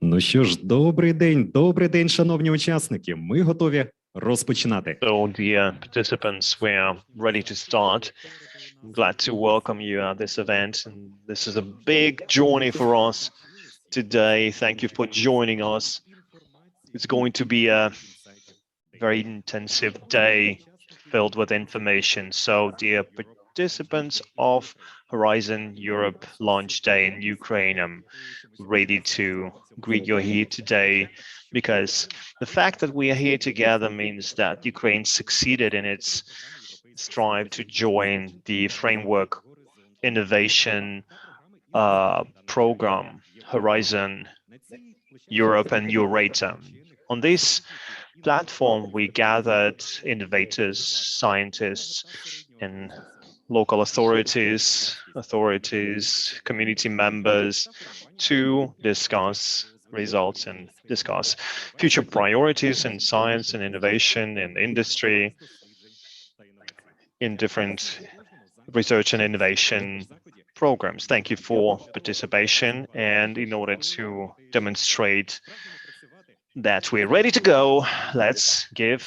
Ну що ж, добрий день, шановні учасники. Ми готові розпочинати. So, dear participants, we are ready to start. I'm glad to welcome you at this event. And this is a big journey for us today. Thank you for joining us. It's going to be a very intensive day filled with information. So, dear participants of Horizon Europe launch day in Ukraine, I'm ready to greet you here today because the fact that we are here together means that Ukraine succeeded in its strive to join the framework innovation program Horizon Europe and Євратом. On this platform, we gathered innovators, scientists, and local authorities, community members to discuss results and discuss future priorities in science and innovation in industry, in different research and innovation programs. Thank you for participation, and in order to demonstrate that we're ready to go, let's give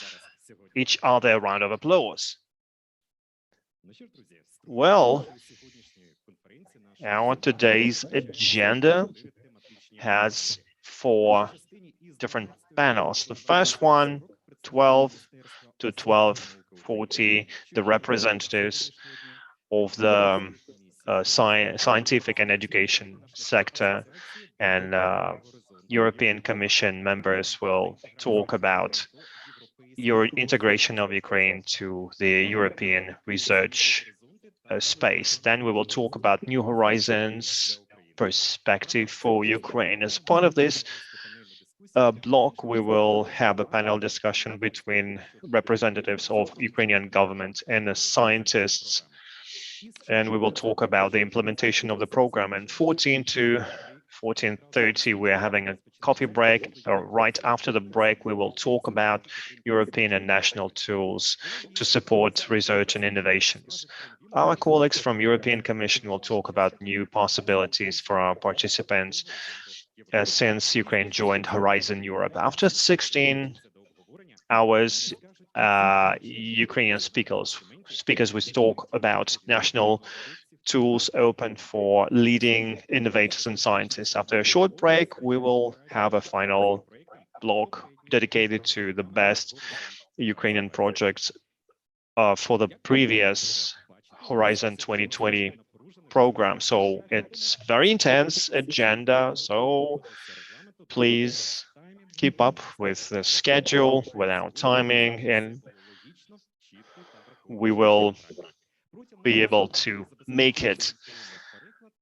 each other a round of applause. Well, our today's agenda has 4 different panels. The first one, 12 to 12:40, the representatives of the scientific and education sector and European Commission members will talk about your integration of Ukraine to the European research space. Then we will talk about New Horizons perspective for Ukraine. As part of this block, we will have a panel discussion between representatives of Ukrainian government and the scientists, and we will talk about the implementation of the program. And 14 to 14:30, we're having a coffee break. Right after the break, we will talk about European and national tools to support research and innovations. Our colleagues from European Commission will talk about new possibilities for our participants since Ukraine joined Horizon Europe. After 16 hours, Ukrainian speakers will talk about national tools open for leading innovators and scientists. After a short break, we will have a final block dedicated to the best Ukrainian projects for the previous Horizon 2020 program. So it's very intense agenda. So please keep up with the schedule, with our timing, and we will be able to make it.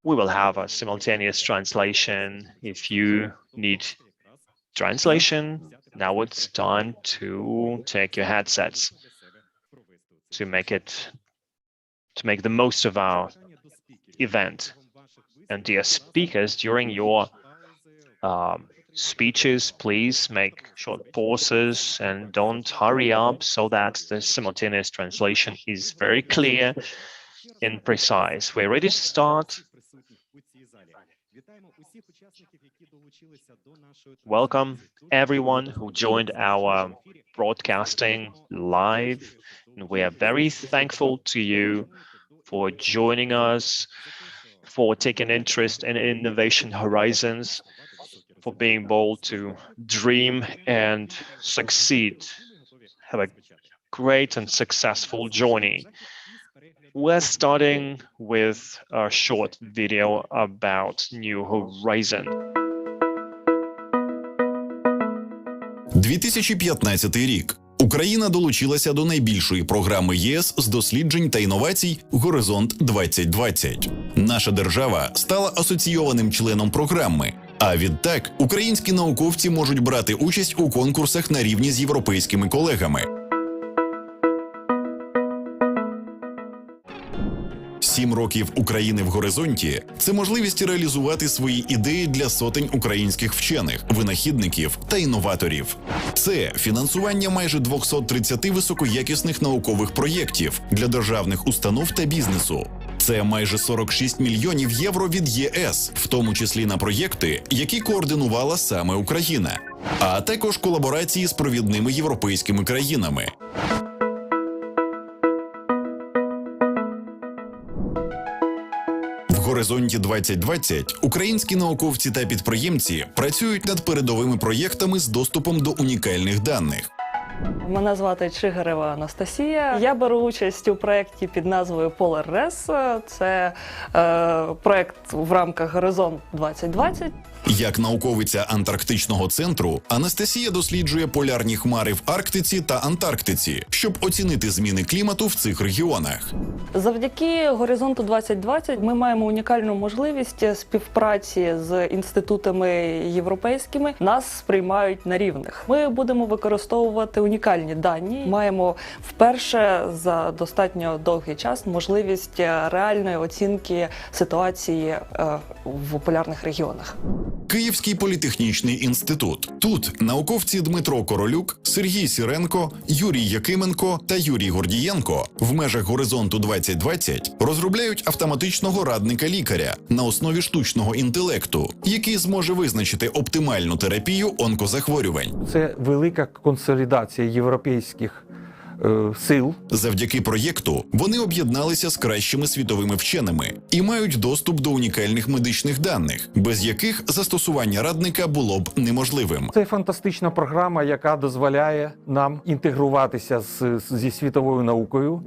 We will have a simultaneous translation. If you need translation, now it's time to take your headsets to make the most of our event. And dear speakers, during your speeches, please make short pauses and don't hurry up so that the simultaneous translation is very clear and precise. We're ready to start. Welcome everyone who joined our broadcasting live. And we are very thankful to you for joining us, for taking interest in Innovation Horizons, for being bold to dream and succeed. Have a great and successful journey. We're starting with a short video about New Horizon. 2015 рік. Україна долучилася до найбільшої програми ЄС з досліджень та інновацій «Горизонт 2020». Наша держава стала асоційованим членом програми, а відтак українські науковці можуть брати участь у конкурсах на рівні з європейськими колегами. 7 років України в горизонті – це можливість реалізувати свої ідеї для сотень українських вчених, винахідників та інноваторів. Це фінансування майже 230 високоякісних наукових проєктів для державних установ та бізнесу. Це майже 46 мільйонів євро від ЄС, в тому числі на проєкти, які координувала саме Україна, а також колаборації з провідними європейськими країнами. В «Горизонті 2020» українські науковці та підприємці працюють над передовими проєктами з доступом до унікальних даних. Мене звати Чигарева Анастасія. Я беру участь у проєкті під назвою Polar Res. Це проєкт в рамках «Горизонт 2020». Як науковиця Антарктичного центру, Анастасія досліджує полярні хмари в Арктиці та Антарктиці, щоб оцінити зміни клімату в цих регіонах. Завдяки «Горизонту 2020» ми маємо унікальну можливість співпраці з інститутами європейськими. Нас сприймають на рівних. Ми будемо використовувати унікальні дані. Маємо вперше за достатньо довгий час можливість реальної оцінки ситуації в полярних регіонах. Київський політехнічний інститут. Тут науковці Дмитро Королюк, Сергій Сіренко, Юрій Якименко та Юрій Гордієнко в межах «Горизонту 2020» розробляють автоматичного радника лікаря на основі штучного інтелекту, який зможе визначити оптимальну терапію онкозахворювань. Це велика консолідація європейських сил. Завдяки проєкту вони об'єдналися з кращими світовими вченими і мають доступ до унікальних медичних даних, без яких застосування радника було б неможливим. Це фантастична програма, яка дозволяє нам інтегруватися зі світовою наукою.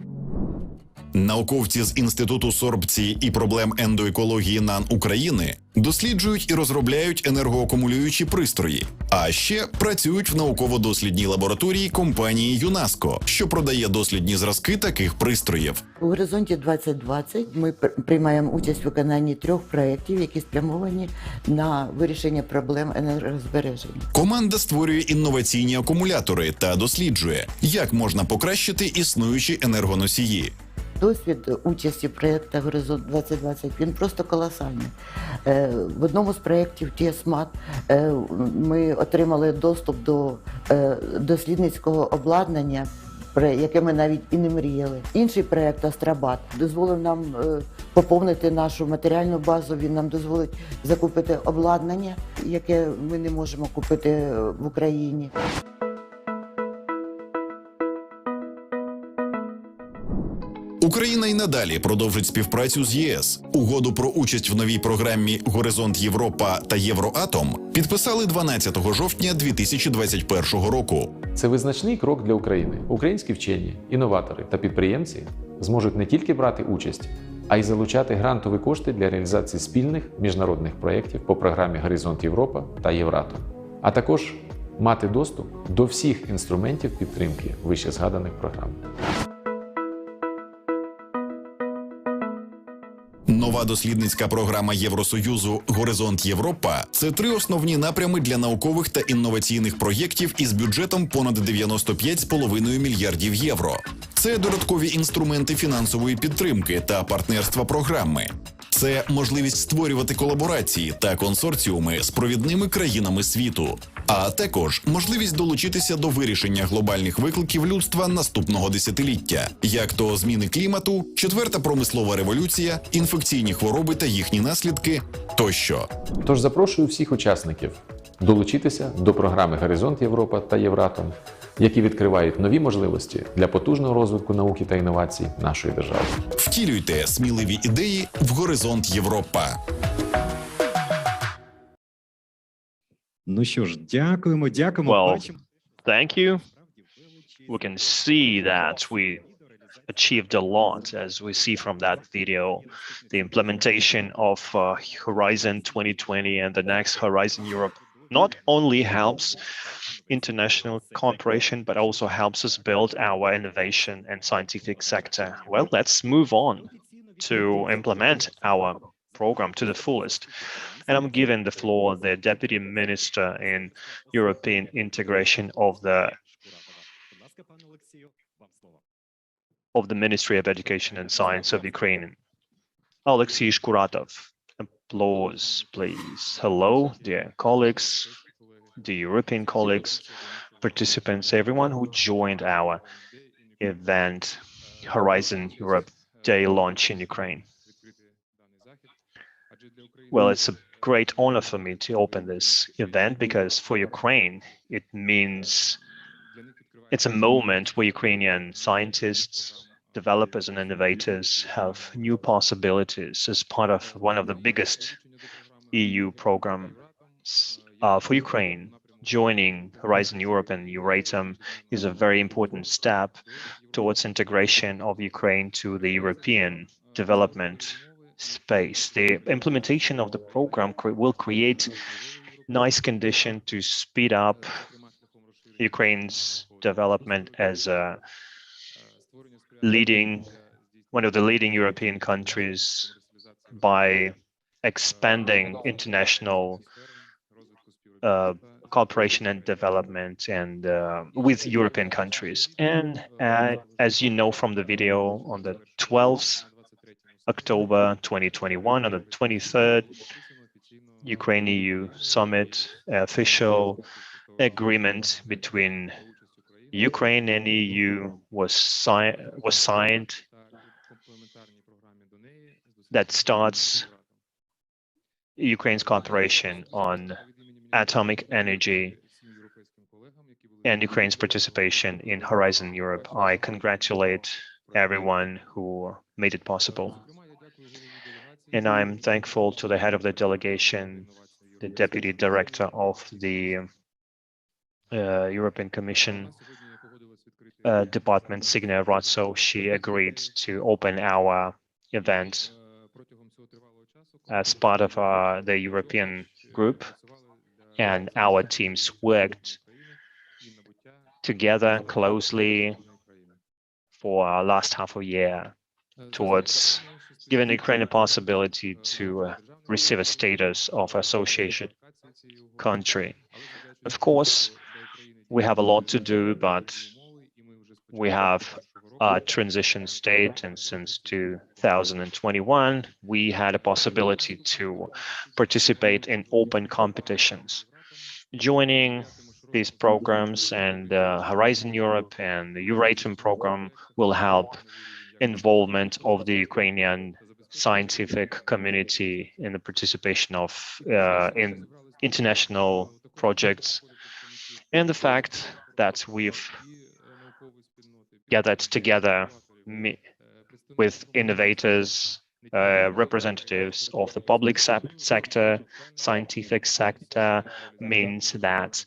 Науковці з Інституту сорбції і проблем ендоекології НАН України досліджують і розробляють енергоакумулюючі пристрої, а ще працюють в науково-дослідній лабораторії компанії ЮНЕСКО, що продає дослідні зразки таких пристроїв. У «Горизонті 2020» ми приймаємо участь в виконанні 3 проєктів, які спрямовані на вирішення проблем енергозбереження. Команда створює інноваційні акумулятори та досліджує, як можна покращити існуючі енергоносії. Досвід участі в проєктах «Горизонт 2020» він просто колосальний. В одному з проєктів «ТІСМАТ» ми отримали доступ до дослідницького обладнання, про яке ми навіть і не мріяли. Інший проєкт «Астрабат» дозволив нам поповнити нашу матеріальну базу, він нам дозволить закупити обладнання, яке ми не можемо купити в Україні. Україна й надалі продовжить співпрацю з ЄС. Угоду про участь в новій програмі «Горизонт Європа» та «Євратом» підписали 12 жовтня 2021 року. Це визначний крок для України. Українські вчені, інноватори та підприємці зможуть не тільки брати участь, а й залучати грантові кошти для реалізації спільних міжнародних проєктів по програмі «Горизонт Європа» та «Євратом», а також мати доступ до всіх інструментів підтримки вищезгаданих програм. Нова дослідницька програма Євросоюзу «Горизонт Європа» – це 3 основні напрями для наукових та інноваційних проєктів із бюджетом понад 95,5 мільярдів євро. Це додаткові інструменти фінансової підтримки та партнерства програми. Це можливість створювати колаборації та консорціуми з провідними країнами світу, а також можливість долучитися до вирішення глобальних викликів людства наступного десятиліття, як то зміни клімату, 4-та промислова революція, інфекційні хвороби та їхні наслідки тощо. Тож запрошую всіх учасників долучитися до програми «Горизонт Європа» та «Євратом», які відкривають нові можливості для потужного розвитку науки та інновацій нашої держави. Втілюйте сміливі ідеї в «Горизонт Європа». Ну що ж, дякуємо. Well, thank you. We can see that we achieved a lot, as we see from that video. The implementation of Horizon 2020 and the next Horizon Europe not only helps international cooperation, but also helps us build our innovation and scientific sector. Well, let's move on to implement our program to the fullest. And I'm giving the floor the Deputy Minister in European Integration of the Ministry of Education and Science of Ukraine, Alexei Shkuratov. Applause, please. Hello, dear colleagues, dear European colleagues, participants, everyone who joined our event, Horizon Europe Day launch in Ukraine. Well, it's a great honor for me to open this event because for Ukraine, it means it's a moment where Ukrainian scientists, developers, and innovators have new possibilities as part of one of the biggest EU programs for Ukraine. Joining Horizon Europe and Євратом is a very important step towards integration of Ukraine to the European development space. The implementation of the program will create nice condition to speed up Ukraine's development as a one of the leading European countries by expanding international cooperation and development and with European countries. And as you know from the video, on the 12th October 2021, on the 23rd Ukraine-EU summit, official agreement between Ukraine and EU was signed that starts Ukraine's cooperation on atomic energy and Ukraine's participation in Horizon Europe. I congratulate everyone who made it possible. And I'm thankful to the head of the delegation, the deputy director of the European Commission department, Signe Ratso. She agreed to open our event as part of the European group, and our teams worked together closely for our last half a year towards giving Ukraine a possibility to receive a status of association country. Of course, we have a lot to do, but we have a transition state, and since 2021, we had a possibility to participate in open competitions. Joining these programs and Horizon Europe and the Євратом program will help involvement of the Ukrainian scientific community in the participation of in international projects, and the fact that we've gathered together with innovators, representatives of the public sector, scientific sector, means that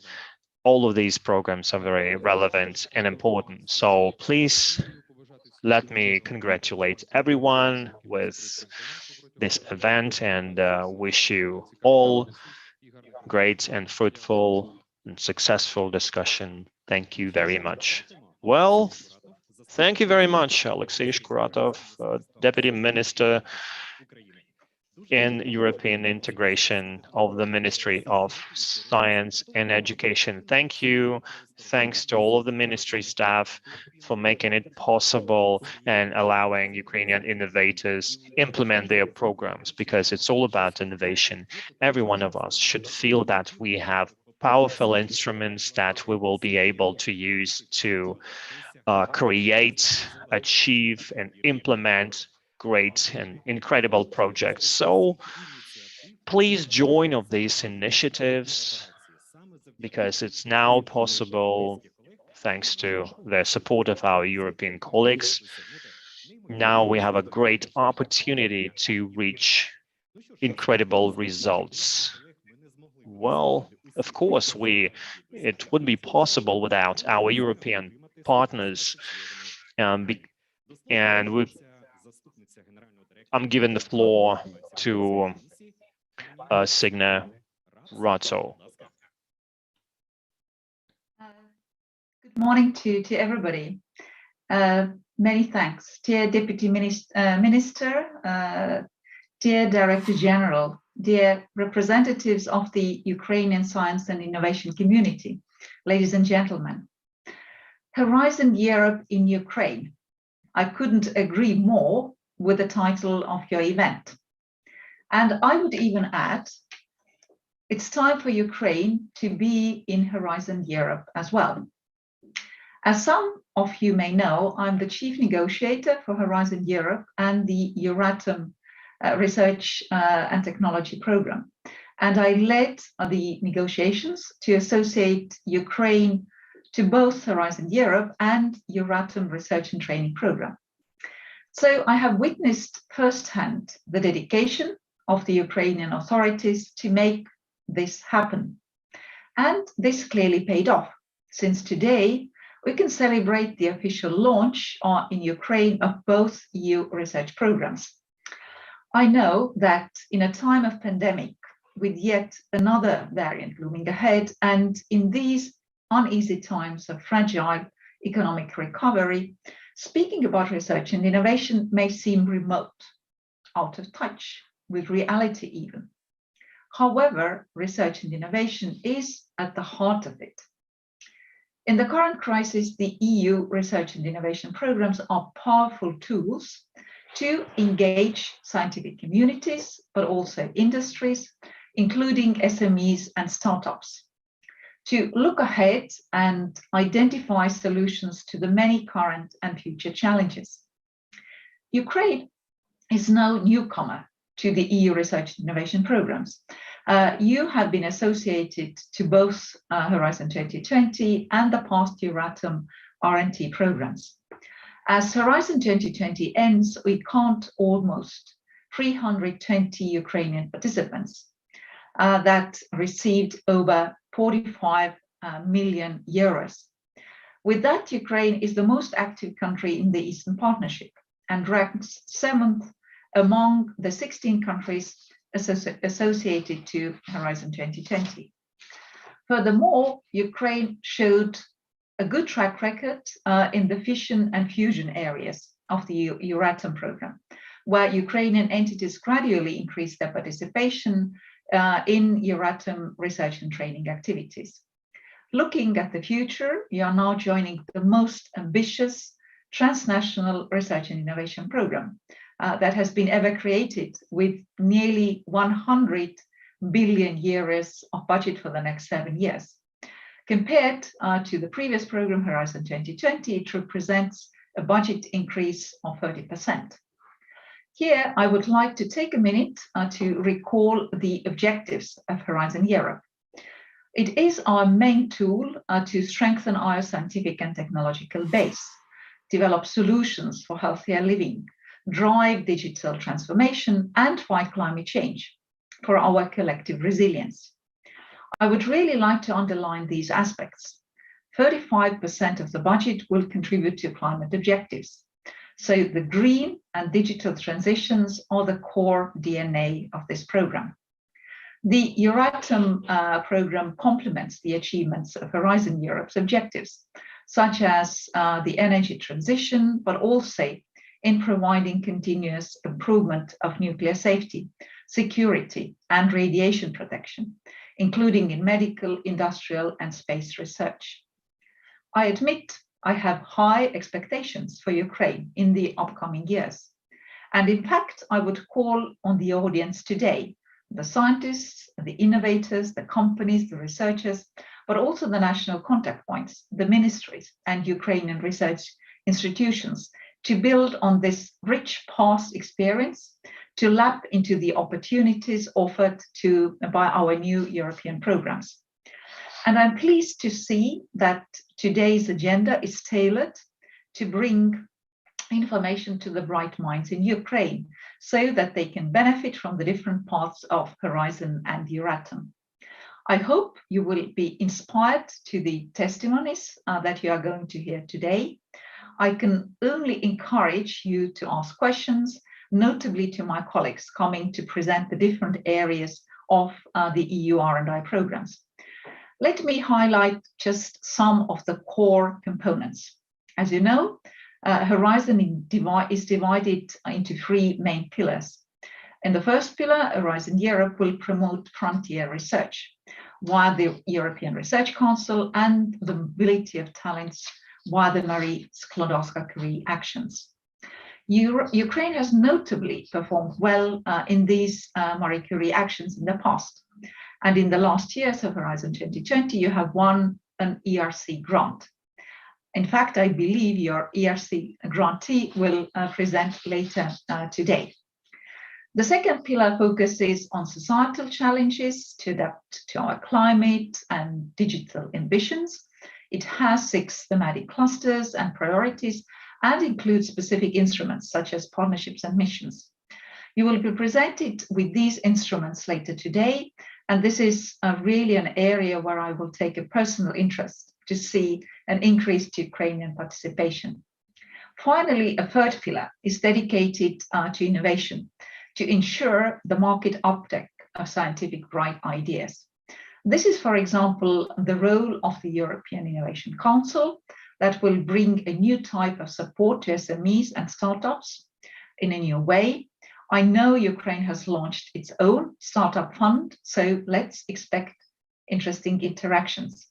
all of these programs are very relevant and important. So please let me congratulate everyone with this event and wish you all great and fruitful and successful discussion. Thank you very much. Well, thank you very much, Alexei Shkuratov, Deputy Minister in European Integration of the Ministry of Science and Education. Thank you. Thanks to all of the ministry staff for making it possible and allowing Ukrainian innovators implement their programs, because it's all about innovation. Every one of us should feel that we have powerful instruments that we will be able to use to create, achieve, and implement great and incredible projects. So please join of these initiatives, because it's now possible thanks to the support of our European colleagues. Now we have a great opportunity to reach incredible results. Well, of course, it wouldn't be possible without our European partners, and I'm giving the floor to Signe Ratso. Good morning to everybody. Many thanks, dear Deputy Minister, dear Director General, dear representatives of the Ukrainian science and innovation community, ladies and gentlemen. Horizon Europe in Ukraine. I couldn't agree more with the title of your event. And I would even add, it's time for Ukraine to be in Horizon Europe as well. As some of you may know, I'm the chief negotiator for Horizon Europe and the Євратом research and technology program. And I led the negotiations to associate Ukraine to both Horizon Europe and Євратом research and training program. So I have witnessed firsthand the dedication of the Ukrainian authorities to make this happen. And this clearly paid off, since today we can celebrate the official launch in Ukraine of both EU research programs. I know that in a time of pandemic, with yet another variant looming ahead, and in these uneasy times of fragile economic recovery, speaking about research and innovation may seem remote, out of touch with reality even. However, research and innovation is at the heart of it. In the current crisis, the EU research and innovation programs are powerful tools to engage scientific communities, but also industries, including SMEs and startups, to look ahead and identify solutions to the many current and future challenges. Ukraine is no newcomer to the EU research and innovation programs. You have been associated to both Horizon 2020 and the past Євратом R&T programs. As Horizon 2020 ends, we count almost 320 Ukrainian participants that received over 45 million euros. With that, Ukraine is the most active country in the Eastern Partnership and ranks 7th among the 16 countries associated to Horizon 2020. Furthermore, Ukraine showed a good track record in the fission and fusion areas of the Євратом program, where Ukrainian entities gradually increased their participation in Євратом research and training activities. Looking at the future, you are now joining the most ambitious transnational research and innovation program that has been ever created, with nearly 100 billion euros of budget for the next 7 years. Compared to the previous program, Horizon 2020, it represents a budget increase of 30%. Here, I would like to take a minute to recall the objectives of Horizon Europe. It is our main tool to strengthen our scientific and technological base, develop solutions for healthier living, drive digital transformation, and fight climate change for our collective resilience. I would really like to underline these aspects. 35% of the budget will contribute to climate objectives. So the green and digital transitions are the core DNA of this program. The Євратом program complements the achievements of Horizon Europe's objectives, such as the energy transition, but also in providing continuous improvement of nuclear safety, security, and radiation protection, including in medical, industrial, and space research. I admit I have high expectations for Ukraine in the upcoming years. And in fact, I would call on the audience today, the scientists, the innovators, the companies, the researchers, but also the national contact points, the ministries, and Ukrainian research institutions to build on this rich past experience, to lap into the opportunities offered by our new European programs. And I'm pleased to see that today's agenda is tailored to bring information to the bright minds in Ukraine so that they can benefit from the different parts of Horizon and Євратом. I hope you will be inspired to the testimonies that you are going to hear today. I can only encourage you to ask questions, notably to my colleagues coming to present the different areas of the EU R&I programs. Let me highlight just some of the core components. As you know, Horizon is divided into 3 main pillars. In the first pillar, Horizon Europe will promote frontier research, while the European Research Council and the mobility of talents via the Marie Skłodowska-Curie actions. Ukraine has notably performed well in these Marie Curie actions in the past. And in the last years of Horizon 2020, you have won an ERC grant. In fact, I believe your ERC grantee will present later today. The second pillar focuses on societal challenges to adapt to our climate and digital ambitions. It has 6 thematic clusters and priorities and includes specific instruments such as partnerships and missions. You will be presented with these instruments later today, and this is really an area where I will take a personal interest to see an increased Ukrainian participation. Finally, a third pillar is dedicated to innovation, to ensure the market uptake of scientific bright ideas. This is, for example, the role of the European Innovation Council that will bring a new type of support to SMEs and startups in a new way. I know Ukraine has launched its own startup fund, so let's expect interesting interactions.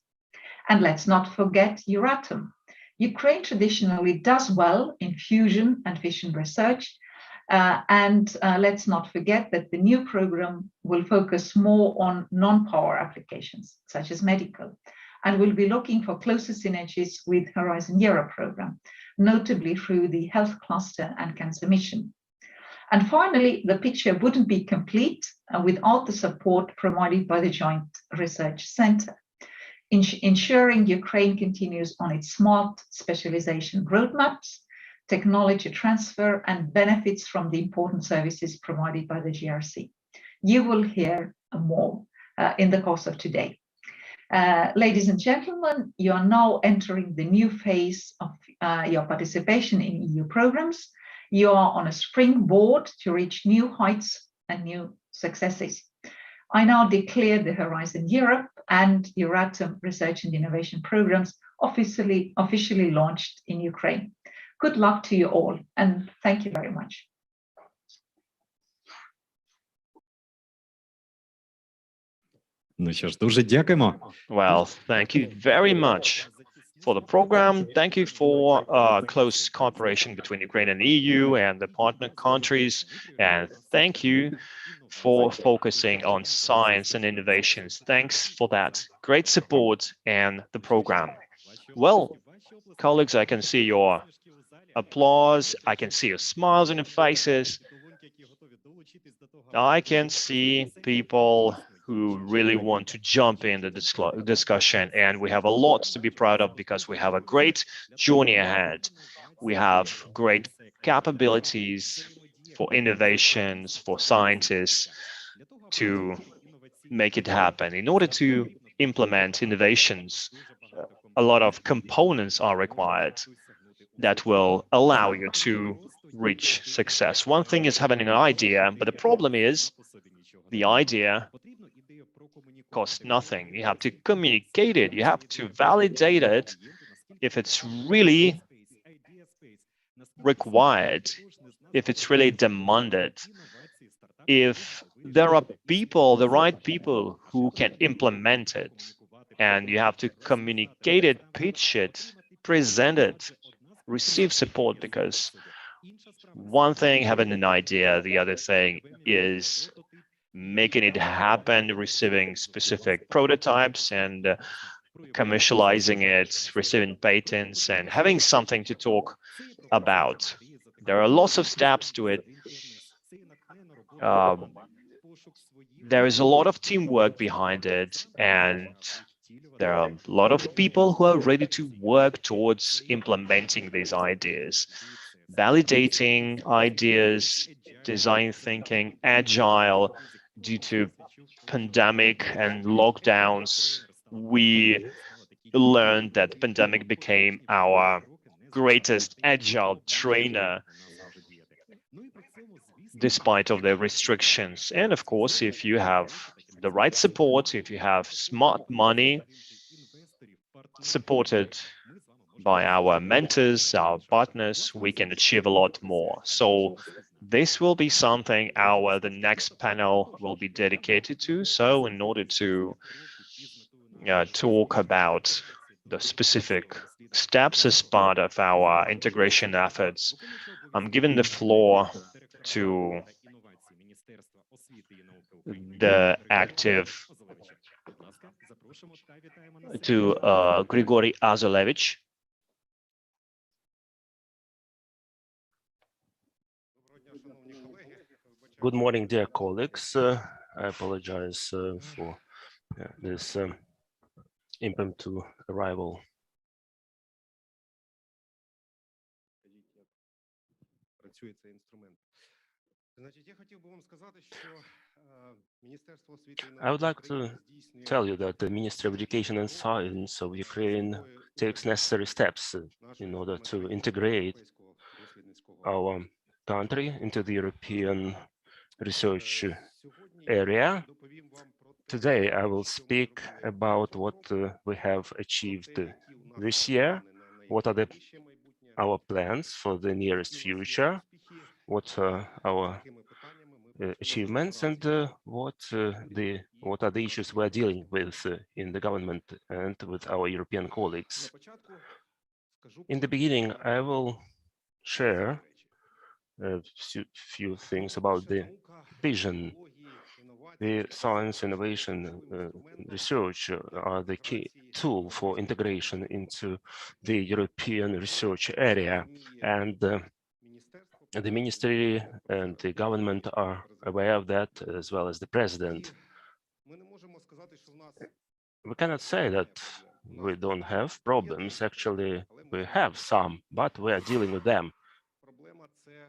And let's not forget Євратом. Ukraine traditionally does well in fusion and fission research, and let's not forget that the new program will focus more on non-power applications, such as medical, and will be looking for closer synergies with Horizon Europe program, notably through the health cluster and cancer mission. And finally, the picture wouldn't be complete without the support provided by the Joint Research Center, ensuring Ukraine continues on its smart specialization roadmaps, technology transfer, and benefits from the important services provided by the GRC. You will hear more in the course of today. Ladies and gentlemen, you are now entering the new phase of your participation in EU programs. You are on a springboard to reach new heights and new successes. I now declare the Horizon Europe and Євратом Research and Innovation programs officially launched in Ukraine. Good luck to you all, and thank you very much. Ну що ж, дуже дякуємо. Well, thank you very much for the program. Thank you for close cooperation between Ukraine and EU and the partner countries. And thank you for focusing on science and innovations. Thanks for that great support and the program. Well, colleagues, I can see your applause. I can see your smiles on your faces. I can see people who really want to jump in the discussion, and we have a lot to be proud of because we have a great journey ahead. We have great capabilities for innovations, for scientists to make it happen. In order to implement innovations, a lot of components are required that will allow you to reach success. One thing is having an idea, but the problem is the idea costs nothing. You have to communicate it. You have to validate it if it's really required, if it's really demanded, if there are people, the right people who can implement it, and you have to communicate it, pitch it, present it, receive support, because one thing having an idea, the other thing is making it happen, receiving specific prototypes and commercializing it, receiving patents and having something to talk about. There are lots of steps to it. There is a lot of teamwork behind it, and there are a lot of people who are ready to work towards implementing these ideas, validating ideas, design thinking, agile. Due to pandemic and lockdowns, we learned that pandemic became our greatest agile trainer despite of the restrictions. And of course, if you have the right support, if you have smart money supported by our mentors, our partners, we can achieve a lot more. So this will be something the next panel will be dedicated to. So in order to talk about the specific steps as part of our integration efforts, I'm giving the floor to the active, to Grigory Azulevich. Good morning, dear colleagues. I apologize for this impromptu arrival. I would like to tell you that the Ministry of Education and Science of Ukraine takes necessary steps in order to integrate our country into the European research area. Today, I will speak about what we have achieved this year, what are our plans for the nearest future, what are our achievements, and what are the issues we're dealing with in the government and with our European colleagues. In the beginning, I will share a few things about the vision. The science, innovation, research are the key tool for integration into the European research area, and the ministry and the government are aware of that, as well as the president. We cannot say that we don't have problems. Actually, we have some, but we are dealing with them.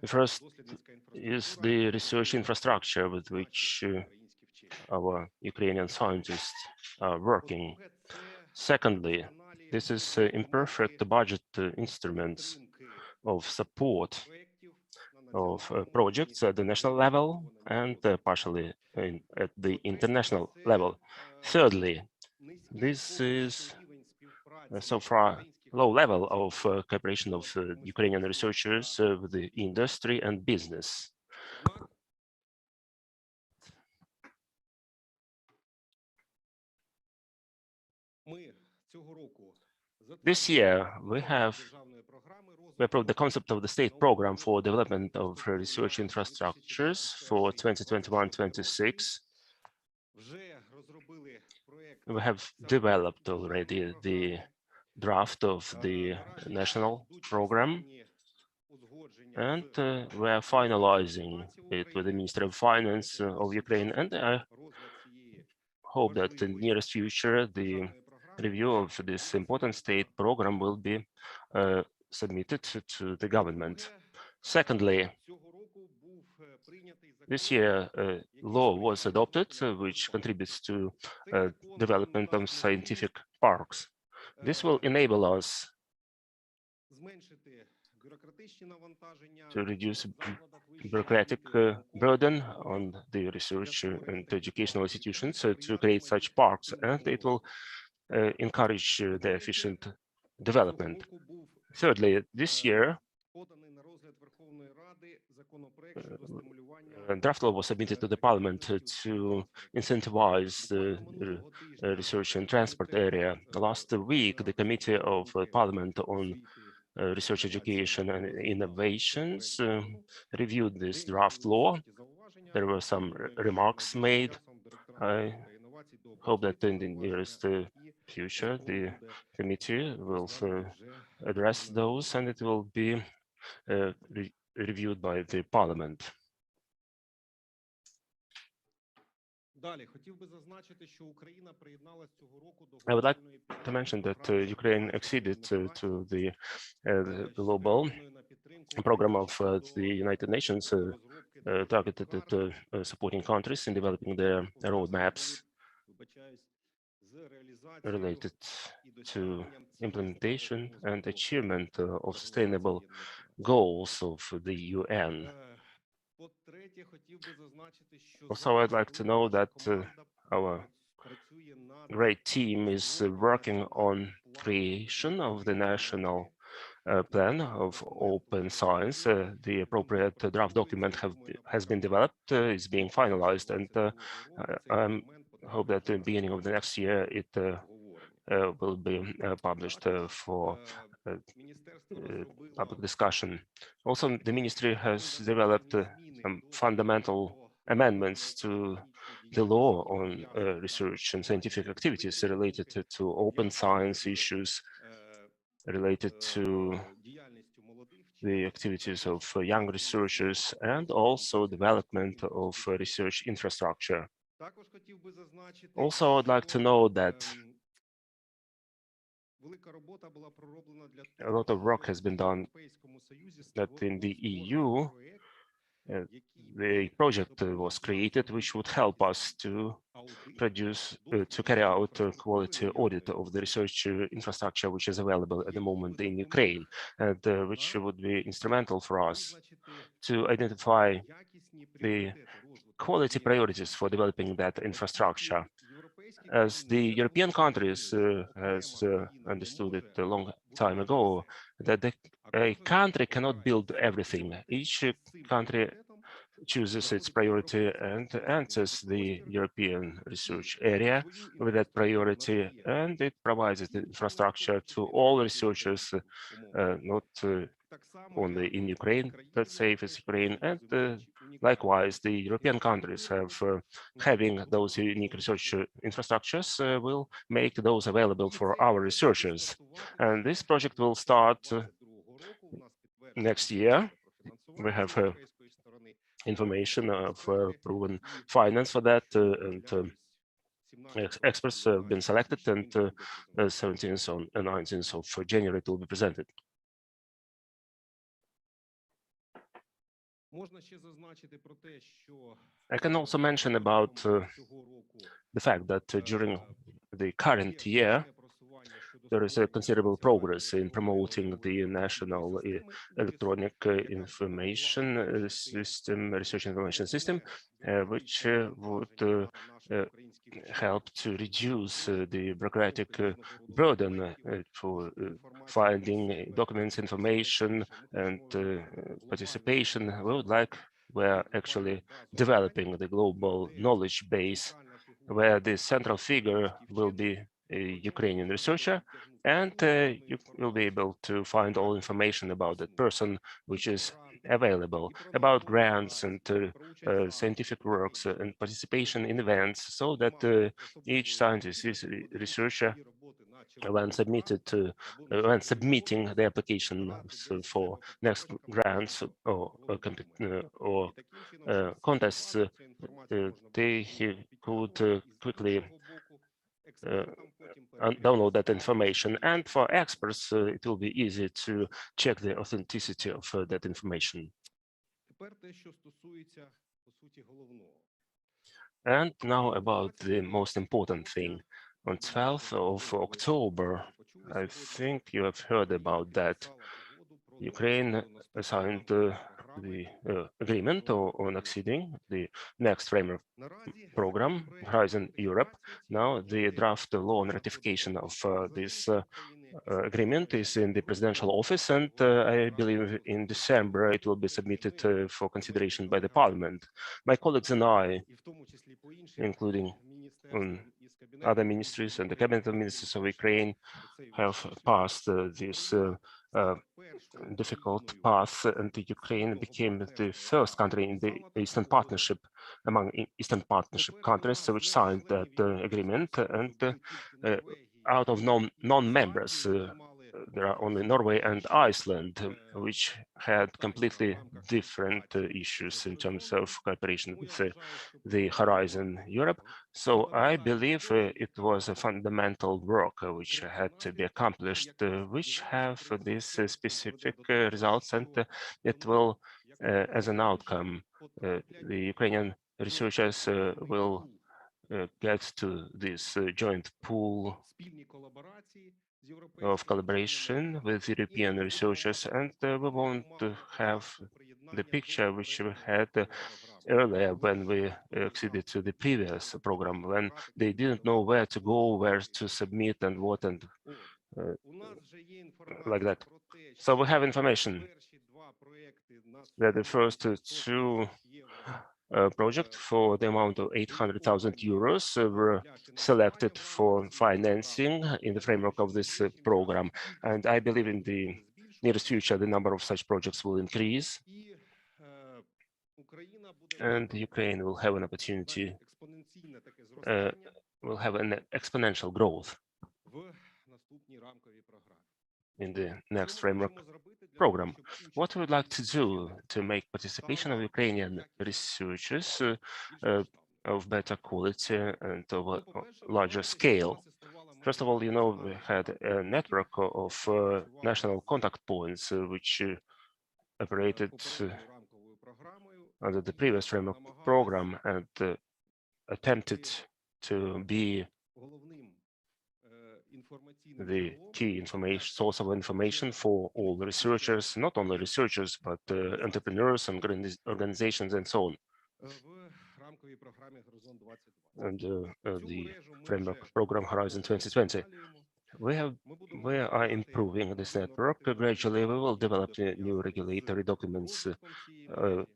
The first is the research infrastructure with which our Ukrainian scientists are working. Secondly, this is imperfect budget instruments of support of projects at the national level and partially at the international level. Thirdly, this is so far low level of cooperation of Ukrainian researchers with the industry and business. This year, we approved the concept of the state program for development of research infrastructures for 2021-26. We have developed already the draft of the national program, and we are finalizing it with the Ministry of Finance of Ukraine, and I hope that in the nearest future, the review of this important state program will be submitted to the government. Secondly, this year, a law was adopted which contributes to development of scientific parks. This will enable us to reduce bureaucratic burden on the research and educational institutions to create such parks, and it will encourage their efficient development. Thirdly, this year, a draft law was submitted to the Parliament to incentivize the research and transport area. Last week, the Committee of Parliament on Research, Education and Innovations reviewed this draft law. There were some remarks made. I hope that in the nearest future, the committee will address those, and it will be reviewed by the Parliament. I would like to mention that Ukraine acceded to the global program of the United Nations targeted at supporting countries in developing their roadmaps related to implementation and achievement of sustainable goals of the UN. Also, I'd like to know that our great team is working on creation of the national plan of open science. The appropriate draft document has been developed, is being finalized, and I hope that at the beginning of the next year it will be published for public discussion. Also, the ministry has developed some fundamental amendments to the law on research and scientific activities related to open science issues, related to the activities of young researchers and also development of research infrastructure. Also, I'd like to know that a lot of work has been done that in the EU, the project was created which would help us to carry out a quality audit of the research infrastructure which is available at the moment in Ukraine, and which would be instrumental for us to identify the quality priorities for developing that infrastructure. As the European countries has understood it a long time ago, that a country cannot build everything. Each country chooses its priority and enters the European research area with that priority, and it provides the infrastructure to all researchers, not only in Ukraine, but safe as Ukraine, and likewise, the European countries have having those unique research infrastructures will make those available for our researchers. And this project will start next year. We have information of proven finance for that, and experts have been selected, and 17th and 19th of January it will be presented. I can also mention about the fact that during the current year, there is a considerable progress in promoting the national electronic information system, research information system, which would help to reduce the bureaucratic burden for finding documents, information, and participation. We're actually developing the global knowledge base, where the central figure will be a Ukrainian researcher, and you will be able to find all information about that person which is available, about grants and scientific works and participation in events, so that each scientist, researcher, when submitting the application for next grants or contests, they could quickly download that information, and for experts it will be easy to check the authenticity of that information. And now about the most important thing. On 12th of October, I think you have heard about that. Ukraine signed the agreement on acceding the next framework program, Horizon Europe. Now the draft law and ratification of this agreement is in the presidential office, and I believe in December it will be submitted for consideration by the parliament. My colleagues and I, including other ministries and the cabinet of ministers of Ukraine, have passed this difficult path, and Ukraine became the first country in the Eastern Partnership, among Eastern Partnership countries, which signed that agreement. And out of non-members, there are only Norway and Iceland, which had completely different issues in terms of cooperation with the Horizon Europe. So I believe it was a fundamental work which had to be accomplished, which have these specific results, and it will, as an outcome, the Ukrainian researchers will get to this joint pool of collaboration with European researchers, and we won't have the picture which we had earlier when we acceded to the previous program, when they didn't know where to go, where to submit, and what, and like that. So we have information that the first two project for the amount of 800,000 euros were selected for financing in the framework of this program. And I believe in the nearest future, the number of such projects will increase. And Ukraine will have an opportunity, will have an exponential growth in the next framework program. What we would like to do to make participation of Ukrainian researchers of better quality and of a larger scale. First of all, we had a network of national contact points which operated under the previous framework program and attempted to be the key source of information for all the researchers, not only researchers, but entrepreneurs and organizations and so on. And the framework program Horizon 2020. We are improving this network. Gradually, we will develop new regulatory documents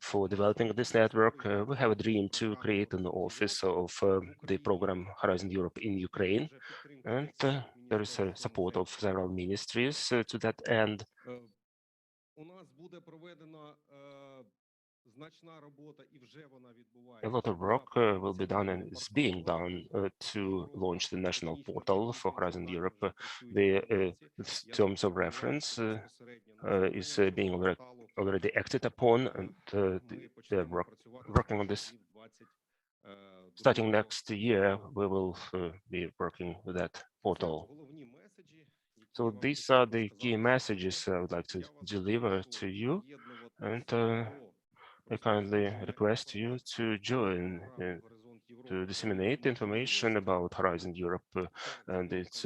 for developing this network. We have a dream to create an office of the program Horizon Europe in Ukraine, and there is a support of several ministries to that end. A lot of work will be done and is being done to launch the national portal for Horizon Europe. The terms of reference is being already acted upon, and they're working on this. Starting next year, we will be working with that portal. So these are the key messages I would like to deliver to you, and I kindly request you to join to disseminate information about Horizon Europe and its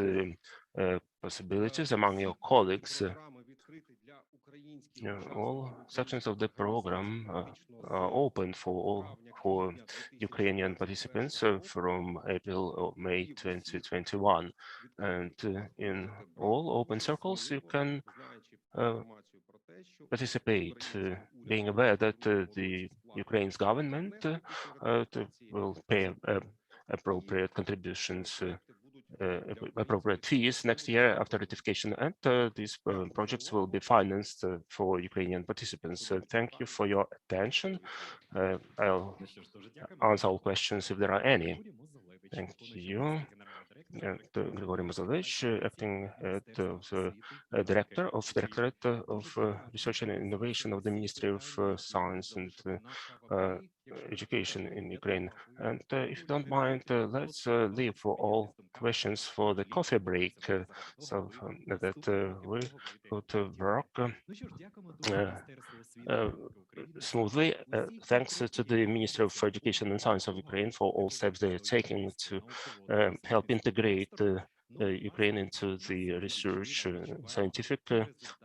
possibilities among your colleagues. All sections of the program are open for Ukrainian participants from April or May 2021. And in all open circles, you can participate, being aware that the Ukraine's government will pay appropriate contributions, appropriate fees next year after ratification, and these projects will be financed for Ukrainian participants. Thank you for your attention. I'll answer all questions if there are any. Thank you. Grigory Mazalevich, acting director of Directorate of Research and Innovation of the Ministry of Science and Education in Ukraine. And if you don't mind, let's leave for all questions for the coffee break, so that we could work smoothly. Thanks to the Ministry of Education and Science of Ukraine for all steps they are taking to help integrate Ukraine into the research scientific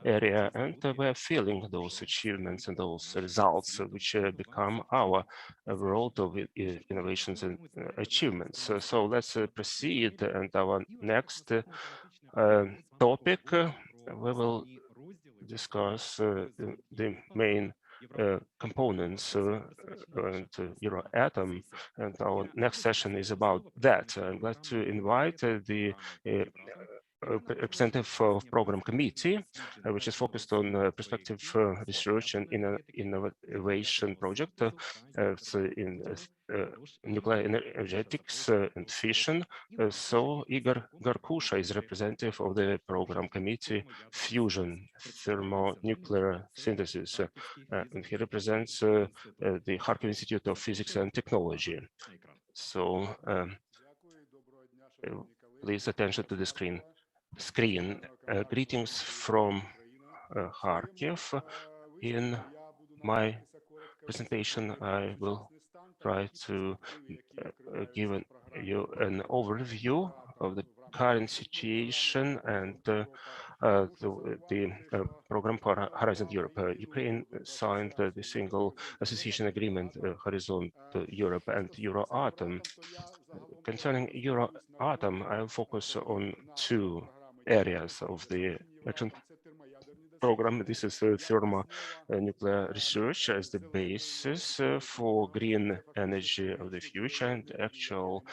area, and we're feeling those achievements and those results which become our world of innovations and achievements. So let's proceed, and our next topic, we will discuss the main components and Euratom, and our next session is about that. I'm glad to invite the representative of program committee, which is focused on prospective research and innovation project in nuclear energetics and fission. So Igor Garkusha is representative of the program committee, fusion, thermonuclear synthesis, and he represents the Kharkiv Institute of Physics and Technology. So please attention to the screen. Greetings from Kharkiv. In my presentation, I will try to give you an overview of the current situation and the program for Horizon Europe. Ukraine signed the single association agreement, Horizon Europe and Euratom. Concerning Euratom, I'll focus on two areas of the action program. This is thermonuclear research as the basis for green energy of the future, and actual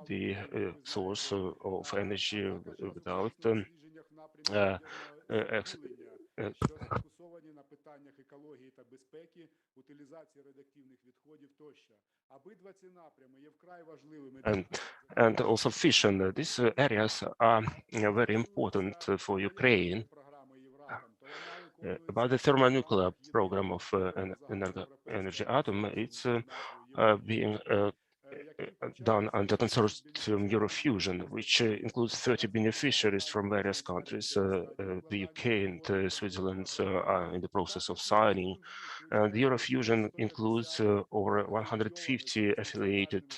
the source of energy without питаннях екології та безпеки, утилізації радіоактивних відходів тощо. Обидва ці напрями є вкрай важливими. And also fission. These areas are very important for Ukraine. About the thermonuclear program of Energy Atom, it's being done under consortium Eurofusion, which includes 30 beneficiaries from various countries. The UK and Switzerland are in the process of signing. The Eurofusion includes over 150 affiliated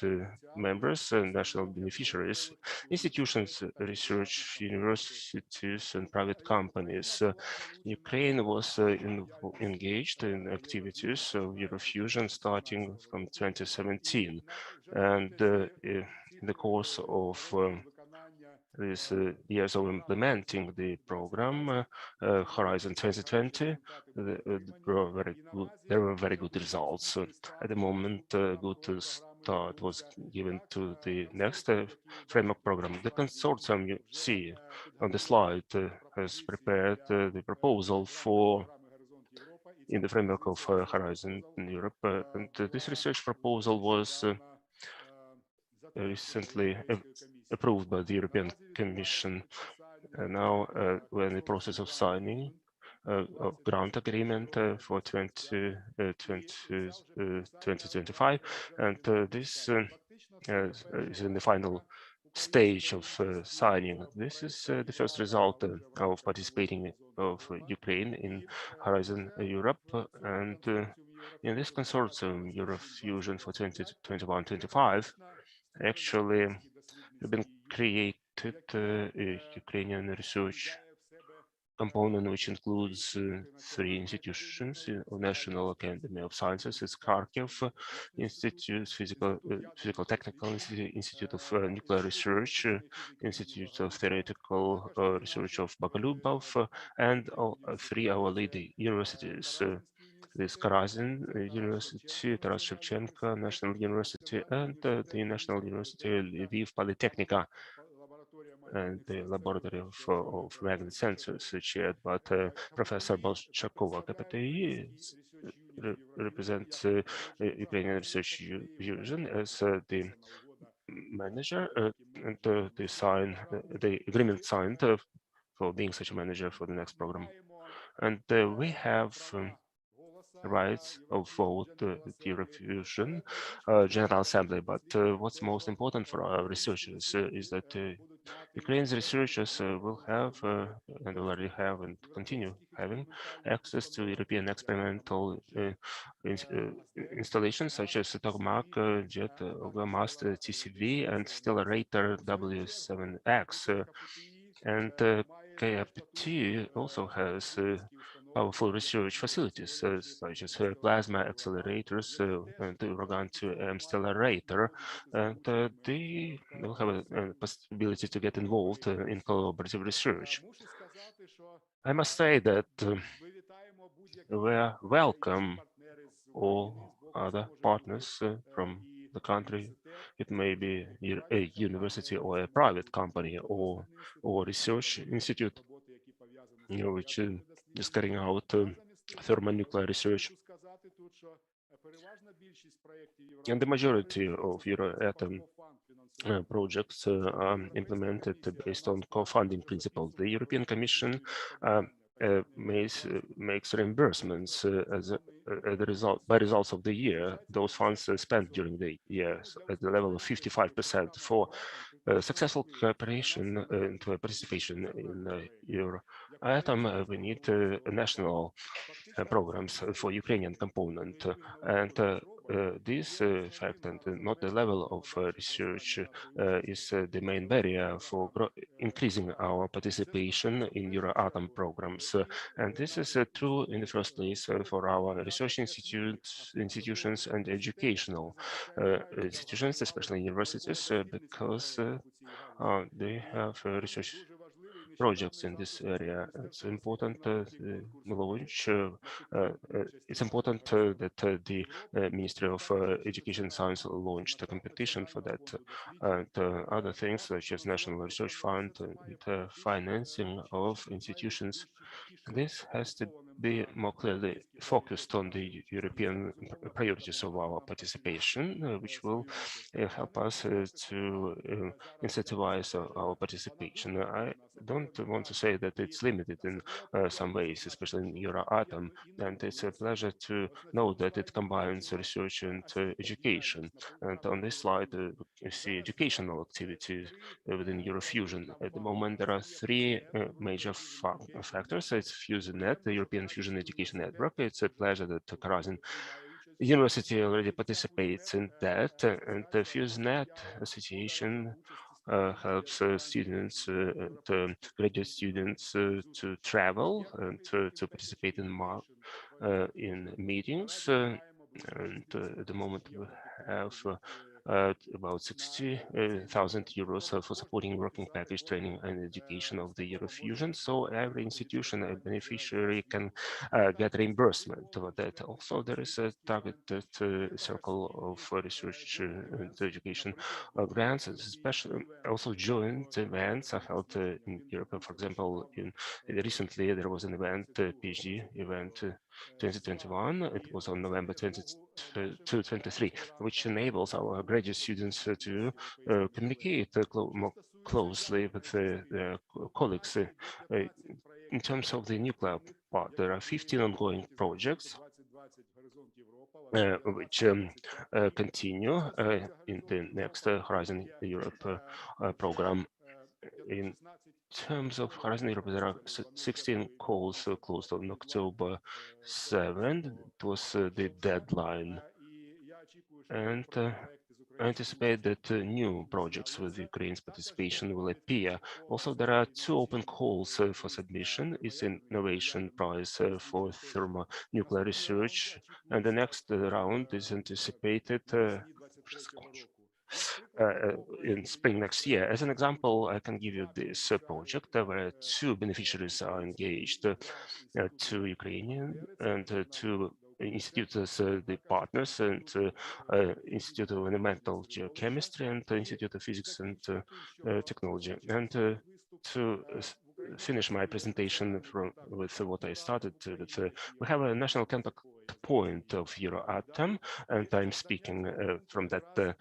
members and national beneficiaries, institutions, research, universities, and private companies. Ukraine was engaged in activities of Eurofusion starting from 2017. And in the course of these years of implementing the program, Horizon 2020, there were very good results. At the moment, good start was given to the next framework program. The consortium you see on the slide has prepared the proposal for in the framework of Horizon Europe, and this research proposal was recently approved by the European Commission. Now we're in the process of signing a grant agreement for 2025, and this is in the final stage of signing. This is the first result of participating of Ukraine in Horizon Europe, and in this consortium, Eurofusion for 2021-25, actually have been created a Ukrainian research component, which includes 3 institutions: National Academy of Sciences, it's Kharkiv Institute, Physical Technical Institute, Institute of Nuclear Research, Institute of Theoretical Research of Bakalubov, and 3 our leading universities. This Karazin University, Taras Shevchenko National University, and the National University Lviv Polytechnica, and the laboratory of magnet sensors chaired by Professor Bolshakova. KPTI represents Ukrainian Research Union as the manager, and the agreement signed for being such a manager for the next program. And we have rights of vote at Eurofusion General Assembly. But what's most important for our researchers is that Ukraine's researchers will have and already have and continue having access to European experimental installations such as Tokmak, Jet, Oglamast, TCV, and Stellarator W7X. And KPT also has powerful research facilities such as plasma accelerators and the Rogan 2M Stellarator, and they will have a possibility to get involved in collaborative research. I must say that we welcome all other partners from the country. It may be a university or a private company or research institute, which is carrying out thermonuclear research. And the majority of Euratom projects are implemented based on co-funding principles. The European Commission makes reimbursements by results of the year. Those funds spent during the year at the level of 55%. For successful cooperation and participation in Euratom, we need national programs for Ukrainian component, and this fact and not the level of research is the main barrier for increasing our participation in Euratom programs. And this is true in the first place for our research institutions and educational institutions, especially universities, because they have research projects in this area. It's important launch. It's important that the Ministry of Education and Science launched a competition for that. And other things such as National Research Fund and financing of institutions. This has to be more clearly focused on the European priorities of our participation, which will help us to incentivize our participation. I don't want to say that it's limited in some ways, especially in Euratom, and it's a pleasure to know that it combines research and education. And on this slide, you see educational activities within Eurofusion. At the moment, there are three major factors. It's FusionNet, the European Fusion Education Network. It's a pleasure that Horizon University already participates in that, and the FusionNet Association helps students, graduate students, to travel and to participate in meetings. And at the moment, we have about 60,000 euros for supporting working package training and education of the Eurofusion. So every institution, a beneficiary, can get reimbursement for that. Also, there is a targeted circle of research and education grants, especially also joint events are held in Europe. For example, recently there was an event, PhD event 2021. It was on November 23, which enables our graduate students to communicate more closely with their colleagues. In terms of the nuclear part, there are 15 ongoing projects which continue in the next Horizon Europe program. In terms of Horizon Europe, there are 16 calls closed on October 7. It was the deadline. And I anticipate that new projects with Ukraine's participation will appear. Also, there are 2 open calls for submission. It's an innovation prize for thermonuclear research, and the next round is anticipated in spring next year. As an example, I can give you this project where 2 beneficiaries are engaged, 2 Ukrainian and 2 institutes, the partners, and Institute of Environmental Geochemistry and Institute of Physics and Technology. And to finish my presentation with what I started with, we have a national contact point of Euratom, and I'm speaking from that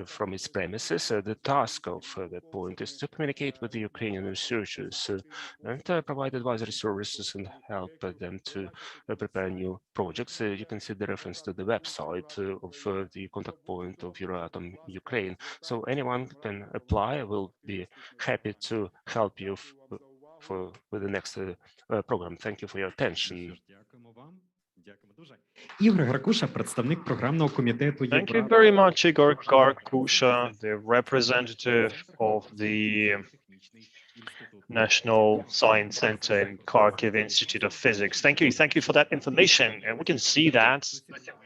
from its premises. The task of that point is to communicate with the Ukrainian researchers and provide advisory services and help them to prepare new projects. You can see the reference to the website of the contact point of Euratom Ukraine. So anyone can apply. I will be happy to help you with the next program. Thank you for your attention. Ігор Гаркуша, представник програмного комітету Thank you Євратом. very much, Igor Garkusha, the representative of the National Science Center in Kharkiv Institute of Physics. Thank you for that information. And we can see that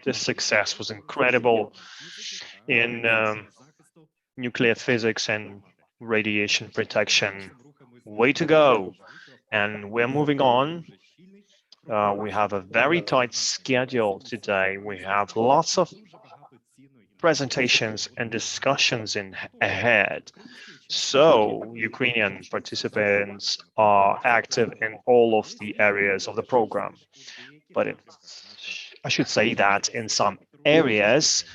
this success was incredible in nuclear physics and radiation protection. Way to go. And we're moving on. We have a very tight schedule today. We have lots of presentations and discussions ahead. So Ukrainian participants are active in all of the areas of the program. But I should say that in some areas,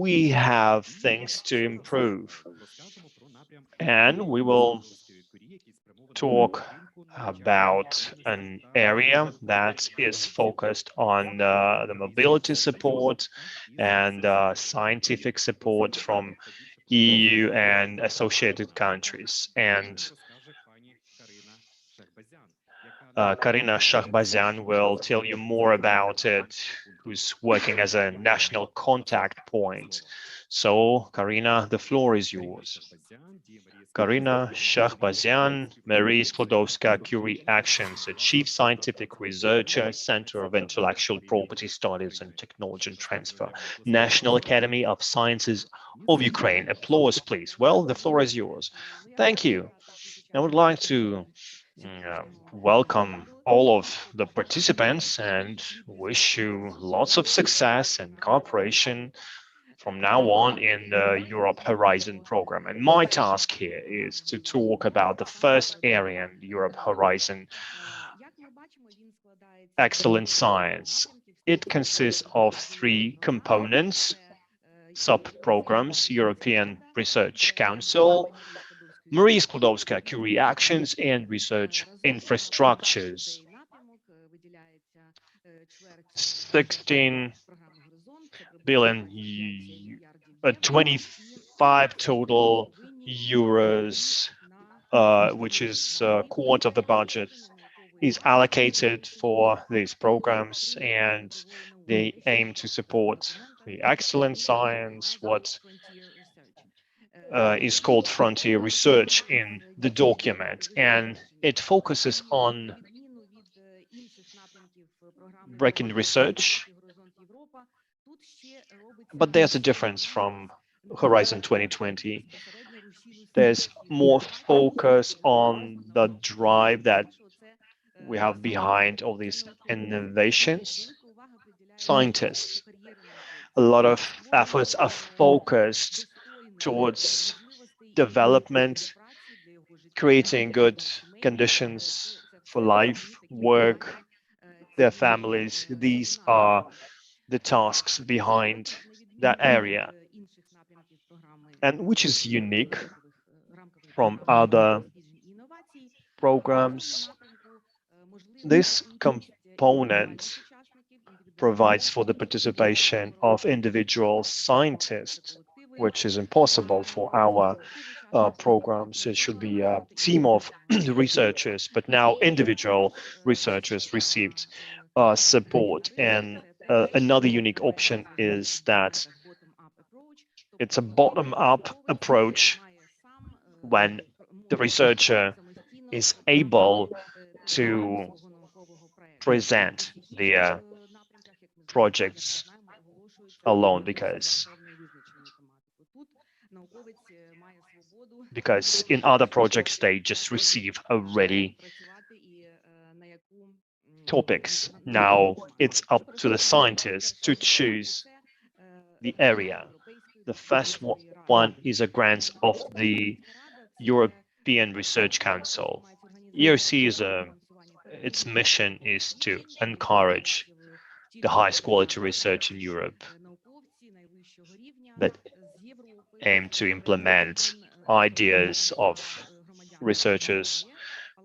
we have things to improve. And we will talk about an area that is focused on the mobility support and scientific support from EU and associated countries. And Karina Shahbazyan will tell you more about it, who's working as a national contact point. So, Karina, the floor is yours. Karina Shahbazyan, Marie Sklodowska-Curie Actions, a Chief Scientific Researcher, Center of Intellectual Property Studies and Technology Transfer, National Academy of Sciences of Ukraine. Applause, please. Well, the floor is yours. Thank you. I would like to welcome all of the participants and wish you lots of success and cooperation from now on in the Europe Horizon program. And my task here is to talk about the first area in the Europe Horizon excellent science. It consists of 3 components: sub-programs, European Research Council, Marie Skłodowska-Curie actions, and research infrastructures. 16 billion, 25 total euros, which is a quarter of the budget, is allocated for these programs, and they aim to support the excellent science, what is called frontier research in the document, and it focuses on breaking research. But there's a difference from Horizon 2020. There's more focus on the drive that we have behind all these innovations. Scientists, a lot of efforts are focused towards development, creating good conditions for life, work, their families. These are the tasks behind that area, and which is unique from other programs. This component provides for the participation of individual scientists, which is impossible for our programs. It should be a team of researchers, but now individual researchers received support. And another unique option is that it's a bottom-up approach when the researcher is able to present the projects alone, because in other projects they just receive already topics. Now it's up to the scientists to choose the area. The first one is a grant of the European Research Council. ERC is its mission is to encourage the highest quality research in Europe that aim to implement ideas of researchers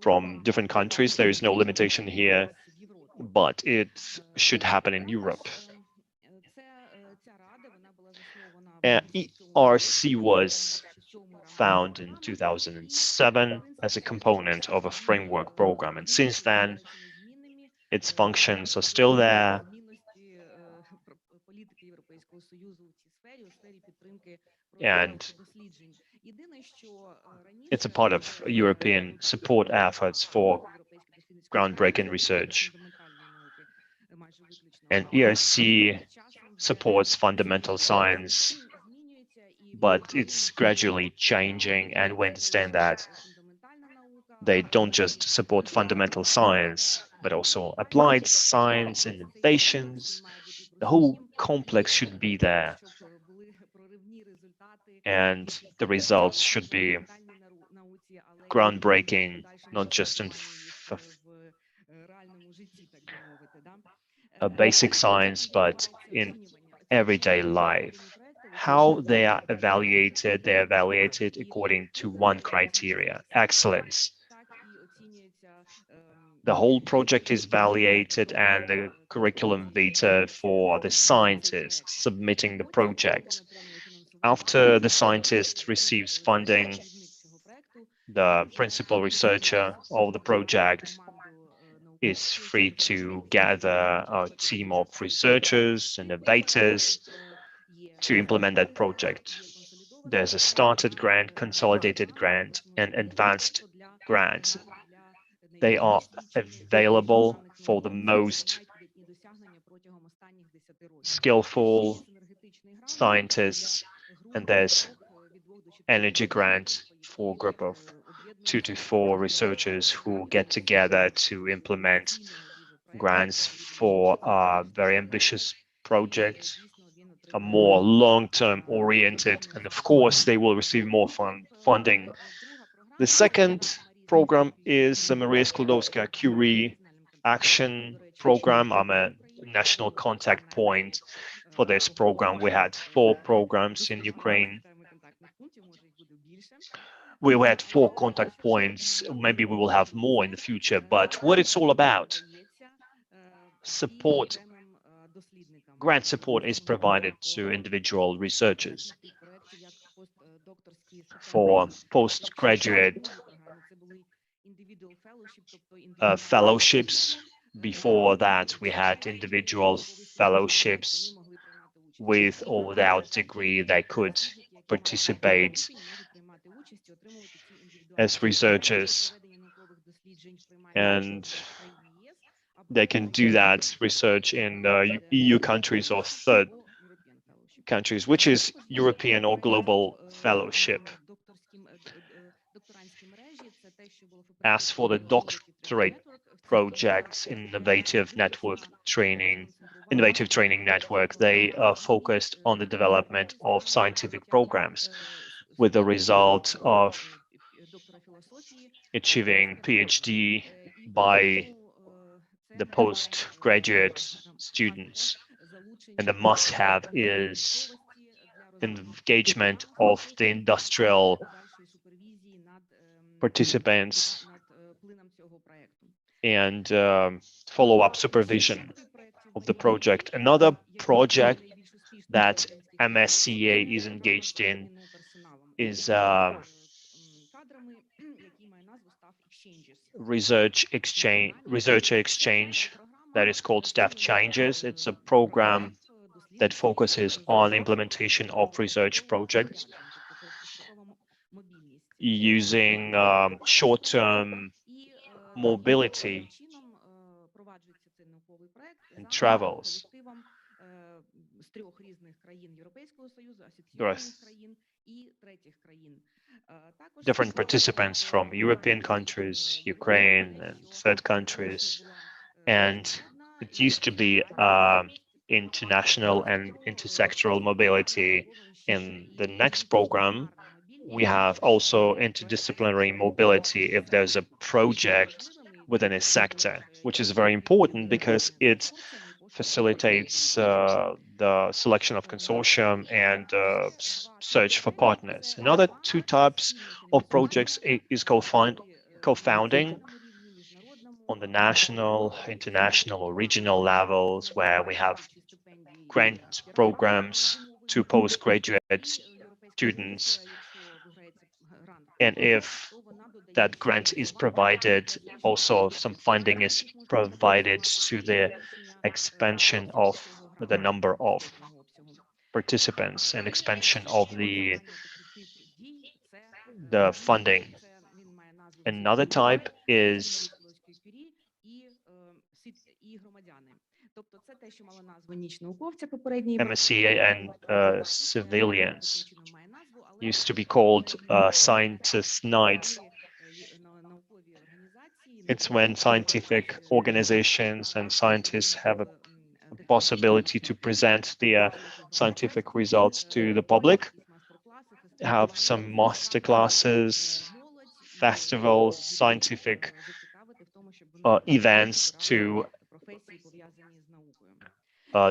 from different countries. There is no limitation here, but it should happen in Europe. ERC was found in 2007 as a component of a framework program, and since then its functions are still there. And it's a part of European support efforts for groundbreaking research. And ERC supports fundamental science, but it's gradually changing, and we understand that they don't just support fundamental science, but also applied science, innovations. The whole complex should be there, and the results should be groundbreaking, not just in basic science, but in everyday life. How they are evaluated? They're evaluated according to one criteria: excellence. The whole project is evaluated, and the curriculum vitae for the scientist submitting the project. After the scientist receives funding, the principal researcher of the project is free to gather a team of researchers and innovators to implement that project. There's a started grant, consolidated grant, and advanced grant. They are available for the most skillful scientists, and there's energy grant for a group of 2 to 4 researchers who get together to implement grants for a very ambitious project, a more long-term oriented, and of course they will receive more funding. The second program is the Marie Skłodowska-Curie action program. I'm a national contact point for this program. We had 4 programs in Ukraine. We had 4 contact points. Maybe we will have more in the future, but what it's all about, support, grant support is provided to individual researchers for postgraduate fellowships. Before that, we had individual fellowships with or without degree. They could participate as researchers, and they can do that research in EU countries or third countries, which is European or global fellowship. As for the doctorate projects, innovative training network, they are focused on the development of scientific programs with the result of achieving PhD by the postgraduate students. And the must-have is engagement of the industrial participants and follow-up supervision of the project. Another project that MSCA is engaged in is researcher exchange that is called Staff Changes. It's a program that focuses on implementation of research projects using short-term mobility and travels. There are different participants from European countries, Ukraine, and third countries. And it used to be international and intersectoral mobility. In the next program, we have also interdisciplinary mobility if there's a project within a sector, which is very important because it facilitates the selection of consortium and search for partners. Another 2 types of projects is co-founding on the national, international, or regional levels, where we have grant programs to postgraduate students. And if that grant is provided, also some funding is provided to the expansion of the number of participants and expansion of the funding. Another type is MSCA and civilians. Used to be called Scientist Night. It's when scientific organizations and scientists have a possibility to present their scientific results to the public, have some master classes, festivals, scientific events to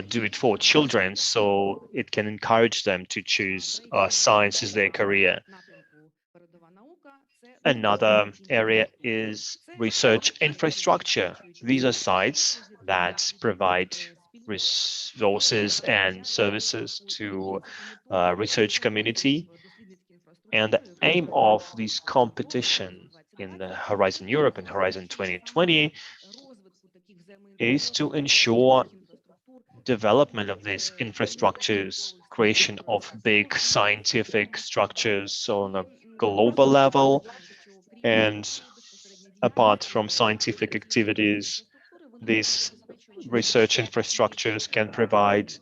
do it for children, so it can encourage them to choose science as their career. Another area is research infrastructure. These are sites that provide resources and services to research community. And the aim of this competition in the Horizon Europe and Horizon 2020 is to ensure development of these infrastructures, creation of big scientific structures on a global level. And apart from scientific activities, these research infrastructures can provide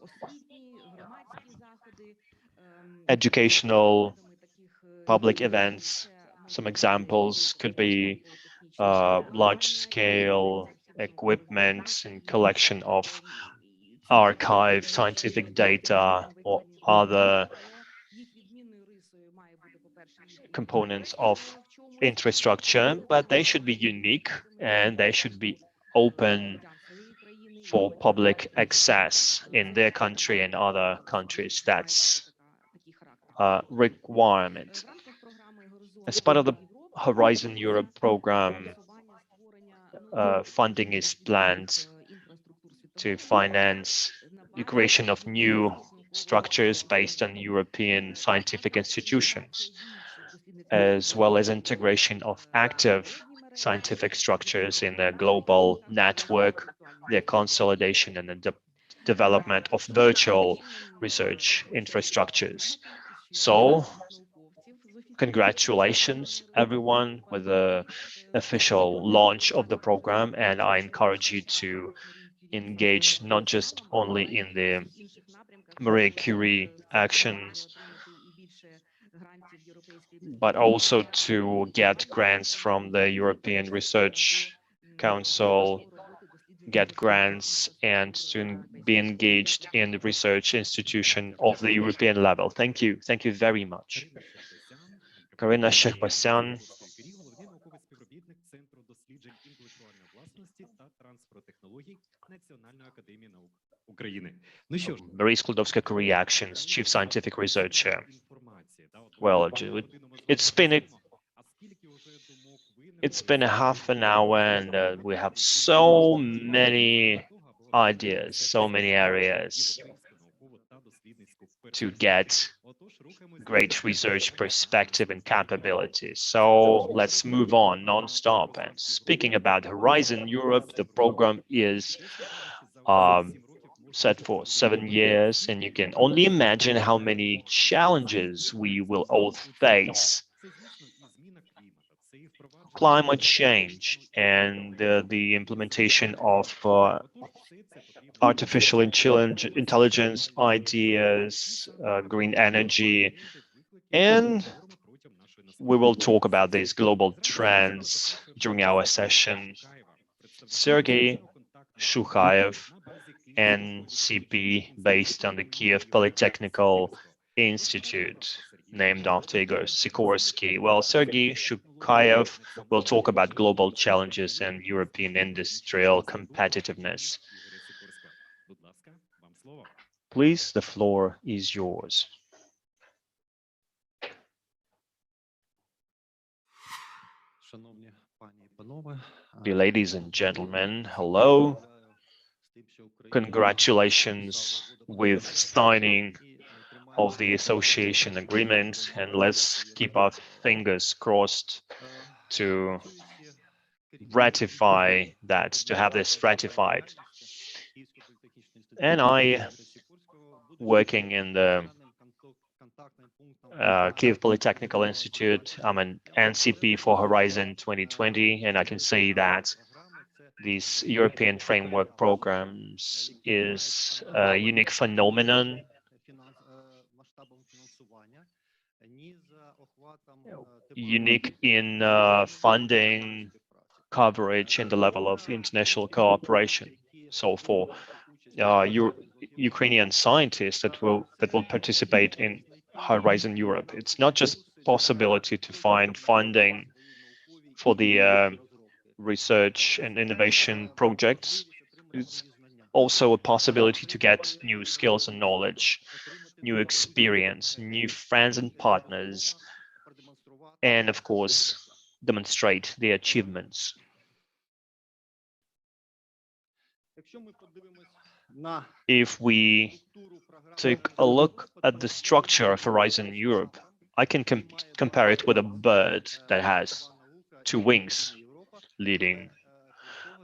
educational public events. Some examples could be large-scale equipment and collection of archive scientific data or other components of infrastructure, but they should be unique and they should be open for public access in their country and other countries. That's a requirement. As part of the Horizon Europe program, funding is planned to finance the creation of new structures based on European scientific institutions, as well as integration of active scientific structures in a global network, their consolidation and the development of virtual research infrastructures. So, congratulations, everyone, with the official launch of the program, and I encourage you to engage not just only in the Marie Curie actions, but also to get grants from the European Research Council, get grants, and to be engaged in the research institution of the European level. Thank you. Thank you very much. Карина Щербасян, головний науковий співробітник Центру досліджень інтелектуальної власності та трансферотехнологій Національної академії наук України. Ну що ж, Marie Skłodowska-Curie Actions, Chief Scientific Researcher. Well, it's been a half an hour, and we have so many ideas, so many areas to get great research perspective and capabilities. So let's move on non-stop. And speaking about Horizon Europe, the program is set for 7 years, and you can only imagine how many challenges we will all face. Climate change and the implementation of artificial intelligence ideas, green energy, and we will talk about these global trends during our session. Sergei Shukhaev, NCP, based on the Kiev Polytechnical Institute, named after Igor Sikorsky. Well, Sergei Shukhaev will talk about global challenges and European industrial competitiveness. Please, the floor is yours. Dear ladies and gentlemen, hello. Congratulations with signing of the association agreement, and let's keep our fingers crossed to ratify that, to have this ratified. And I, working in the Kiev Polytechnical Institute, I'm an NCP for Horizon 2020, and I can say that these European framework programs is a unique phenomenon. Unique in funding, coverage, and the level of international cooperation. So for Ukrainian scientists that will participate in Horizon Europe, it's not just possibility to find funding for the research and innovation projects. It's also a possibility to get new skills and knowledge, new experience, new friends and partners, and of course, demonstrate their achievements. If we take a look at the structure of Horizon Europe, I can compare it with a bird that has 2 wings, leading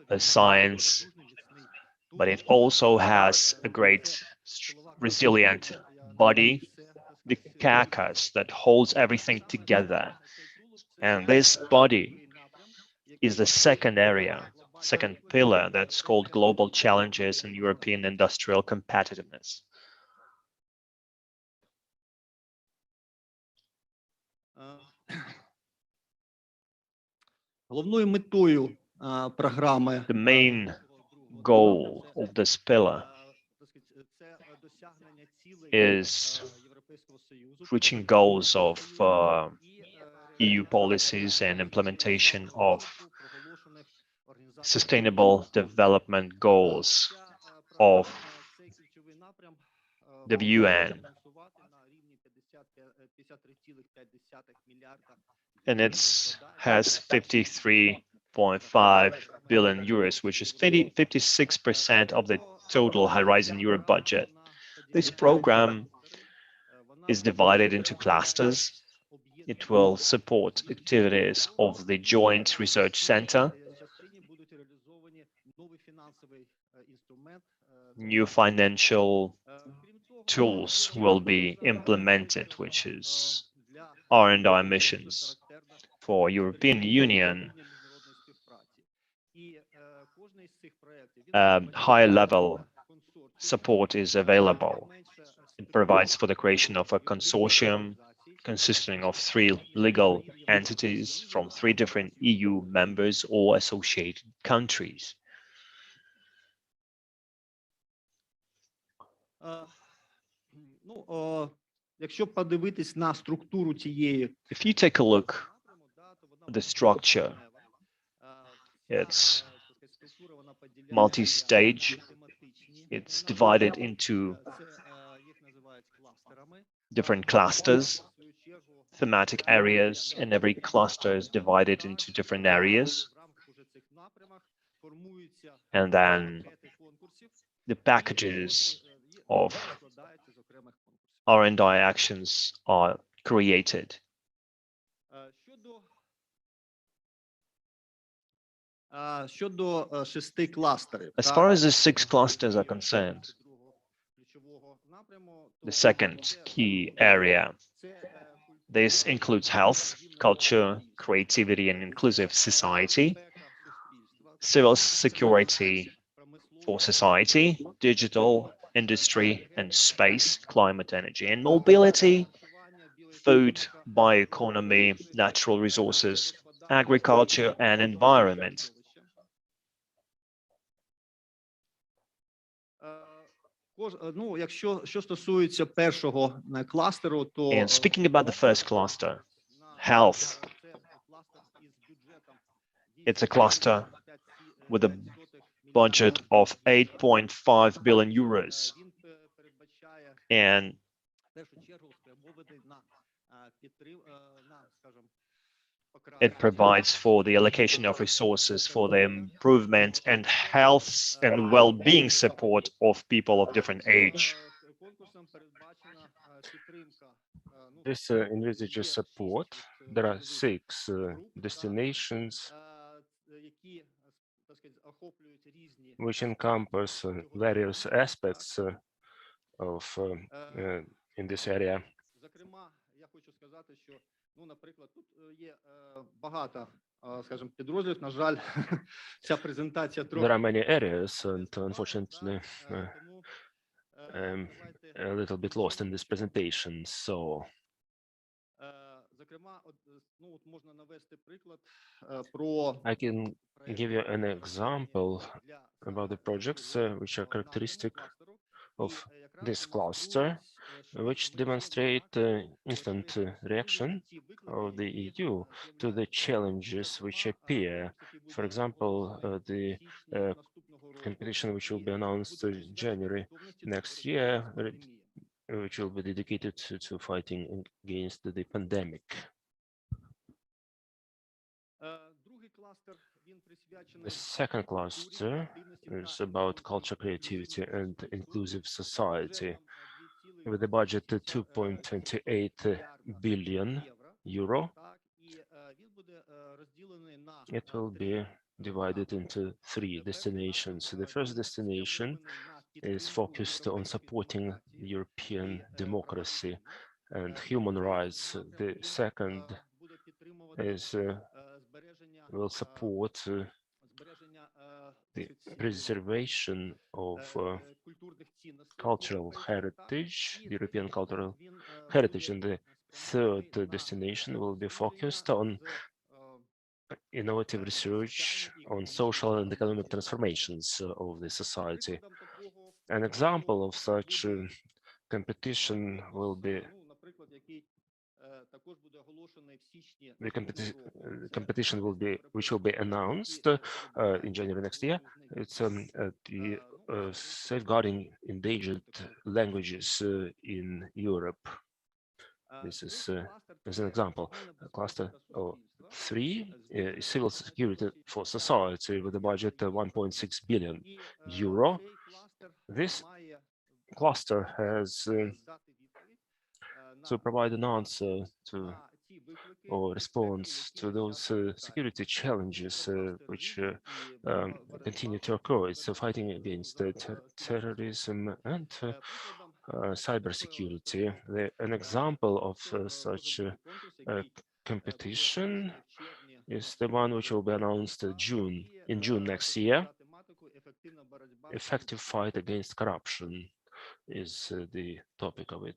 a science, but it also has a great resilient body, the carcass that holds everything together. And this body is the second area, second pillar, that's called global challenges and European industrial competitiveness. The main goal of this pillar is reaching goals of EU policies and implementation of sustainable development goals of the UN. And it has 53.5 billion euros, which is 56% of the total Horizon Europe budget. This program is divided into clusters. It will support activities of the Joint Research Center. New financial tools will be implemented, which is R&D missions for European Union. High-level support is available. It provides for the creation of a consortium consisting of 3 legal entities from 3 different EU members or associated countries. If you take a look at the structure, it's multi-stage. It's divided into different clusters, thematic areas, and every cluster is divided into different areas. And then the packages of R&D actions are created. As far as the 6 clusters are concerned, the second key area, this includes health, culture, creativity, and inclusive society, civil security for society, digital, industry and space, climate, energy, and mobility, food, bioeconomy, natural resources, agriculture, and environment. And speaking about the first cluster, health, it's a cluster with a budget of 8.5 billion euros. And it provides for the allocation of resources for the improvement and health and well-being support of people of different age. This envisages support. There are 6 destinations which encompass various aspects of in this area. There are many areas, and unfortunately, I'm a little bit lost in this presentation. So, I can give you an example about the projects which are characteristic of this cluster, which demonstrate instant reaction of the EU to the challenges which appear. For example, the competition which will be announced in January next year, which will be dedicated to fighting against the pandemic. The second cluster is about culture, creativity, and inclusive society. With a budget of 2.28 billion euro, it will be divided into 3 destinations. The first destination is focused on supporting European democracy and human rights. The second is will support the preservation of cultural heritage, European cultural heritage, and the third destination will be focused on innovative research on social and economic transformations of the society. An example of such competition will be The competition which will be announced in January next year. It's the safeguarding endangered languages in Europe. This is as an example. Cluster 3 is civil security for society with a budget of 1.6 billion euro. This cluster has to provide an answer to or response to those security challenges which continue to occur. It's fighting against terrorism and cybersecurity. An example of such competition is the one which will be announced in June next year. Effective fight against corruption is the topic of it.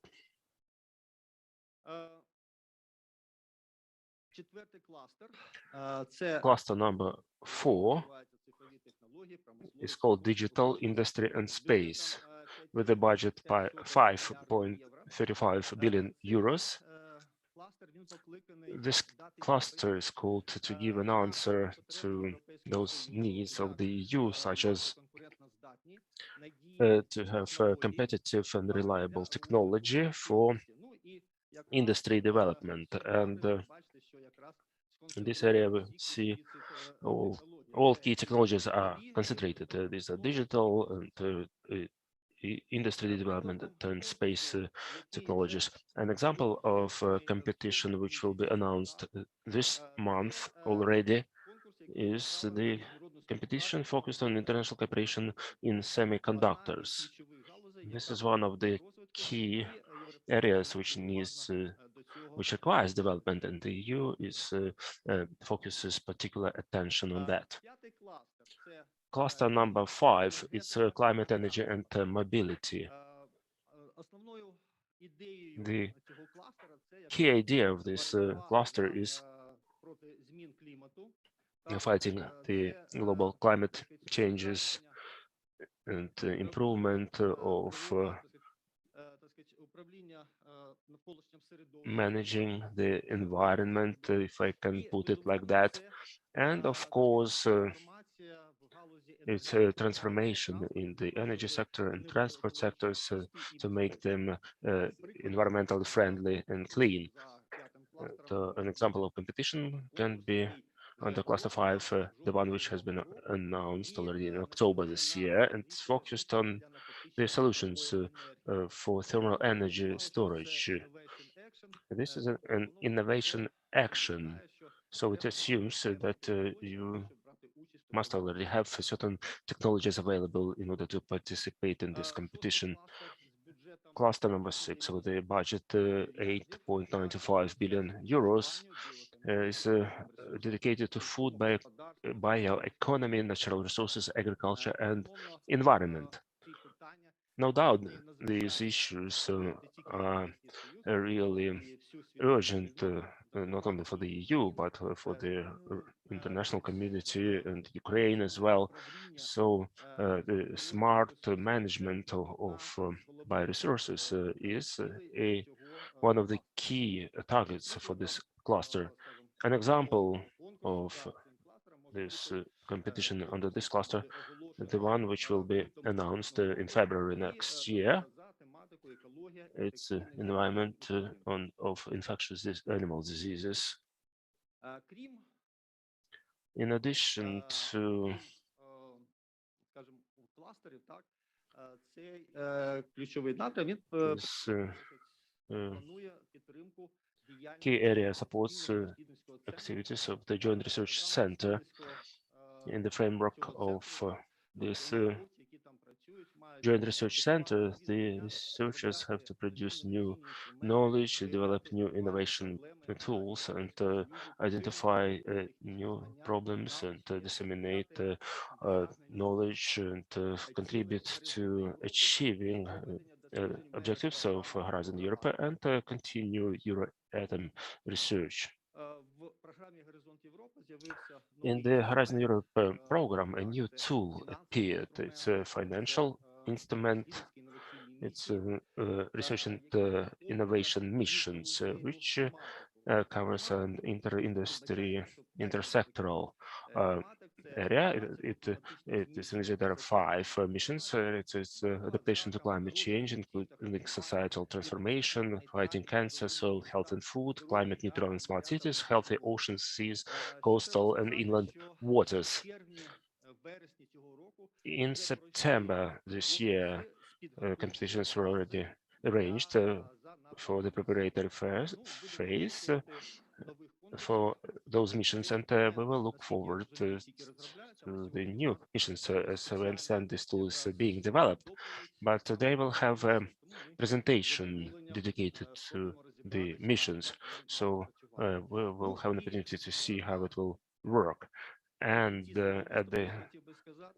Cluster number 4 is called Digital, Industry and Space, with a budget by 5.35 billion euros. This cluster is called to give an answer to those needs of the EU, such as to have competitive and reliable technology for industry development. And in this area, we see all key technologies are concentrated. These are digital and industry development and space technologies. An example of competition which will be announced this month already is the competition focused on international cooperation in semiconductors. This is one of the key areas which requires development, and the EU focuses particular attention on that. Cluster number 5 is climate, energy, and mobility. The key idea of this cluster is fighting the global climate changes and improvement of managing the environment, if I can put it like that, and of course it's a transformation in the energy sector and transport sectors to make them environmentally friendly and clean. An example of competition can be under Cluster 5, the one which has been announced already in October this year, and it's focused on the solutions for thermal energy storage. This is an innovation action, so it assumes that you must already have certain technologies available in order to participate in this competition. Cluster number 6 with a budget 8.95 billion euros is dedicated to food, bioeconomy, natural resources, agriculture, and environment. No doubt these issues are really urgent, not only for the EU, but for the international community and Ukraine as well. So the smart management of bioresources is one of the key targets for this cluster. An example of this competition under this cluster, the one which will be announced in February next year. It's environment of infectious animal diseases. In addition to this key area supports activities of the Joint Research Center in the framework of this Joint Research Center. The researchers have to produce new knowledge, develop new innovation tools, and identify new problems and disseminate knowledge and contribute to achieving objectives of Horizon Europe and continue Євратом research. In the Horizon Europe program, a new tool appeared. It's a financial instrument. It's research and innovation missions, which covers an inter-industry, intersectoral area. It is in there are 5 missions. It's adaptation to climate change, including societal transformation, fighting cancer, soil health and food, climate neutral and smart cities, healthy oceans, seas, coastal and inland waters. In September this year, competitions were already arranged for the preparatory phase for those missions, and we will look forward to the new missions as we understand this tool is being developed. But they will have a presentation dedicated to the missions, so we will have an opportunity to see how it will work. And at the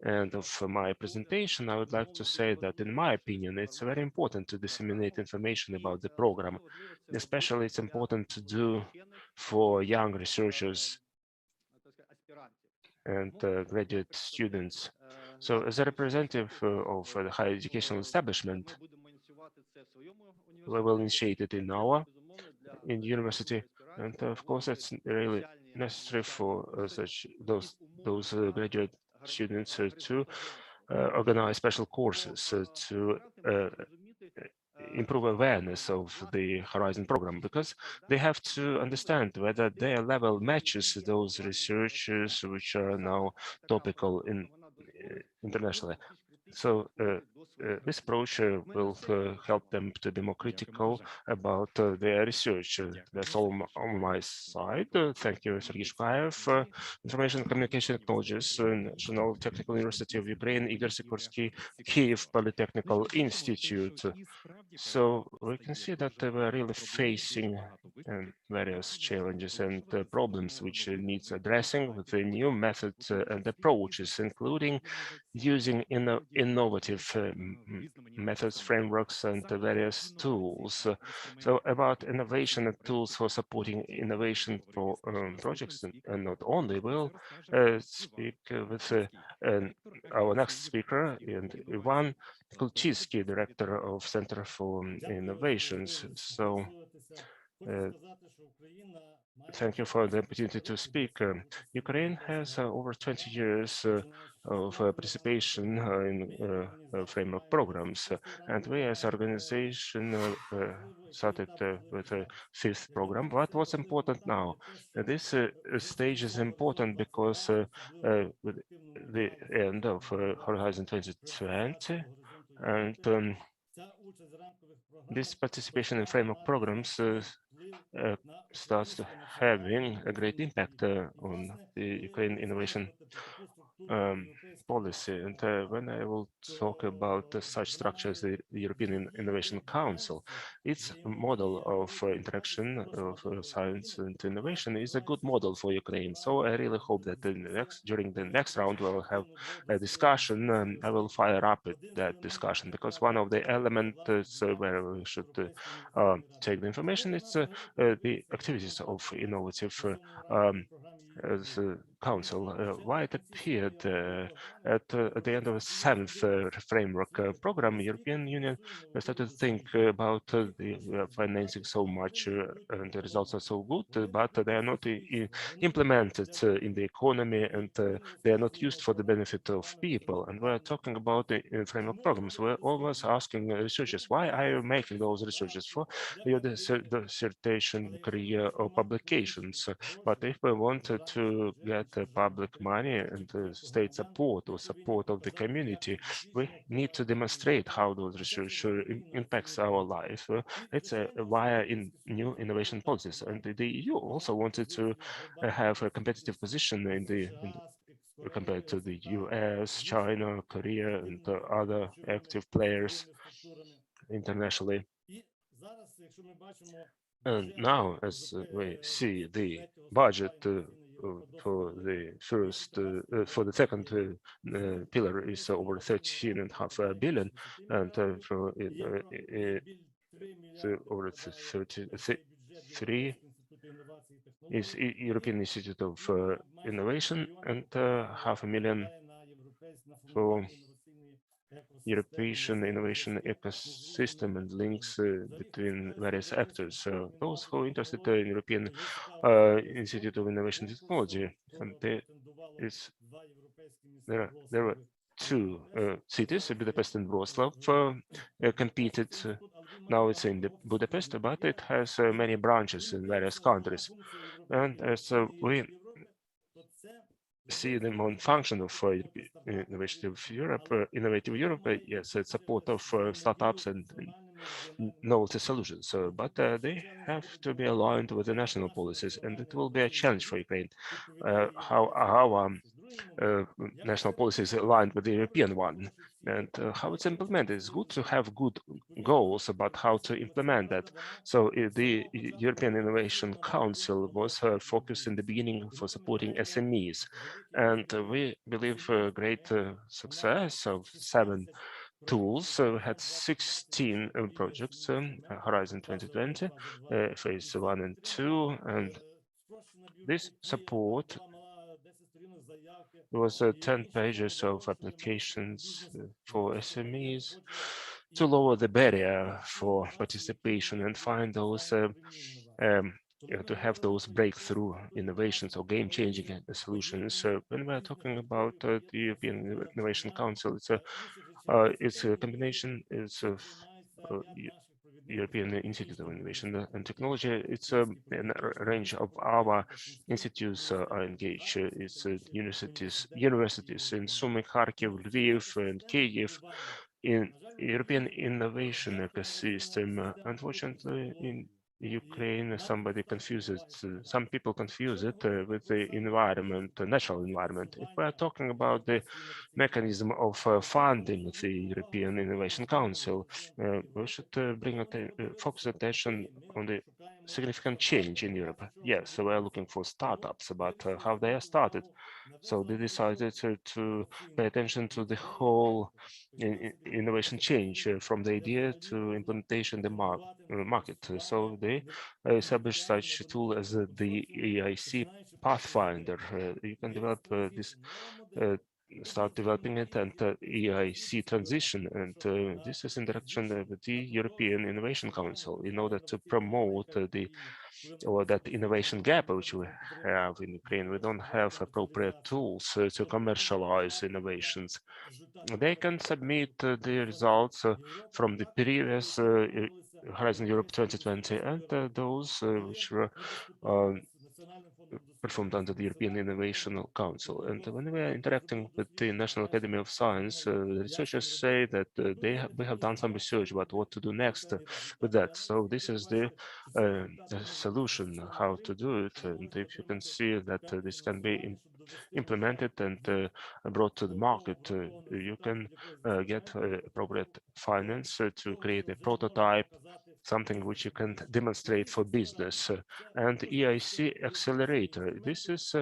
end of my presentation, I would like to say that, in my opinion, it's very important to disseminate information about the program. Especially, it's important to do for young researchers and graduate students. So, as a representative of the higher educational establishment, we will initiate it in our university, and of course, it's really necessary for those graduate students to organize special courses to improve awareness of the Horizon program, because they have to understand whether their level matches those researchers which are now topical internationally. So this approach will help them to be more critical about their research. That's all on my side. Thank you, Sergei Shukayev, Information and Communication Technologies, National Technical University of Ukraine, Igor Sikorsky, Kyiv Polytechnical Institute. So we can see that we're really facing various challenges and problems which needs addressing with the new methods and approaches, including using innovative methods, frameworks, and various tools. So about innovation and tools for supporting innovation projects, and not only, we'll speak with our next speaker, and Ivan Kulchitsky, Director of Center for Innovations. So thank you for the opportunity to speak. Ukraine has over 20 years of participation in framework programs, and we as an organization started with a 5th program. But what's important now? This stage is important because with the end of Horizon 2020, and this participation in framework programs starts having a great impact on the Ukraine innovation policy. And when I will talk about such structures, the European Innovation Council, its model of interaction of science and innovation is a good model for Ukraine. So I really hope that during the next round we'll have a discussion. I will fire up that discussion, because one of the elements where we should take the information is the activities of innovative Council. Why it appeared at the end of the 7th framework program, European Union started to think about the financing so much, and the results are so good, but they are not implemented in the economy, and they are not used for the benefit of people. And we're talking about the framework programs. We're always asking researchers, why are you making those researches for your dissertation, career, or publications? But if we wanted to get public money and state support or support of the community, we need to demonstrate how those research impacts our life. It's via new innovation policies, and the EU also wanted to have a competitive position compared to the US, China, Korea, and other active players internationally. And now, as we see, the budget for the second pillar is over 13.5 billion, and for over 33 is European Institute of Innovation, and 500,000 for European innovation ecosystem and links between various actors. So those who are interested in European Institute of Innovation and Technology, and there were two cities, Budapest and Wrocław, competed. Now it's in Budapest, but it has many branches in various countries. And so we see the main function of Innovative Europe, yes, it's support of startups and novelty solutions. But they have to be aligned with the national policies, and it will be a challenge for Ukraine. How our national policies aligned with the European one, and how it's implemented. It's good to have good goals about how to implement that. So the European Innovation Council was focused in the beginning for supporting SMEs, and we believe great success of 7 tools. We had 16 projects, Horizon 2020, phase 1 and 2, and this support was 10 pages of applications for SMEs to lower the barrier for participation and find those to have those breakthrough innovations or game-changing solutions. When we're talking about the European Innovation Council, it's a combination. It's of European Institute of Innovation and Technology. It's a range of our institutes are engaged. It's universities in Sumy, Kharkiv, Lviv, and Kyiv. In European innovation ecosystem, unfortunately, in Ukraine, some people confuse it with the environment, the natural environment. If we're talking about the mechanism of funding the European Innovation Council, we should focus attention on the significant change in Europe. Yes, so we're looking for startups, but how they are started. So they decided to pay attention to the whole innovation change from the idea to implementation the market. So they established such a tool as the EIC Pathfinder. You can develop this, start developing it, and EIC transition. And this is in direction with the European Innovation Council in order to promote that innovation gap which we have in Ukraine. We don't have appropriate tools to commercialize innovations. They can submit the results from the previous Horizon Europe 2020 and those which were performed under the European Innovation Council. And when we are interacting with the National Academy of Science, the researchers say that we have done some research about what to do next with that. So this is the solution, how to do it. And if you can see that this can be implemented and brought to the market, you can get appropriate finance to create a prototype, something which you can demonstrate for business. And EIC Accelerator, this is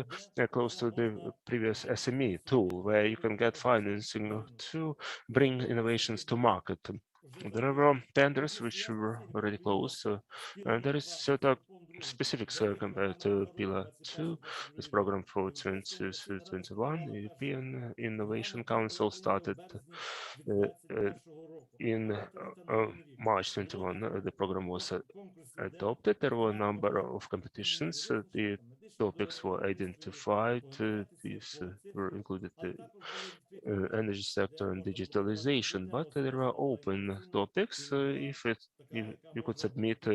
close to the previous SME tool, where you can get financing to bring innovations to market. There are tenders which were already closed, and there is certain specifics compared to Pillar 2, this program for 2021. The European Innovation Council started in March 21. The program was adopted. There were a number of competitions. The topics were identified. These were included the energy sector and digitalization, but there are open topics. If you could submit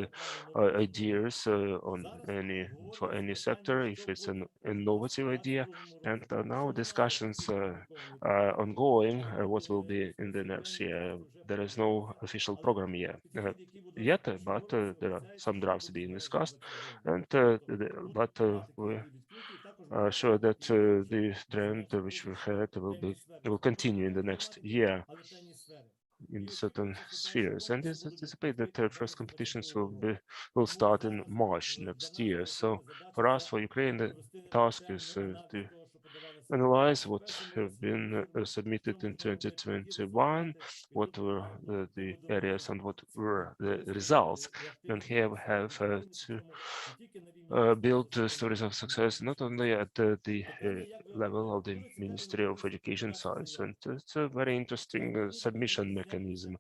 ideas for any sector, if it's an innovative idea, and now discussions are ongoing. What will be in the next year? There is no official program yet, but there are some drafts being discussed, and but we are sure that the trend which we had will continue in the next year in certain spheres, and it's anticipated that first competitions will start in March next year. So for us, for Ukraine, the task is to analyze what have been submitted in 2021, what were the areas and what were the results. And here we have to build stories of success not only at the level of the Ministry of Education science, and it's a very interesting submission mechanism.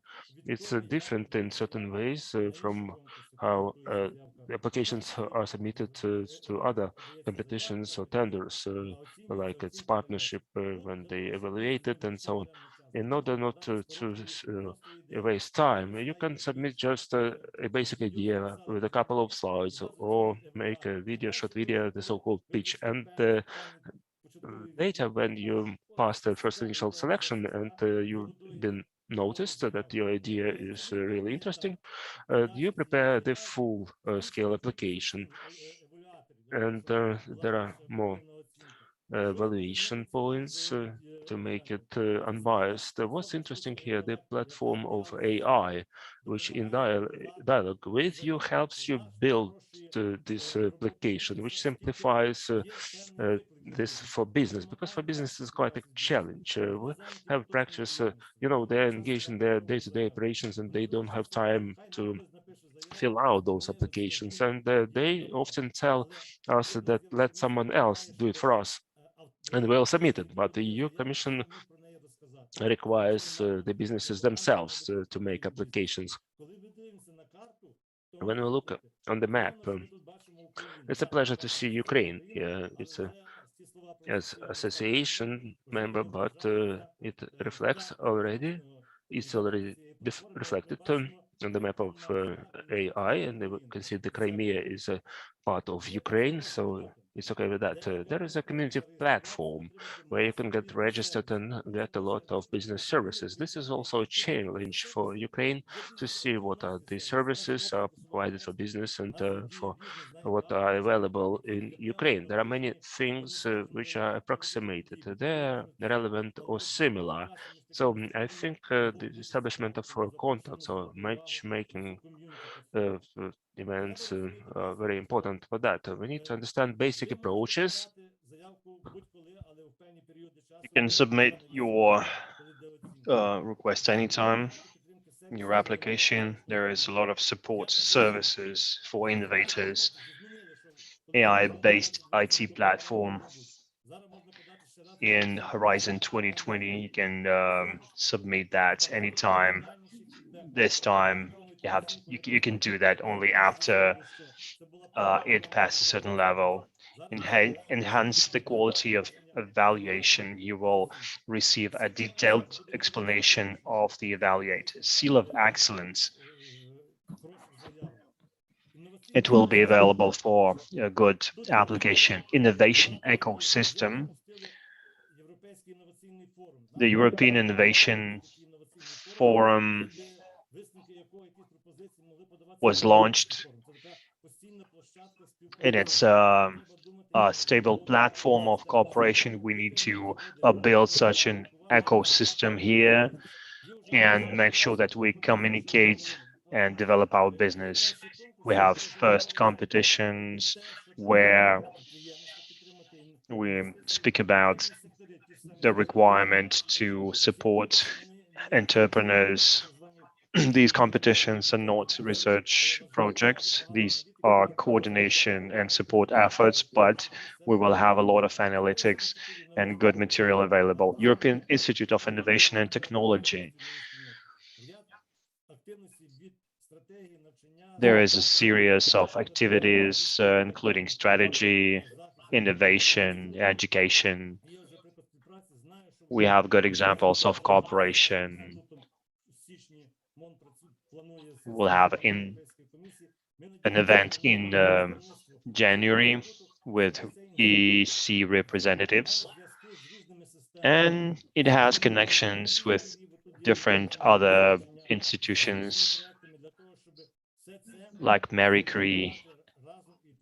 It's different in certain ways from how the applications are submitted to other competitions or tenders, like its partnership when they evaluate it and so on. In order not to waste time, you can submit just a basic idea with a couple of slides, or make a video, short video, the so-called pitch, and later when you pass the first initial selection and you've been noticed that your idea is really interesting, you prepare the full scale application, and there are more valuation points to make it unbiased. What's interesting here, the platform of AI, which in dialogue with you helps you build this application, which simplifies this for business, because for business is quite a challenge. We have practice, they're engaged in their day-to-day operations and they don't have time to fill out those applications, and they often tell us that let someone else do it for us, and we'll submit it. But the EU Commission requires the businesses themselves to make applications. When we look on the map, it's a pleasure to see Ukraine here. It's as association member, but it reflects already. It's already reflected on the map of AI, and we can see the Crimea is a part of Ukraine, so it's okay with that. There is a community platform where you can get registered and get a lot of business services. This is also a challenge for Ukraine to see what are the services are provided for business and for what are available in Ukraine. There are many things which are approximated. They're relevant or similar. So I think the establishment of contacts or matchmaking events are very important for that. We need to understand basic approaches. You can submit your request anytime. Your application, there is a lot of support services for innovators, AI-based IT platform. In Horizon 2020, you can submit that anytime. This time, you can do that only after it passes a certain level. Enhance the quality of evaluation. You will receive a detailed explanation of the evaluator. Seal of excellence. It will be available for a good application. Innovation ecosystem. The European Innovation Forum was launched, and it's a stable platform of cooperation. We need to build such an ecosystem here and make sure that we communicate and develop our business. We have first competitions where we speak about the requirement to support entrepreneurs. These competitions are not research projects. These are coordination and support efforts, but we will have a lot of analytics and good material available. European Institute of Innovation and Technology. There is a series of activities, including strategy, innovation, education. We have good examples of cooperation. We'll have an event in January with EC representatives, and it has connections with different other institutions like Marie Curie,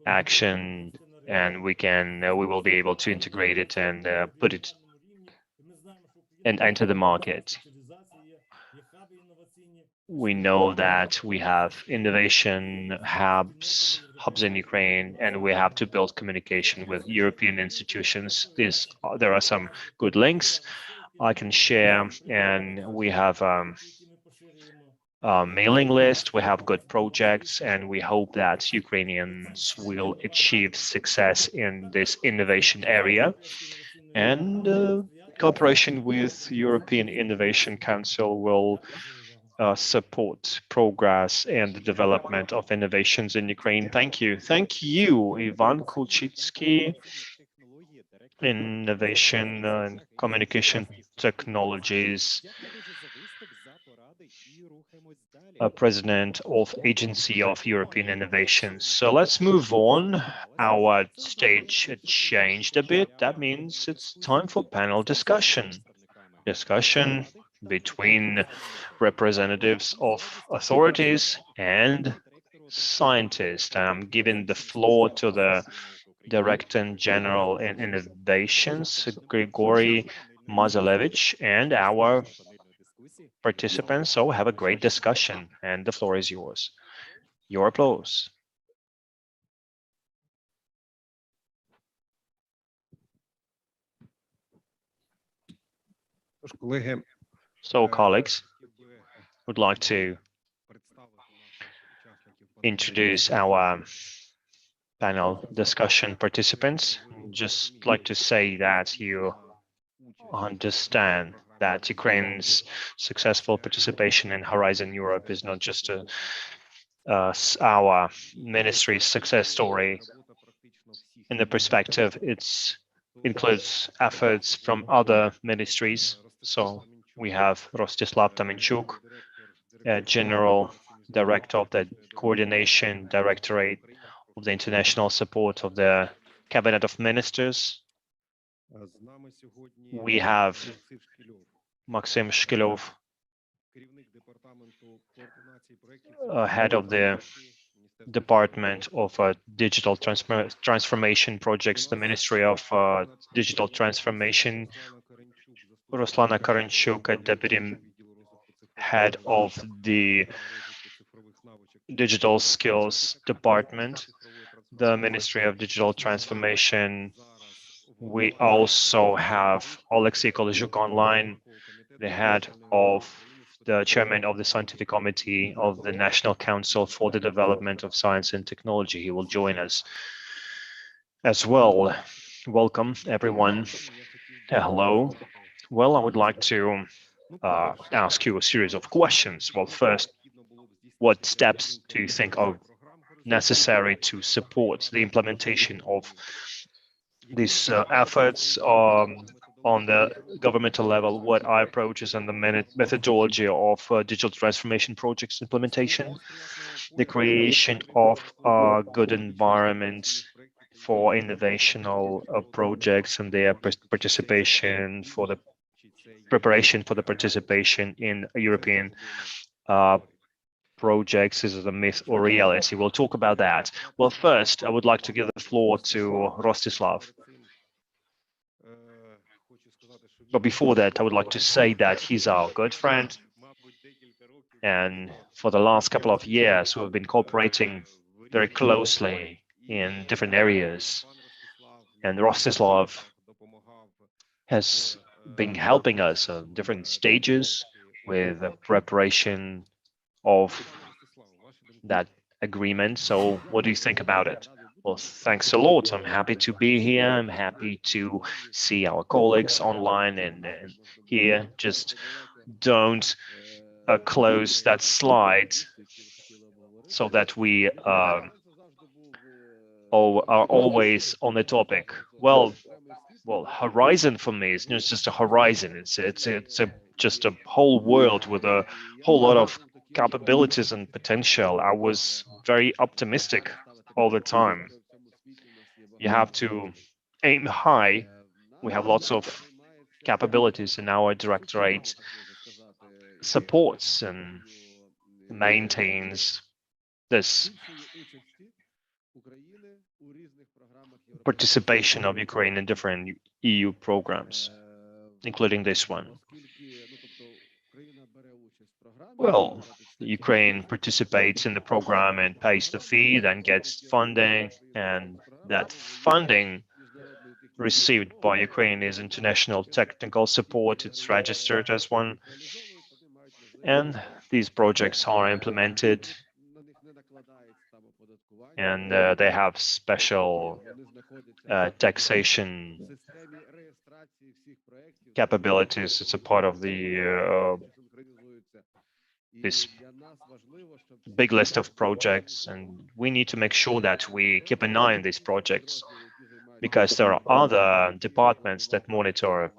Action, and we will be able to integrate it and put it and enter the market. We know that we have innovation hubs in Ukraine, and we have to build communication with European institutions. There are some good links I can share, and we have mailing list. We have good projects, and we hope that Ukrainians will achieve success in this innovation area. And cooperation with European Innovation Council will support progress and the development of innovations in Ukraine. Thank you. Thank you, Ivan Kulchitsky, Innovation and Communication Technologies, President of Agency of European Innovation. So let's move on. Our stage changed a bit. That means it's time for panel discussion. Discussion between representatives of authorities and scientists. I'm giving the floor to the Director General in Innovations, Grigory Mazalevich, and our participants. So have a great discussion, and the floor is yours. Your applause. So, colleagues, would like to introduce our panel discussion participants. Just like to say that you understand that Ukraine's successful participation in Horizon Europe is not just our ministry's success story. In the perspective, it includes efforts from other ministries. So we have Rostislav Tamenchuk, General Director of the Coordination Directorate of the International Support of the Cabinet of Ministers. We have Maxim Shkilov, head of the Department of Digital Transformation Projects, the Ministry of Digital Transformation. Ruslana Karanchuk, Deputy Head of the Digital Skills Department, the Ministry of Digital Transformation. We also have Alexei Kolizhuk online, the head of the chairman of the Scientific Committee of the National Council for the Development of Science and Technology. He will join us as well. Welcome, everyone. Hello. Well, I would like to ask you a series of questions. Well, first, what steps do you think are necessary to support the implementation of these efforts on the governmental level? What are approaches and the methodology of digital transformation projects implementation? The creation of a good environment for innovational projects and their participation, for the preparation for the participation in European projects. Is it a myth or reality? We'll talk about that. Well, first, I would like to give the floor to Rostislav. But before that, I would like to say that he's our good friend. And for the last couple of years, we've been cooperating very closely in different areas. And Rostislav has been helping us on different stages with the preparation of that agreement. So what do you think about it? Well, thanks a lot. I'm happy to be here. I'm happy to see our colleagues online and here. Just don't close that slide so that we are always on the topic. Well, Horizon for me is not just a horizon. It's just a whole world with a whole lot of capabilities and potential. I was very optimistic all the time. You have to aim high. We have lots of capabilities, and our directorate supports and maintains this participation of Ukraine in different EU programs, including this one. Well, Ukraine participates in the program and pays the fee, then gets funding, and that funding received by Ukraine is international technical support. It's registered as one. And these projects are implemented, and they have special taxation capabilities. It's a part of the this big list of projects, and we need to make sure that we keep an eye on these projects, because there are other departments that monitor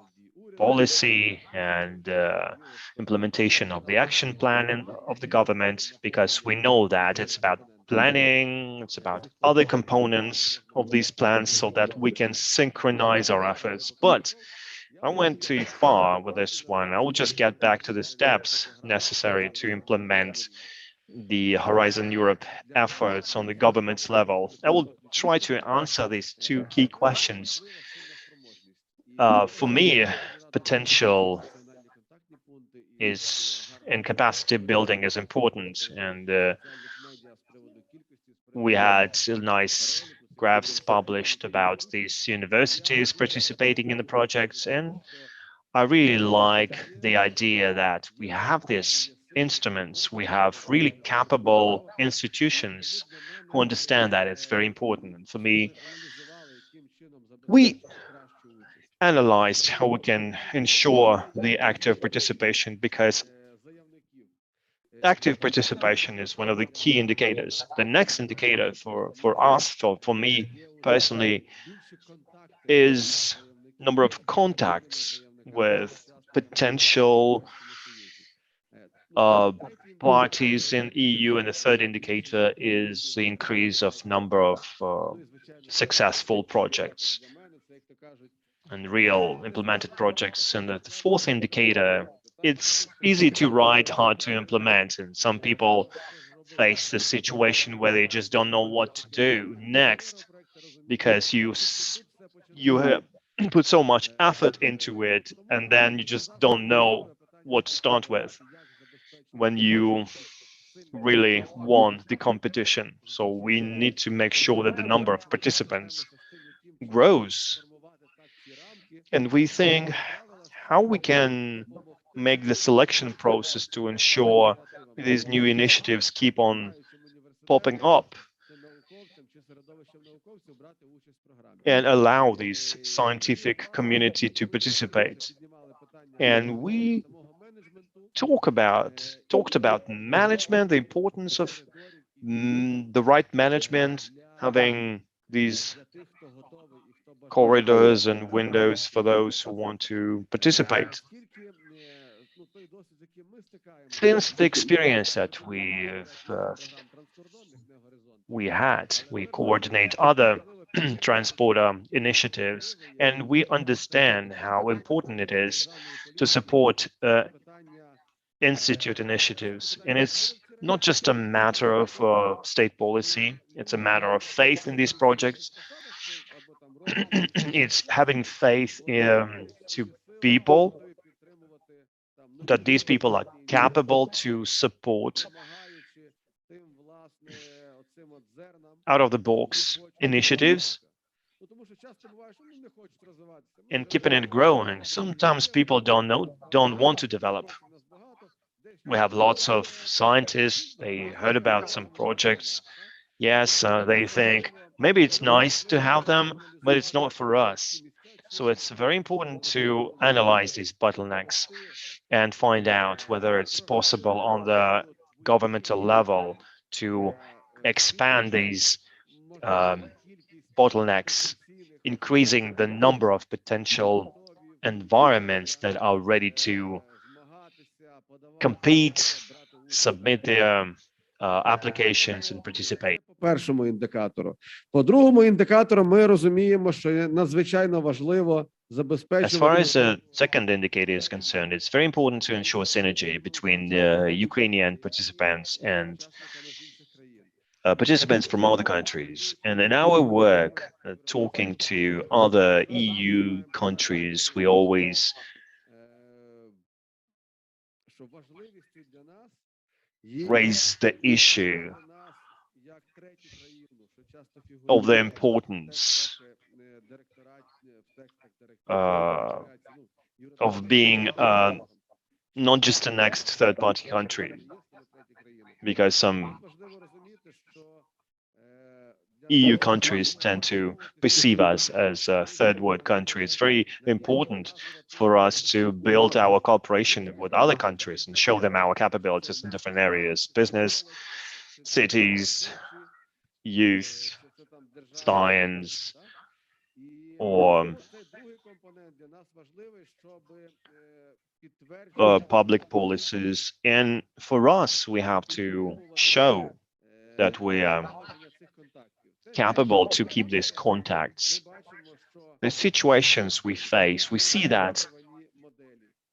policy and implementation of the action plan of the government, because we know that it's about planning, it's about other components of these plans so that we can synchronize our efforts. But I went too far with this one. I will just get back to the steps necessary to implement the Horizon Europe efforts on the government's level. I will try to answer these two key questions. For me, potential is in capacity building is important, and we had nice graphs published about these universities participating in the projects, and I really like the idea that we have these instruments, we have really capable institutions who understand that it's very important. And for me, we analyzed how we can ensure the active participation, because active participation is one of the key indicators. The next indicator for us, for me personally, is number of contacts with potential parties in EU, and the third indicator is the increase of number of successful projects and real implemented projects. And the fourth indicator, it's easy to write, hard to implement, and some people face the situation where they just don't know what to do next, because you have put so much effort into it, and then you just don't know what to start with when you really won the competition. So we need to make sure that the number of participants grows, and we think how we can make the selection process to ensure these new initiatives keep on popping up and allow this scientific community to participate. And we talked about management, the importance of the right management, having these corridors and windows for those who want to participate. Since the experience that we coordinate other transporter initiatives, and we understand how important it is to support institute initiatives. And it's not just a matter of state policy, it's a matter of faith in these projects. It's having faith to people, that these people are capable to support out-of-the-box initiatives and keeping it growing. Sometimes people don't want to develop. We have lots of scientists, they heard about some projects. Yes, they think maybe it's nice to have them, but it's not for us. So it's very important to analyze these bottlenecks and find out whether it's possible on the governmental level to expand these bottlenecks, increasing the number of potential environments that are ready to compete, submit their applications and participate. Першому індикатору. По другому індикатору ми розуміємо, що надзвичайно важливо забезпечувати. As far as the second indicator is concerned, it's very important to ensure synergy between the Ukrainian participants and participants from other countries. And in our work, talking to other EU countries, we always raise the issue of the importance of being not just the next third-party country. because some EU countries tend to perceive us as a third world country. It's very important for us to build our cooperation with other countries and show them our capabilities in different areas: business, cities, youth, science, or public policies. And for us, we have to show that we are capable to keep these contacts. The situations we face, we see that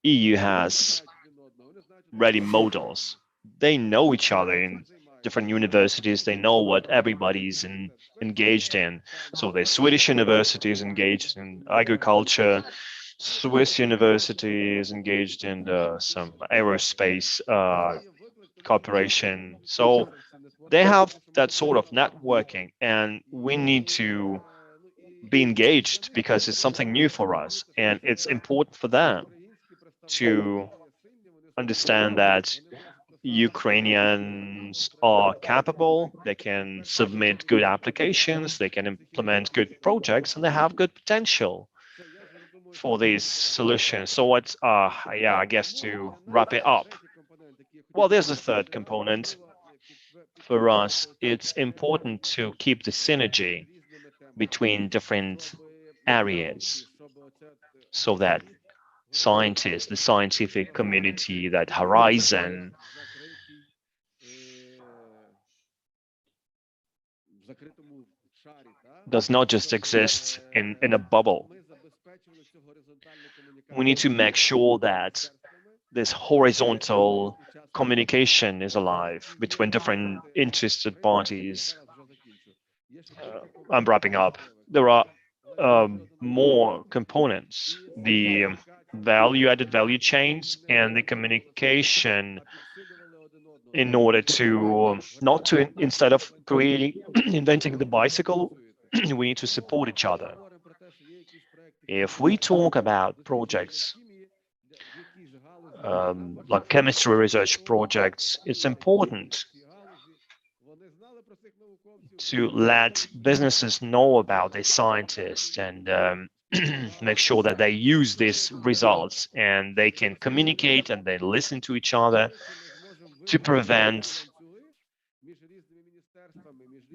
EU has ready models. They know each other in different universities. They know what everybody's engaged in. So the Swedish university is engaged in agriculture. Swiss university is engaged in some aerospace cooperation. So they have that sort of networking, and we need to be engaged because it's something new for us, and it's important for them to understand that Ukrainians are capable, they can submit good applications, they can implement good projects, and they have good potential for these solutions. So what, I guess to wrap it up, well, there's a third component. For us, it's important to keep the synergy between different areas so that scientists, the scientific community, that horizon does not just exist in a bubble. We need to make sure that this horizontal communication is alive between different interested parties. I'm wrapping up. There are more components: the value-added value chains and the communication, in order to instead of inventing the bicycle, we need to support each other. If we talk about projects like chemistry research projects, it's important to let businesses know about the scientists and make sure that they use these results and they can communicate and they listen to each other to prevent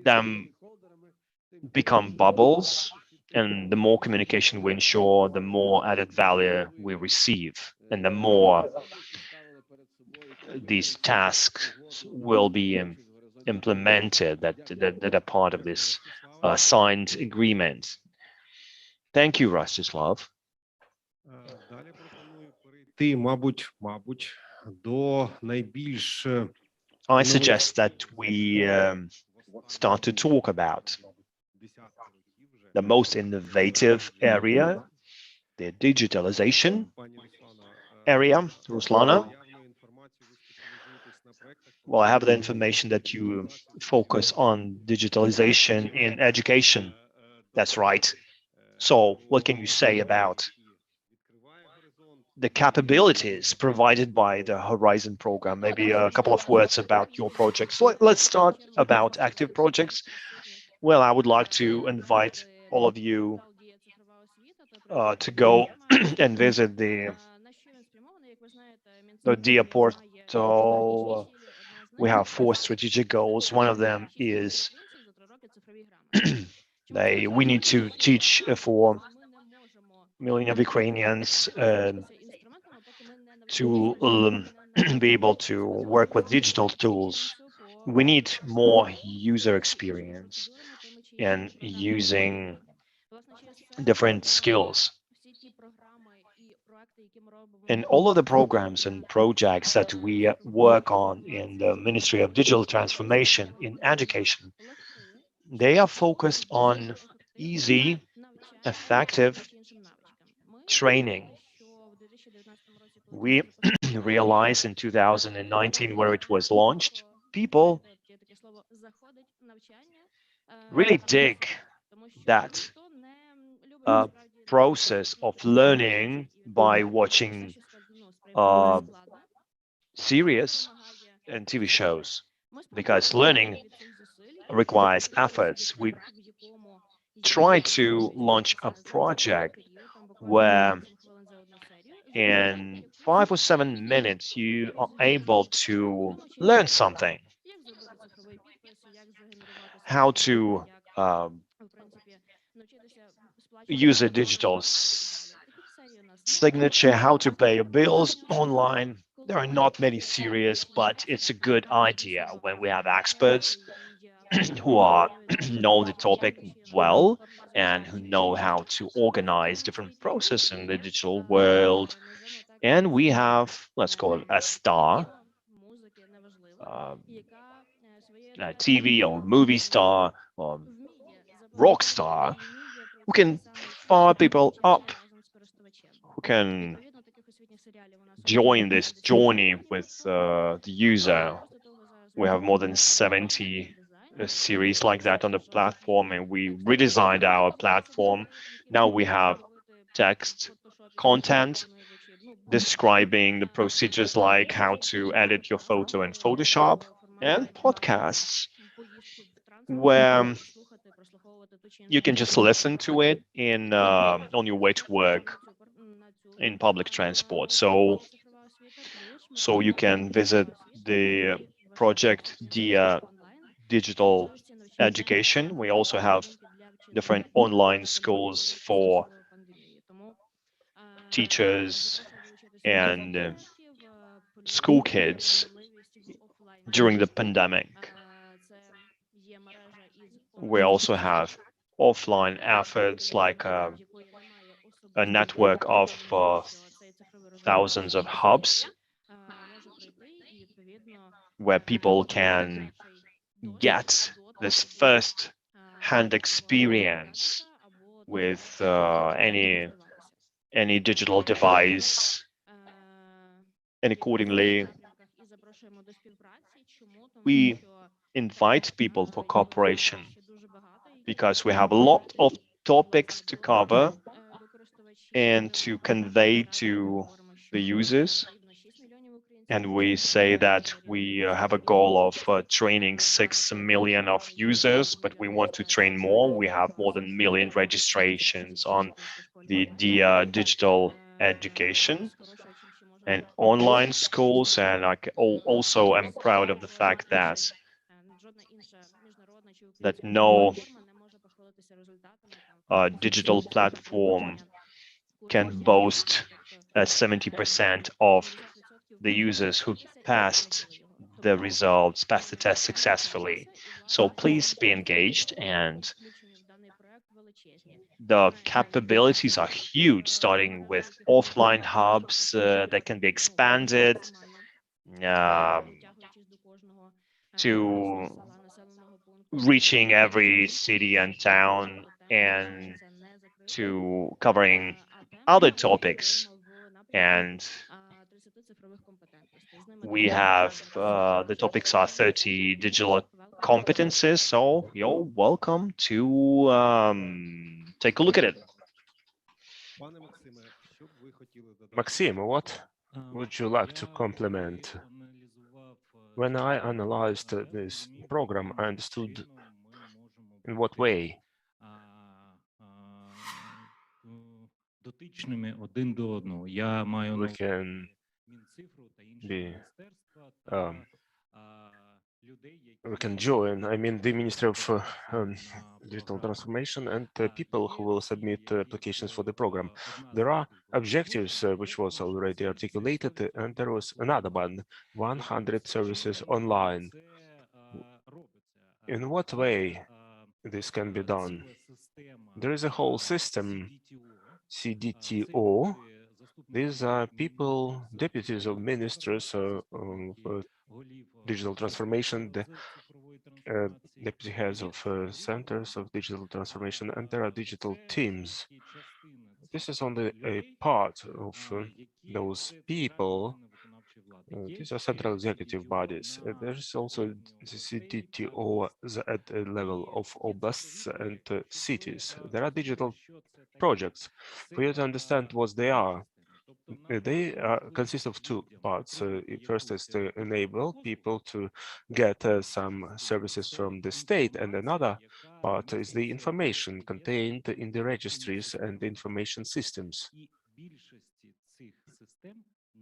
them become bubbles. And the more communication we ensure, the more added value we receive, and the more these tasks will be implemented that are part of this signed agreement. Thank you, Rostislav. I suggest that we start to talk about the most innovative area, the digitalization area. Ruslana? Well, I have the information that you focus on digitalization in education. That's right. So what can you say about the capabilities provided by the Horizon program? Maybe a couple of words about your projects. Let's start about active projects. Well, I would like to invite all of you to go and visit the DIA portal. We have 4 strategic goals. One of them is we need to teach 4 million of Ukrainians to be able to work with digital tools. We need more user experience and using different skills. And all of the programs and projects that we work on in the Ministry of Digital Transformation in education, they are focused on easy, effective training. We realized in 2019, where it was launched, people really dig that process of learning by watching series and TV shows. because learning requires efforts. We try to launch a project where in 5 or 7 minutes you are able to learn something. How to use a digital signature, how to pay your bills online. There are not many series, but it's a good idea when we have experts who know the topic well and who know how to organize different processes in the digital world. And we have, let's call it a star, a TV or movie star or rock star who can fire people up, who can join this journey with the user. We have more than 70 series like that on the platform, and we redesigned our platform. Now we have text content describing the procedures like how to edit your photo in Photoshop, and podcasts where you can just listen to it on your way to work in public transport. So you can visit the project digital education. We also have different online schools for teachers and school kids during the pandemic. We also have offline efforts like a network of thousands of hubs where people can get this first-hand experience with any digital device. And accordingly, we invite people for cooperation because we have a lot of topics to cover and to convey to the users. And we say that we have a goal of training 6 million of users, but we want to train more. We have more than 1 million registrations on the digital education and online schools. And I also am proud of the fact that no digital platform can boast 70% of the users who passed the results, passed the test successfully. So please be engaged, and the capabilities are huge, starting with offline hubs that can be expanded to reaching every city and town, and to covering other topics. And we have the topics are 30 digital competencies, so you're welcome to take a look at it. Maxim, what would you like to complement? When I analyzed this program, I understood in what way we can be we can join, I mean, the Ministry of Digital Transformation and people who will submit applications for the program. There are objectives which was already articulated, and there was another one, 100 services online. In what way this can be done? There is a whole system, CDTO. These are people, deputies of ministers of digital transformation, the deputy heads of centers of digital transformation, and there are digital teams. This is only a part of those people. These are central executive bodies. There is also the CDTO at the level of oblasts and cities. There are digital projects. For you to understand what they are, They consist of two parts. First is to enable people to get some services from the state, and another part is the information contained in the registries and the information systems.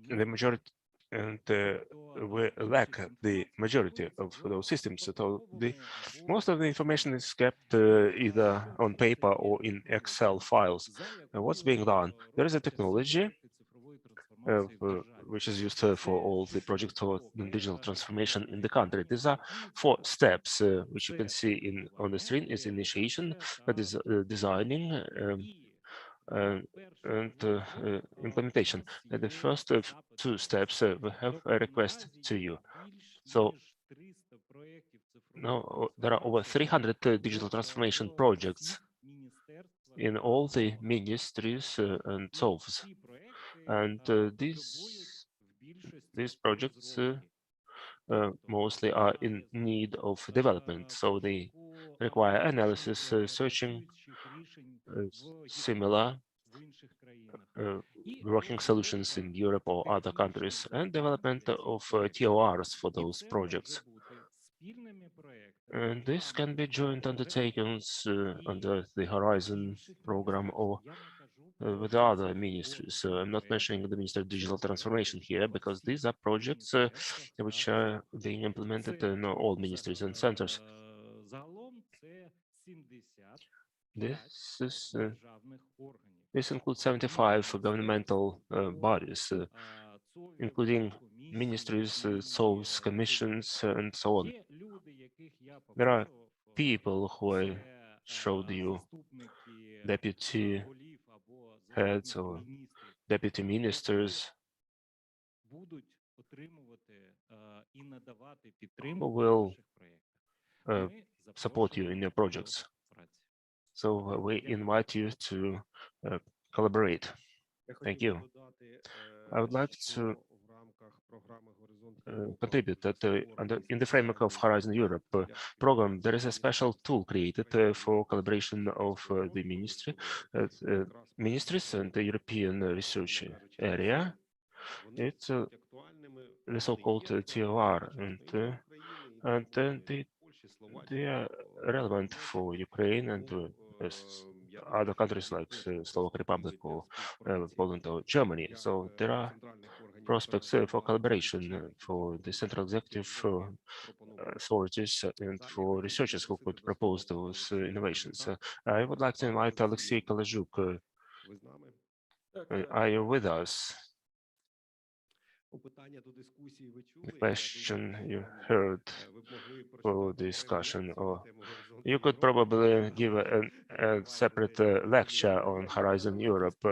The majority, and we lack the majority of those systems. So most of the information is kept either on paper or in Excel files. What's being done? There is a technology which is used for all the projects for digital transformation in the country. These are 4 steps, which you can see on the screen. Is initiation, that is designing, and implementation. The first 2 steps, we have a request to you. So now there are over 300 digital transformation projects in all the ministries and SOVs. And these projects mostly are in need of development, so they require analysis, searching similar working solutions in Europe or other countries, and development of TORs for those projects. And this can be joint undertakings under the Horizon program or with other ministries. So I'm not mentioning the Ministry of Digital Transformation here because these are projects which are being implemented in all ministries and centers. This includes 75 governmental bodies, including ministries, SOVs, commissions, and so on. There are people who I showed you, deputy heads or deputy ministers, who will support you in your projects. So we invite you to collaborate. Thank you. I would like to contribute that in the framework of Horizon Europe program, there is a special tool created for collaboration of the ministries and the European research area. It's the so-called TOR, and they are relevant for Ukraine and other countries like Slovak Republic or Poland or Germany. So there are prospects for collaboration for the central executive authorities and for researchers who could propose those innovations. I would like to invite Alexei Kolazhuk. Are you with us? The question you heard for discussion, or you could probably give a separate lecture on Horizon Europe.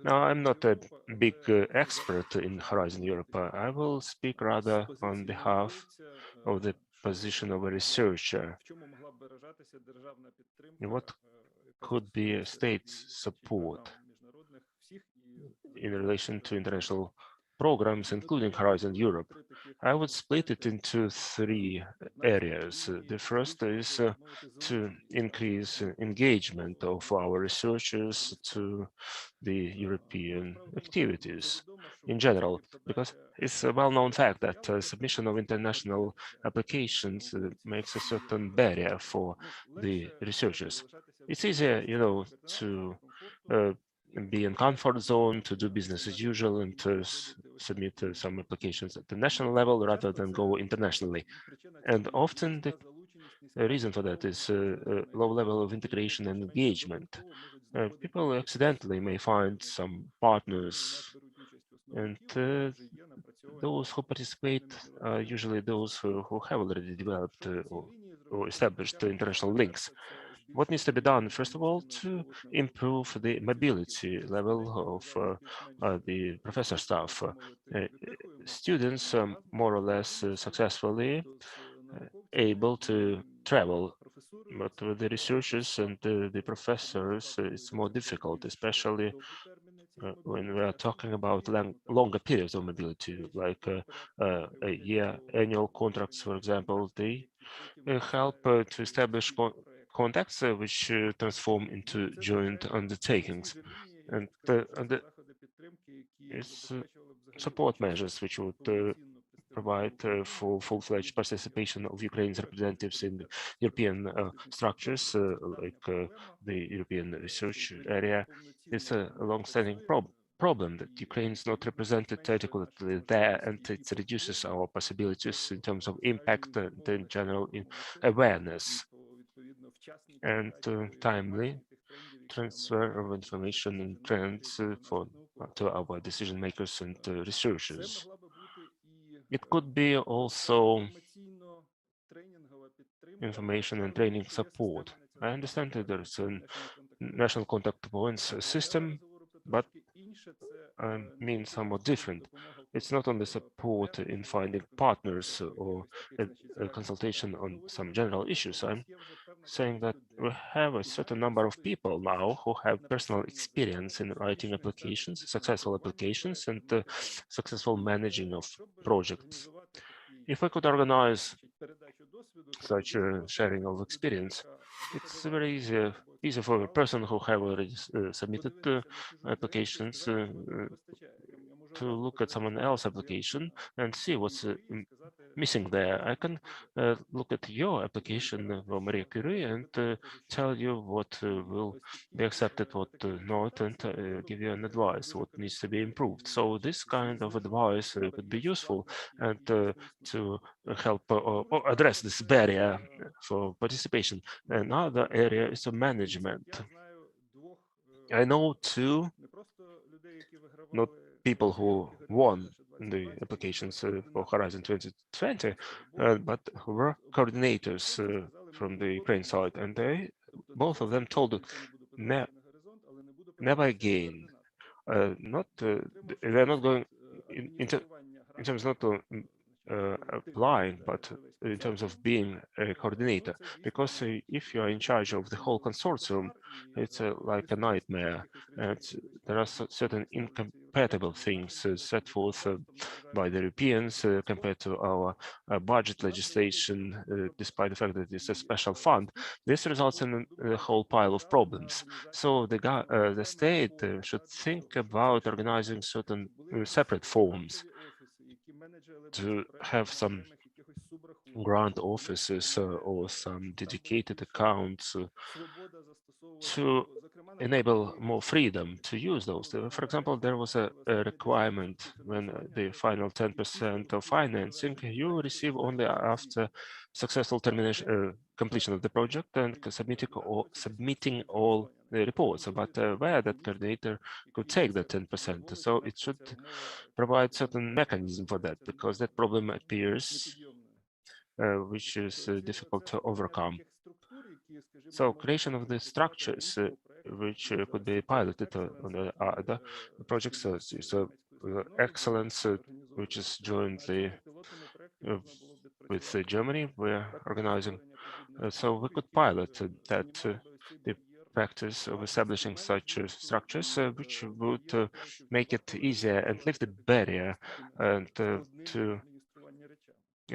Now, I'm not a big expert in Horizon Europe. I will speak rather on behalf of the position of a researcher. What could be a state support in relation to international programs, including Horizon Europe? I would split it into 3 areas. The first is to increase engagement of our researchers to the European activities in general, because it's a well-known fact that submission of international applications makes a certain barrier for the researchers. It's easier, to be in comfort zone, to do business as usual, and to submit some applications at the national level rather than go internationally. And often the reason for that is a low level of integration and engagement. People accidentally may find some partners, and those who participate are usually those who have already developed or established international links. What needs to be done, first of all, to improve the mobility level of the professor staff. Students are more or less successfully able to travel, but with the researchers and the professors, it's more difficult, especially when we are talking about longer periods of mobility, like a year, annual contracts, for example. They help to establish contacts which transform into joint undertakings. And is support measures which would provide for full-fledged participation of Ukraine's representatives in European structures, like the European research area. It's a long-standing problem that Ukraine is not represented adequately there, and it reduces our possibilities in terms of impact and in general in awareness and timely transfer of information and trends to our decision makers and researchers. It could be also information and training support. I understand that there is a national contact points system, but I mean somewhat different. It's not only support in finding partners or a consultation on some general issues. I'm saying that we have a certain number of people now who have personal experience in writing applications, successful applications, and successful managing of projects. If we could organize such a sharing of experience, it's very easy for a person who have already submitted applications to look at someone else's application and see what's missing there. I can look at your application for Maria Curie and tell you what will be accepted, what not, and give you an advice what needs to be improved. So this kind of advice could be useful and to help or address this barrier for participation. Another area is the management. I know two, not people who won the applications for Horizon 2020, but who were coordinators from the Ukraine side, and both of them told never again. They're not going in terms not to applying, but in terms of being a coordinator, because if you are in charge of the whole consortium, it's like a nightmare. And there are certain incompatible things set forth by the Europeans compared to our budget legislation, despite the fact that it's a special fund. This results in a whole pile of problems. So the state should think about organizing certain separate forms to have some grant offices or some dedicated accounts to enable more freedom to use those. For example, there was a requirement when the final 10% of financing you receive only after successful termination, completion of the project and submitting all the reports, but where that coordinator could take the 10%. So it should provide certain mechanism for that, because that problem appears, which is difficult to overcome. So creation of the structures which could be piloted on other projects, so excellence, which is jointly with Germany, we're organizing. So we could pilot that the practice of establishing such structures, which would make it easier and lift the barrier and to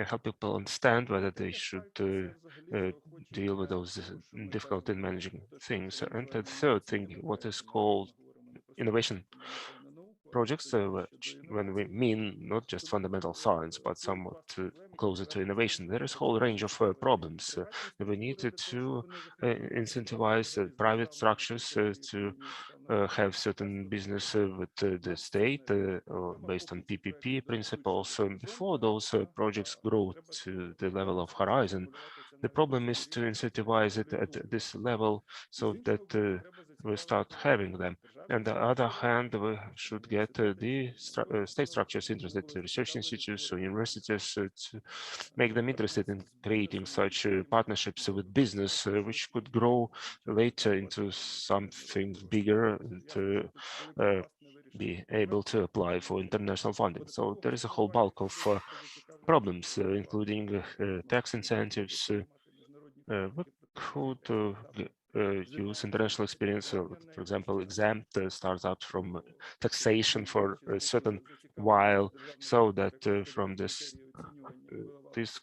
help people understand whether they should deal with those difficult in managing things. And the third thing, what is called innovation projects, when we mean not just fundamental science, but somewhat closer to innovation. There is a whole range of problems. We need to incentivize private structures to have certain business with the state based on PPP principles. Before those projects grow to the level of Horizon, the problem is to incentivize it at this level so that we start having them. On the other hand, we should get the state structures interested, research institutes or universities, to make them interested in creating such partnerships with business, which could grow later into something bigger and to be able to apply for international funding. So there is a whole bulk of problems, including tax incentives. We could use international experience, for example, exempt startups from taxation for a certain while, so that from this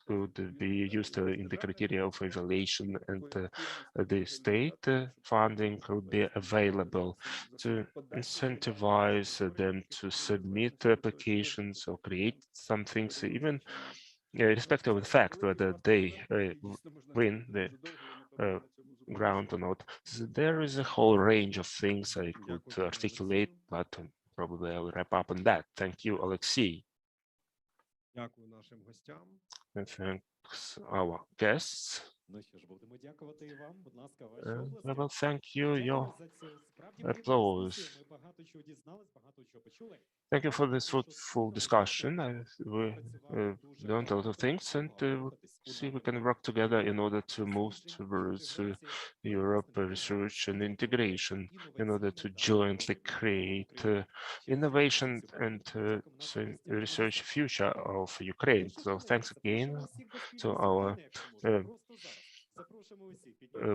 could be used in the criteria of evaluation, and the state funding could be available to incentivize them to submit applications or create some things, even irrespective of the fact whether they win the grant or not. So there is a whole range of things I could articulate, but probably I will wrap up on that. Thank you, Alexei. Дякую нашим гостям. And thanks our guests. Ну що ж, будемо дякувати і вам. Будь ласка, ваші I області. will thank you, your Дякую за цю справді плідну applause. дискусію. Ми багато чого дізнались, багато чого почули. Thank you for this fruitful discussion. We learned a lot of things, and see we can work together in order to move towards Europe research and integration, in order to jointly create innovation and research future of Ukraine. So thanks again to our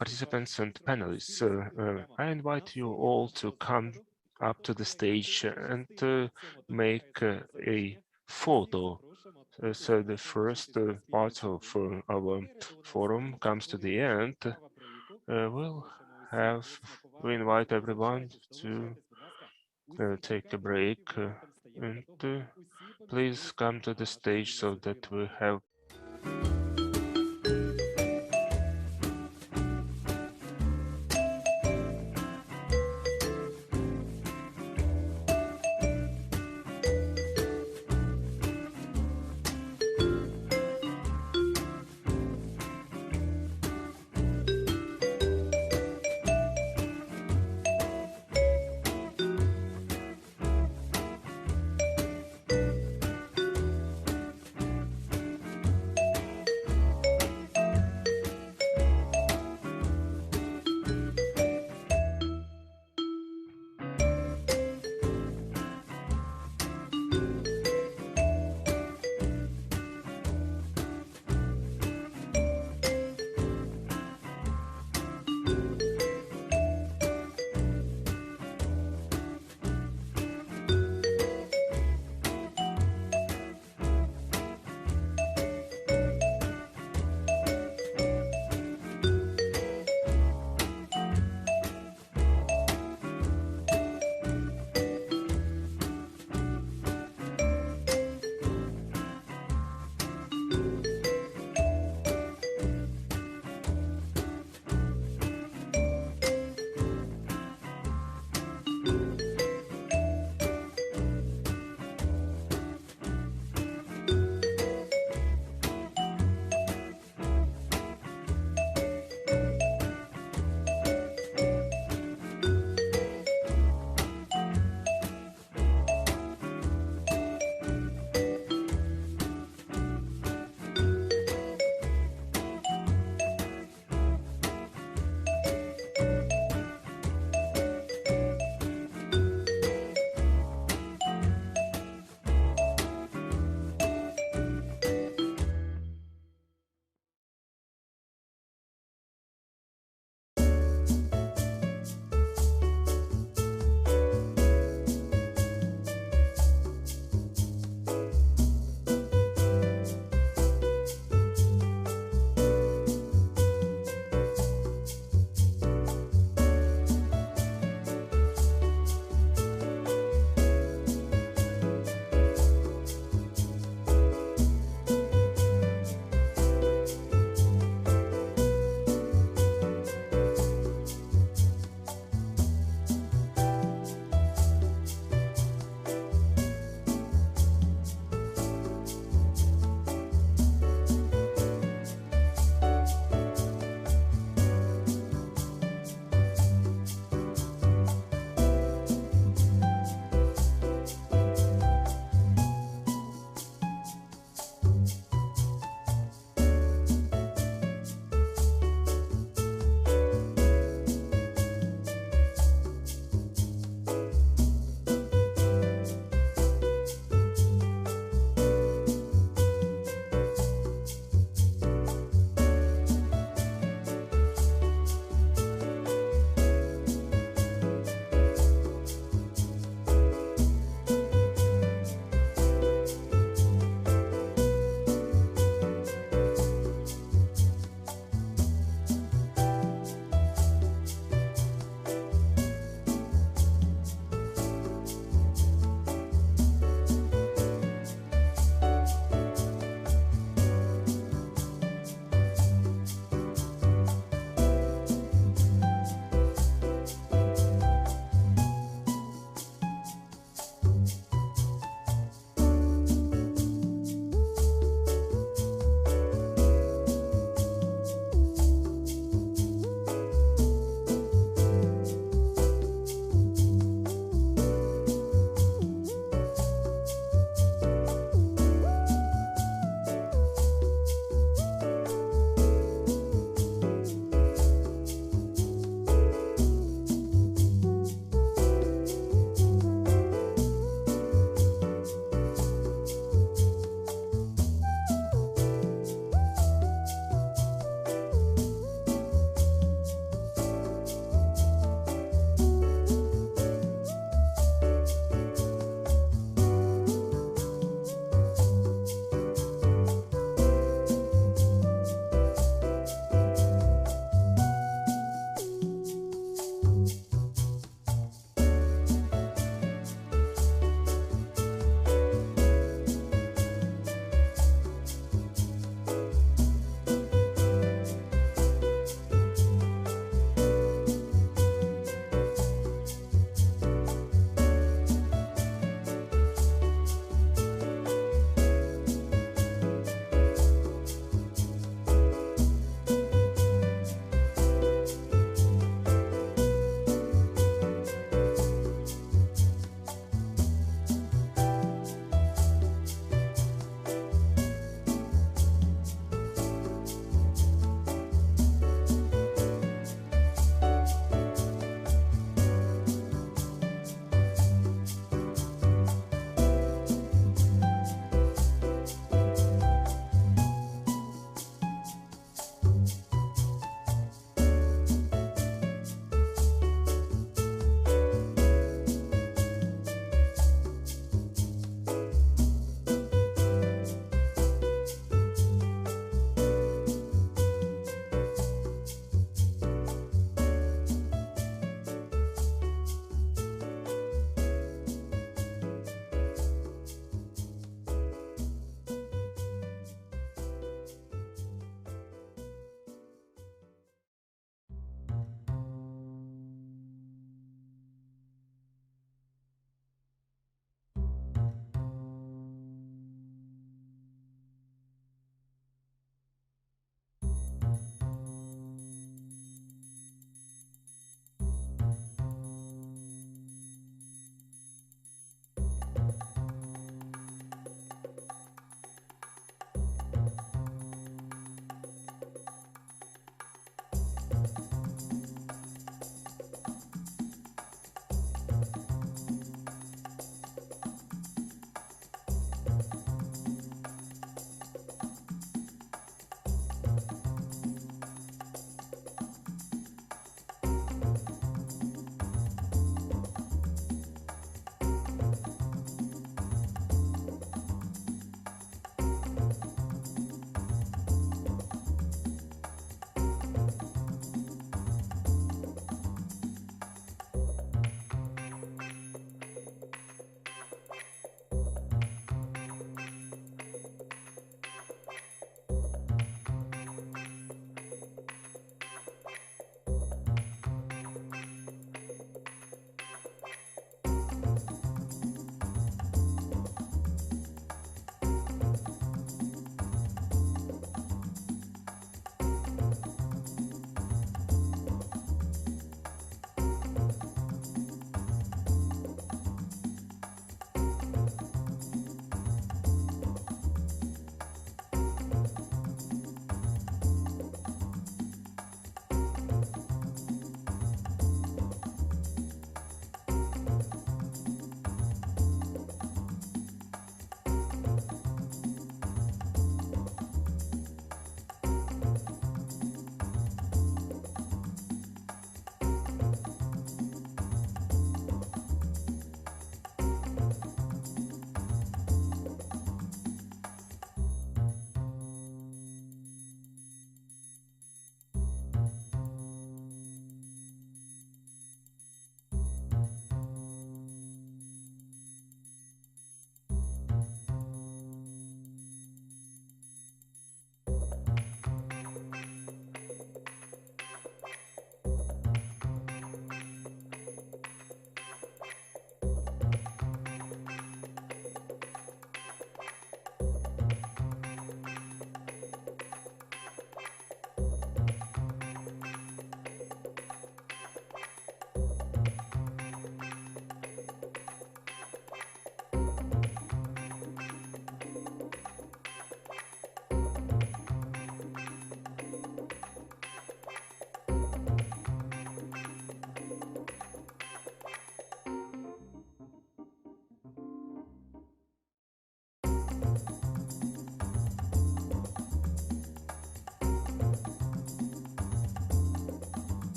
participants and panelists. I invite you all to come up to the stage and make a photo. So the first part of our forum comes to the end. We invite everyone to take a break, and please come to the stage so that we have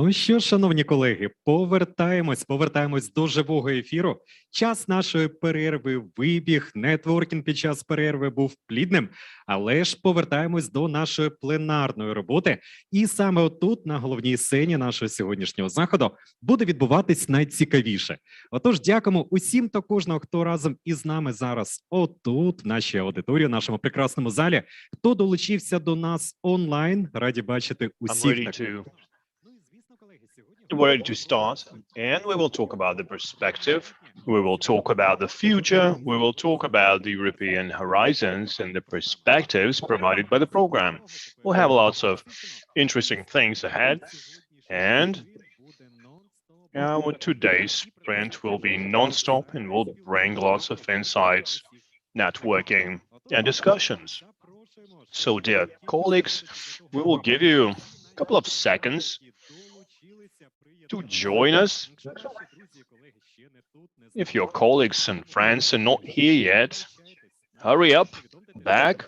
Ну що ж, шановні колеги, повертаємось до живого ефіру. Час нашої перерви вибіг, нетворкінг під час перерви був плідним, але ж повертаємось до нашої пленарної роботи. І саме отут, на головній сцені нашого сьогоднішнього заходу, буде відбуватись найцікавіше. Отож, дякуємо усім та кожного, хто разом із нами зараз отут, в нашій аудиторії, в нашому прекрасному залі, хто долучився до нас онлайн. Раді бачити усіх. We're ready to start, and we will talk about the perspective, we will talk about the future, we will talk about the European horizons and the perspectives provided by the program. We'll have lots of interesting things ahead, and our today's sprint will be non-stop and will bring lots of insights, networking, and discussions. So, dear colleagues, we will give you a couple of seconds to join us. If your colleagues and friends are not here yet, hurry up, back,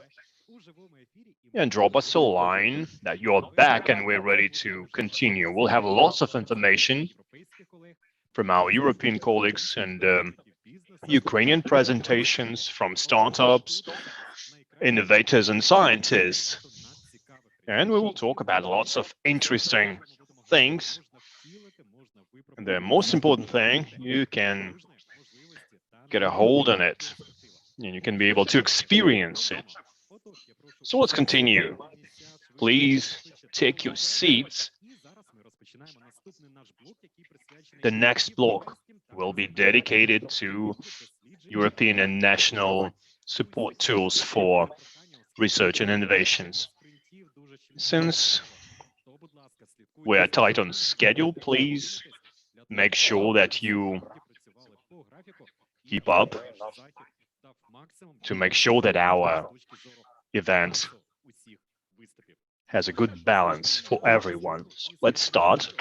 and drop us a line that you're back and we're ready to continue. We'll have lots of information from our European colleagues and Ukrainian presentations from startups, innovators and scientists. And we will talk about lots of interesting things. And the most important thing, you can get a hold on it and you can be able to experience it. So let's continue. Please take your seats. The next block will be dedicated to European and national support tools for research and innovations. Since we are tight on schedule, please make sure that you keep up to make sure that our event has a good balance for everyone. So let's start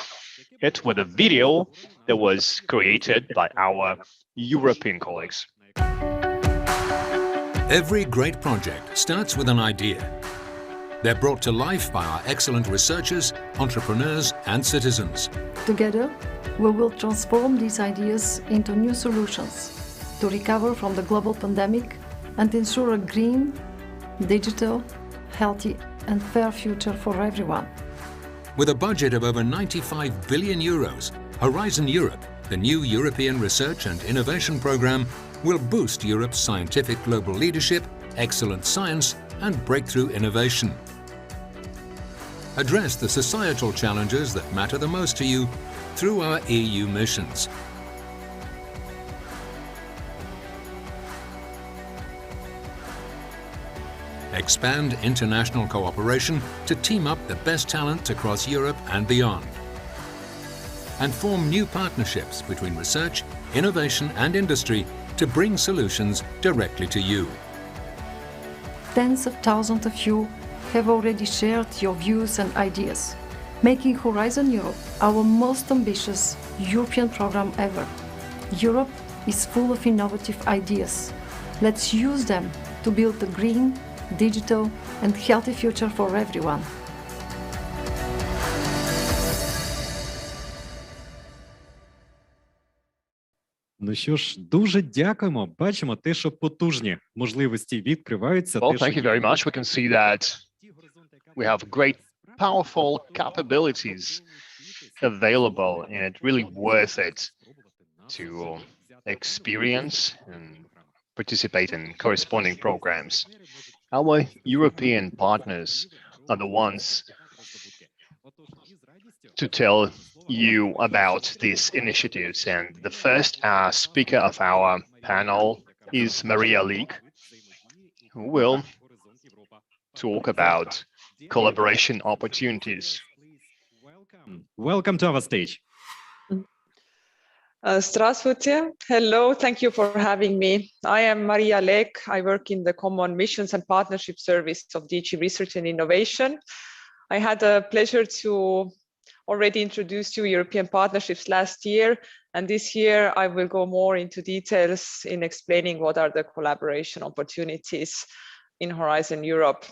it with a video that was created by our European colleagues. Every great project starts with an idea. They're brought to life by our excellent researchers, entrepreneurs, and citizens. Together, we will transform these ideas into new solutions to recover from the global pandemic and ensure a green, digital, healthy, and fair future for everyone. With a budget of over 95 billion euros, Horizon Europe, the new European research and innovation program, will boost Europe's scientific global leadership, excellent science, and breakthrough innovation. Address the societal challenges that matter the most to you through our EU missions. Expand international cooperation to team up the best talent across Europe and beyond. And form new partnerships between research, innovation, and industry to bring solutions directly to you. Tens of thousands of you have already shared your views and ideas, making Horizon Europe our most ambitious European program ever. Europe is full of innovative ideas. Let's use them to build a green, digital, and healthy future for everyone. Ну що ж, дуже дякуємо. Бачимо те, що потужні можливості відкриваються. Well, thank you very much. We can see that we have great, powerful capabilities available, and it's really worth it to experience and participate in corresponding programs. Our European partners are the ones to tell you about these initiatives, and the first speaker of our panel is Maria Leek, who will talk about collaboration opportunities. Welcome to our stage. Здравствуйте. Hello, thank you for having me. I am Maria Lek. I work in the Common Missions and Partnership Service of DG Research and Innovation. I had the pleasure to already introduce you European partnerships last year, and this year I will go more into details in explaining what are the collaboration opportunities in Horizon Europe.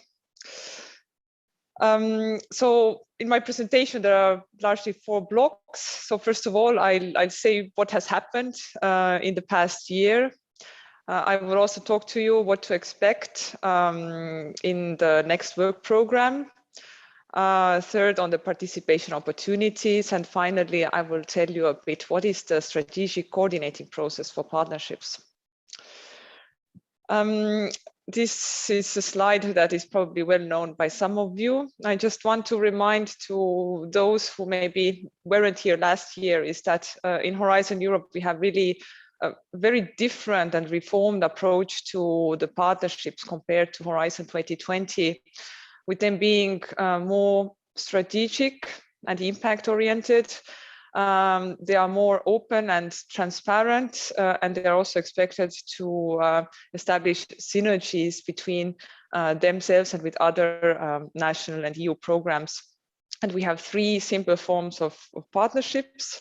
So in my presentation, there are largely 4 blocks. So first of all, I'll say what has happened in the past year. I will also talk to you what to expect in the next work program. Third, on the participation opportunities. And finally, I will tell you a bit what is the strategic coordinating process for partnerships. This is a slide that is probably well known by some of you. I just want to remind to those who maybe weren't here last year is that in Horizon Europe, we have really a very different and reformed approach to the partnerships compared to Horizon 2020, with them being more strategic and impact oriented. They are more open and transparent, and they are also expected to establish synergies between themselves and with other national and EU programs. And we have 3 simple forms of partnerships.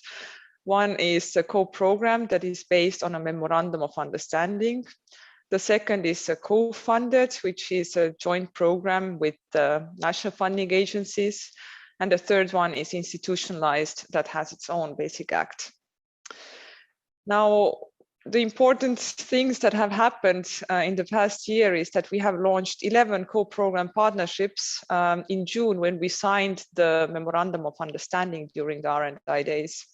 One is a co-program that is based on a memorandum of understanding. The second is a co-funded, which is a joint program with the national funding agencies. And the third one is institutionalized, that has its own basic act. Now, the important things that have happened in the past year is that we have launched 11 co-program partnerships in June when we signed the Memorandum of Understanding during the R&I days.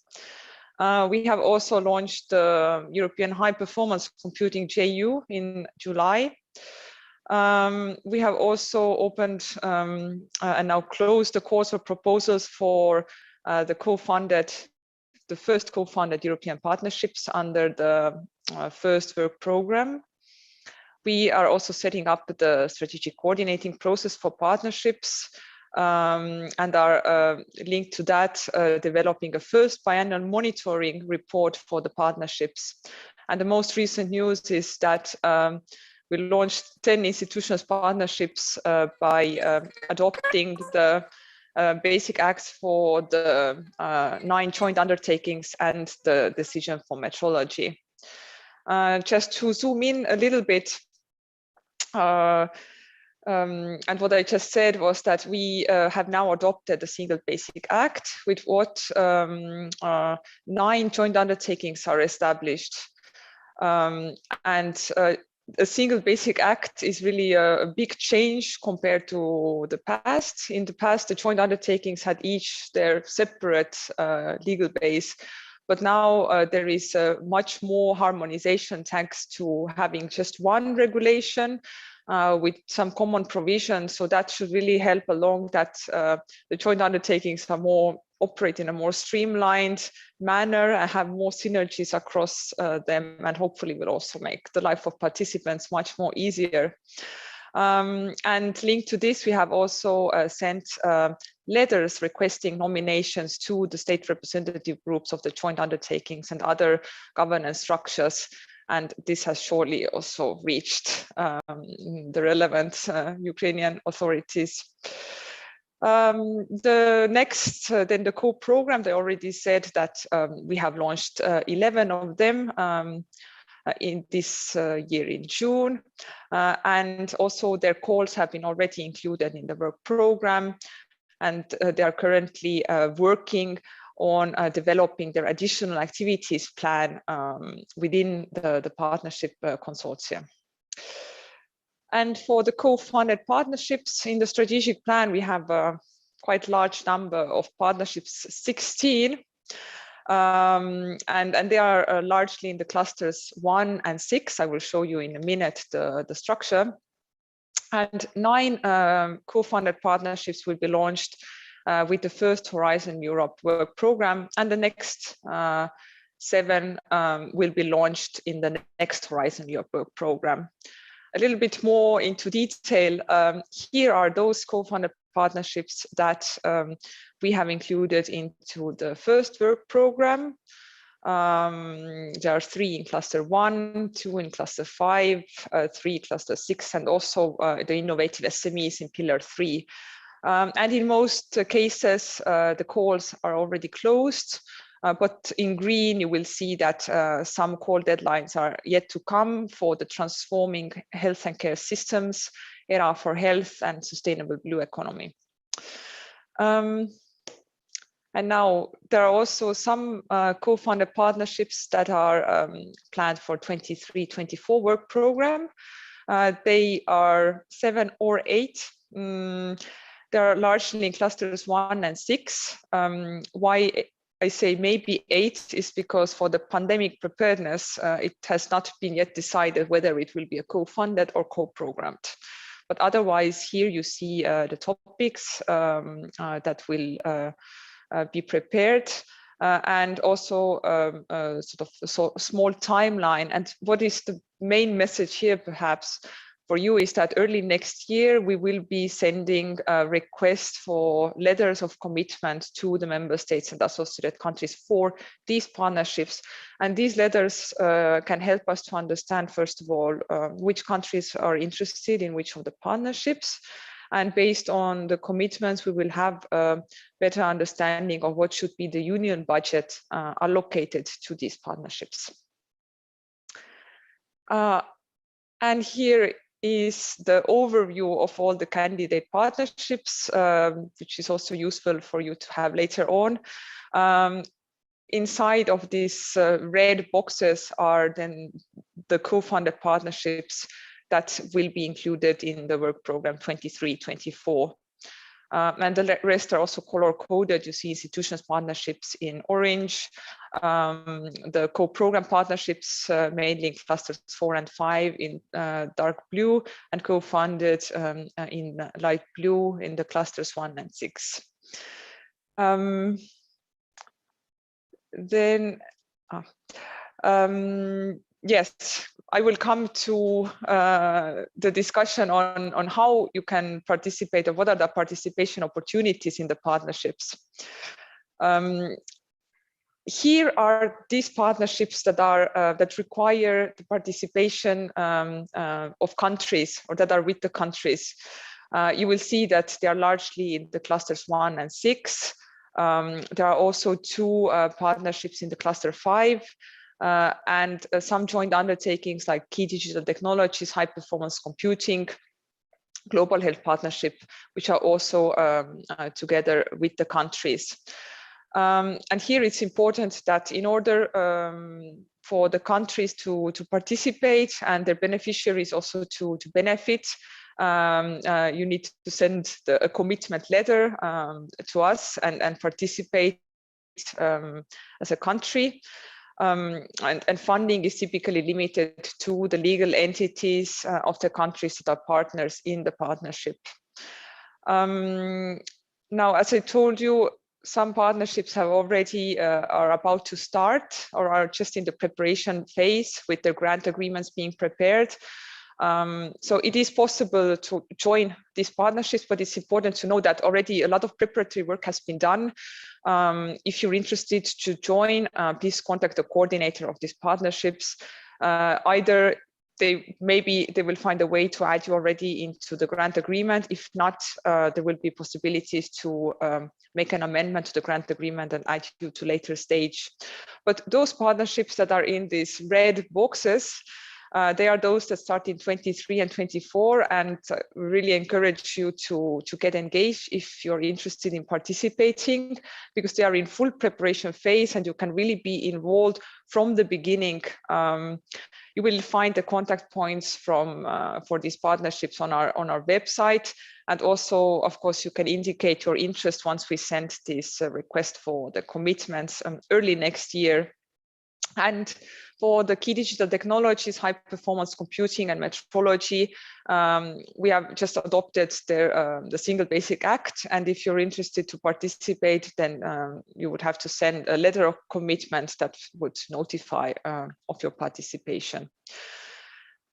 We have also launched the European High Performance Computing JU in July. We have also opened and now closed the calls for proposals for the first co-funded European partnerships under the first work program. We are also setting up the strategic coordinating process for partnerships and are linked to that, developing a first biannual monitoring report for the partnerships. And the most recent news is that we launched 10 institutional partnerships by adopting the basic acts for the 9 joint undertakings and the decision for metrology. Just to zoom in a little bit, and what I just said was that we have now adopted a single basic act with what 9 joint undertakings are established. A single basic act is really a big change compared to the past. In the past, the joint undertakings had each their separate legal base, but now there is much more harmonization thanks to having just one regulation with some common provisions. So that should really help along that the joint undertakings are operate in a more streamlined manner and have more synergies across them, and hopefully will also make the life of participants much more easier. And linked to this, we have also sent letters requesting nominations to the state representative groups of the joint undertakings and other governance structures. And this has surely also reached the relevant Ukrainian authorities. The next, then the co-program, they already said that we have launched 11 of them in this year in June. And also their calls have been already included in the work program. And they are currently working on developing their additional activities plan within the partnership consortium. And for the co-funded partnerships in the strategic plan, we have a quite large number of partnerships, 16. And they are largely in the clusters 1 and 6. I will show you in a minute the structure. And 9 co-funded partnerships will be launched with the first Horizon Europe work program, and the next 7 will be launched in the next Horizon Europe work program. A little bit more into detail, here are those co-funded partnerships that we have included into the first work program. There are 3 in cluster 1, 2 in cluster 5, 3 in cluster 6, and also the innovative SMEs in pillar 3. And in most cases, the calls are already closed. But in green, you will see that some call deadlines are yet to come for the transforming health and care systems, era for health, and sustainable blue economy. And now there are also some co-funded partnerships that are planned for 23-24 work program. They are 7 or 8. They are largely in clusters 1 and 6. Why I say maybe 8 is because for the pandemic preparedness, it has not been yet decided whether it will be a co-funded or co-programmed. But otherwise, here you see the topics that will be prepared, and also sort of a small timeline. And what is the main message here, perhaps, for you is that early next year, we will be sending a request for letters of commitment to the member states and associated countries for these partnerships. And these letters can help us to understand, first of all, which countries are interested in which of the partnerships. And based on the commitments, we will have a better understanding of what should be the union budget allocated to these partnerships. And here is the overview of all the candidate partnerships, which is also useful for you to have later on. Inside of these red boxes are then the co-funded partnerships that will be included in the work program 23-24. And the rest are also color-coded. You see institutions partnerships in orange, the co-program partnerships mainly in clusters 4 and 5 in dark blue, and co-funded in light blue in the clusters 1 and 6. Yes, I will come to the discussion on how you can participate, or what are the participation opportunities in the partnerships. Here are these partnerships that are that require the participation of countries, or that are with the countries. You will see that they are largely in the clusters 1 and 6. There are also 2 partnerships in the cluster 5. And some joint undertakings like key digital technologies, high performance computing, global health partnership, which are also together with the countries. And here it's important that in order for the countries to participate and their beneficiaries also to benefit, you need to send a commitment letter to us and participate as a country. And funding is typically limited to the legal entities of the countries that are partners in the partnership. Now, as I told you, some partnerships have already are about to start or are just in the preparation phase with their grant agreements being prepared. So it is possible to join these partnerships, but it's important to know that already a lot of preparatory work has been done. If you're interested to join, please contact the coordinator of these partnerships. Either they will find a way to add you already into the grant agreement. If not, there will be possibilities to make an amendment to the grant agreement and add you to later stage. But those partnerships that are in these red boxes, they are those that start in 23 and 24, and really encourage you to get engaged if you're interested in participating, because they are in full preparation phase and you can really be involved from the beginning. You will find the contact points for these partnerships on our website, and also, of course, you can indicate your interest once we send this request for the commitments early next year. And for the key digital technologies, high performance computing and metrology, we have just adopted the Single Basic Act. And if you're interested to participate, then you would have to send a letter of commitment that would notify of your participation.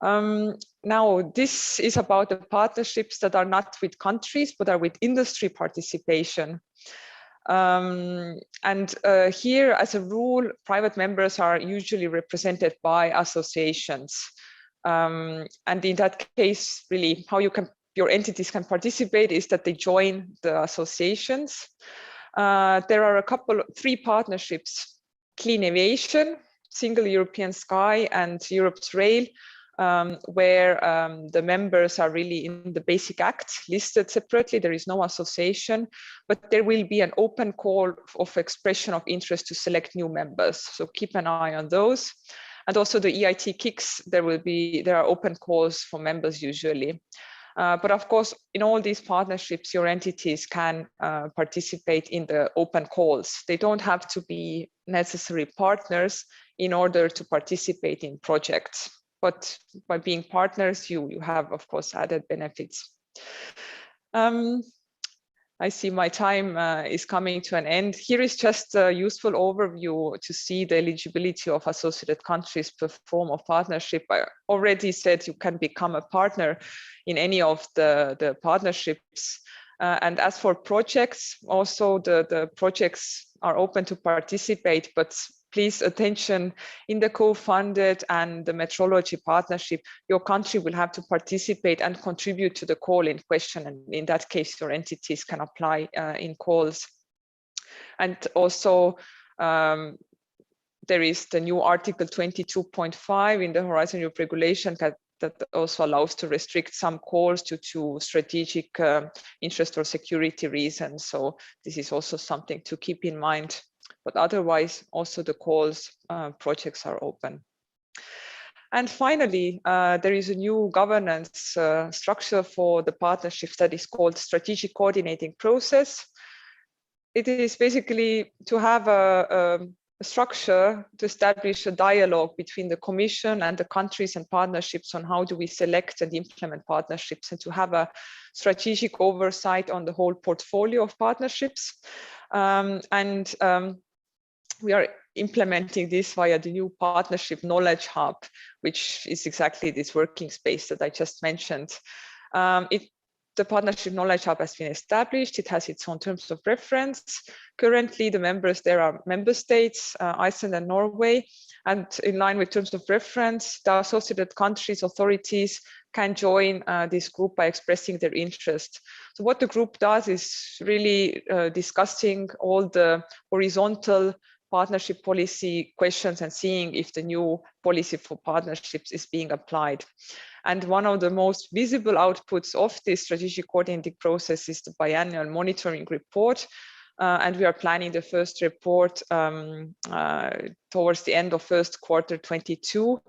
Now, this is about the partnerships that are not with countries, but are with industry participation. Here, as a rule, private members are usually represented by associations. And in that case, really, how your entities can participate is that they join the associations. There are 3 partnerships: Clean Aviation, Single European Sky, and Europe's Rail, where the members are really in the basic act listed separately. There is no association, but there will be an open call of expression of interest to select new members. So keep an eye on those. And also the EIT kicks, there are open calls for members usually. But of course, in all these partnerships, your entities can participate in the open calls. They don't have to be necessary partners in order to participate in projects. But by being partners, you have, of course, added benefits. I see my time is coming to an end. Here is just a useful overview to see the eligibility of associated countries per form of partnership. I already said you can become a partner in any of the partnerships. And as for projects, also the projects are open to participate, but please attention, in the co-funded and the metrology partnership, your country will have to participate and contribute to the call in question. And in that case, your entities can apply in calls. And also, there is the new Article 22.5 in the Horizon Europe regulation that also allows to restrict some calls due to strategic interest or security reasons. So this is also something to keep in mind. But otherwise, also the calls projects are open. And finally, there is a new governance structure for the partnerships that is called strategic coordinating process. It is basically to have a structure to establish a dialogue between the Commission and the countries and partnerships on how do we select and implement partnerships, and to have a strategic oversight on the whole portfolio of partnerships. We are implementing this via the new Partnership Knowledge Hub, which is exactly this working space that I just mentioned. The Partnership Knowledge Hub has been established. It has its own terms of reference. Currently, the members there are member states, Iceland and Norway. And in line with terms of reference, the associated countries' authorities can join this group by expressing their interest. So what the group does is really discussing all the horizontal partnership policy questions and seeing if the new policy for partnerships is being applied. And one of the most visible outputs of this strategic coordinating process is the biannual monitoring report. And we are planning the first report towards the end of first quarter 22,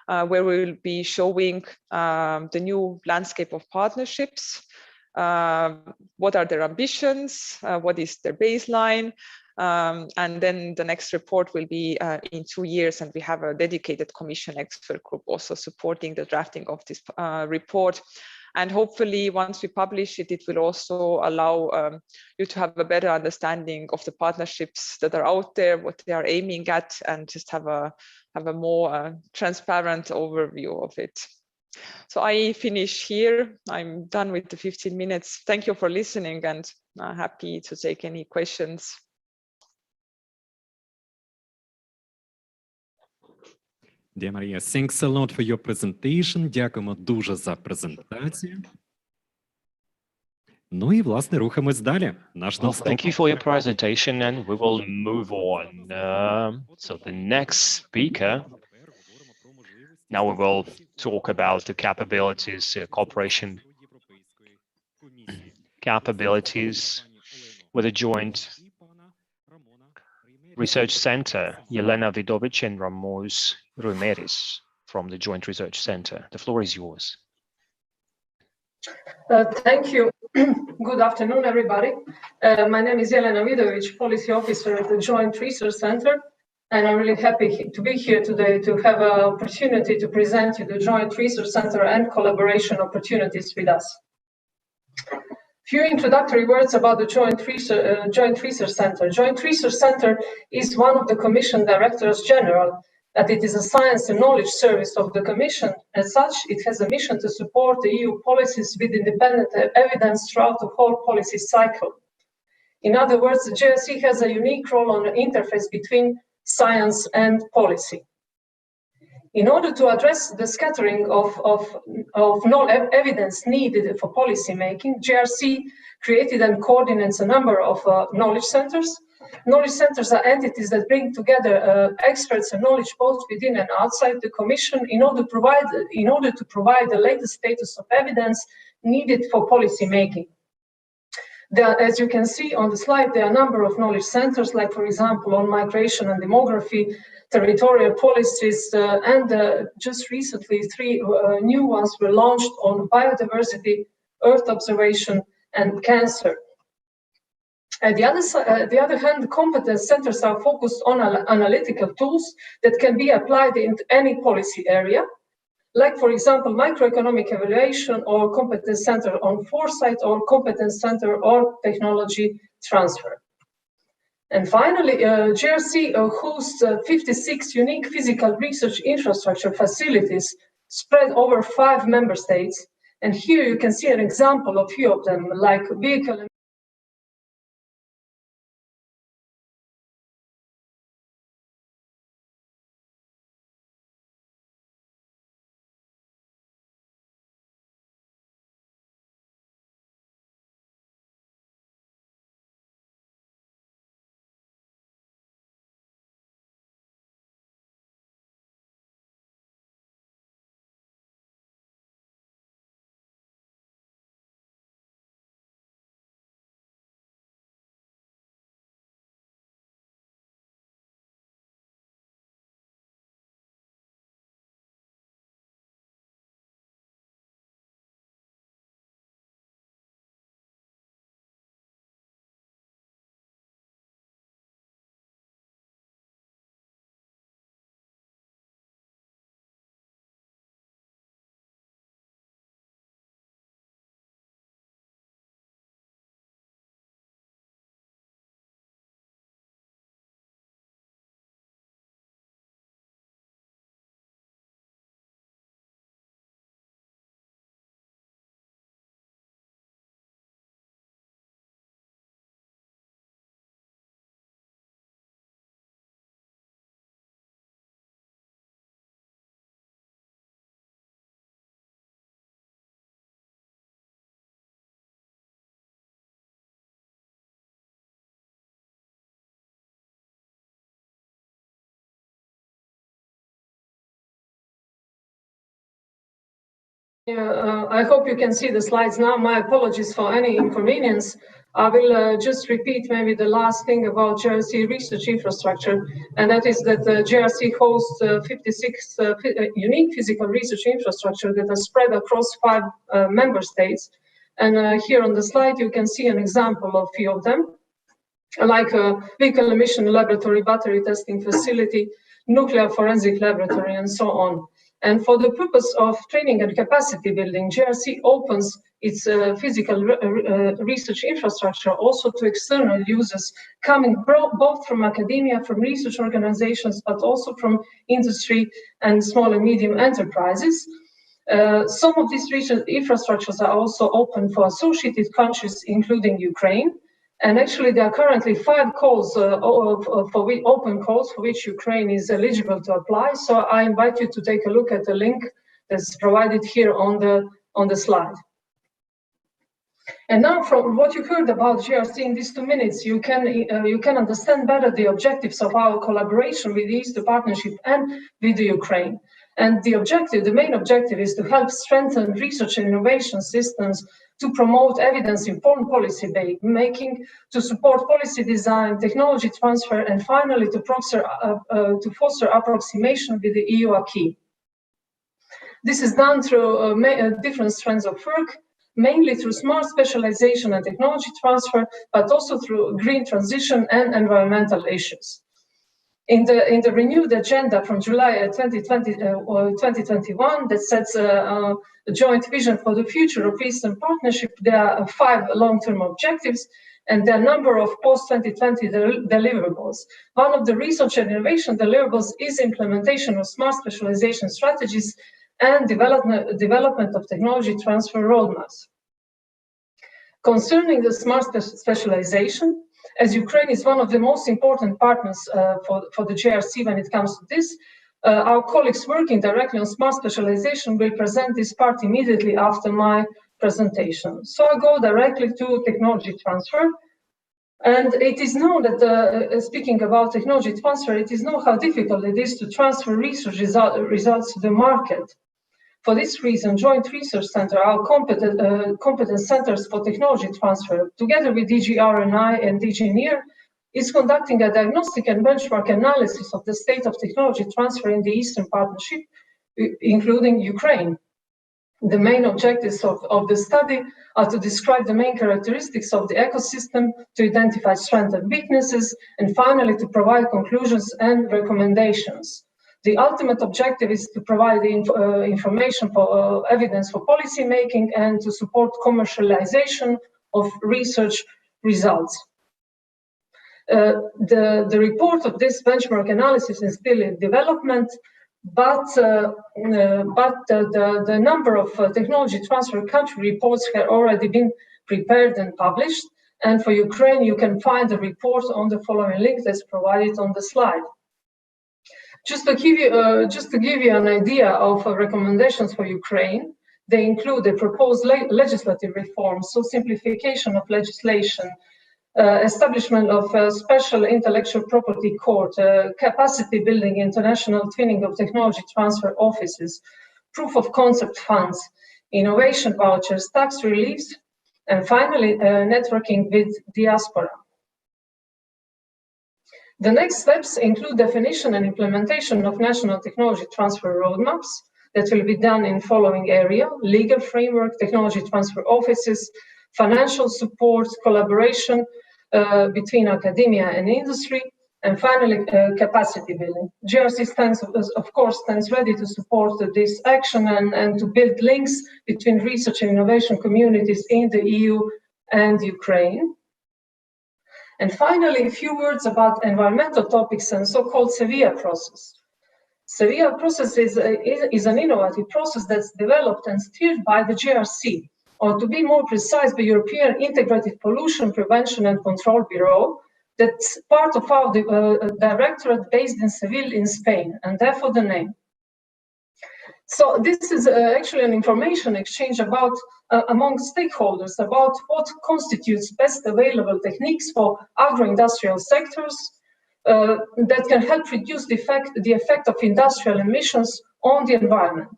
where we will be showing the new landscape of partnerships, what are their ambitions, what is their baseline, and then the next report will be in 2 years, and we have a dedicated Commission expert group also supporting the drafting of this report. And hopefully, once we publish it, it will also allow you to have a better understanding of the partnerships that are out there, what they are aiming at, and just have a more transparent overview of it. So I finish here. I'm done with the 15 minutes. Thank you for listening, and happy to take any questions. Dear Maria, thanks a lot for your presentation. Дякуємо дуже за презентацію. Ну і, власне, рухаємось далі. Thank you for your presentation, and we will move on. So the next speaker, now we will talk about the capabilities, cooperation capabilities with a joint research center, Jelena Vidovic and Ramos Rumeris from the Joint Research Center. The floor is yours. Thank you. Good afternoon, everybody. My name is Jelena Vidovic, Policy Officer at the Joint Research Center, and I'm really happy to be here today to have an opportunity to present you the Joint Research Center and collaboration opportunities with us. Few introductory words about the Joint Research Center. Joint Research Center is one of the Commission Directors General, that it is a science and knowledge service of the Commission. As such, it has a mission to support the EU policies with independent evidence throughout the whole policy cycle. In other words, the JRC has a unique role on the interface between science and policy. In order to address the scattering of evidence needed for policy making, JRC created and coordinates a number of knowledge centers knowledge centers are entities that bring together experts and knowledge both within and outside the Commission in order to provide the latest status of evidence needed for policy making. As you can see on the slide, there are a number of knowledge centers, like, for example, on migration and demography, territorial policies, and just recently, 3 new ones were launched on biodiversity, Earth observation, and cancer. At the other hand, competence centers are focused on analytical tools that can be applied in any policy area, like, for example, microeconomic evaluation or competence center on foresight or competence center on technology transfer. And finally, JRC hosts 56 unique physical research infrastructure facilities spread over 5 member states. And here you can see an example of few of them, like vehicle. I hope you can see the slides now. My apologies for any inconvenience. I will just repeat maybe the last thing about JRC research infrastructure, and that is that JRC hosts 56 unique physical research infrastructure that are spread across 5 member states. And here on the slide, you can see an example of a few of them, like a vehicle emission laboratory, battery testing facility, nuclear forensic laboratory, and so on. And for the purpose of training and capacity building, JRC opens its physical research infrastructure also to external users coming both from academia, from research organizations, but also from industry and small and medium enterprises. Some of these research infrastructures are also open for associated countries, including Ukraine. And actually, there are currently 5 calls open calls for which Ukraine is eligible to apply. So I invite you to take a look at the link that's provided here on the slide. And now, from what you heard about JRC in these 2 minutes, you can understand better the objectives of our collaboration with the East Partnership and with the Ukraine. And the main objective is to help strengthen research and innovation systems, to promote evidence-informed policy making, to support policy design, technology transfer, and finally to foster approximation with the EU acquis. This is done through different strands of work, mainly through smart specialization and technology transfer, but also through green transition and environmental issues. In the renewed agenda from July 2021 that sets a joint vision for the future of Eastern Partnership, there are 5 long-term objectives and there are a number of post-2020 deliverables. One of the research and innovation deliverables is implementation of smart specialization strategies and development of technology transfer roadmaps. Concerning the smart specialization, as Ukraine is one of the most important partners for the JRC when it comes to this, our colleagues working directly on smart specialization will present this part immediately after my presentation. So I go directly to technology transfer. And it is known that, speaking about technology transfer, it is known how difficult it is to transfer research results to the market. For this reason, Joint Research Center, our competence centers for technology transfer, together with DG R&I and DG NEAR, is conducting a diagnostic and benchmark analysis of the state of technology transfer in the Eastern Partnership, including Ukraine. The main objectives of the study are to describe the main characteristics of the ecosystem, to identify strengths and weaknesses, and finally to provide conclusions and recommendations. The ultimate objective is to provide the information for evidence for policy making and to support commercialization of research results. The report of this benchmark analysis is still in development, but the number of technology transfer country reports have already been prepared and published. And for Ukraine, you can find the report on the following link that's provided on the slide. Just to give you an idea of recommendations for Ukraine, they include the proposed legislative reforms, so simplification of legislation, establishment of a special intellectual property court, capacity building, international twinning of technology transfer offices, proof of concept funds, innovation vouchers, tax reliefs, and finally, networking with diaspora. The next steps include definition and implementation of national technology transfer roadmaps that will be done in following area: legal framework, technology transfer offices, financial support, collaboration between academia and industry, and finally, capacity building. GRC of course, stands ready to support this action and to build links between research and innovation communities in the EU and Ukraine. And finally, a few words about environmental topics and so-called Sevilla process. Sevilla process is an innovative process that's developed and steered by the GRC, or to be more precise, the European Integrated Pollution Prevention and Control Bureau, that's part of our directorate based in Seville in Spain, and therefore the name. So this is actually an information exchange about among stakeholders about what constitutes best available techniques for agro-industrial sectors that can help reduce the effect of industrial emissions on the environment.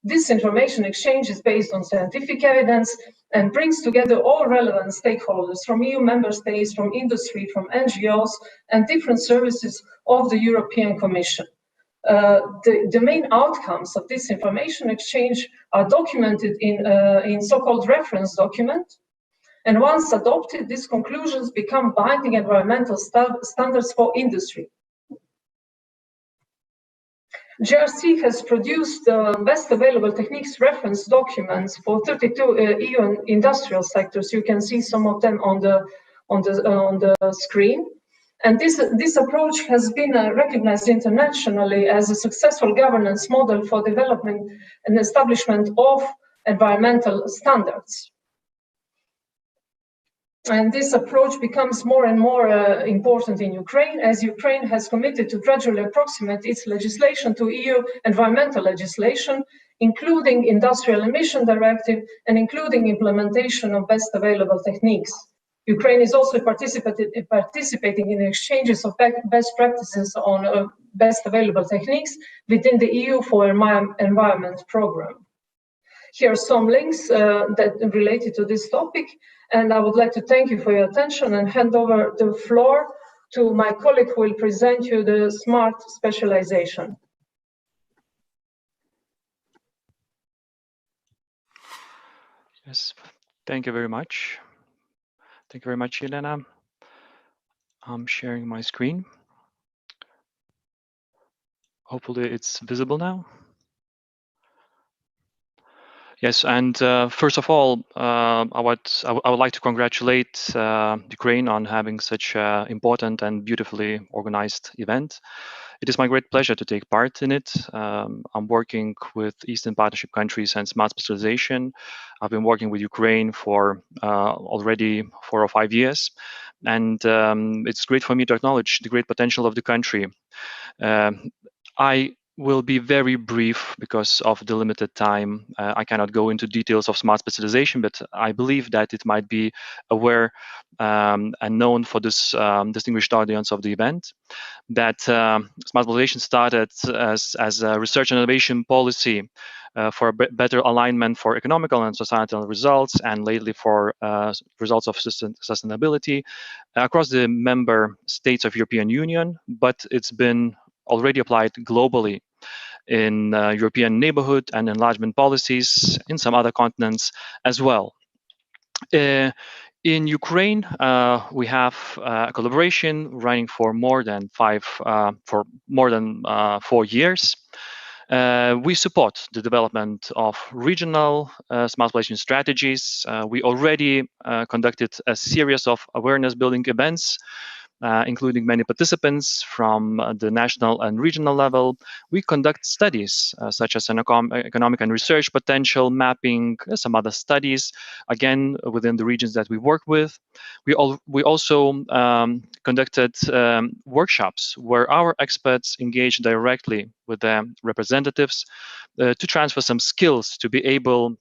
This information exchange is based on scientific evidence and brings together all relevant stakeholders from EU member states, from industry, from NGOs, and different services of the European Commission. The main outcomes of this information exchange are documented in so-called reference document. And once adopted, these conclusions become binding environmental standards for industry. GRC has produced the best available techniques reference documents for 32 EU industrial sectors. You can see some of them on the screen. And this approach has been recognized internationally as a successful governance model for development and establishment of environmental standards. And this approach becomes more and more important in Ukraine, as Ukraine has committed to gradually approximate its legislation to EU environmental legislation, including Industrial Emission Directive and including implementation of best available techniques. Ukraine is also participating in exchanges of best practices on best available techniques within the EU for Environment Program. Here are some links that related to this topic, and I would like to thank you for your attention and hand over the floor to my colleague who will present you the smart specialization. Yes, thank you very much. Thank you very much, Elena. I'm sharing my screen. Hopefully it's visible now. Yes, and first of all, I would like to congratulate Ukraine on having such an important and beautifully organized event. It is my great pleasure to take part in it. I'm working with Eastern Partnership countries and smart specialization. I've been working with Ukraine for already 4 or 5 years, and it's great for me to acknowledge the great potential of the country. I will be very brief because of the limited time. I cannot go into details of smart specialization, but I believe that it might be aware and known for this distinguished audience of the event that smart specialization started as a research and innovation policy for a better alignment for economical and societal results, and lately for results of sustainability across the member states of European Union, but it's been already applied globally in European neighborhood and enlargement policies in some other continents as well. In Ukraine, we have a collaboration running for more than 4 years. We support the development of regional smart specialization strategies. We already conducted a series of awareness building events, including many participants from the national and regional level. We conduct studies such as an economic and research potential mapping, some other studies, again, within the regions that we work with. We also conducted workshops where our experts engage directly with their representatives to transfer some skills to be able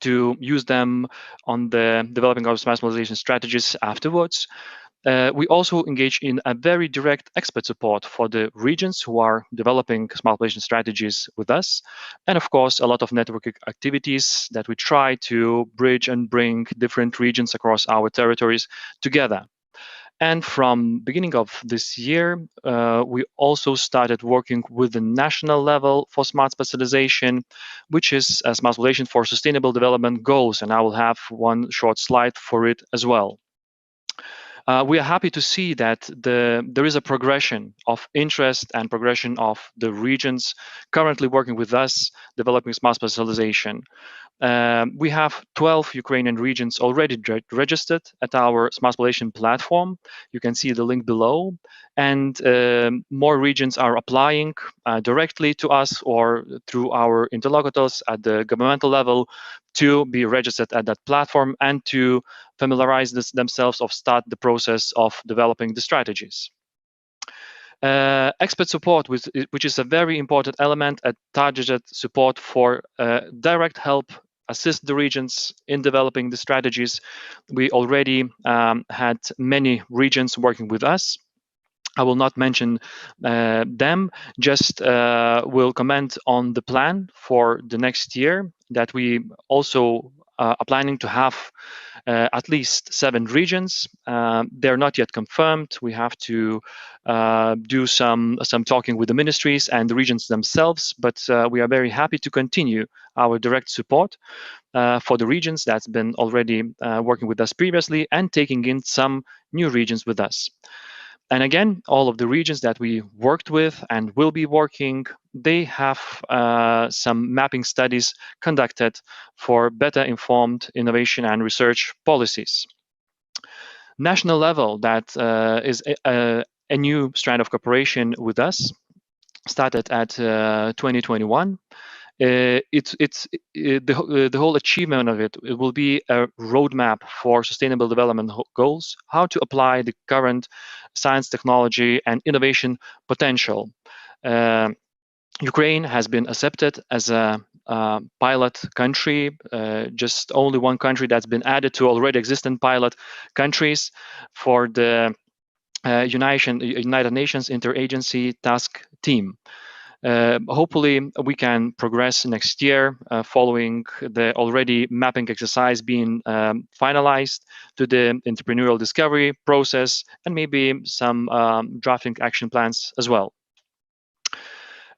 to use them on the developing of smart specialization strategies afterwards. We also engage in a very direct expert support for the regions who are developing smart specialization strategies with us. And of course, a lot of networking activities that we try to bridge and bring different regions across our territories together. And from beginning of this year, we also started working with the national level for smart specialization, which is a smart specialization for sustainable development goals. And I will have one short slide for it as well. We are happy to see that there is a progression of interest and progression of the regions currently working with us, developing smart specialization. We have 12 Ukrainian regions already registered at our smart specialization platform. You can see the link below. And more regions are applying directly to us or through our interlocutors at the governmental level to be registered at that platform and to familiarize themselves or start the process of developing the strategies. Expert support, which is a very important element, a targeted support for direct help, assist the regions in developing the strategies. We already had many regions working with us. I will not mention them, just will comment on the plan for the next year that we also are planning to have at least 7 regions. They're not yet confirmed. We have to do some talking with the ministries and the regions themselves, but we are very happy to continue our direct support for the regions that's been already working with us previously and taking in some new regions with us. And again, all of the regions that we worked with and will be working, they have some mapping studies conducted for better informed innovation and research policies. National level, that is a new strand of cooperation with us, started at 2021. The whole achievement of it will be a roadmap for sustainable development goals, how to apply the current science, technology, and innovation potential. Ukraine has been accepted as a pilot country, just only one country that's been added to already existing pilot countries for the United Nations Interagency Task Team. Hopefully, we can progress next year following the already mapping exercise being finalized to the entrepreneurial discovery process and maybe some drafting action plans as well.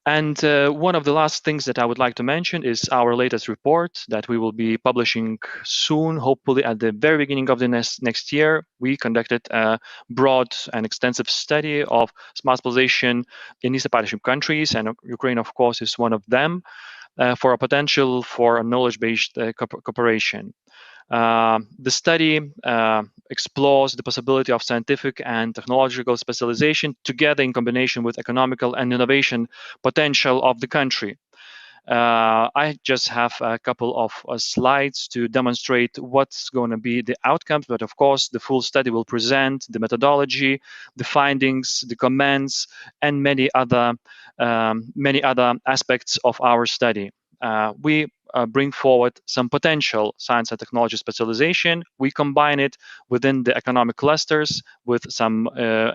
And one of the last things that I would like to mention is our latest report that we will be publishing soon, hopefully at the very beginning of the next year. We conducted a broad and extensive study of smart specialization in Eastern Partnership countries, and Ukraine, of course, is one of them, for a potential for a knowledge-based cooperation. The study explores the possibility of scientific and technological specialization together in combination with economical and innovation potential of the country. I just have a couple of slides to demonstrate what's going to be the outcomes, but of course the full study will present the methodology, the findings, the comments, and many other many other aspects of our study. We bring forward some potential science and technology specialization. We combine it within the economic clusters with some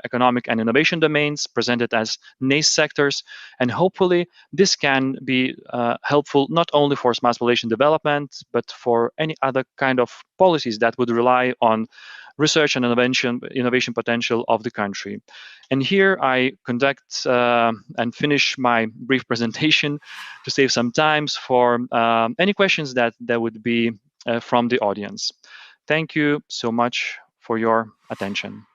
economic and innovation domains presented as NACE sectors. And hopefully this can be helpful not only for smart population development, but for any other kind of policies that would rely on research and innovation potential of the country. And here I conduct and finish my brief presentation to save some time for any questions that there would be from the audience. Thank you so much for your attention.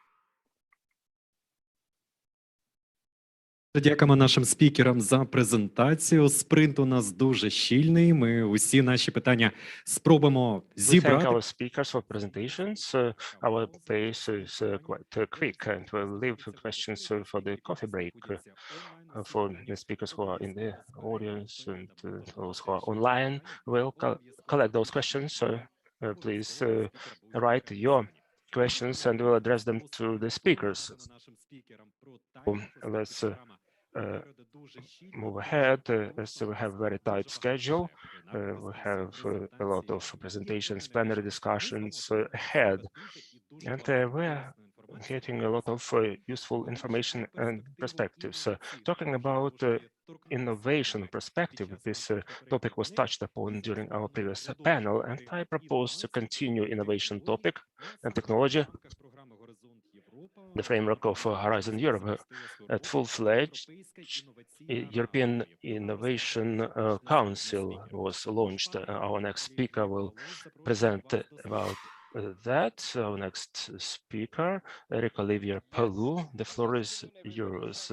Дякуємо нашим спікерам за презентацію. Спринт у нас дуже щільний. Ми усі наші питання спробуємо зібрати. We thank our speakers for presentations. Our pace is quite quick, and we'll leave questions for the coffee break for the speakers who are in the audience and those who are online. We'll collect those questions. Please write your questions and we'll address them to the speakers. Let's move ahead. So we have a very tight schedule. We have a lot of presentations, plenary discussions ahead, and we're getting a lot of useful information and perspectives. Talking about innovation perspective, this topic was touched upon during our previous panel, and I propose to continue innovation topic and technology. The framework of Horizon Europe at full-fledged European Innovation Council was launched. Our next speaker will present about that. Our next speaker, Eric Olivier Palou. The floor is yours.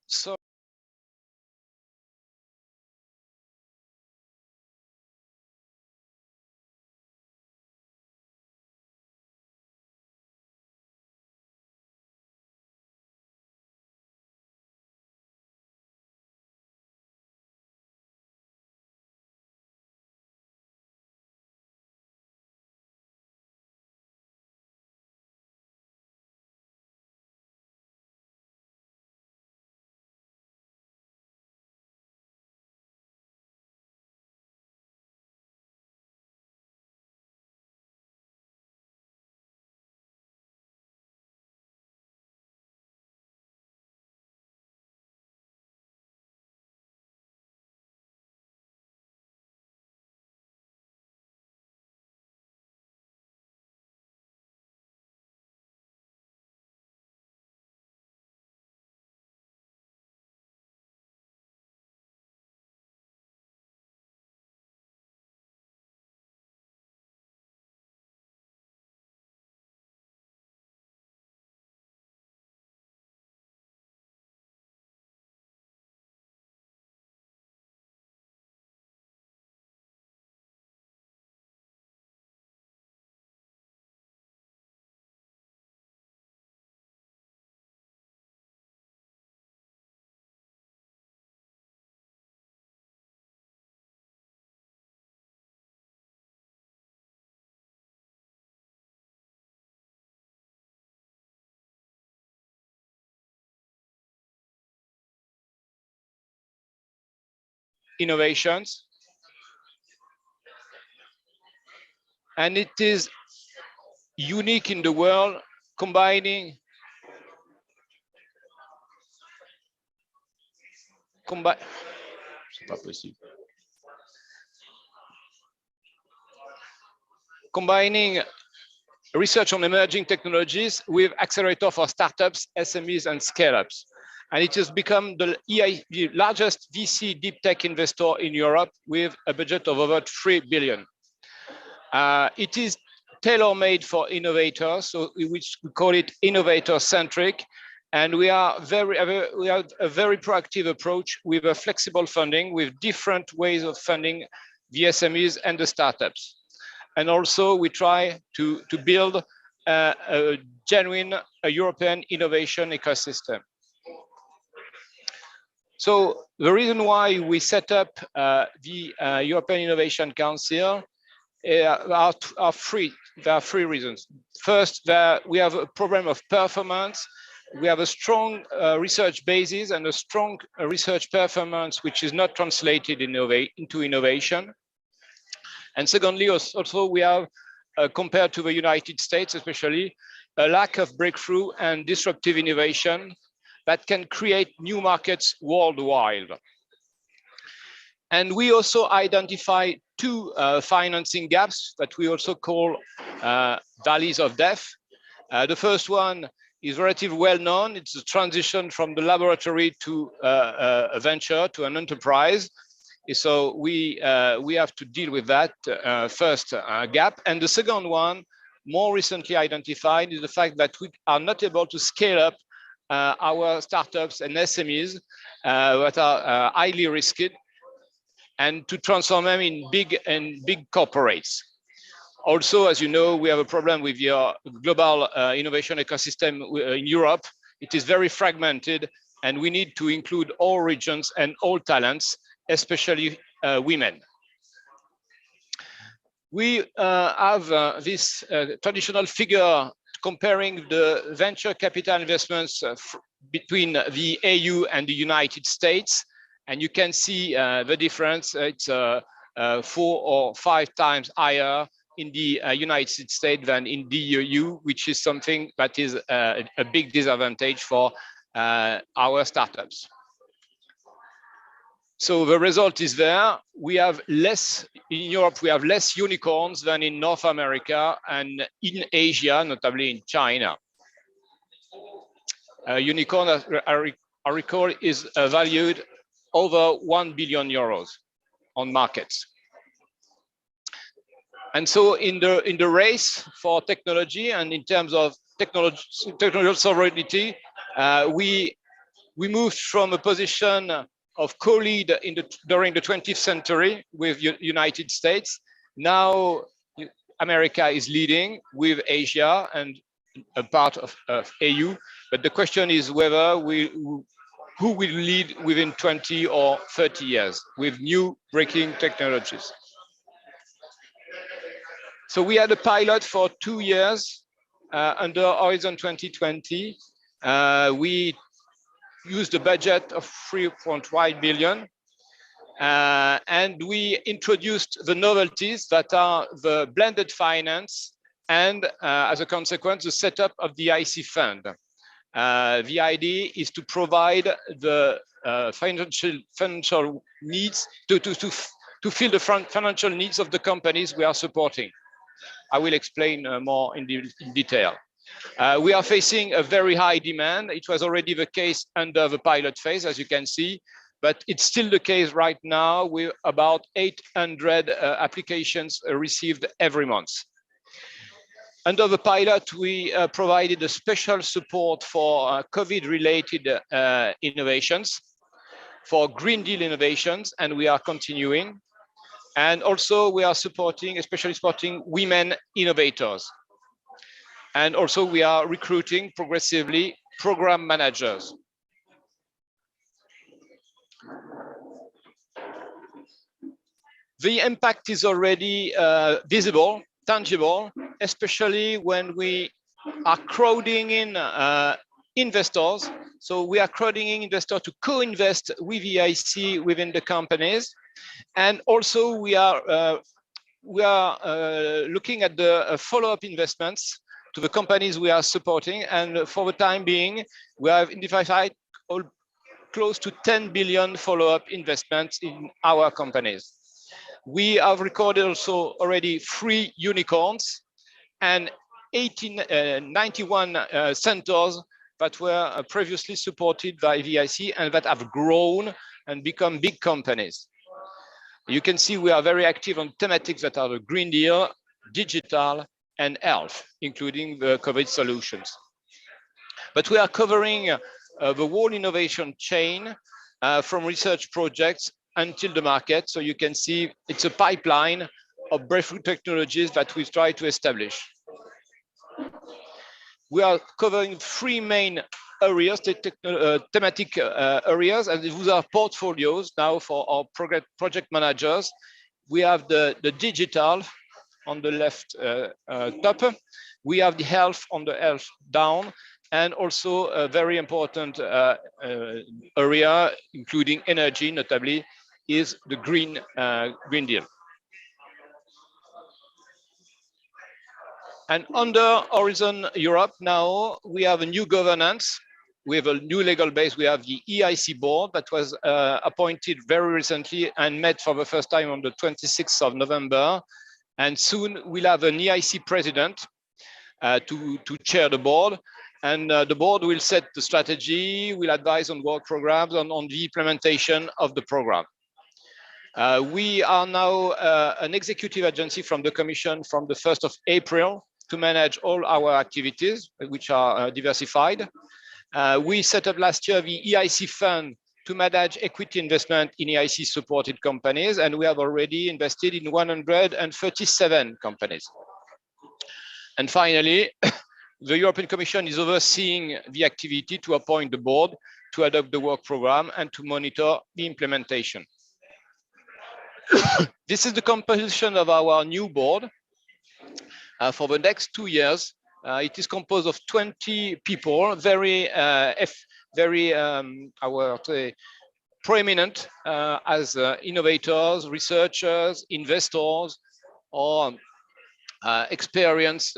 So innovations, and it is unique in the world, combining research on emerging technologies with accelerator for startups, SMEs, and scale-ups. And it has become the largest VC deep tech investor in Europe with a budget of over 3 billion. It is tailor-made for innovators, so which we call it innovator-centric. And we have a very proactive approach with a flexible funding, with different ways of funding the SMEs and the startups. And also we try to build a genuine European innovation ecosystem. So the reason why we set up the European Innovation Council are three. There are three reasons. First, we have a problem of performance. We have a strong research basis and a strong research performance, which is not translated into innovation. And secondly, also we have, compared to the United States especially, a lack of breakthrough and disruptive innovation that can create new markets worldwide. And we also identify two financing gaps that we also call valleys of death. The first one is relatively well known. It's the transition from the laboratory to a venture, to an enterprise. So we have to deal with that first gap. And the second one, more recently identified, is the fact that we are not able to scale up our startups and SMEs that are highly risky, and to transform them in big corporates. Also, as you know, we have a problem with your global innovation ecosystem in Europe. It is very fragmented, and we need to include all regions and all talents, especially women. We have this traditional figure comparing the venture capital investments between the EU and the United States. And you can see the difference. It's 4 or 5 times higher in the United States than in the EU, which is something that is a big disadvantage for our startups. So the result is there. We have less, in Europe, we have less unicorns than in North America and in Asia, notably in China. A unicorn, I recall, is valued over 1 billion euros on markets. And so in the race for technology and in terms of technological sovereignty, we moved from a position of co-lead during the 20th century with United States. Now America is leading with Asia and a part of EU. But the question is whether who will lead within 20 or 30 years with new breaking technologies. So we had a pilot for 2 years under Horizon 2020. We used a budget of 3.1 billion. And we introduced the novelties that are the blended finance and as a consequence, the setup of the IC fund. The idea is to provide the financial needs to fill the financial needs of the companies we are supporting. I will explain more in detail. We are facing a very high demand. It was already the case under the pilot phase, as you can see, but it's still the case right now with about 800 applications received every month. Under the pilot, we provided a special support for COVID-related innovations, for Green Deal innovations, and we are continuing. And also we are especially supporting women innovators. And also we are recruiting progressively program managers. The impact is already visible, tangible, especially when we are crowding in investors. So we are crowding in investors to co-invest with EIC within the companies. And also we are looking at the follow-up investments to the companies we are supporting. And for the time being, we have identified close to 10 billion follow-up investments in our companies. We have recorded also already 3 unicorns and 91 centers that were previously supported by VIC and that have grown and become big companies. You can see we are very active on thematics that are the Green Deal, digital, and health, including the COVID solutions. But we are covering the whole innovation chain from research projects until the market. So you can see it's a pipeline of breakthrough technologies that we try to establish. We are covering 3 main areas, thematic areas, and these are portfolios now for our project managers. We have the digital on the left top. We have the health on the health down, and also a very important area, including energy, notably, is the Green Deal. And under Horizon Europe now, we have a new governance. We have a new legal base. We have the EIC board that was appointed very recently and met for the first time on the 26th of November. And soon we'll have an EIC president to chair the board. And the board will set the strategy, will advise on work programs, on the implementation of the program. We are now an executive agency from the Commission from the 1st of April to manage all our activities, which are diversified. We set up last year the EIC fund to manage equity investment in EIC supported companies, and we have already invested in 137 companies. And finally, the European Commission is overseeing the activity to appoint the board, to adopt the work program, and to monitor the implementation. This is the composition of our new board. For the next 2 years, it is composed of 20 people, very prominent as innovators, researchers, investors, or experienced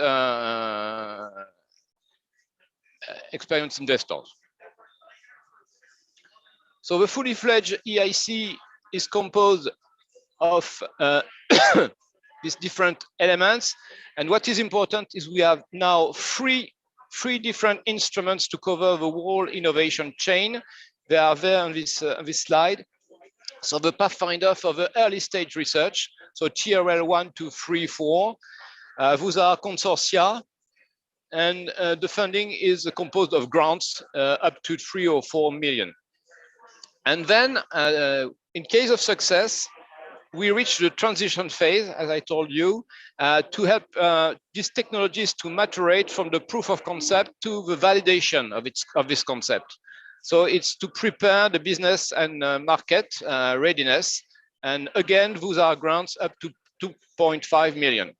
investors. So the fully fledged EIC is composed of these different elements. And what is important is we have now three different instruments to cover the whole innovation chain. They are there on this slide. So the Pathfinder for the early stage research, so TRL 1, 2, 3, 4. Those are consortia. And the funding is composed of grants up to 3 or 4 million. And then in case of success, we reach the transition phase, as I told you, to help these technologies to maturate from the proof of concept to the validation of this concept. So it's to prepare the business and market readiness. And again, those are grants up to 2.5 million.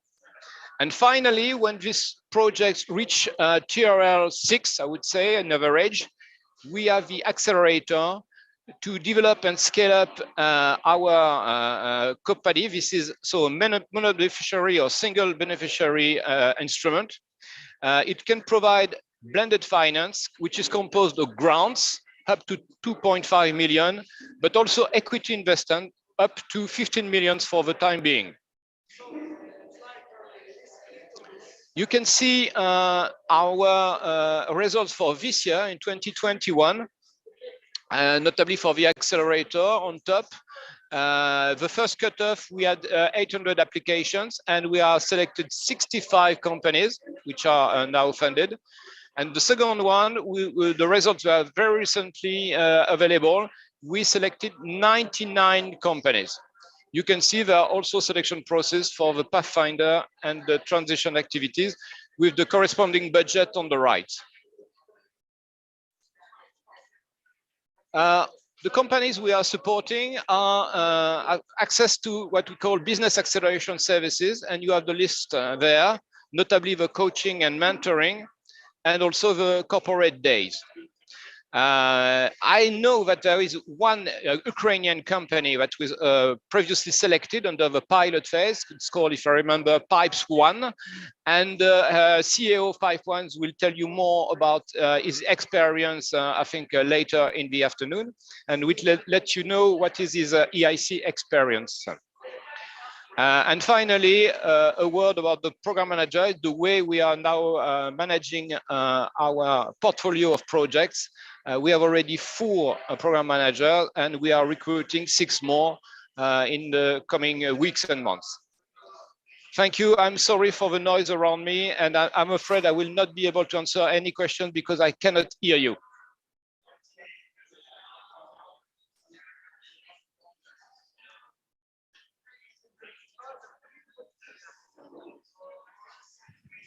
And finally, when these projects reach TRL 6, I would say, on average, we have the accelerator to develop and scale up our company. This is so a mono-beneficiary or single beneficiary instrument. It can provide blended finance, which is composed of grants up to 2.5 million, but also equity investment up to 15 million for the time being. You can see our results for this year in 2021. Notably for the accelerator on top. The first cutoff, we had 800 applications, and we are selected 65 companies, which are now funded. And the second one, the results were very recently available. We selected 99 companies. You can see there are also selection process for the Pathfinder and the transition activities with the corresponding budget on the right. The companies we are supporting are access to what we call business acceleration services, and you have the list there, notably the coaching and mentoring, and also the corporate days. I know that there is one Ukrainian company that was previously selected under the pilot phase. It's called, if I remember, Pipes One. And CEO of Pipe One will tell you more about his experience, I think, later in the afternoon. And we'll let you know what is his EIC experience. And finally, a word about the program manager, the way we are now managing our portfolio of projects. We have already 4 program managers, and we are recruiting 6 more in the coming weeks and months. Thank you. I'm sorry for the noise around me, and I'm afraid I will not be able to answer any question because I cannot hear you.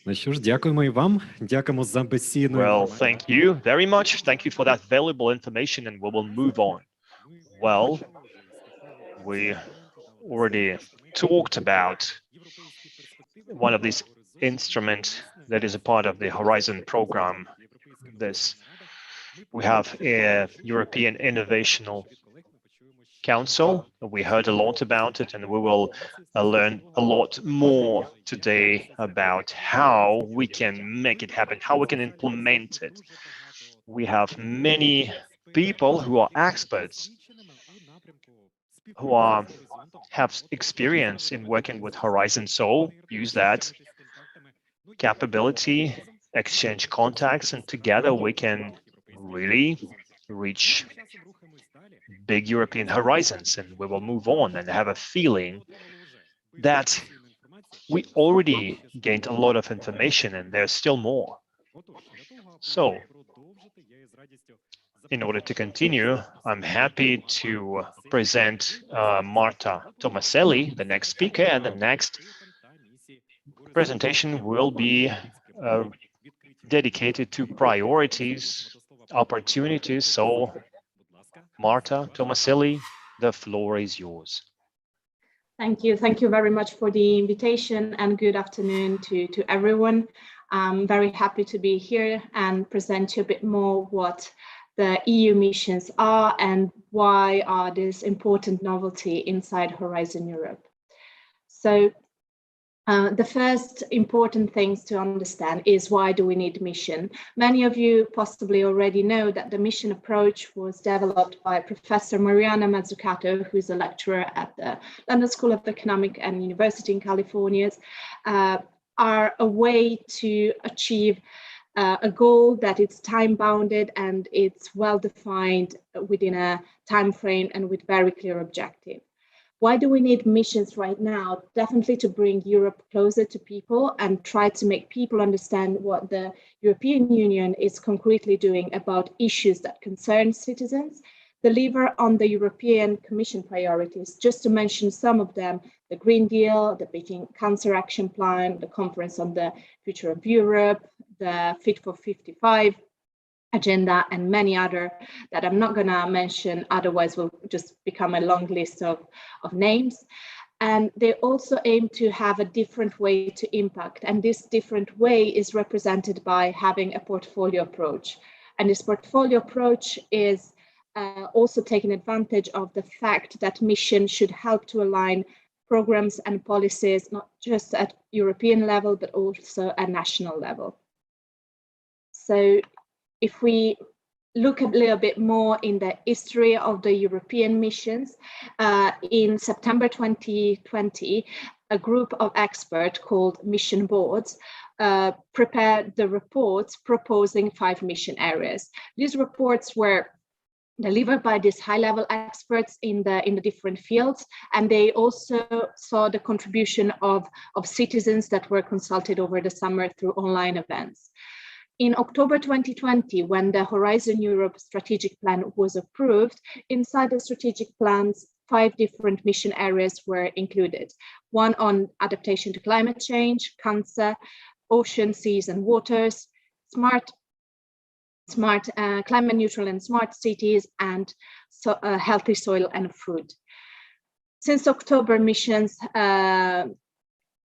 Ну що ж, дякуємо і вам. Дякуємо за безцінну Well, thank you very much. Thank you for that valuable information, and we will move on. Well, we already talked about one of these instruments that is a part of the Horizon program. We have a European Innovational Council. We heard a lot about it, and we will learn a lot more today about how we can make it happen, how we can implement it. We have many people who are experts, who have experience in working with Horizon, so use that capability, exchange contacts, and together we can really reach big European horizons, and we will move on and have a feeling that we already gained a lot of information and there's still more. So, in order to continue, I'm happy to present Marta Tomaselli, the next speaker, and the next presentation will be dedicated to priorities, opportunities. So, Marta Tomaselli, the floor is yours. Thank you. Thank you very much for the invitation, and good afternoon to everyone. I'm very happy to be here and present you a bit more what the EU missions are and why are this important novelty inside Horizon Europe. So the first important things to understand is why do we need mission? Many of you possibly already know that the mission approach was developed by Professor Mariana Mazzucato, who's a lecturer at the London School of Economics and University in California, are a way to achieve a goal that it's time-bounded and it's well-defined within a time frame and with very clear objective. Why do we need missions right now? Definitely to bring Europe closer to people and try to make people understand what the European Union is concretely doing about issues that concern citizens, deliver on the European Commission priorities. Just to mention some of them, the Green Deal, the Beating Cancer Action Plan, the Conference on the Future of Europe, the Fit for 55 agenda, and many other that I'm not going to mention, otherwise will just become a long list of names. And they also aim to have a different way to impact, and this different way is represented by having a portfolio approach. And this portfolio approach is also taking advantage of the fact that mission should help to align programs and policies, not just at European level, but also at national level. So if we look a little bit more in the history of the European missions, in September 2020, a group of experts called mission boards prepared the reports proposing 5 mission areas. These reports were delivered by these high-level experts in the different fields, and they also saw the contribution of citizens that were consulted over the summer through online events. In October 2020, when the Horizon Europe strategic plan was approved, inside the strategic plans, 5 different mission areas were included. One on adaptation to climate change, cancer, ocean, seas and waters, climate neutral and smart cities, and healthy soil and food. Since October, missions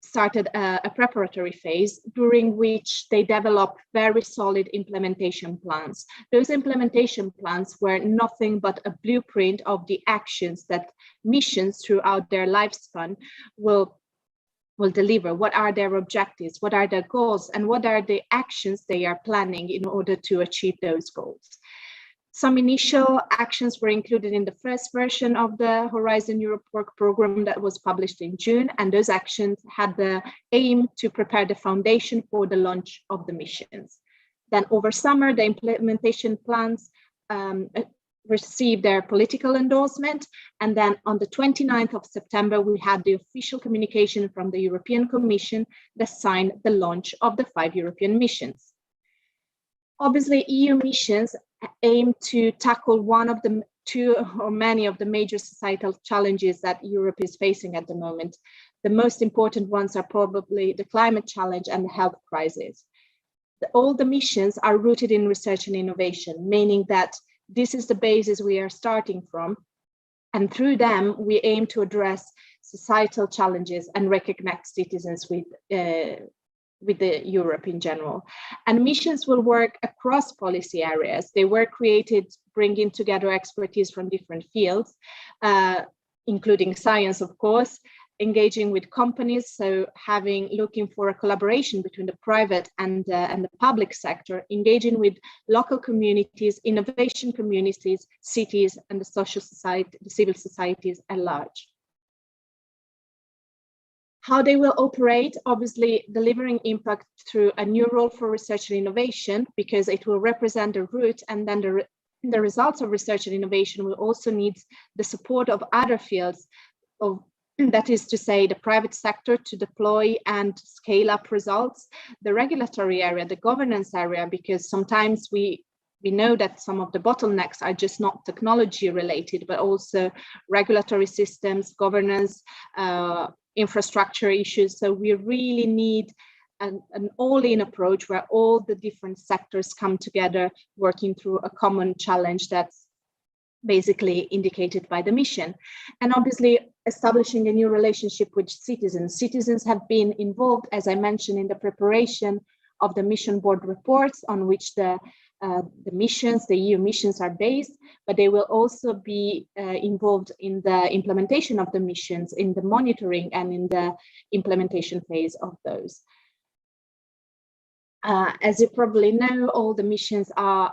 started a preparatory phase during which they developed very solid implementation plans. Those implementation plans were nothing but a blueprint of the actions that missions throughout their lifespan will deliver. What are their objectives? What are their goals? And what are the actions they are planning in order to achieve those goals? Some initial actions were included in the first version of the Horizon Europe work program that was published in June, and those actions had the aim to prepare the foundation for the launch of the missions. Then over summer, the implementation plans received their political endorsement, and then on the 29th of September, we had the official communication from the European Commission that signed the launch of the 5 European missions. Obviously, EU missions aim to tackle one of the 2 or many of the major societal challenges that Europe is facing at the moment. The most important ones are probably the climate challenge and the health crisis. All the missions are rooted in research and innovation, meaning that this is the basis we are starting from. And through them, we aim to address societal challenges and reconnect citizens with the Europe in general. And missions will work across policy areas. They were created bringing together expertise from different fields, including science, of course, engaging with companies, so looking for a collaboration between the private and the public sector, engaging with local communities, innovation communities, cities, and the social society, the civil societies at large. How they will operate, obviously delivering impact through a new role for research and innovation, because it will represent the root, and then the results of research and innovation will also need the support of other fields, that is to say, the private sector to deploy and scale up results, the regulatory area, the governance area, because sometimes we know that some of the bottlenecks are just not technology related, but also regulatory systems, governance, infrastructure issues. So we really need an all-in approach where all the different sectors come together, working through a common challenge that's basically indicated by the mission. And obviously establishing a new relationship with citizens. Citizens have been involved, as I mentioned, in the preparation of the mission board reports on which the EU missions are based, but they will also be involved in the implementation of the missions, in the monitoring and in the implementation phase of those. As you probably know, all the missions are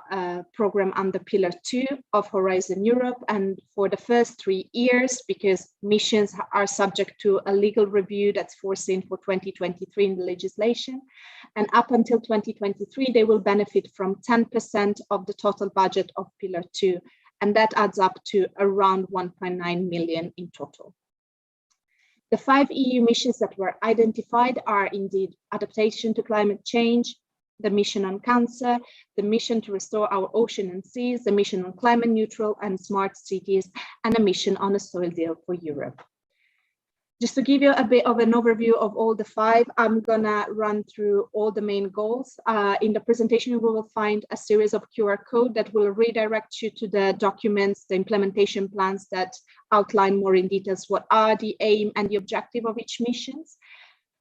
programmed under Pillar 2 of Horizon Europe, and for the first 3 years, because missions are subject to a legal review that's foreseen for 2023 in the legislation, and up until 2023, they will benefit from 10% of the total budget of Pillar 2, and that adds up to around 1.9 million in total. The 5 EU missions that were identified are indeed adaptation to climate change, the mission on cancer, the mission to restore our ocean and seas, the mission on climate neutral and smart cities, and a mission on a soil deal for Europe. Just to give you a bit of an overview of all the 5, I'm gonna run through all the main goals. In the presentation, we will find a series of QR codes that will redirect you to the documents, the implementation plans that outline more in details what are the aim and the objective of each mission.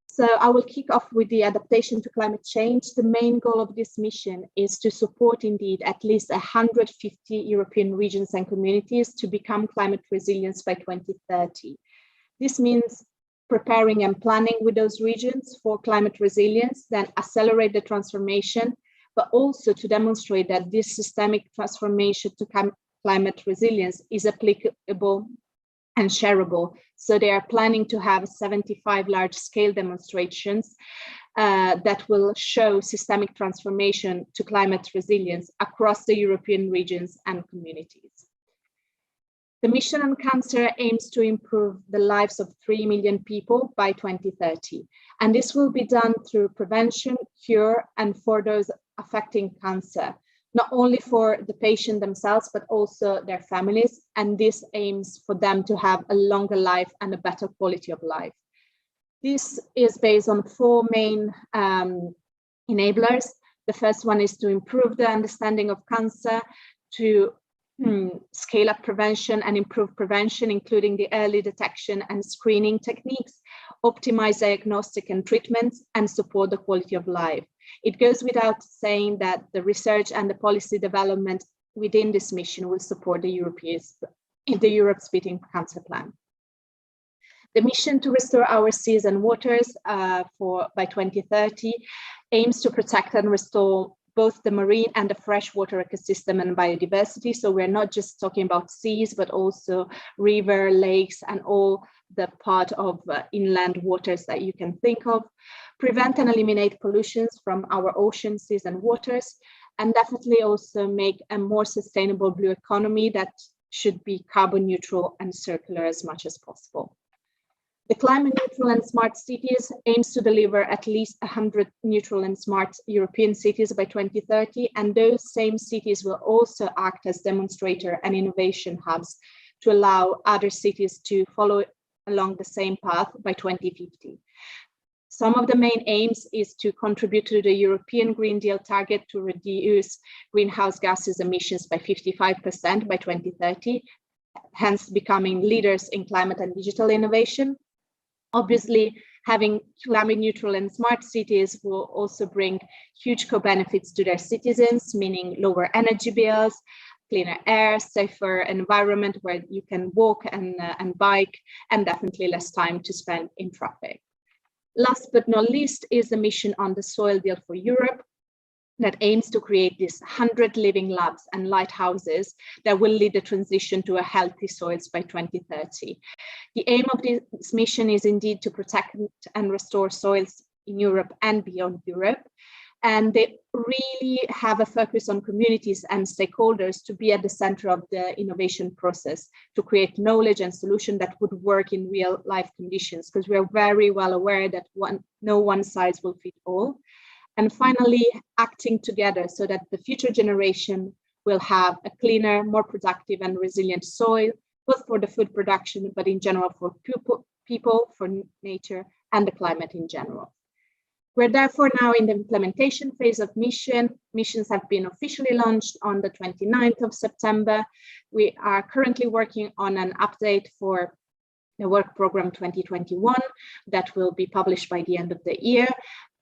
So I will kick off with the adaptation to climate change. The main goal of this mission is to support indeed at least 150 European regions and communities to become climate resilient by 2030. This means preparing and planning with those regions for climate resilience, then accelerate the transformation, but also to demonstrate that this systemic transformation to climate resilience is applicable and shareable. So they are planning to have 75 large-scale demonstrations that will show systemic transformation to climate resilience across the European regions and communities. The mission on cancer aims to improve the lives of 3 million people by 2030. And this will be done through prevention, cure, and for those affecting cancer, not only for the patient themselves, but also their families. And this aims for them to have a longer life and a better quality of life. This is based on 4 main enablers. The first one is to improve the understanding of cancer, to scale up prevention and improve prevention, including the early detection and screening techniques, optimize diagnostic and treatments, and support the quality of life. It goes without saying that the research and the policy development within this mission will support the Europe's Beating Cancer Plan. The mission to restore our seas and waters by 2030 aims to protect and restore both the marine and the freshwater ecosystem and biodiversity. So we're not just talking about seas, but also river, lakes, and all the part of inland waters that you can think of. Prevent and eliminate pollutions from our oceans, seas, and waters, and definitely also make a more sustainable blue economy that should be carbon neutral and circular as much as possible. The climate neutral and smart cities aims to deliver at least 100 neutral and smart European cities by 2030, and those same cities will also act as demonstrator and innovation hubs to allow other cities to follow along the same path by 2050. Some of the main aims is to contribute to the European Green Deal target to reduce greenhouse gases emissions by 55% by 2030, hence becoming leaders in climate and digital innovation. Obviously, having climate neutral and smart cities will also bring huge co-benefits to their citizens, meaning lower energy bills, cleaner air, safer environment where you can walk and bike, and definitely less time to spend in traffic. Last but not least is the mission on the Soil Deal for Europe that aims to create these 100 living labs and lighthouses that will lead the transition to a healthy soils by 2030. The aim of this mission is indeed to protect and restore soils in Europe and beyond Europe. And they really have a focus on communities and stakeholders to be at the center of the innovation process, to create knowledge and solution that would work in real life conditions, because we are very well aware that no one size will fit all. And finally, acting together so that the future generation will have a cleaner, more productive and resilient soil, both for the food production, but in general for people, for nature and the climate in general. We're therefore now in the implementation phase of mission. Missions have been officially launched on the 29th of September. We are currently working on an update for the work program 2021 that will be published by the end of the year.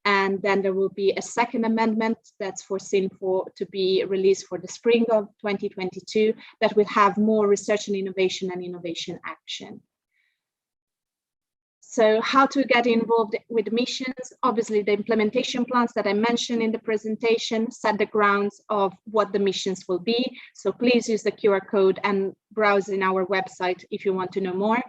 And then there will be a second amendment that's foreseen to be released for the spring of 2022 that will have more research and innovation action. So how to get involved with missions? Obviously, the implementation plans that I mentioned in the presentation set the grounds of what the missions will be. So please use the QR code and browse in our website if you want to know more.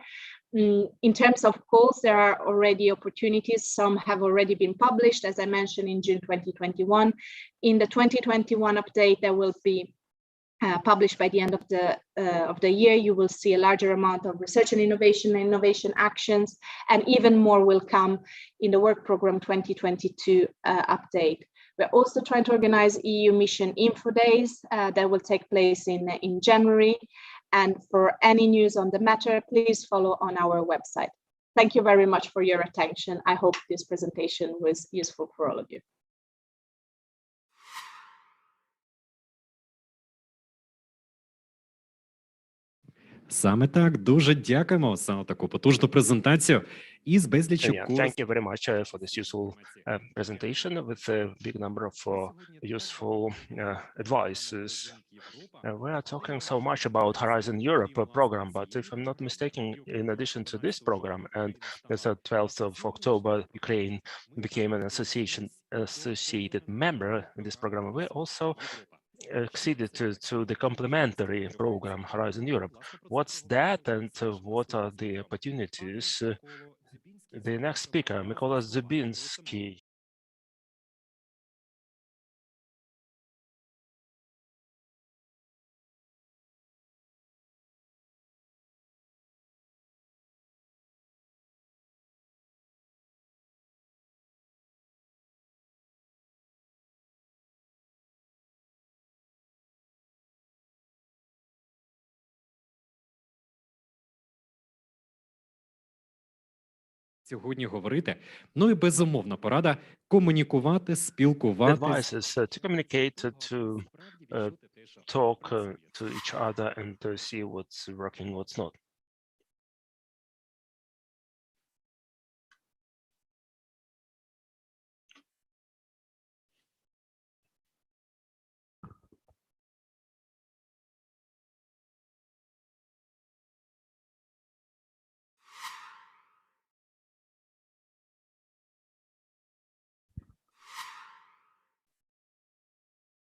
In terms of goals, there are already opportunities. Some have already been published, as I mentioned, in June 2021. In the 2021 update, there will be published by the end of the year. You will see a larger amount of research and innovation actions, and even more will come in the work program 2022 update. We're also trying to organize EU mission info days that will take place in January. And for any news on the matter, please follow on our website. Thank you very much for your attention. I hope this presentation was useful for all of you. Саме так, дуже дякуємо за таку потужну презентацію із безлічю Thank you very much for this useful presentation with a big number of useful advices. We are talking so much about Horizon Europe program, but if I'm not mistaken, in addition to this program, and as of 12th of October, Ukraine became an associated member in this program, we also acceded to the complementary program Horizon Europe. What's that, and what are the opportunities? The next speaker, Mykola Zubinski. Сьогодні говорити. Ну і безумовно порада комунікувати, спілкуватися. Advice is to communicate, to talk to each other and to see what's working, what's not.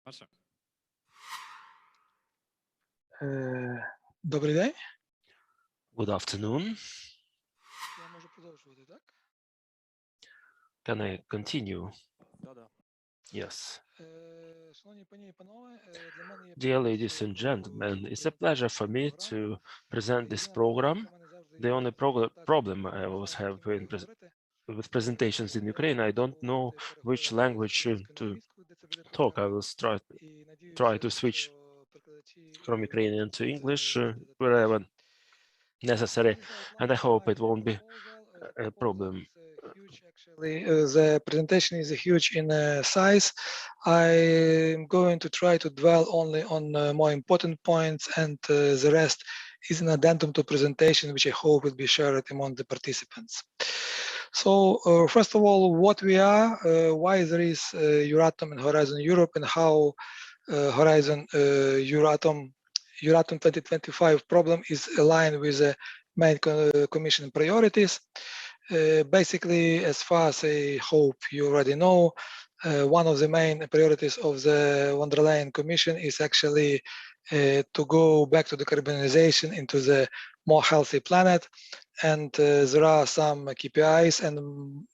Паша. Добрий день. Good afternoon. Я можу продовжувати, так? Can I continue? Да-да. Yes. Шановні пані і панове, для мене є Dear ladies and gentlemen, it's a pleasure for me to present this program. The only problem I always have with presentations in Ukraine, I don't know which language to talk. I will try to switch from Ukrainian to English wherever necessary, and I hope it won't be a problem. The presentation is huge in size. I'm going to try to dwell only on more important points, and the rest is an addendum to presentation, which I hope will be shared among the participants. So first of all, what we are, why there is Euratom and Horizon Europe, and how Horizon Euratom 2025 program is aligned with the main Commission priorities. Basically, as far as I hope you already know, one of the main priorities of the von der Leyen Commission is actually to go back to decarbonization into the more healthy planet. And there are some KPIs, and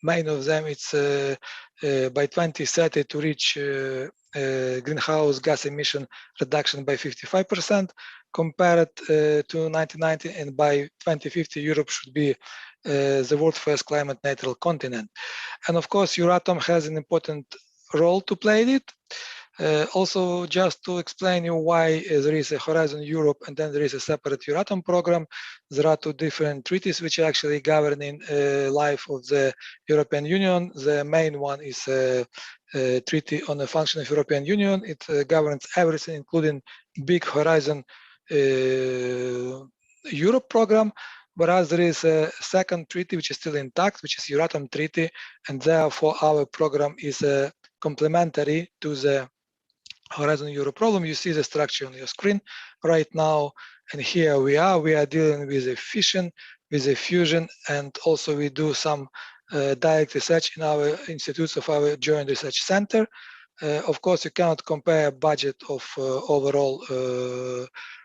main of them it's by 2030 to reach greenhouse gas emission reduction by 55% compared to 1990, and by 2050 Europe should be the world's first climate neutral continent. And of course Euratom has an important role to play in it. Also, just to explain you why there is a Horizon Europe and then there is a separate Euratom program, there are two different treaties which are actually governing life of the European Union. The main one is a Treaty on the Function of European Union. It governs everything, including big Horizon Europe program, whereas there is a second treaty which is still intact, which is Euratom Treaty, and therefore our program is complementary to the Horizon Europe program. You see the structure on your screen right now, and here we are dealing with a fission, with a fusion, and also we do some direct research in our institutes of our joint research center. Of course, you cannot compare budget of overall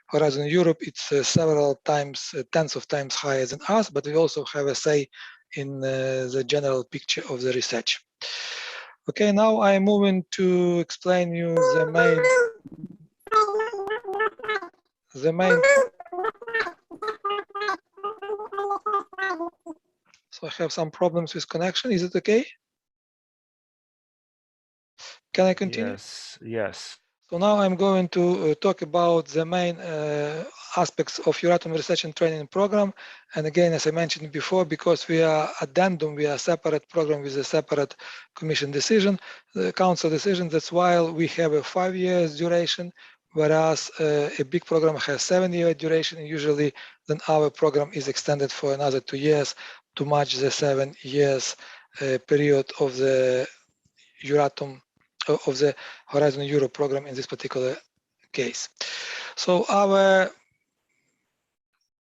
Horizon Europe. It's several times, tens of times higher than us, but we also have a say in the general picture of the research. Okay, now I'm moving to explain you the main. So I have some problems with connection. Is it okay? Can I continue? Yes, yes. So now I'm going to talk about the main aspects of Euratom Research and Training Program. And again, as I mentioned before, because we are addendum, we are a separate program with a separate Commission decision, the Council decision. That's why we have a 5 years duration, whereas a big program has 7-year duration. And usually, then our program is extended for another 2 years to match the 7 years period of the Euratom, of the Horizon Europe program in this particular case. So our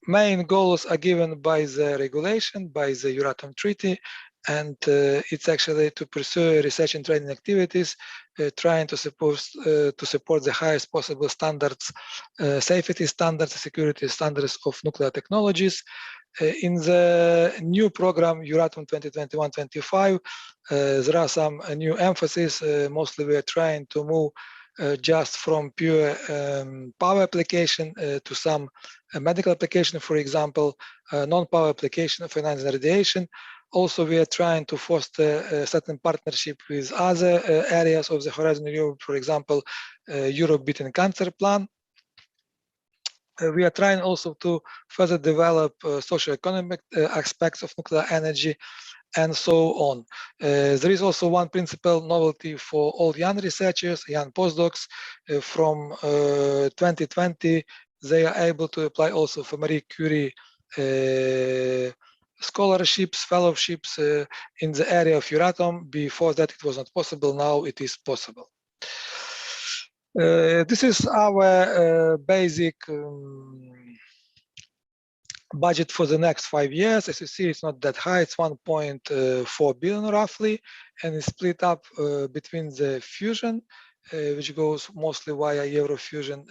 main goals are given by the regulation, by the Euratom Treaty, and it's actually to pursue research and training activities, trying to support the highest possible standards, safety standards, security standards of nuclear technologies. In the new program, Euratom 2021-25, there are some new emphasis. Mostly we are trying to move just from pure power application to some medical application, for example, non-power application of finance and radiation. Also, we are trying to foster a certain partnership with other areas of the Horizon Europe, for example, Europe Beating Cancer Plan. We are trying also to further develop socio-economic aspects of nuclear energy, and so on. There is also one principal novelty for all young researchers, young postdocs. From 2020, they are able to apply also for Marie Curie scholarships, fellowships in the area of Euratom. Before that, it was not possible. Now it is possible. This is our basic budget for the next 5 years. As you see, it's not that high. It's 1.4 billion roughly, and it's split up between the fusion, which goes mostly via Eurofusion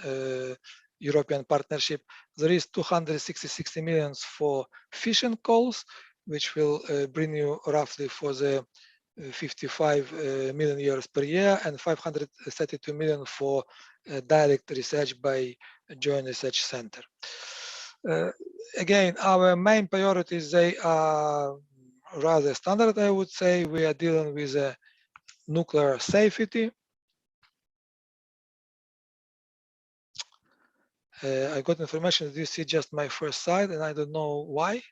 European partnership. There is 260 million for fission calls, which will bring you roughly for the 55 million euros per year, and 532 million for direct research by Joint Research Center. Again, our main priorities, they are rather standard, I would say. We are dealing with nuclear safety, I got information that you see just my first slide, and I don't know why,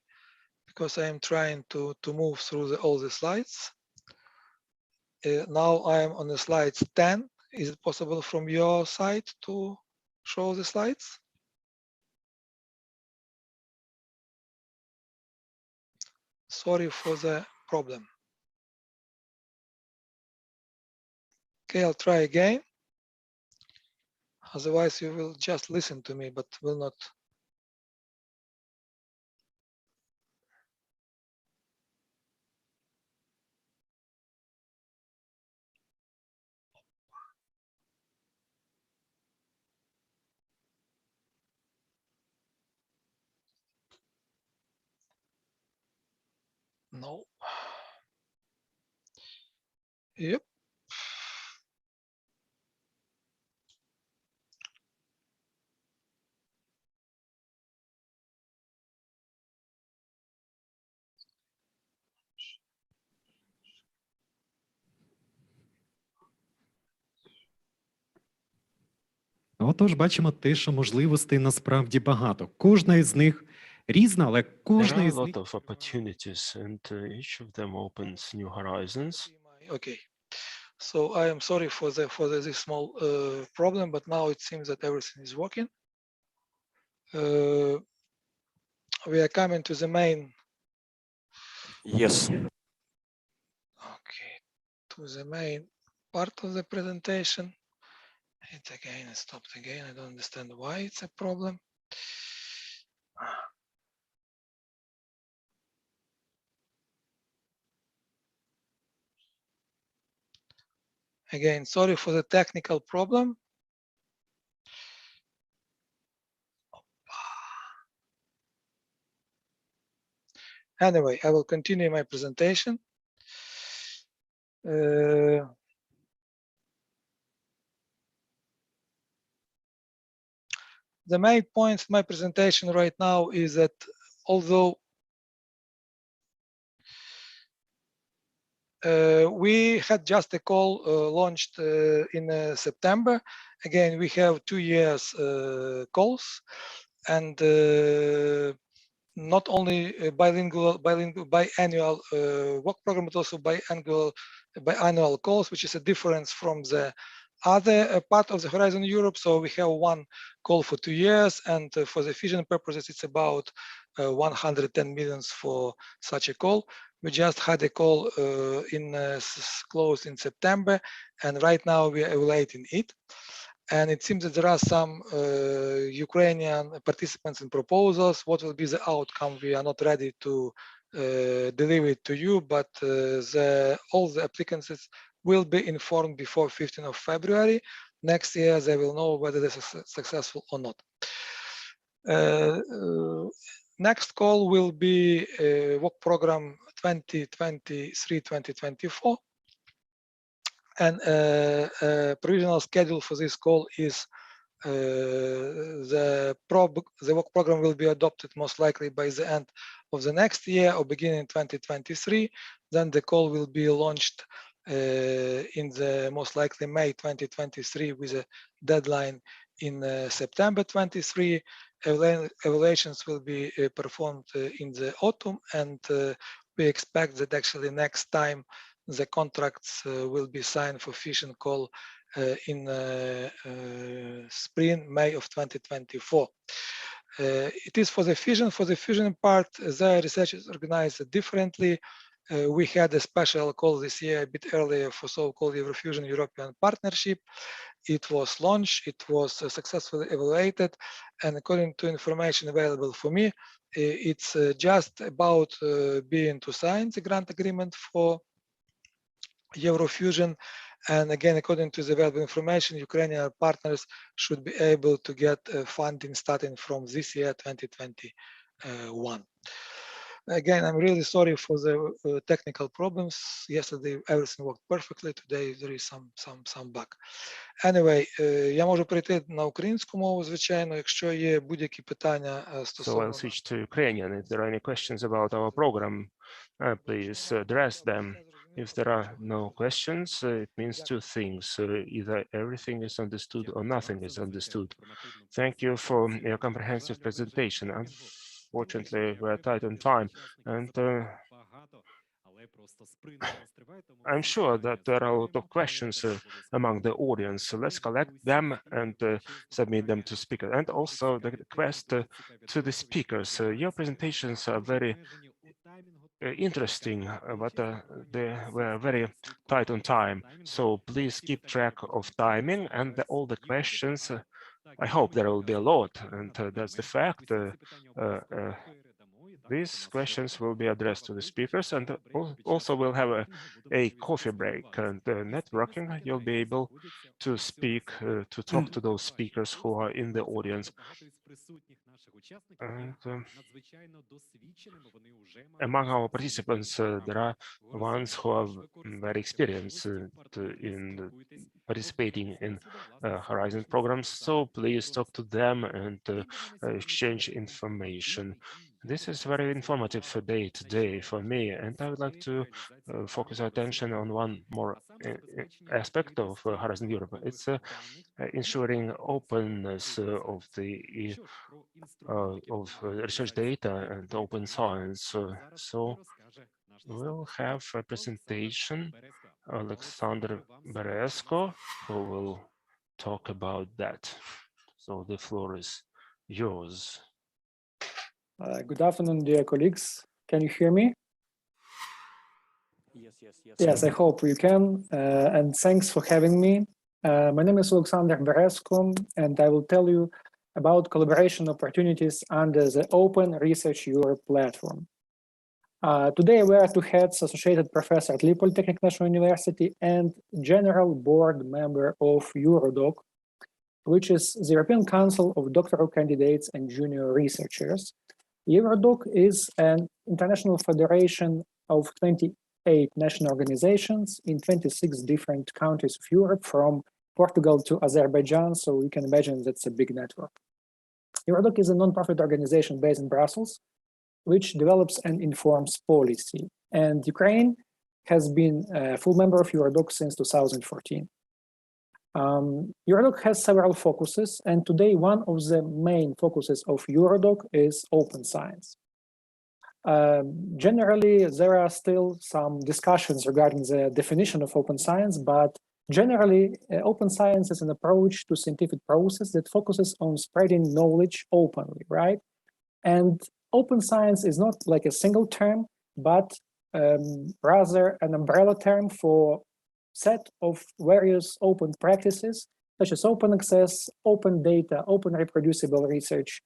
because I am trying to move through all the slides. Now I am on the slides 10. Is it possible from your side to show the slides? Sorry for the problem. Okay, I'll try again. Otherwise, you will just listen to me, but will not. No. Yep. Отож, бачимо те, що можливостей насправді багато. Кожна із них різна, але There кожна are a із них... lot of opportunities, and each of them opens new horizons. Okay. So I am sorry for this small problem, but now it seems that everything is working. We are coming to the main. Yes. Okay, to the main part of the presentation. It stopped again. I don't understand why it's a problem. Again, sorry for the technical problem. Anyway, I will continue my presentation. The main point of my presentation right now is that although we had just a call launched in September, again, we have 2 years calls, and not only biannual work program, but also biannual calls, which is a difference from the other part of the Horizon Europe. So we have one call for 2 years, and for the fission purposes, it's about 110 million for such a call. We just had a call closed in September, and right now we are evaluating it. And it seems that there are some Ukrainian participants in proposals. What will be the outcome? We are not ready to deliver it to you, but all the applicants will be informed before 15th of February. Next year, they will know whether this is successful or not. Next call will be work program 2023-2024. And provisional schedule for this call is the work program will be adopted most likely by the end of the next year or beginning 2023. Then the call will be launched in the most likely May 2023 with a deadline in September 23. Evaluations will be performed in the autumn, and we expect that actually next time the contracts will be signed for fission call in spring, May of 2024. It is for the fission. For the fission part, the research is organized differently. We had a special call this year a bit earlier for so-called Eurofusion European Partnership. It was launched, it was successfully evaluated, and according to information available for me, it's just about being to sign the grant agreement for Eurofusion. And again, according to the available information, Ukrainian partners should be able to get funding starting from this year, 2021. Again, I'm really sorry for the technical problems. Yesterday, everything worked perfectly. Today, there is some bug. Anyway, я можу перейти на українську мову, звичайно, якщо є будь-які питання стосовно... So I'll switch to Ukrainian. If there are any questions about our program, please address them. If there are no questions, it means two things. Either everything is understood or nothing is understood. Thank you for your comprehensive presentation. Unfortunately, we're tight on time, and I'm sure that there are a lot of questions among the audience. So let's collect them and submit them to speakers. And also the request to the speakers. Your presentations are very interesting, but they were very tight on time. So please keep track of timing and all the questions. I hope there will be a lot, and that's the fact. These questions will be addressed to the speakers, and also we'll have a coffee break and networking. You'll be able to speak, to talk to those speakers who are in the audience. And, among our participants, there are ones who are very experienced in participating in Horizon programs. So please talk to them and exchange information. This is very informative for day-to-day for me, and I would like to focus our attention on one more aspect of Horizon Europe. It's ensuring openness of the research data and open science. So we'll have a presentation, Alexander Beresko, who will talk about that. So the floor is yours. Good afternoon, dear colleagues. Can you hear me? Yes, I hope you can. And thanks for having me. My name is Alexander Beresko, and I will tell you about collaboration opportunities under the Open Research Europe platform. Today, we are two heads, Associated Professor at Lviv Polytechnic National University and General Board Member of EuroDoc, which is the European Council of Doctoral Candidates and Junior Researchers. EuroDoc is an international federation of 28 national organizations in 26 different countries of Europe, from Portugal to Azerbaijan, so you can imagine that's a big network. EuroDoc is a non-profit organization based in Brussels, which develops and informs policy. And Ukraine has been a full member of EuroDoc since 2014. EuroDoc has several focuses, and today one of the main focuses of EuroDoc is open science. Generally, there are still some discussions regarding the definition of open science, but generally, open science is an approach to scientific process that focuses on spreading knowledge openly, right? And open science is not like a single term, but rather an umbrella term for set of various open practices, such as open access, open data, open reproducible research,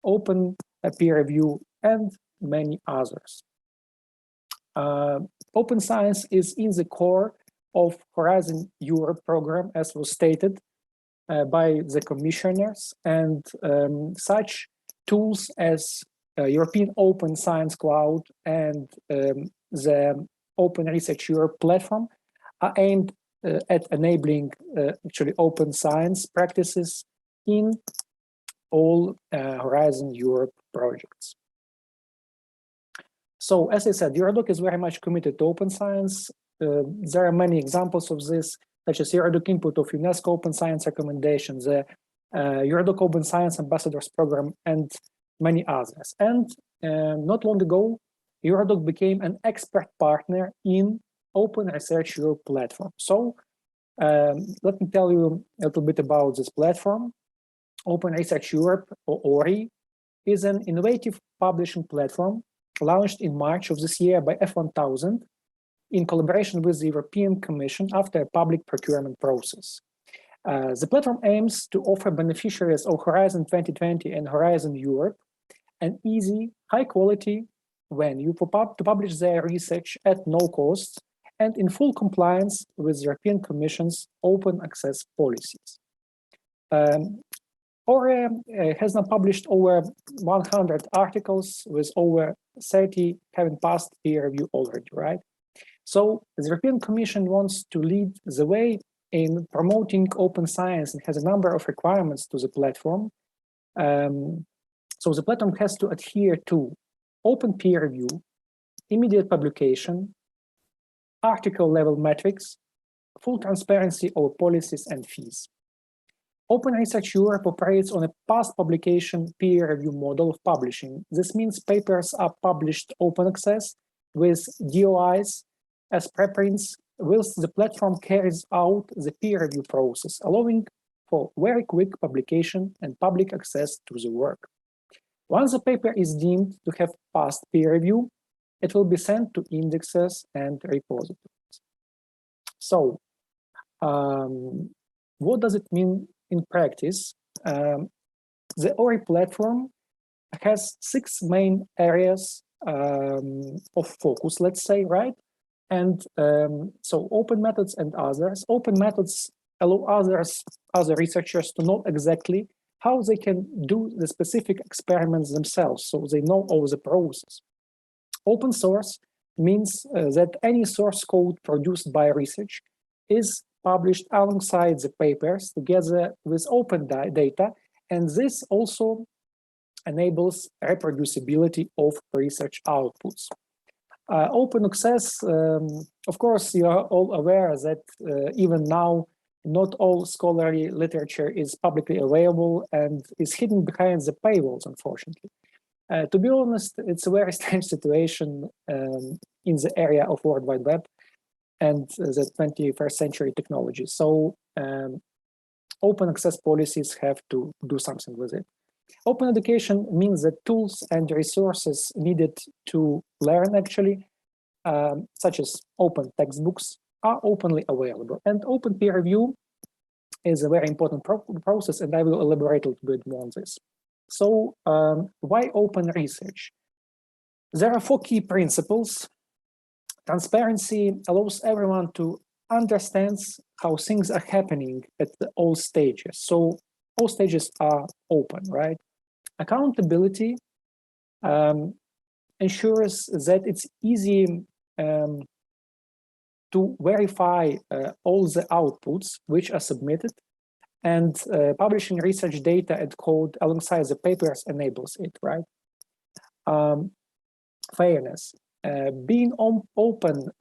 open peer review, and many others. Open science is in the core of Horizon Europe program, as was stated by the commissioners, and such tools as European Open Science Cloud and the Open Research Europe platform are aimed at enabling actually open science practices in all Horizon Europe projects. So, as I said, EuroDoc is very much committed to open science. There are many examples of this, such as EuroDoc input of UNESCO Open Science recommendations, the EuroDoc Open Science Ambassadors Program, and many others. And not long ago, EuroDoc became an expert partner in Open Research Europe platform. So let me tell you a little bit about this platform. Open Research Europe, or ORI, is an innovative publishing platform launched in March of this year by F1000 in collaboration with the European Commission after a public procurement process. The platform aims to offer beneficiaries of Horizon 2020 and Horizon Europe an easy, high-quality venue to publish their research at no cost and in full compliance with the European Commission's open access policies. ORE has now published over 100 articles with over 30 having passed peer review already, right? So the European Commission wants to lead the way in promoting open science and has a number of requirements to the platform. So the platform has to adhere to open peer review, immediate publication, article-level metrics, full transparency over policies and fees. Open Research Europe operates on a past publication peer review model of publishing. This means papers are published open access with DOIs as preprints, whilst the platform carries out the peer review process, allowing for very quick publication and public access to the work. Once the paper is deemed to have passed peer review, it will be sent to indexes and repositories. So, what does it mean in practice? The ORI platform has 6 main areas of focus, let's say, right? And so open methods and others. Open methods allow other researchers to know exactly how they can do the specific experiments themselves, so they know all the process. Open source means that any source code produced by research is published alongside the papers together with open data, and this also enables reproducibility of research outputs. Open access, of course, you are all aware that even now, not all scholarly literature is publicly available and is hidden behind the paywalls, unfortunately. To be honest, it's a very strange situation in the area of World Wide Web and the 21st century technology. So open access policies have to do something with it. Open education means that tools and resources needed to learn, actually, such as open textbooks, are openly available. And open peer review is a very important process, and I will elaborate a little bit more on this. So why open research? There are 4 key principles. Transparency allows everyone to understand how things are happening at all stages. So all stages are open, right? Accountability ensures that it's easy to verify all the outputs which are submitted, and publishing research data and code alongside the papers enables it, right? Fairness. Being open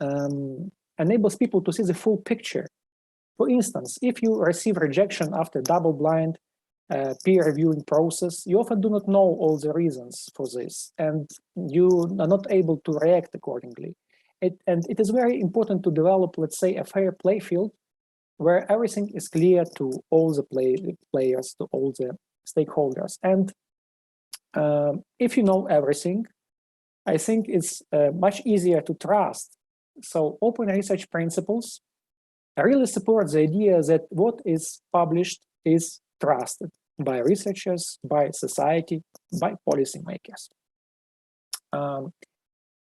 enables people to see the full picture. For instance, if you receive rejection after double-blind peer reviewing process, you often do not know all the reasons for this, and you are not able to react accordingly. And it is very important to develop, let's say, a fair play field where everything is clear to all the players, to all the stakeholders. And if you know everything, I think it's much easier to trust. So open research principles really support the idea that what is published is trusted by researchers, by society, by policymakers.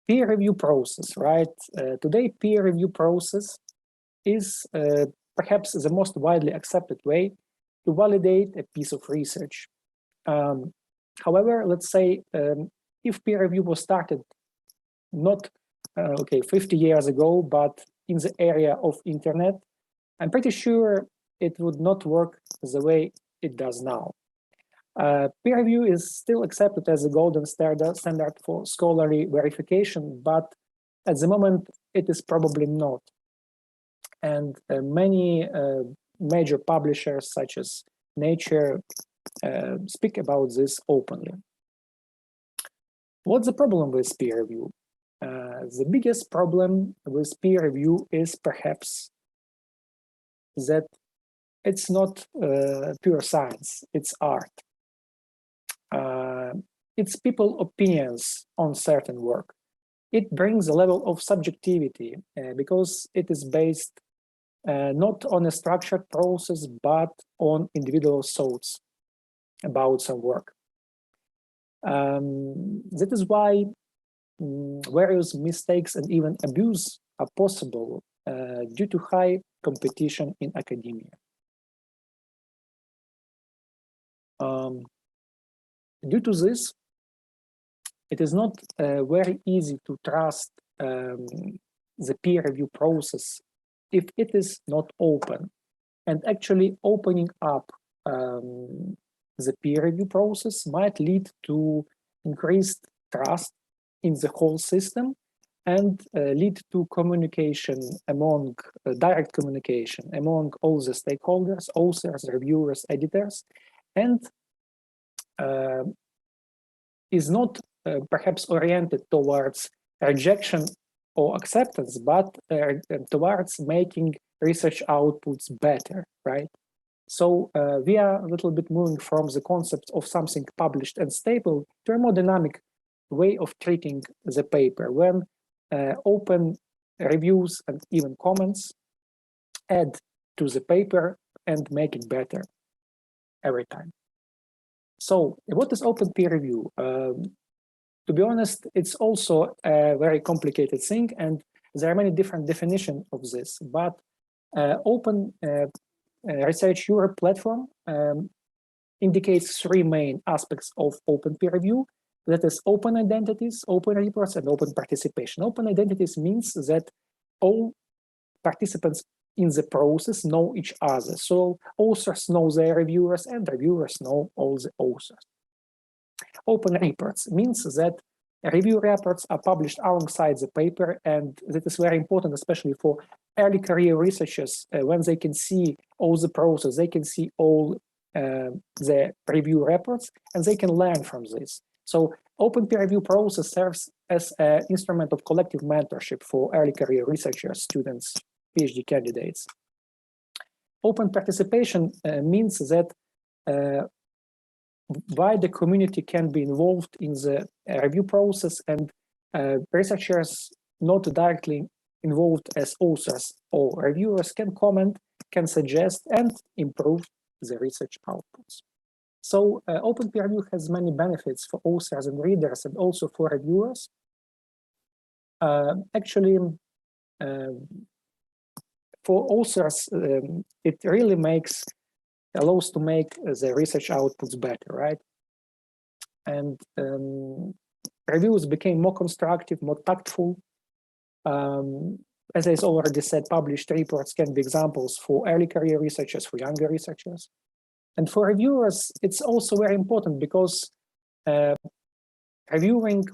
Peer review process, right? Today, peer review process is perhaps the most widely accepted way to validate a piece of research. However, let's say if peer review was started not 50 years ago, but in the area of internet, I'm pretty sure it would not work the way it does now. Peer review is still accepted as a golden standard for scholarly verification, but at the moment it is probably not. And many major publishers such as Nature speak about this openly. What's the problem with peer review? The biggest problem with peer review is perhaps that it's not pure science, it's art. It's people's opinions on certain work. It brings a level of subjectivity because it is based not on a structured process, but on individual thoughts about some work. That is why various mistakes and even abuse are possible due to high competition in academia. Due to this, it is not very easy to trust the peer review process if it is not open. And actually opening up the peer review process might lead to increased trust in the whole system and lead to communication among direct communication among all the stakeholders, authors, reviewers, editors, and is not perhaps oriented towards rejection or acceptance, but towards making research outputs better, right? So we are a little bit moving from the concept of something published and stable to a more dynamic way of treating the paper, when open reviews and even comments add to the paper and make it better every time. So what is open peer review? To be honest, it's also a very complicated thing, and there are many different definitions of this, but Open Research Europe platform indicates three main aspects of open peer review. That is open identities, open reports, and open participation. Open identities means that all participants in the process know each other. So authors know their reviewers and reviewers know all the authors. Open reports means that review reports are published alongside the paper, and that is very important, especially for early career researchers, when they can see all the process, they can see all the review reports, and they can learn from this. So open peer review process serves as an instrument of collective mentorship for early career researchers, students, PhD candidates. Open participation means that wider community can be involved in the review process, and researchers not directly involved as authors or reviewers can comment, can suggest, and improve the research outputs. So open peer review has many benefits for authors and readers, and also for reviewers. Actually, for authors, it really allows to make the research outputs better, right? And reviews became more constructive, more tactful. As I already said, published reports can be examples for early career researchers, for younger researchers. And for reviewers, it's also very important because reviewing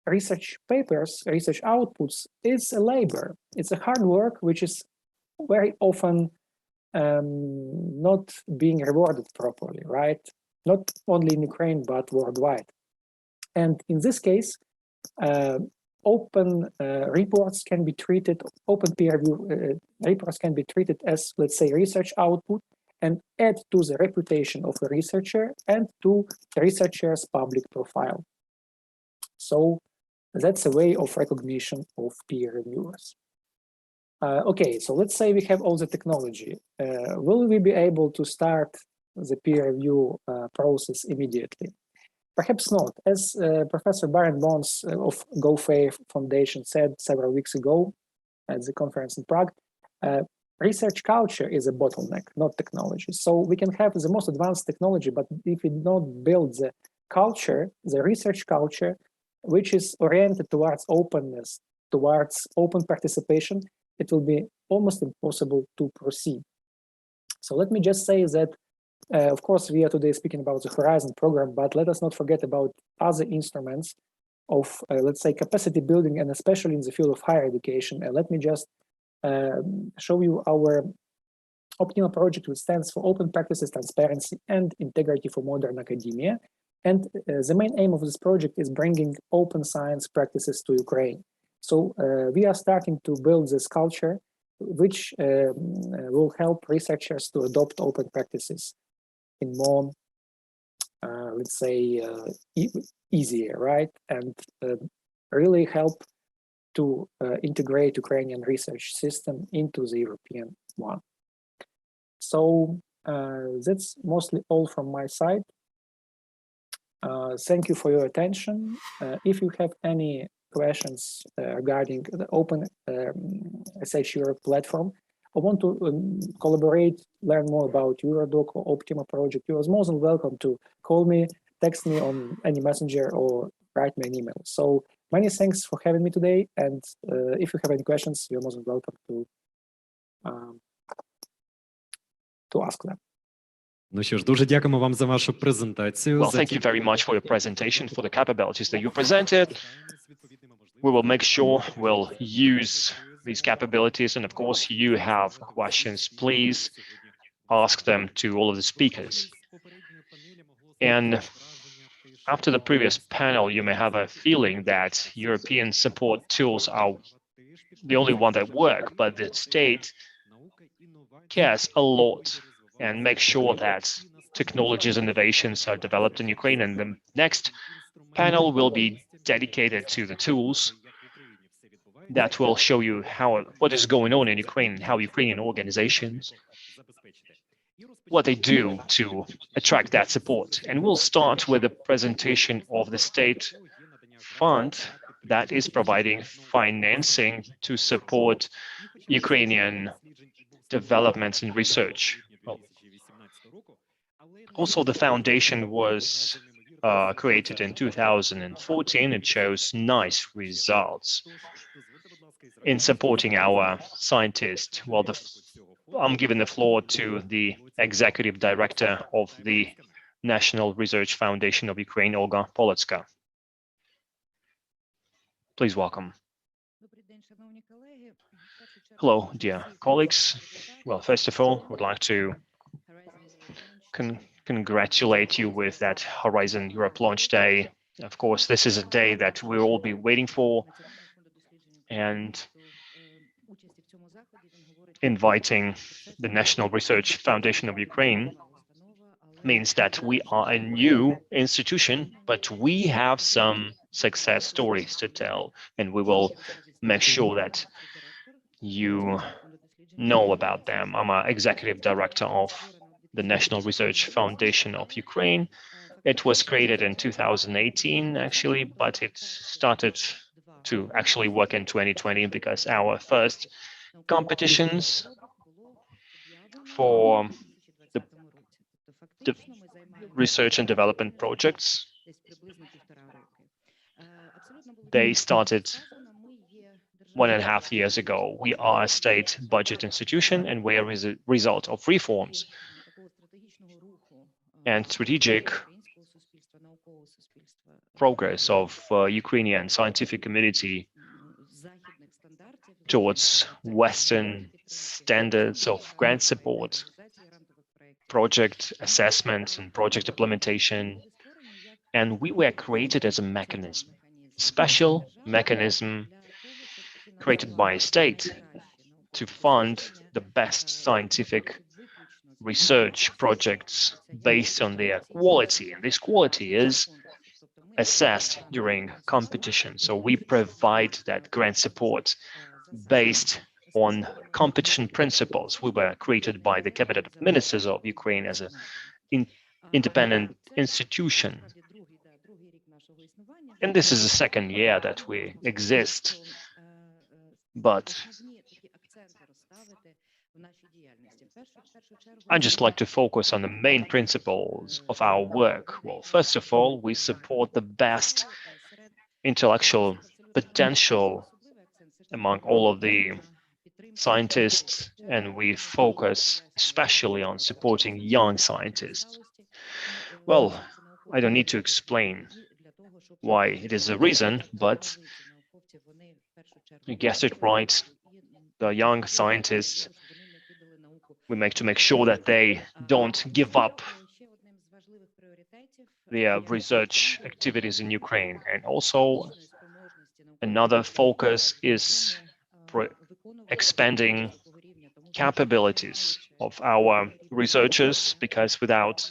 research papers, research outputs, is a labor. It's a hard work, which is very often not being rewarded properly, right? Not only in Ukraine, but worldwide. And in this case, open reports can be treated, open peer review reports can be treated as, let's say, research output, and add to the reputation of a researcher and to the researcher's public profile. So that's a way of recognition of peer reviewers. Okay, so let's say we have all the technology. Will we be able to start the peer review process immediately? Perhaps not. As Professor Baron Bones of GoFair Foundation said several weeks ago at the conference in Prague, research culture is a bottleneck, not technology. So we can have the most advanced technology, but if we don't build the culture, the research culture, which is oriented towards openness, towards open participation, it will be almost impossible to proceed. So let me just say that, of course, we are today speaking about the Horizon program, but let us not forget about other instruments of, let's say, capacity building, and especially in the field of higher education. And let me just show you our optimal project, which stands for Open Practices, Transparency, and Integrity for Modern Academia. And the main aim of this project is bringing open science practices to Ukraine. So we are starting to build this culture, which will help researchers to adopt open practices in more, let's say, easier, right? And really help to integrate Ukrainian research system into the European one. So that's mostly all from my side. Thank you for your attention. If you have any questions regarding the Open Research Europe platform, or want to collaborate, learn more about Eurodoc or Optima project, you are more than welcome to call me, text me on any messenger, or write me an email. So many thanks for having me today, and if you have any questions, you're more than welcome to ask them. Ну що ж, дуже дякуємо вам за вашу презентацію. Well, thank you very much for your presentation, for the capabilities that you presented. we will make sure we'll use these capabilities. And of course, you have questions, please ask them to all of the speakers. And after the previous panel, you may have a feeling that European support tools are the only one that work, but the state cares a lot and makes sure that technologies and innovations are developed in Ukraine. And the next panel will be dedicated to the tools that will show you what is going on in Ukraine, how Ukrainian organizations, what they do to attract that support. And we'll start with a presentation of the state fund that is providing financing to support Ukrainian developments in research. Also, the foundation was created in 2014. It shows nice results in supporting our scientists. Well, I'm giving the floor to the executive director of the National Research Foundation of Ukraine, Olga Polotska. Please welcome. Hello, dear colleagues. Well, first of all, I would like to congratulate you with that Horizon Europe launch day. Of course, this is a day that we'll all be waiting for, and inviting the National Research Foundation of Ukraine means that we are a new institution, but we have some success stories to tell, and we will make sure that you know about them. I'm an executive director of the National Research Foundation of Ukraine. It was created in 2018, actually, but it started to actually work in 2020 because our first competitions for the research and development projects, they started 1.5 years ago. We are a state budget institution, and we are a result of reforms and strategic progress of Ukrainian scientific community towards Western standards of grant support, project assessment, and project implementation. And we were created as a mechanism, special mechanism created by a state to fund the best scientific research projects based on their quality. And this quality is assessed during competition. So we provide that grant support based on competition principles. We were created by the Cabinet of Ministers of Ukraine as an independent institution. And this is the second year that we exist. But I'd just like to focus on the main principles of our work. Well, first of all, we support the best intellectual potential among all of the scientists, and we focus especially on supporting young scientists. Well, I don't need to explain why it is a reason, but you guessed it right. The young scientists, we make sure that they don't give up their research activities in Ukraine. And also another focus is expanding capabilities of our researchers, because without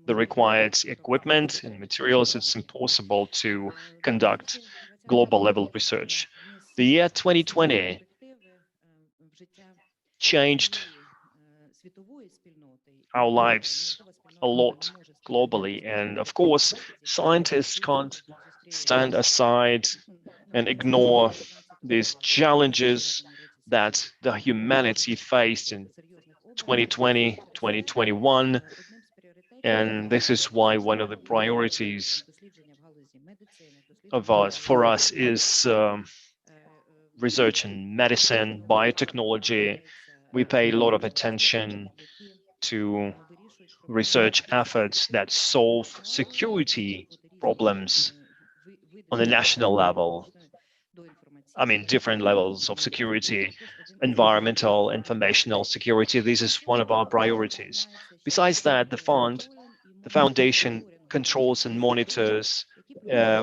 the required equipment and materials, it's impossible to conduct global level research. The year 2020 changed our lives a lot globally. And of course, scientists can't stand aside and ignore these challenges that the humanity faced in 2020, 2021. And this is why one of the priorities for us is research in medicine, biotechnology. We pay a lot of attention to research efforts that solve security problems on the national level. different levels of security, environmental, informational security. This is one of our priorities. Besides that, the foundation controls and monitors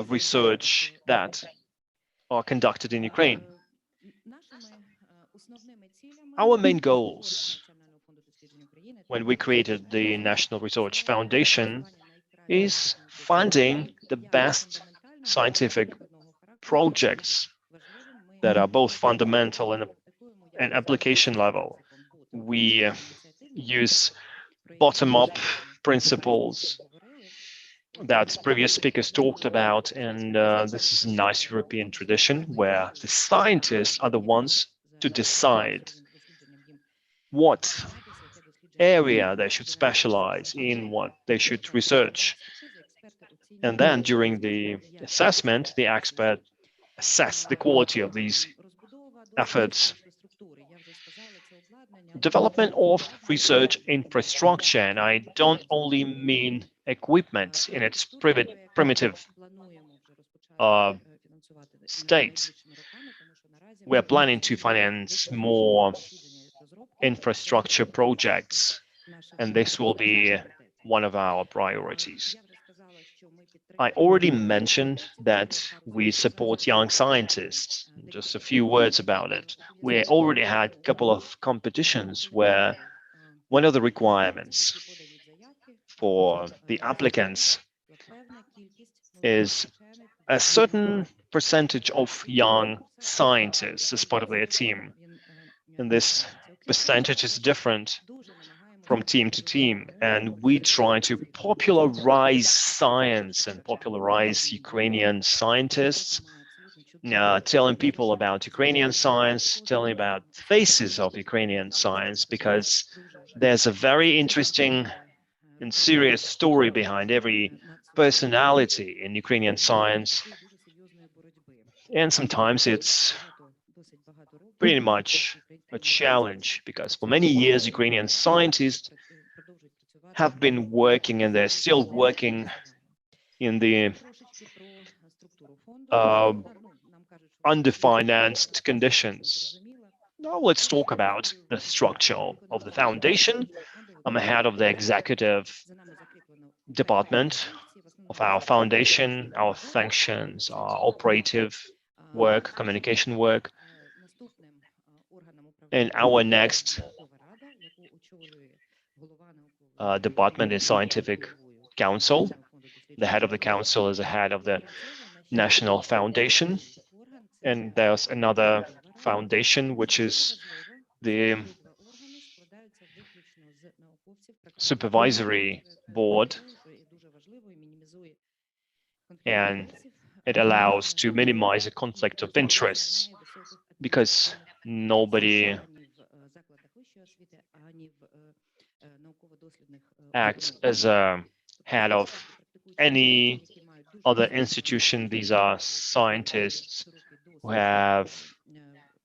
research that are conducted in Ukraine. Our main goals when we created the National Research Foundation is funding the best scientific projects that are both fundamental and application level. We use bottom-up principles that previous speakers talked about, and this is a nice European tradition where the scientists are the ones to decide what area they should specialize in, what they should research. And then during the assessment, the expert assess the quality of these efforts. Development of research infrastructure, and I don't only mean equipment in its primitive state. We're planning to finance more infrastructure projects, and this will be one of our priorities. I already mentioned that we support young scientists. Just a few words about it. We already had a couple of competitions where one of the requirements for the applicants is a certain percentage of young scientists as part of their team. And this percentage is different from team to team, and we try to popularize science and popularize Ukrainian scientists, telling people about Ukrainian science, telling about faces of Ukrainian science, because there's a very interesting and serious story behind every personality in Ukrainian science, and sometimes it's pretty much a challenge, because for many years Ukrainian scientists have been working, and they're still working in the underfinanced conditions. Now let's talk about the structure of the foundation. I'm head of the executive department of our foundation. Our functions are operative work, communication work. And our next department is Scientific Council. The head of the council is the head of the National Foundation. And there's another foundation, which is the Supervisory Board. And it allows to minimize a conflict of interests, because nobody acts as a head of any other institution. These are scientists who have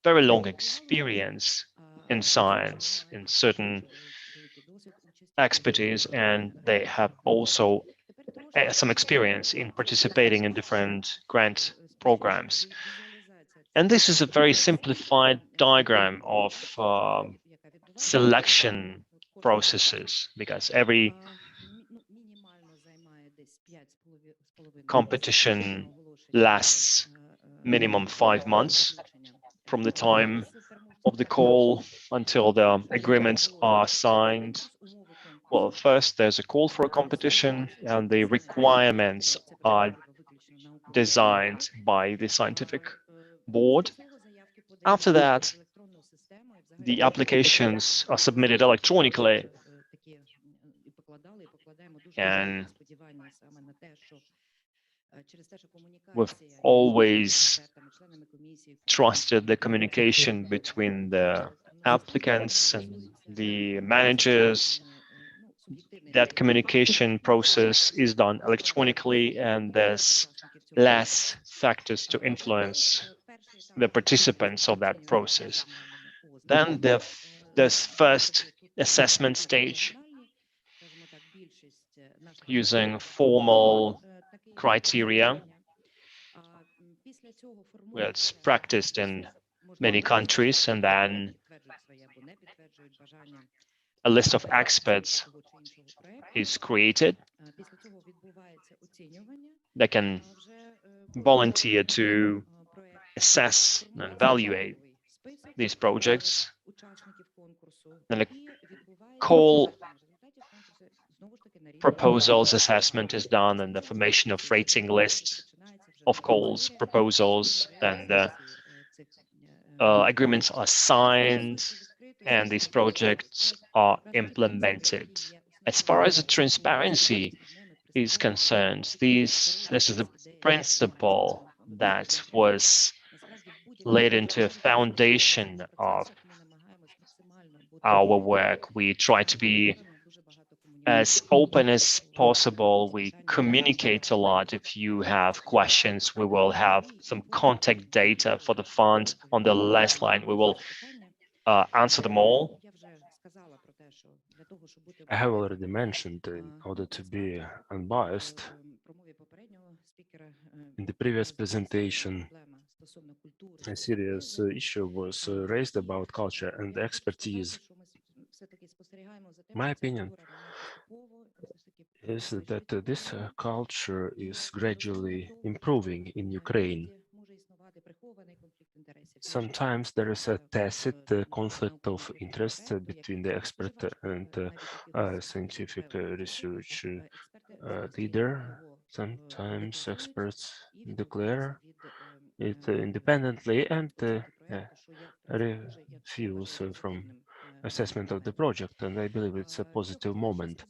very long experience in science, in certain expertise, and they have also some experience in participating in different grant programs. And this is a very simplified diagram of selection processes, because every competition lasts minimum 5 months from the time of the call until the agreements are signed. Well, first there's a call for a competition, and the requirements are designed by the scientific board. After that, the applications are submitted electronically, and we've always trusted the communication between the applicants and the managers. That communication process is done electronically, and there's less factors to influence the participants of that process. Then there's first assessment stage, using formal criteria. It's practiced in many countries, and then a list of experts is created that can volunteer to assess and evaluate these projects. Then a call proposals assessment is done, and the formation of rating list of calls, proposals, and agreements are signed, and these projects are implemented. As far as the transparency is concerned, this is the principle that was laid into a foundation of our work. We try to be as open as possible. We communicate a lot. If you have questions, we will have some contact data for the fund on the last line. We will answer them all. I have already mentioned, in order to be unbiased, in the previous presentation, a serious issue was raised about culture and expertise. My opinion is that this culture is gradually improving in Ukraine. Sometimes there is a tacit conflict of interest between the expert and scientific research leader. Sometimes experts declare it independently and refuse from assessment of the project, and I believe it's a positive moment.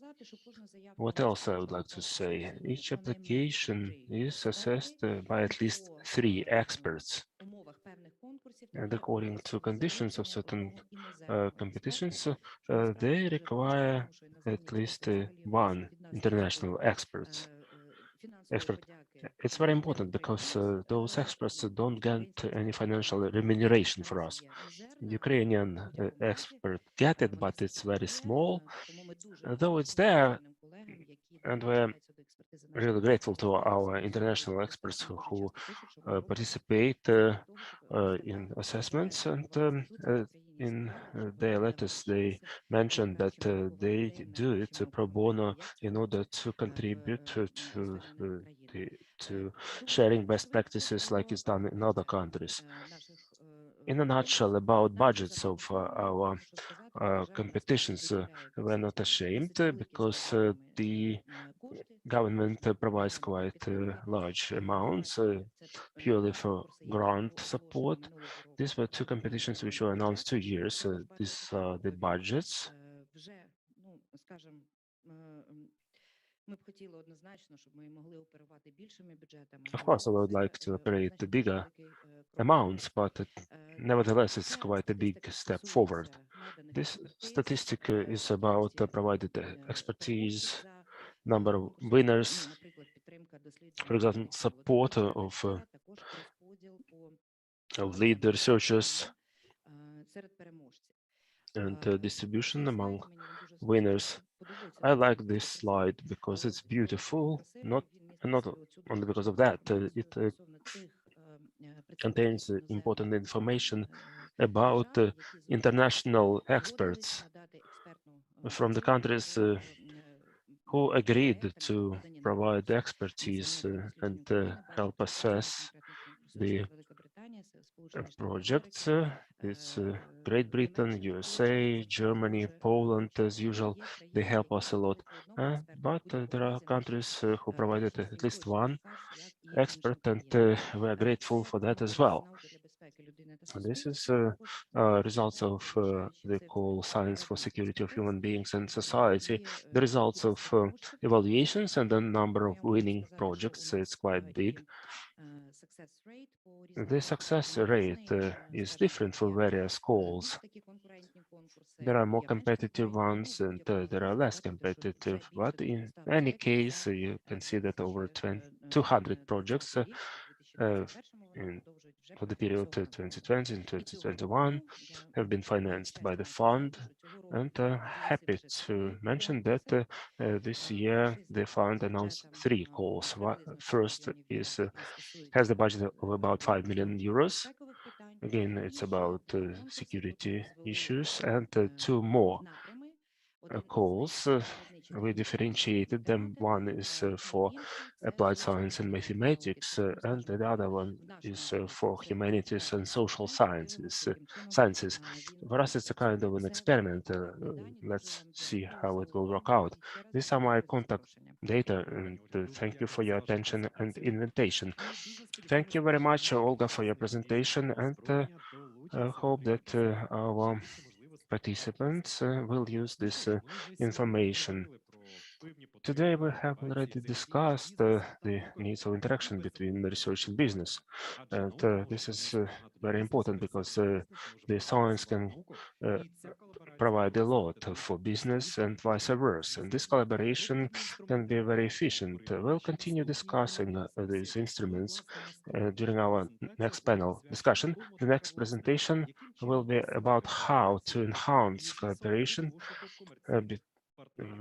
What else I would like to say? Each application is assessed by at least 3 experts. And according to conditions of certain competitions, they require at least 1 international expert. It's very important because those experts don't get any financial remuneration for us. Ukrainian experts get it, but it's very small, though it's there, and we're really grateful to our international experts who participate in assessments, and in their letters they mentioned that they do it pro bono in order to contribute to sharing best practices like it's done in other countries. In a nutshell, about budgets of our competitions, we're not ashamed because the government provides quite large amounts purely for grant support. These were 2 competitions which were announced 2 years. These are the budgets. Of course, I would like to operate the bigger amounts, but nevertheless, it's quite a big step forward. This statistic is about provided expertise, number of winners, for example, support of lead researchers, and distribution among winners. I like this slide because it's beautiful, not only because of that. It contains important information about international experts from the countries who agreed to provide expertise and help assess the projects. It's Great Britain, USA, Germany, Poland, as usual. They help us a lot. But there are countries who provided at least 1 expert, and we are grateful for that as well. This is results of the call Science for Security of Human Beings and Society. The results of evaluations and the number of winning projects, it's quite big. The success rate is different for various calls. There are more competitive ones and there are less competitive, but in any case, you can see that over 200 projects in for the period 2020 and 2021 have been financed by the fund, and happy to mention that this year the fund announced 3 calls. First is has the budget of about 5 million euros. Again, it's about security issues, and 2 more calls. We differentiated them. One is for applied science and mathematics, and the other one is for humanities and social sciences. For us, it's a kind of an experiment. Let's see how it will work out. These are my contact data, and thank you for your attention and invitation. Thank you very much, Olga, for your presentation, and I hope that our participants will use this information. Today we have already discussed the needs of interaction between research and business, and this is very important because the science can provide a lot for business and vice versa, and this collaboration can be very efficient. We'll continue discussing these instruments during our next panel discussion. The next presentation will be about how to enhance cooperation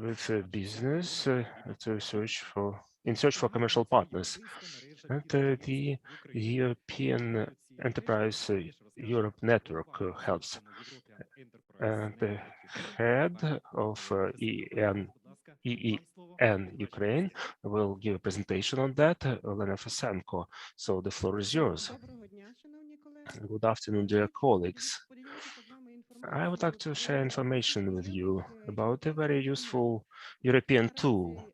with business to search for commercial partners. And the European Enterprise Europe Network helps. The head of EEN Ukraine will give a presentation on that, Olena Fesenko. So the floor is yours. Good afternoon, dear colleagues. I would like to share information with you about a very useful European tool,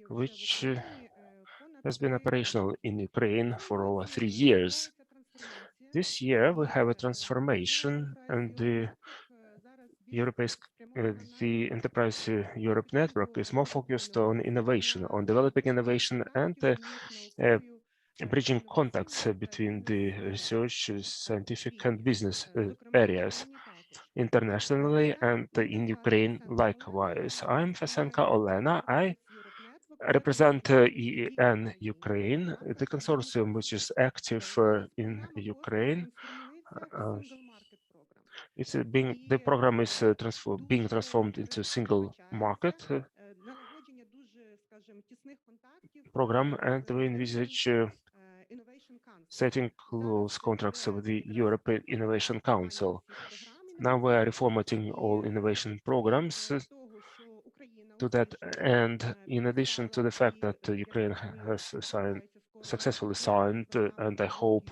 which has been operational in Ukraine for over 3 years. This year, we have a transformation, and the Enterprise Europe Network is more focused on innovation, on developing innovation and bridging contacts between the research, scientific and business areas internationally and in Ukraine likewise. I'm Fesenka Olena. I represent EEN Ukraine, the consortium which is active in Ukraine. The program is being transformed into a single market program, and we envisage setting close contracts with the European Innovation Council. Now we are reformatting all innovation programs to that end, in addition to the fact that Ukraine has successfully signed, and I hope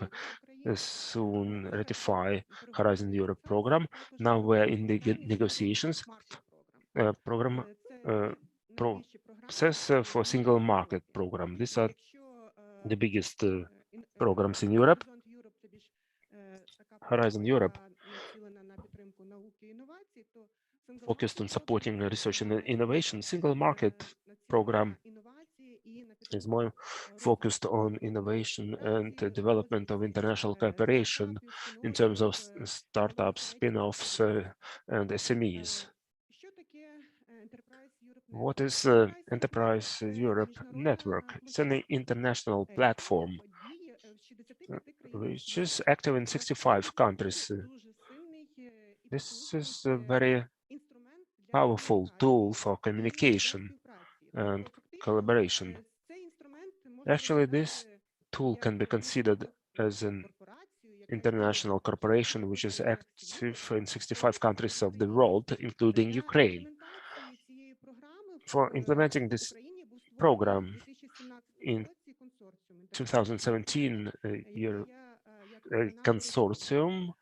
soon ratify Horizon Europe program. Now we're in the negotiations program process for single market program. These are the biggest programs in Europe. Horizon Europe focused on supporting research and innovation. Single market program is more focused on innovation and development of international cooperation in terms of startups, spin-offs, and SMEs. What is Enterprise Europe Network? It's an international platform which is active in 65 countries. This is a very powerful tool for communication and collaboration. Actually, this tool can be considered as an international corporation which is active in 65 countries of the world, including Ukraine. For implementing this program in 2017, a consortium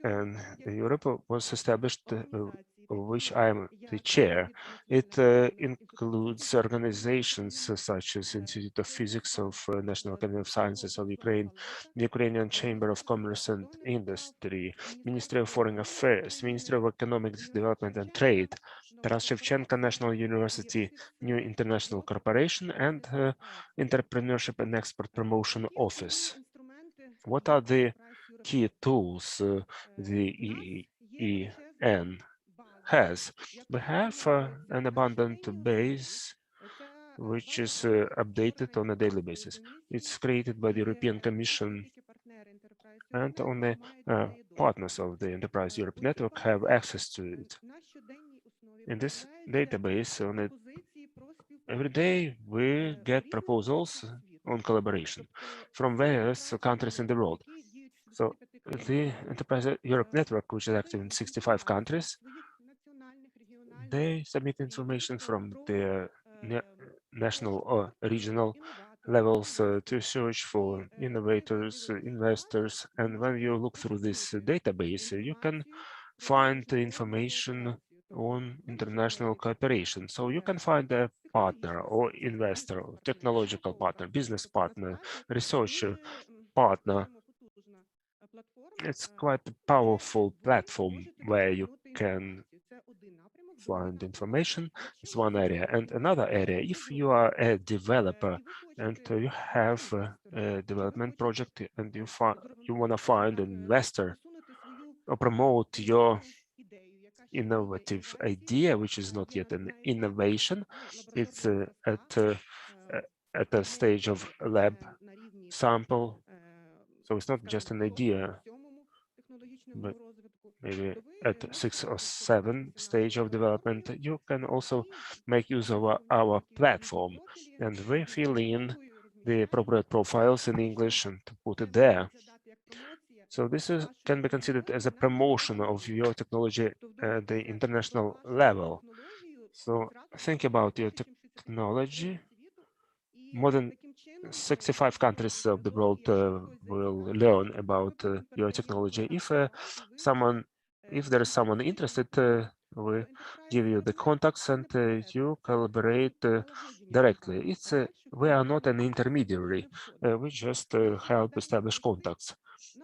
and Europe was established, of which I am the chair. It includes organizations such as Institute of Physics of National Academy of Sciences of Ukraine, the Ukrainian Chamber of Commerce and Industry, Ministry of Foreign Affairs, Ministry of Economic Development and Trade, Taras Shevchenko National University, New International Corporation, and Entrepreneurship and Export Promotion Office. What are the key tools the EEN has? We have an abundant base which is updated on a daily basis. It's created by the European Commission, and only partners of the Enterprise Europe Network have access to it. In this database, every day we get proposals on collaboration from various countries in the world. So the Enterprise Europe Network, which is active in 65 countries, they submit information from their national or regional levels to search for innovators, investors. And when you look through this database, you can find the information on international cooperation. So you can find a partner or investor, or technological partner, business partner, research partner. It's quite a powerful platform where you can find information. It's one area. And another area, if you are a developer and you have a development project and you want to find an investor or promote your innovative idea, which is not yet an innovation, it's at a stage of lab sample. So it's not just an idea, but maybe at 6 or 7 stage of development, you can also make use of our platform, and we fill in the appropriate profiles in English and put it there. So this can be considered as a promotion of your technology at the international level. So think about your technology. More than 65 countries of the world will learn about your technology. If there is someone interested, we give you the contacts and you collaborate directly. We are not an intermediary. We just help establish contacts.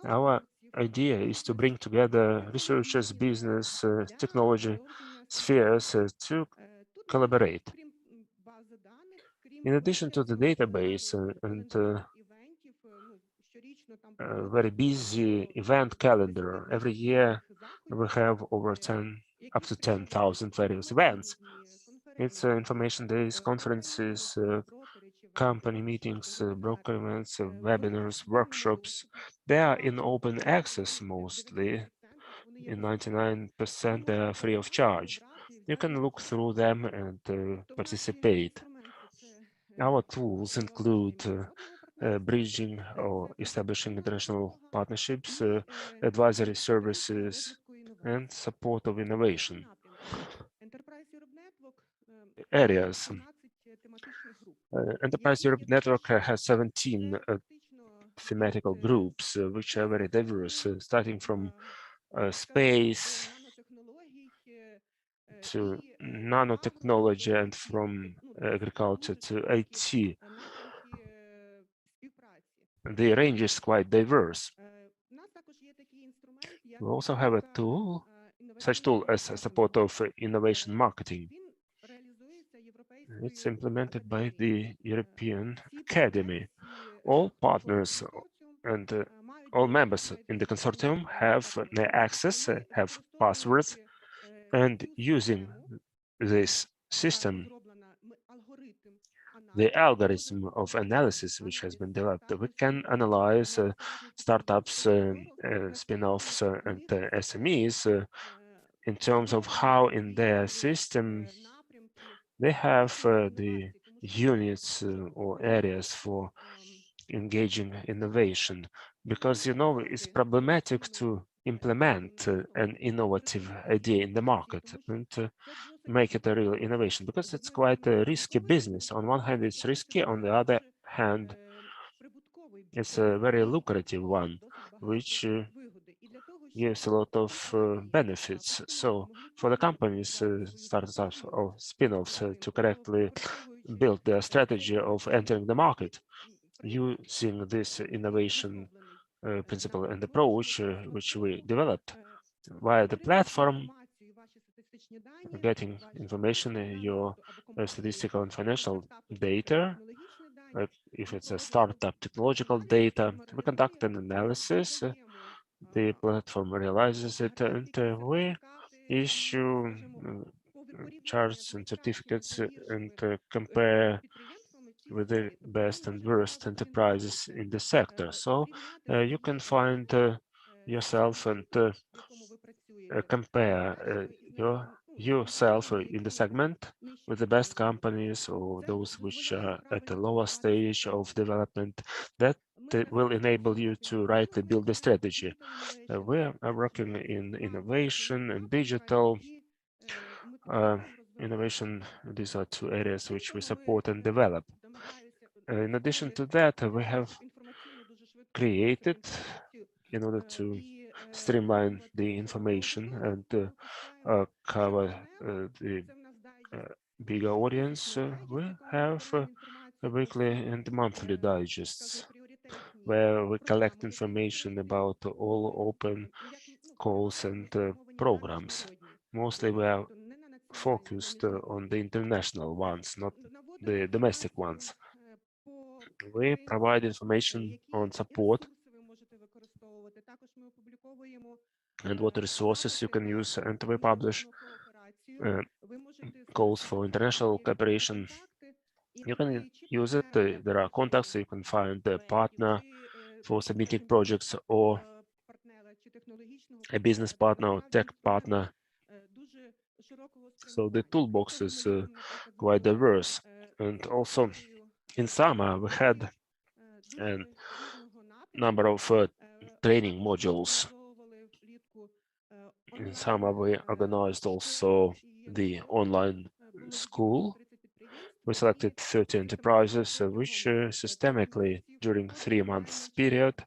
Our idea is to bring together researchers, business, technology spheres to collaborate. In addition to the database and a very busy event calendar, every year we have up to 10,000 various events. It's information days, conferences, company meetings, broker events, webinars, workshops. They are in open access mostly. In 99%, they are free of charge. You can look through them and participate. Our tools include bridging or establishing international partnerships, advisory services, and support of innovation. Areas. Enterprise Europe Network has 17 thematical groups, which are very diverse, starting from space to nanotechnology and from agriculture to IT. The range is quite diverse. We also have a tool, such tool as a support of innovation marketing. It's implemented by the European Academy. All partners and all members in the consortium have access, have passwords, and using this system, the algorithm of analysis which has been developed, we can analyze startups, spin-offs, and SMEs in terms of how in their system they have the units or areas for engaging innovation, because it's problematic to implement an innovative idea in the market and make it a real innovation, because it's quite a risky business. On one hand, it's risky. On the other hand, it's a very lucrative one, which gives a lot of benefits. So for the companies, startups or spin-offs to correctly build their strategy of entering the market using this innovation principle and approach, which we developed via the platform, getting information, your statistical and financial data. If it's a startup technological data, we conduct an analysis. The platform realizes it, and we issue charts and certificates and compare with the best and worst enterprises in the sector. So you can find yourself and compare yourself in the segment with the best companies or those which are at a lower stage of development. That will enable you to rightly build a strategy. We are working in innovation and digital innovation. These are two areas which we support and develop. In addition to that, we have created, in order to streamline the information and cover the bigger audience, we have weekly and monthly digests where we collect information about all open calls and programs. Mostly we are focused on the international ones, not the domestic ones. We provide information on support and what resources you can use, and we publish calls for international cooperation. You can use it. There are contacts, so you can find a partner for submitting projects or a business partner or tech partner. So the toolbox is quite diverse. And also in summer, we had a number of training modules. In summer, we organized also the online school. We selected 30 enterprises which systemically during 3 months period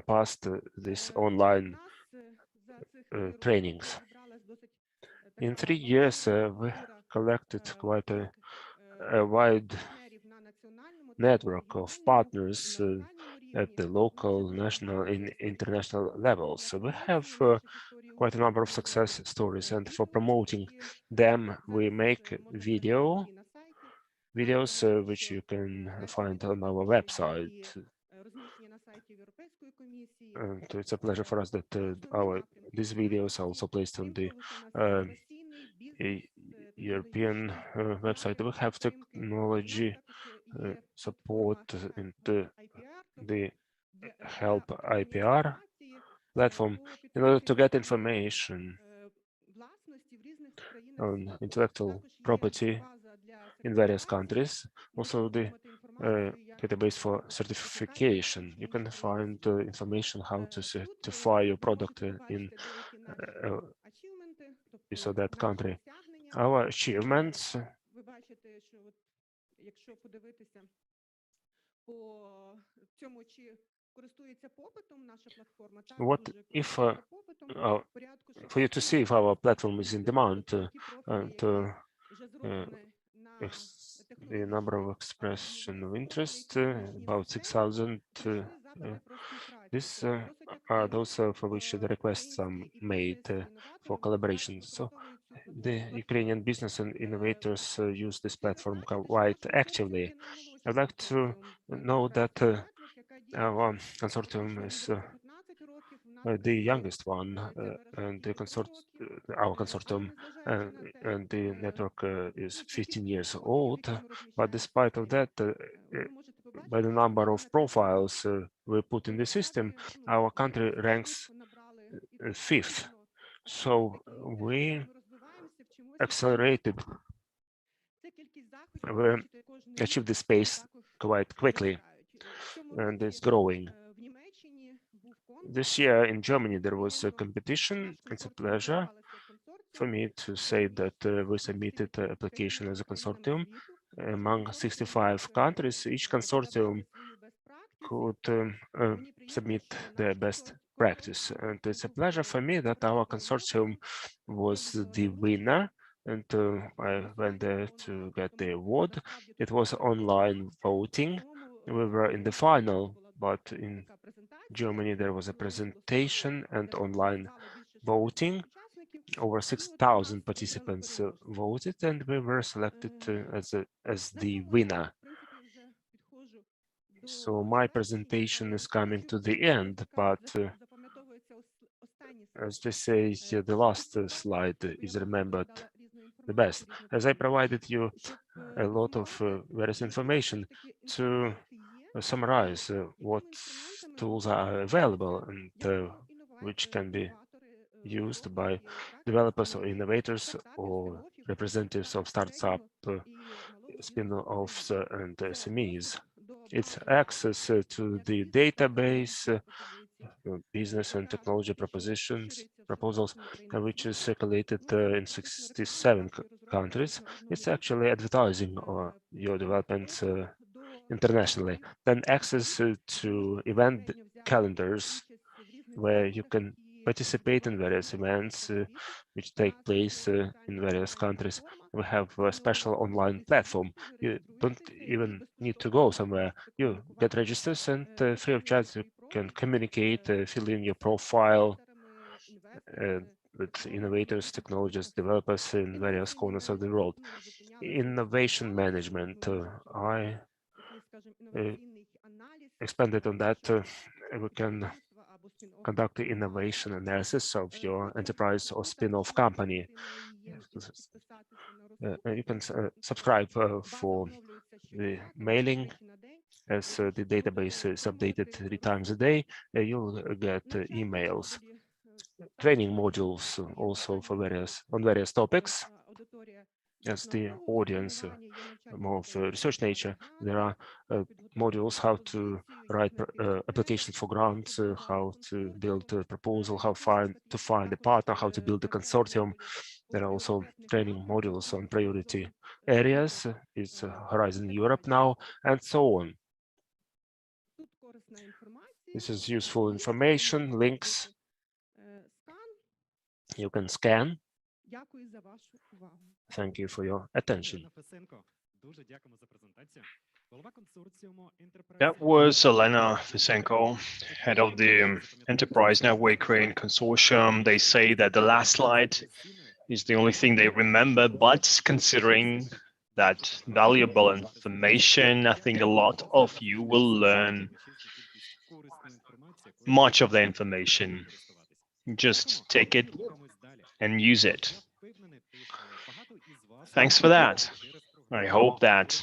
passed this online trainings. In 3 years, we collected quite a wide network of partners at the local, national, and international levels. So we have quite a number of success stories, and for promoting them, we make videos which you can find on our website. And it's a pleasure for us that these videos are also placed on the European website. We have technology support in the help IPR platform in order to get information on intellectual property in various countries. Also the database for certification. You can find information how to certify your product in that country. Our achievements. What if for you to see if our platform is in demand, the number of expression of interest, about 6,000. These are those for which the requests are made for collaboration. So the Ukrainian business and innovators use this platform quite actively. I'd like to know that our consortium is the youngest one, and our consortium and the network is 15 years old. But despite of that, by the number of profiles we put in the system, our country ranks 5th. So we accelerated, we achieved this pace quite quickly, and it's growing. This year in Germany, there was a competition. It's a pleasure for me to say that we submitted an application as a consortium among 65 countries. Each consortium could submit their best practice. And it's a pleasure for me that our consortium was the winner, and I went there to get the award. It was online voting. We were in the final, but in Germany there was a presentation and online voting. Over 6,000 participants voted, and we were selected as the winner. So my presentation is coming to the end, but as they say, the last slide is remembered the best. As I provided you a lot of various information to summarize what tools are available and which can be used by developers or innovators or representatives of startup spin-offs and SMEs. It's access to the database, business and technology proposals, which is circulated in 67 countries. It's actually advertising your developments internationally. Then access to event calendars where you can participate in various events which take place in various countries. We have a special online platform. You don't even need to go somewhere. You get registered and free of charge you can communicate, fill in your profile with innovators, technologists, developers in various corners of the world. Innovation management, I expanded on that. We can conduct the innovation analysis of your enterprise or spin-off company. You can subscribe for the mailing. As the database is updated 3 times a day, you'll get emails. Training modules also for various topics. As the audience more of research nature, there are modules how to write applications for grants, how to build a proposal, how to find a partner, how to build a consortium. There are also training modules on priority areas. It's Horizon Europe now, and so on. This is useful information, links you can scan. Thank you for your attention. That was Elena Fisenko, head of the Enterprise Network Crane Consortium. They say that the last slide is the only thing they remember, but considering that valuable information, I think a lot of you will learn much of the information. Just take it and use it. Thanks for that. I hope that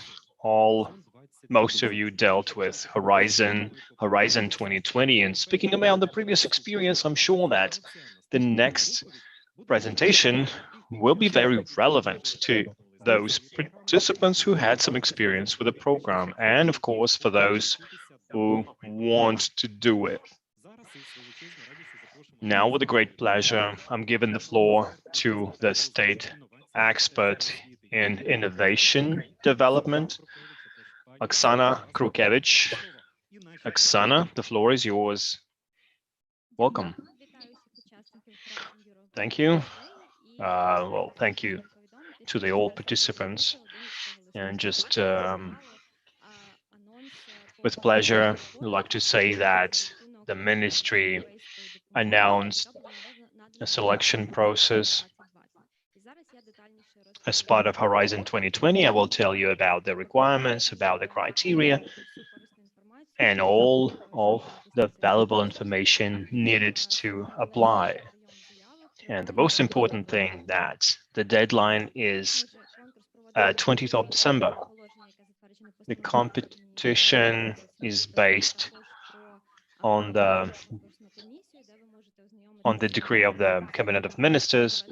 most of you dealt with Horizon 2020. And speaking about the previous experience, I'm sure that the next presentation will be very relevant to those participants who had some experience with the program, and of course for those who want to do it. Now, with a great pleasure, I'm giving the floor to the state expert in innovation development, Oksana Krukevich. Oksana, the floor is yours. Welcome. Thank you. Well, thank you to all participants. And just with pleasure, I'd like to say that the ministry announced a selection process as part of Horizon 2020. I will tell you about the requirements, about the criteria, and all of the valuable information needed to apply. And the most important thing, that the deadline is 20th of December. The competition is based on the decree of the Cabinet of Ministers,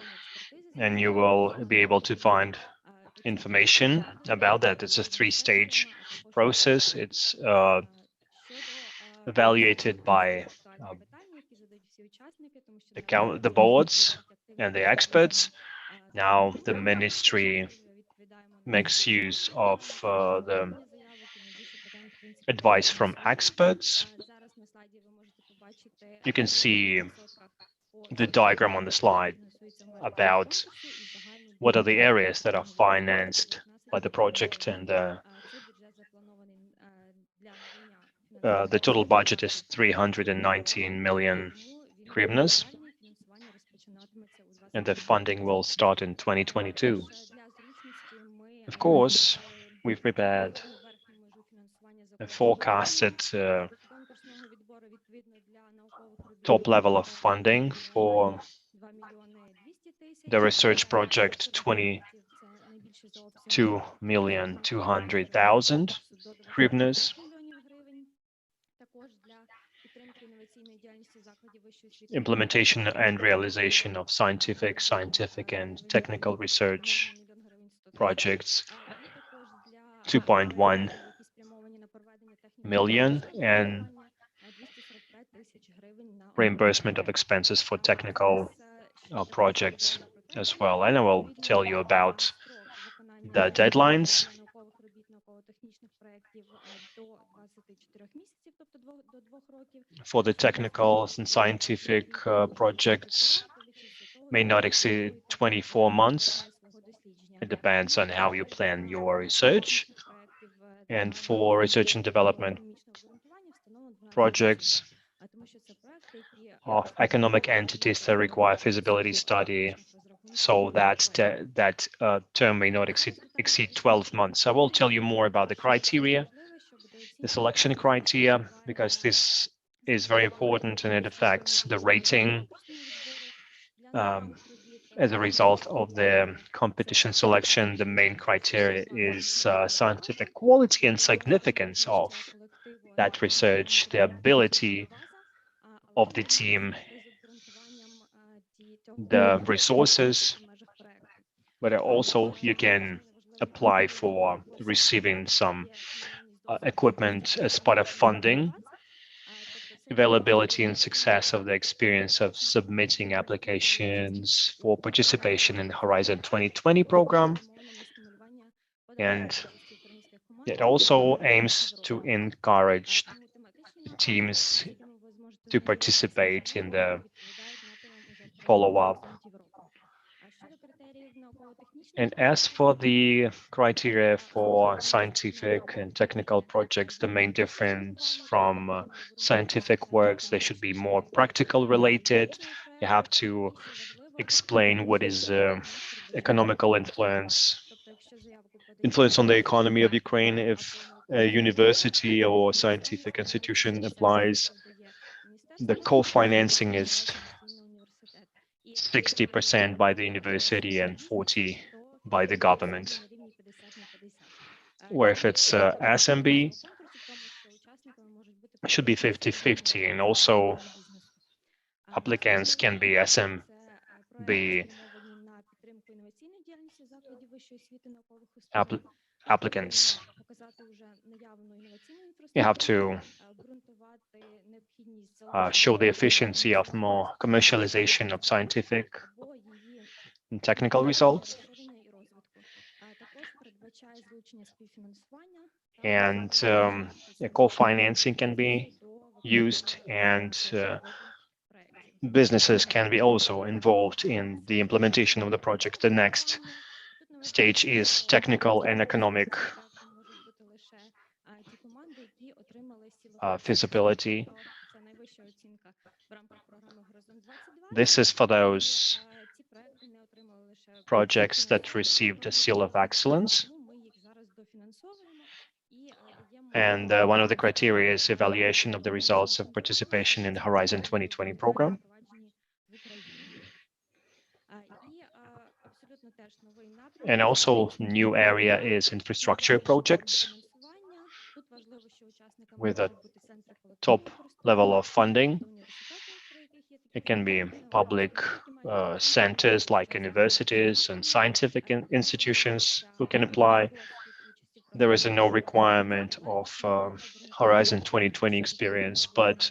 and you will be able to find information about that. It's a 3-stage process. It's evaluated by the boards and the experts. Now the ministry makes use of the advice from experts. You can see the diagram on the slide about what are the areas that are financed by the project, and the total budget is 319 million hryvnias, and the funding will start in 2022. Of course, we've prepared a forecasted top level of funding for the research project 2,200,000 hryvnias. Implementation and realization of scientific and technical research projects, 2.1 million, and reimbursement of expenses for technical projects as well. And I will tell you about the deadlines. For the technical and scientific projects, may not exceed 24 months. It depends on how you plan your research. And for research and development projects of economic entities that require feasibility study, so that term may not exceed 12 months. I will tell you more about the criteria, the selection criteria, because this is very important and it affects the rating as a result of the competition selection. The main criteria is scientific quality and significance of that research, the ability of the team, the resources, but also you can apply for receiving some equipment as part of funding, availability and success of the experience of submitting applications for participation in the Horizon 2020 program. And it also aims to encourage teams to participate in the follow-up. And as for the criteria for scientific and technical projects, the main difference from scientific works, they should be more practical related. You have to explain what is economical influence on the economy of Ukraine if a university or scientific institution applies. The co-financing is 60% by the university and 40% by the government. Where if it's SMB, it should be 50-50, and also applicants can be SMB applicants. You have to show the efficiency of more commercialization of scientific and technical results. And co-financing can be used, and businesses can be also involved in the implementation of the project. The next stage is technical and economic feasibility. This is for those projects that received a seal of excellence. And one of the criteria is evaluation of the results of participation in the Horizon 2020 program. And also new area is infrastructure projects with a top level of funding. It can be public centers like universities and scientific institutions who can apply. There is no requirement of Horizon 2020 experience, but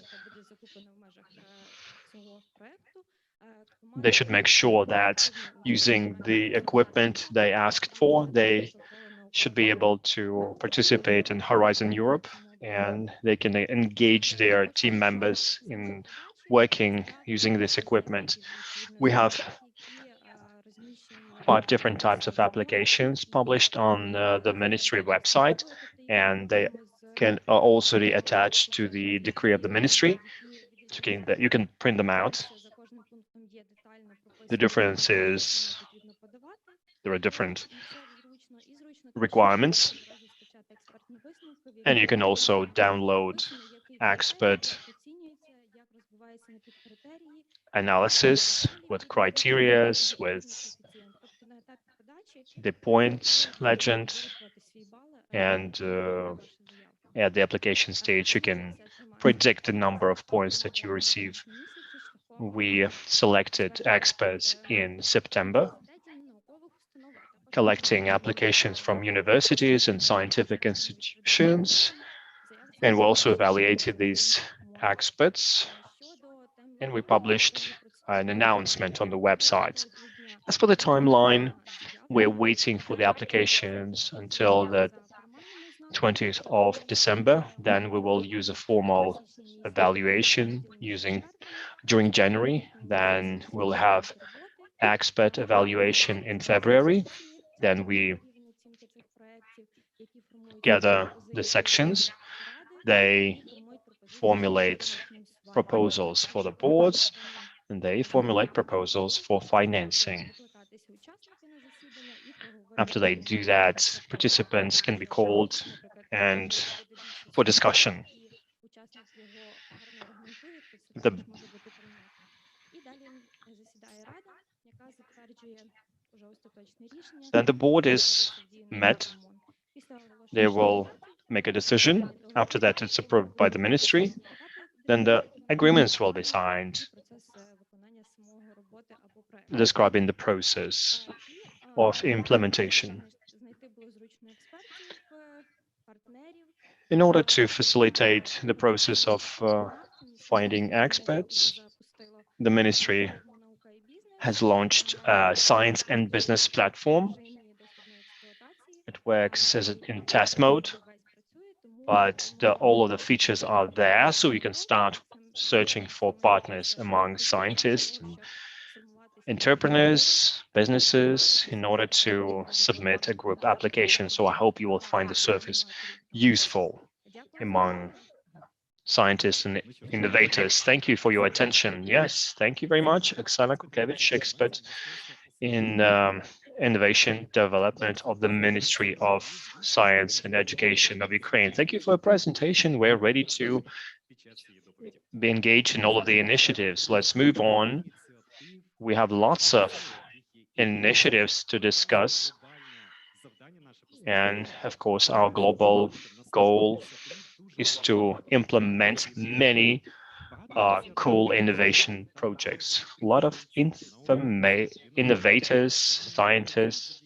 they should make sure that using the equipment they asked for, they should be able to participate in Horizon Europe, and they can engage their team members in working using this equipment. We have 5 different types of applications published on the ministry website, and they can also be attached to the decree of the ministry. You can print them out. The difference is there are different requirements, and you can also download expert analysis with criteria, with the points legend, and at the application stage, you can predict the number of points that you receive. We selected experts in September, collecting applications from universities and scientific institutions, and we also evaluated these experts, and we published an announcement on the website. As for the timeline, we're waiting for the applications until the 20th of December. Then we will use a formal evaluation during January. Then we'll have expert evaluation in February. Then we gather the sections. They formulate proposals for the boards, and they formulate proposals for financing. After they do that, participants can be called and for discussion. Then the board is met. They will make a decision. After that, it's approved by the ministry. Then the agreements will be signed, describing the process of implementation. In order to facilitate the process of finding experts, the ministry has launched a science and business platform. It works in test mode, but all of the features are there, so you can start searching for partners among scientists and entrepreneurs, businesses, in order to submit a group application. So I hope you will find the service useful among scientists and innovators. Thank you for your attention. Yes, thank you very much. Oksana Kukevich, expert in innovation development of the Ministry of Science and Education of Ukraine. Thank you for your presentation. We're ready to be engaged in all of the initiatives. Let's move on. We have lots of initiatives to discuss. And of course, our global goal is to implement many cool innovation projects. A lot of innovators, scientists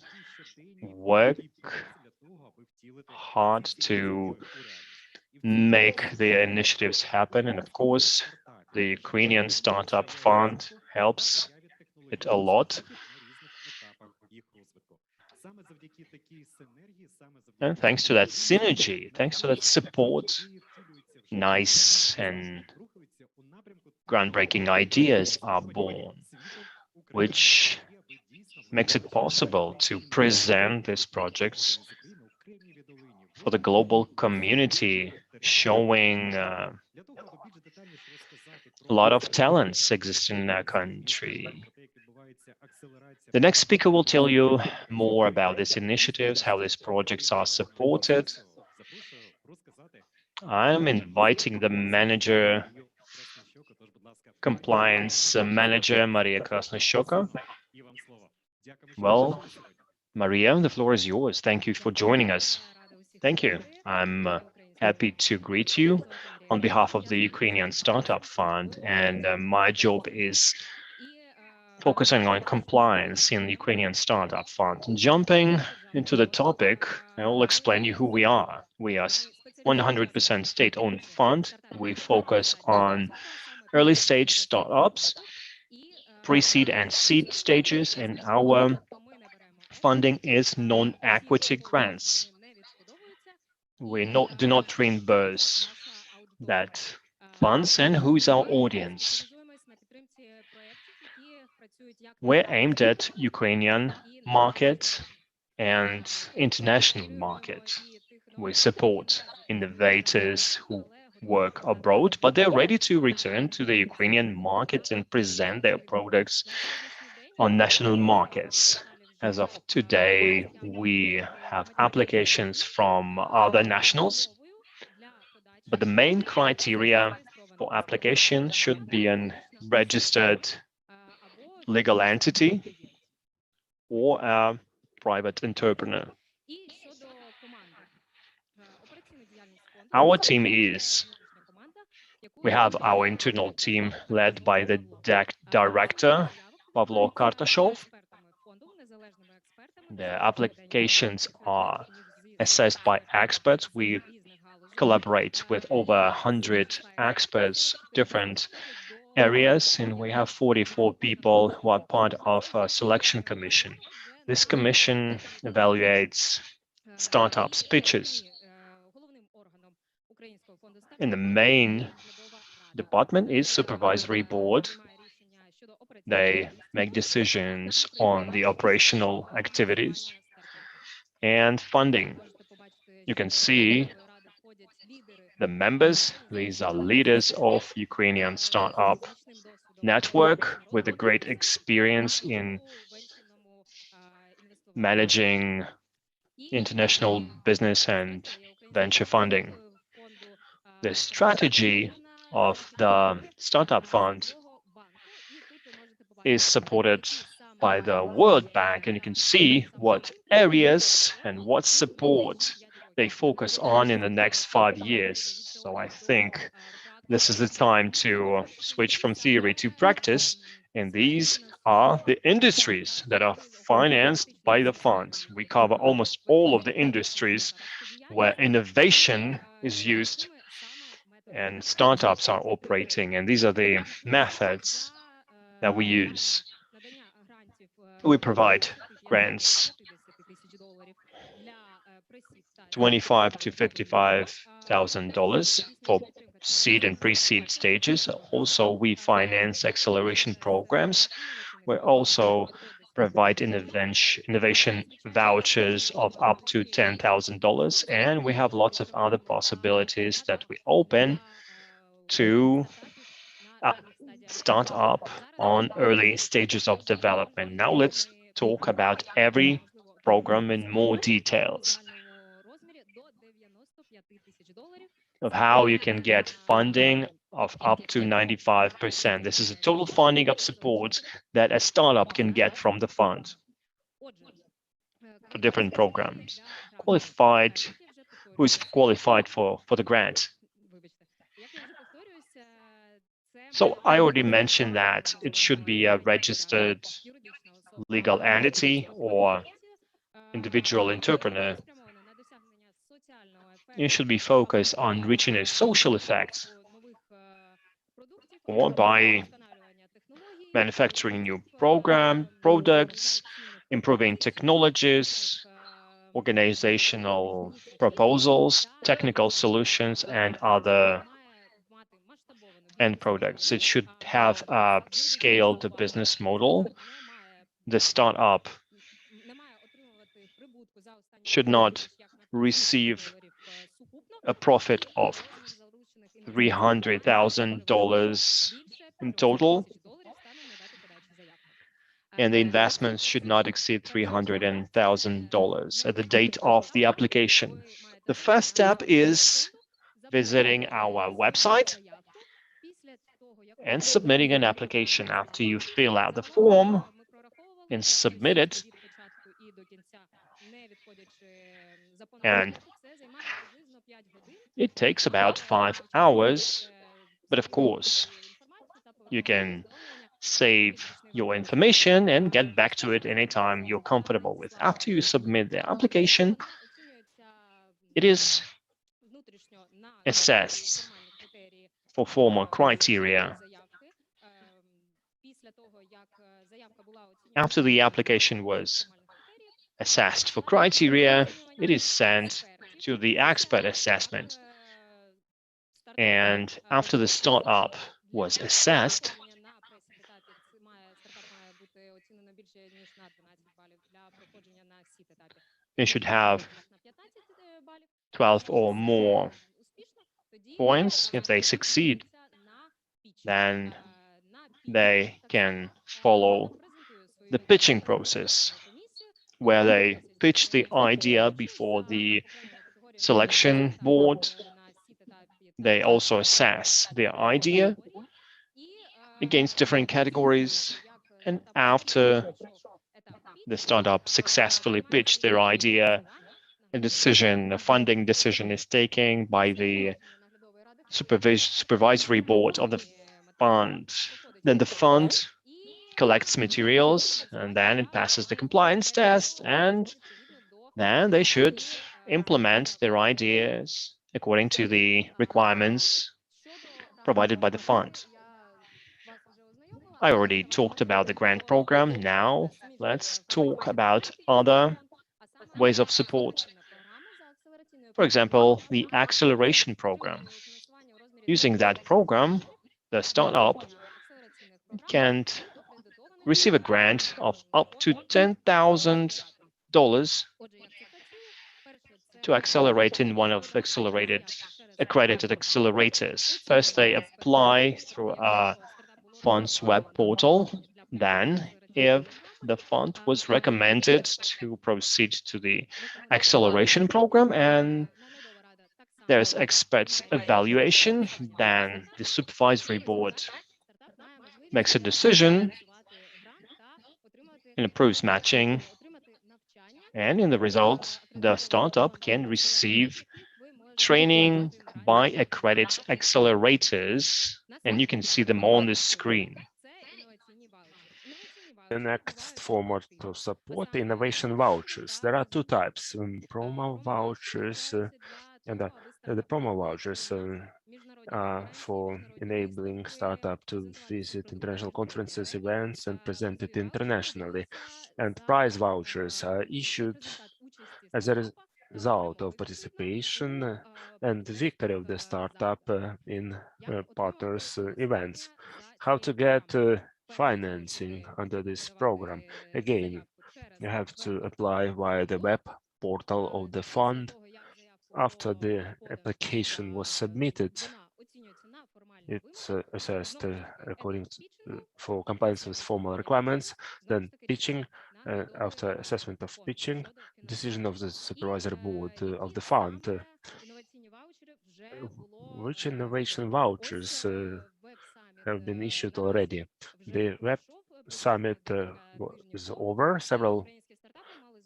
work hard to make the initiatives happen. And of course, the Ukrainian Startup Fund helps it a lot. And thanks to that synergy, thanks to that support, nice and groundbreaking ideas are born, which makes it possible to present these projects for the global community, showing a lot of talents existing in our country. The next speaker will tell you more about these initiatives, how these projects are supported. I'm inviting the manager, compliance manager, Maria Krasnyshoka. Well, Maria, the floor is yours. Thank you for joining us. Thank you. I'm happy to greet you on behalf of the Ukrainian Startup Fund, and my job is focusing on compliance in the Ukrainian Startup Fund. Jumping into the topic, I will explain you who we are. We are 100% state-owned fund. We focus on early stage startups, pre-seed and seed stages, and our funding is non-equity grants. We do not reimburse that funds. And who is our audience? We're aimed at Ukrainian market and international market. We support innovators who work abroad, but they're ready to return to the Ukrainian market and present their products on national markets. As of today, we have applications from other nationals, but the main criteria for application should be an registered legal entity or a private entrepreneur. Our team is, we have our internal team led by the director, Pavlo Kartashov. The applications are assessed by experts. We collaborate with over 100 experts, different areas, and we have 44 people who are part of a selection commission. This commission evaluates startups' pitches. And the main department is supervisory board. They make decisions on the operational activities and funding. You can see the members. These are leaders of Ukrainian startup network with a great experience in managing international business and venture funding. The strategy of the startup fund is supported by the World Bank, and you can see what areas and what support they focus on in the next 5 years. So I think this is the time to switch from theory to practice, and these are the industries that are financed by the fund. We cover almost all of the industries where innovation is used and startups are operating, and these are the methods that we use. We provide grants $25,000 to $55,000 for seed and pre-seed stages. Also, we finance acceleration programs. We also provide innovation vouchers of up to $10,000, and we have lots of other possibilities that we open to start up on early stages of development. Now let's talk about every program in more details of how you can get funding of up to 95%. This is the total funding of support that a startup can get from the fund for different programs. Who is qualified for the grant? So I already mentioned that it should be a registered legal entity or individual entrepreneur. You should be focused on reaching a social effect or by manufacturing new products, improving technologies, organizational proposals, technical solutions, and other end products. It should have a scaled business model. The startup should not receive a profit of $300,000 in total, and the investments should not exceed $300,000 at the date of the application. The first step is visiting our website and submitting an application. After you fill out the form and submit it, and it takes about 5 hours, but of course, you can save your information and get back to it anytime you're comfortable with. After you submit the application, it is assessed for formal criteria. After the application was assessed for criteria, it is sent to the expert assessment. And after the startup was assessed, it should have 12 or more points. If they succeed, then they can follow the pitching process, where they pitch the idea before the selection board. They also assess their idea against different categories, and after the startup successfully pitched their idea, a funding decision is taken by the supervisory board of the fund. Then the fund collects materials, and then it passes the compliance test, and then they should implement their ideas according to the requirements provided by the fund. I already talked about the grant program. Now let's talk about other ways of support. For example, the acceleration program. Using that program, the startup can receive a grant of up to $10,000 to accelerate in one of accredited accelerators. First, they apply through a fund's web portal. Then, if the fund was recommended to proceed to the acceleration program and there's expert evaluation, then the supervisory board makes a decision and approves matching. And in the result, the startup can receive training by accredited accelerators, and you can see them on the screen. The next format of support, innovation vouchers. There are two types, promo vouchers, and the promo vouchers for enabling startup to visit international conferences, events, and present it internationally. And prize vouchers are issued as a result of participation and victory of the startup in partners events. How to get financing under this program? Again, you have to apply via the web portal of the fund. After the application was submitted, it's assessed according to, for compliance with formal requirements, then pitching. After assessment of pitching, decision of the supervisory board of the fund. Which innovation vouchers have been issued already? The web summit was over several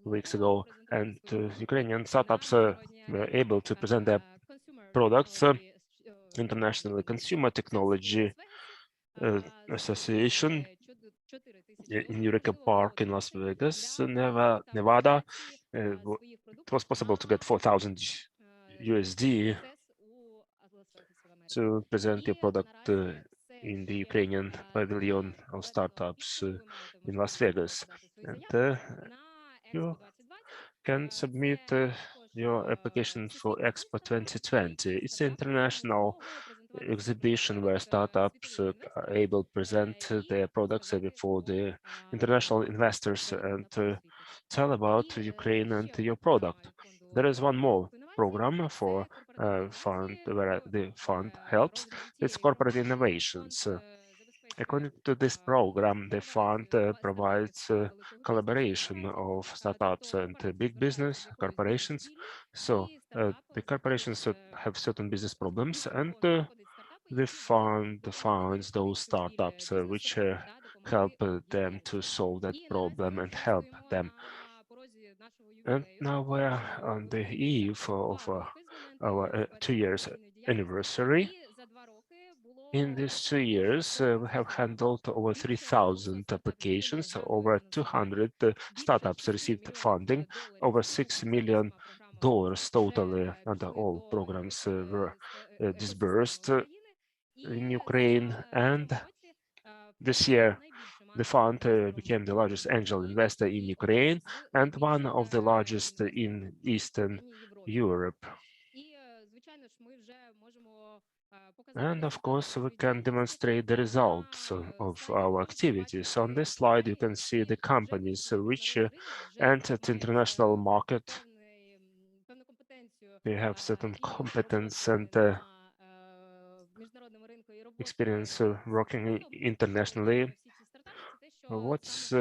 weeks ago, and Ukrainian startups were able to present their products. International Consumer Technology Association in Eureka Park in Las Vegas, Nevada. It was possible to get 4,000 USD to present your product in the Ukrainian pavilion of startups in Las Vegas. And you can submit your application for Expo 2020. It's an international exhibition where startups are able to present their products before the international investors and tell about Ukraine and your product. There is one more program for fund where the fund helps. It's corporate innovations. According to this program, the fund provides collaboration of startups and big business corporations. So the corporations have certain business problems, and the fund finds those startups which help them to solve that problem and help them. And now we're on the eve of our 2 years anniversary. In these 2 years, we have handled over 3,000 applications, over 200 startups received funding, over $6 million totally under all programs were disbursed in Ukraine. And this year, the fund became the largest angel investor in Ukraine and one of the largest in Eastern Europe. And of course, we can demonstrate the results of our activities. On this slide, you can see the companies which entered the international market. They have certain competence and experience working internationally. What's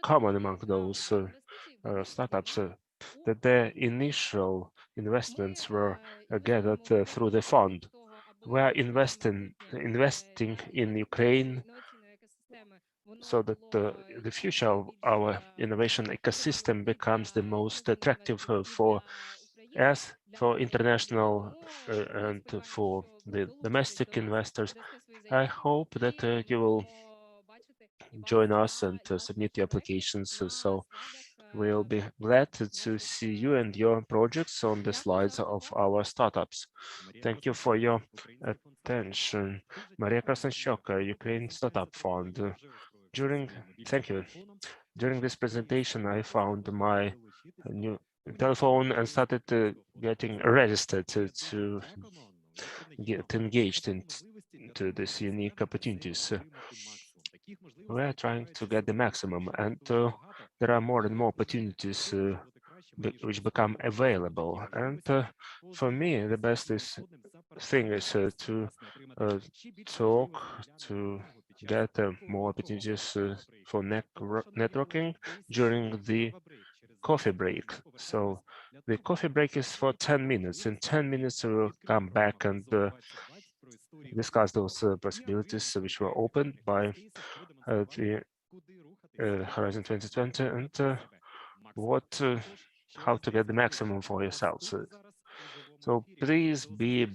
common among those startups? That their initial investments were gathered through the fund. We are investing in Ukraine so that the future of our innovation ecosystem becomes the most attractive for us, for international and for the domestic investors. I hope that you will join us and submit your applications. So we'll be glad to see you and your projects on the slides of our startups. Thank you for your attention. Maria Krasnachok, Ukraine Startup Fund. Thank you. During this presentation, I found my new telephone and started getting registered to get engaged into these unique opportunities. We're trying to get the maximum, and there are more and more opportunities which become available. And for me, the best thing is to talk, to get more opportunities for networking during the coffee break. So the coffee break is for 10 minutes. In 10 minutes, we will come back and discuss those possibilities which were opened by the Horizon 2020 and how to get the maximum for yourselves. So please be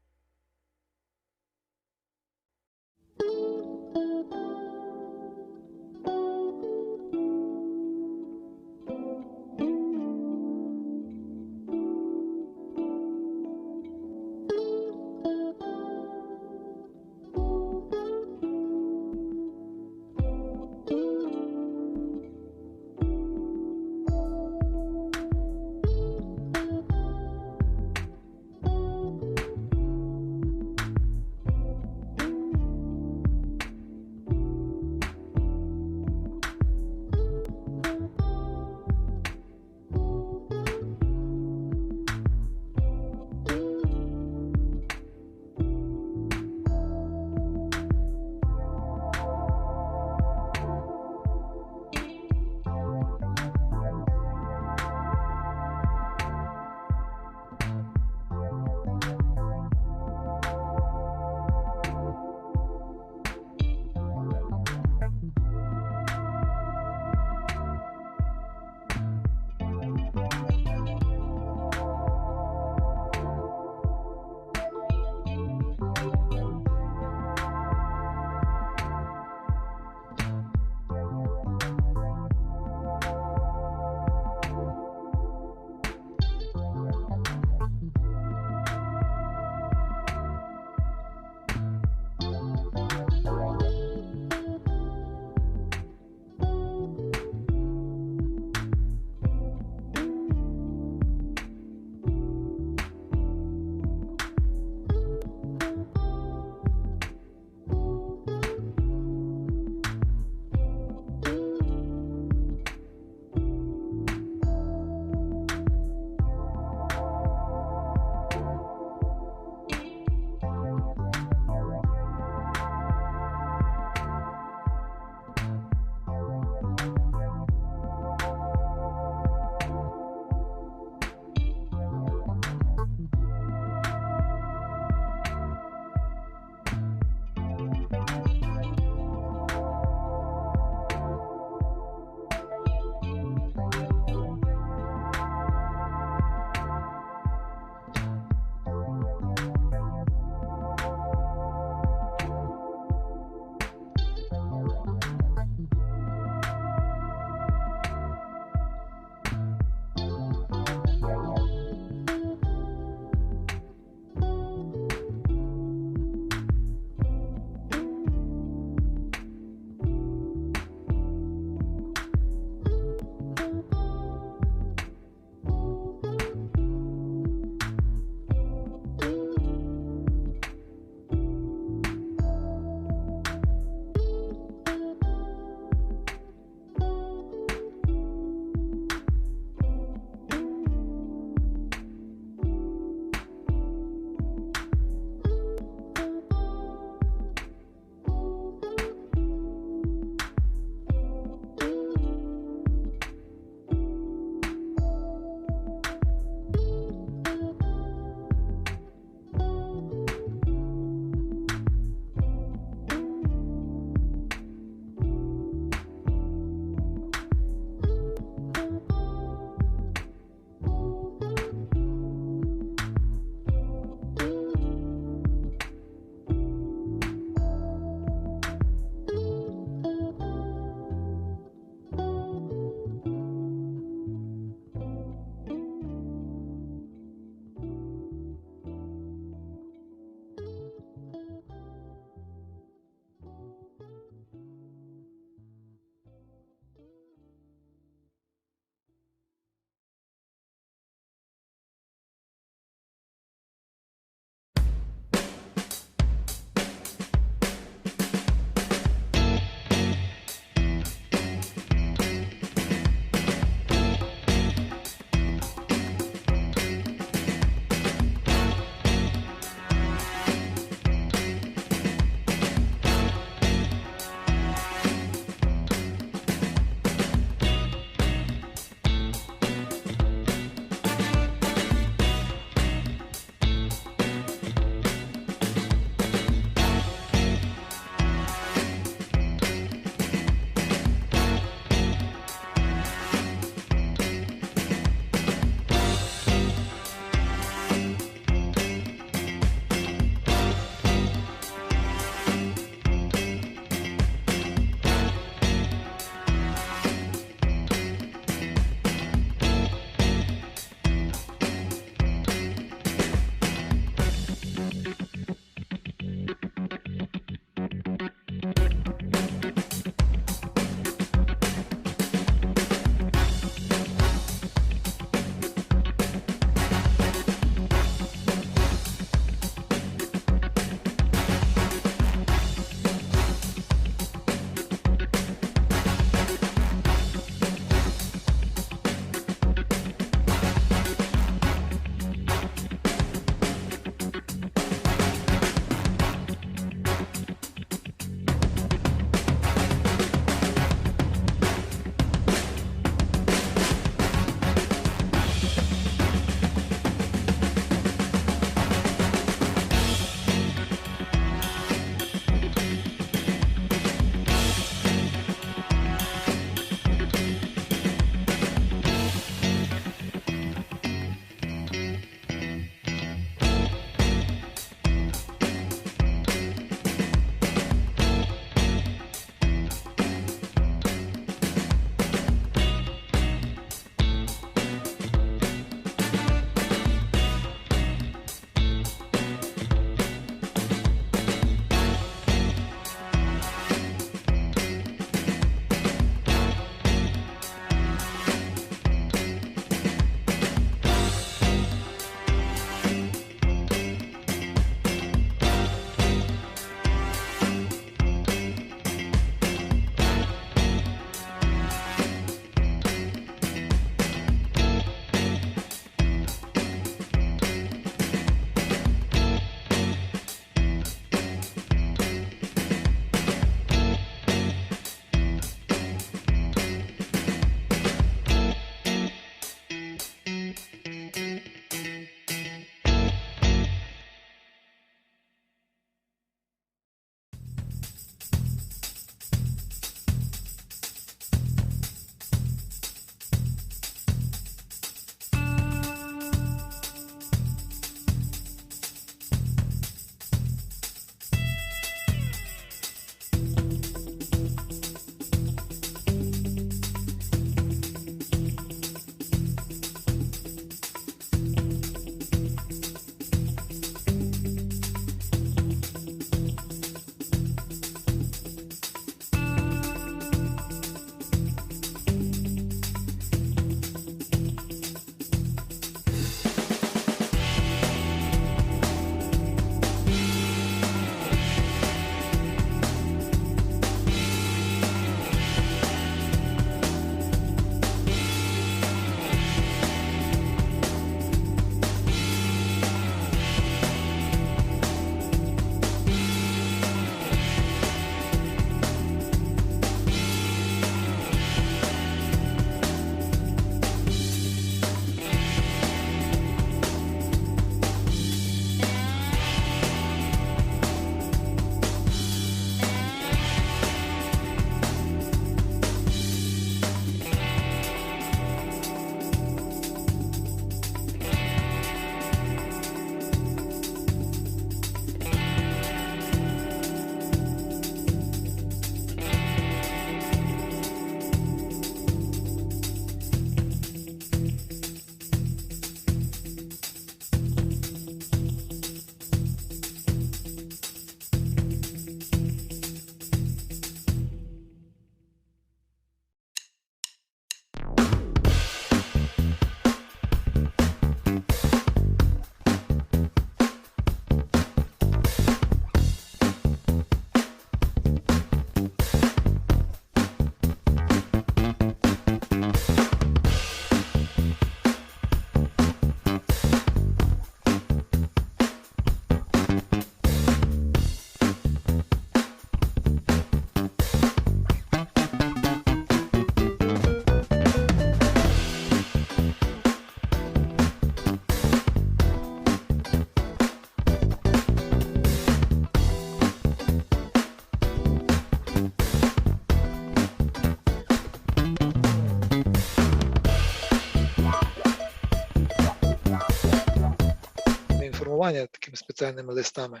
інформування такими спеціальними листами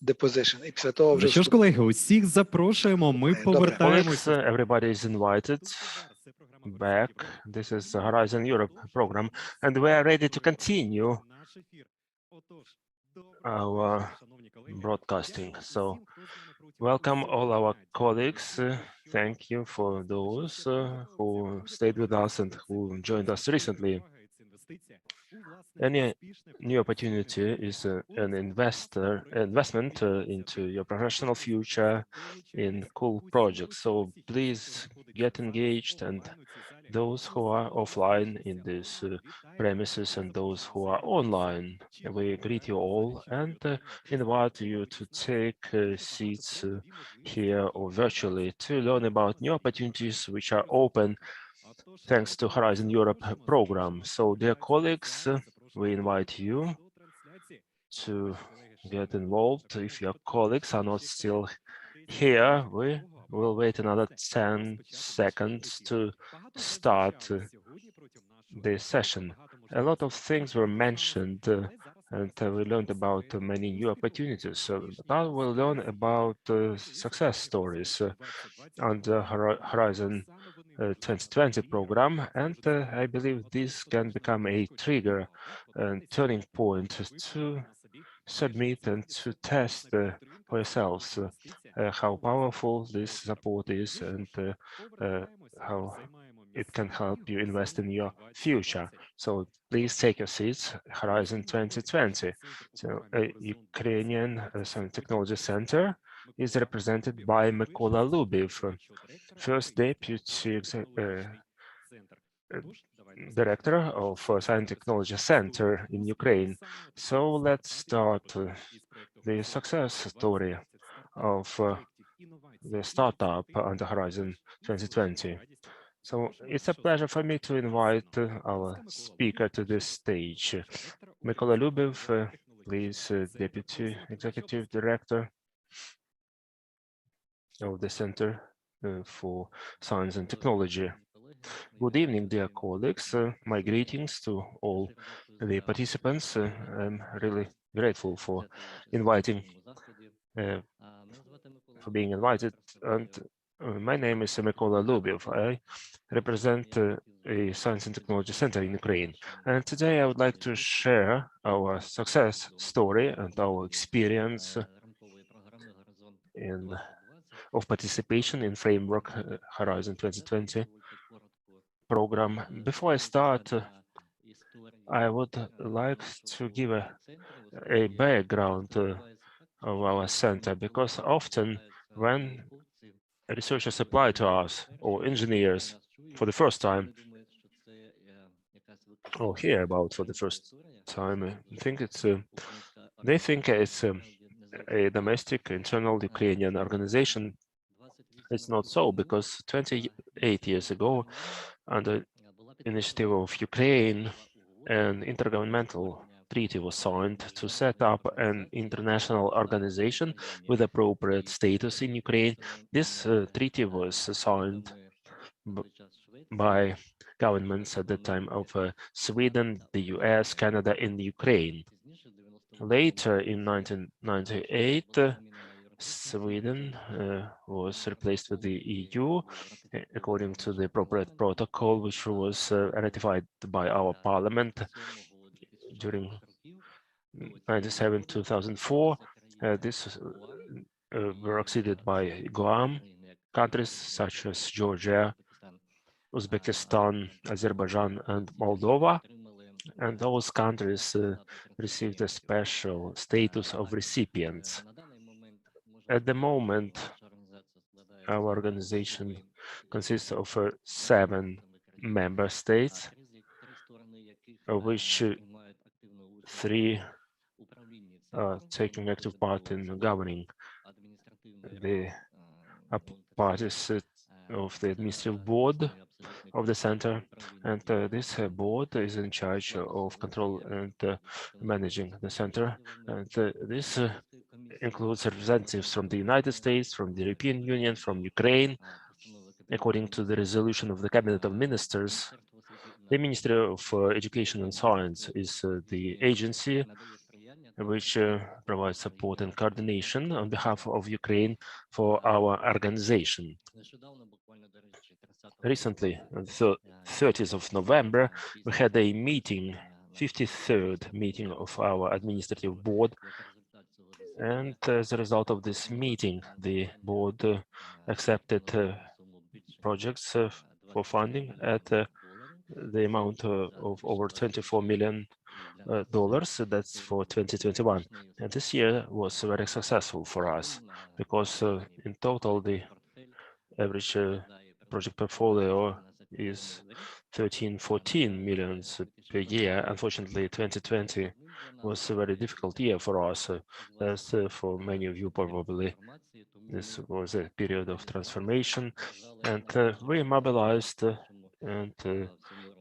deposition. І після того вже... Ну що ж, колеги, усіх запрошуємо, ми повертаємось. Everybody is invited back. This is the Horizon Europe program, and we are ready to continue our broadcasting. So welcome all our colleagues. Thank you for those who stayed with us and who joined us recently. Any new opportunity is an investment into your professional future in cool projects. So please get engaged, and those who are offline in these premises and those who are online, we greet you all and invite you to take seats here or virtually to learn about new opportunities which are open thanks to Horizon Europe program. So dear colleagues, we invite you to get involved. If your colleagues are not still here, we will wait another 10 seconds to start this session. A lot of things were mentioned and we learned about many new opportunities. Now we'll learn about success stories on the Horizon 2020 program, and I believe this can become a trigger and turning point to submit and to test for yourselves how powerful this support is and how it can help you invest in your future. So please take your seats. Horizon 2020. So Ukrainian Science Technology Center is represented by Mykola Lubiv, first deputy director of Science Technology Center in Ukraine. So let's start the success story of the startup on the Horizon 2020. So it's a pleasure for me to invite our speaker to this stage. Mykola Lubiv, please, Deputy Executive Director of the Center for Science and Technology. Good evening, dear colleagues. My greetings to all the participants. I'm really grateful for being invited. And my name is Mykola Lubiv. I represent a Science and Technology Center in Ukraine. And today I would like to share our success story and our experience of participation in Framework Horizon 2020 program. Before I start, I would like to give a background of our center, because often when researchers apply to us or engineers for the first time or hear about for the first time, they think it's a domestic internal Ukrainian organization. It's not so, because 28 years ago, under initiative of Ukraine, an intergovernmental treaty was signed to set up an international organization with appropriate status in Ukraine. This treaty was signed by governments at the time of Sweden, the US, Canada, and Ukraine. Later, in 1998, Sweden was replaced with the EU according to the appropriate protocol, which was ratified by our parliament during 1997-2004. This were succeeded by Guam countries such as Georgia, Uzbekistan, Azerbaijan, and Moldova. And those countries received a special status of recipients. At the moment, our organization consists of 7 member states, of which 3 are taking active part in governing the parties of the administrative board of the center, and this board is in charge of control and managing the center. And this includes representatives from the United States, from the European Union, from Ukraine. According to the resolution of the Cabinet of Ministers, the Ministry of Education and Science is the agency which provides support and coordination on behalf of Ukraine for our organization. Recently, on the 30th of November, we had a meeting, 53rd meeting of our administrative board. And as a result of this meeting, the board accepted projects for funding at the amount of over $24 million. That's for 2021. And this year was very successful for us because in total, the average project portfolio is 13-14 million per year. Unfortunately, 2020 was a very difficult year for us, as for many of you probably. This was a period of transformation, and we mobilized and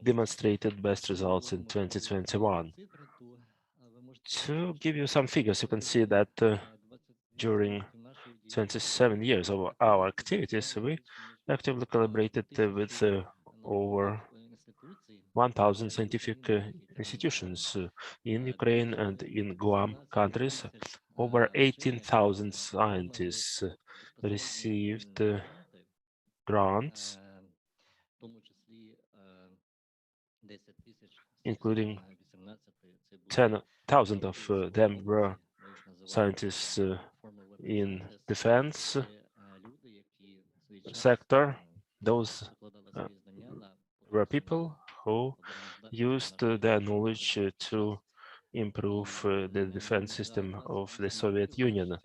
demonstrated best results in 2021. To give you some figures, you can see that during 27 years of our activities, we actively collaborated with over 1,000 scientific institutions in Ukraine and in Guam countries. Over 18,000 scientists received grants, including 10,000 of them were scientists in defense sector. Those were people who used their knowledge to improve the defense system of the Soviet Union.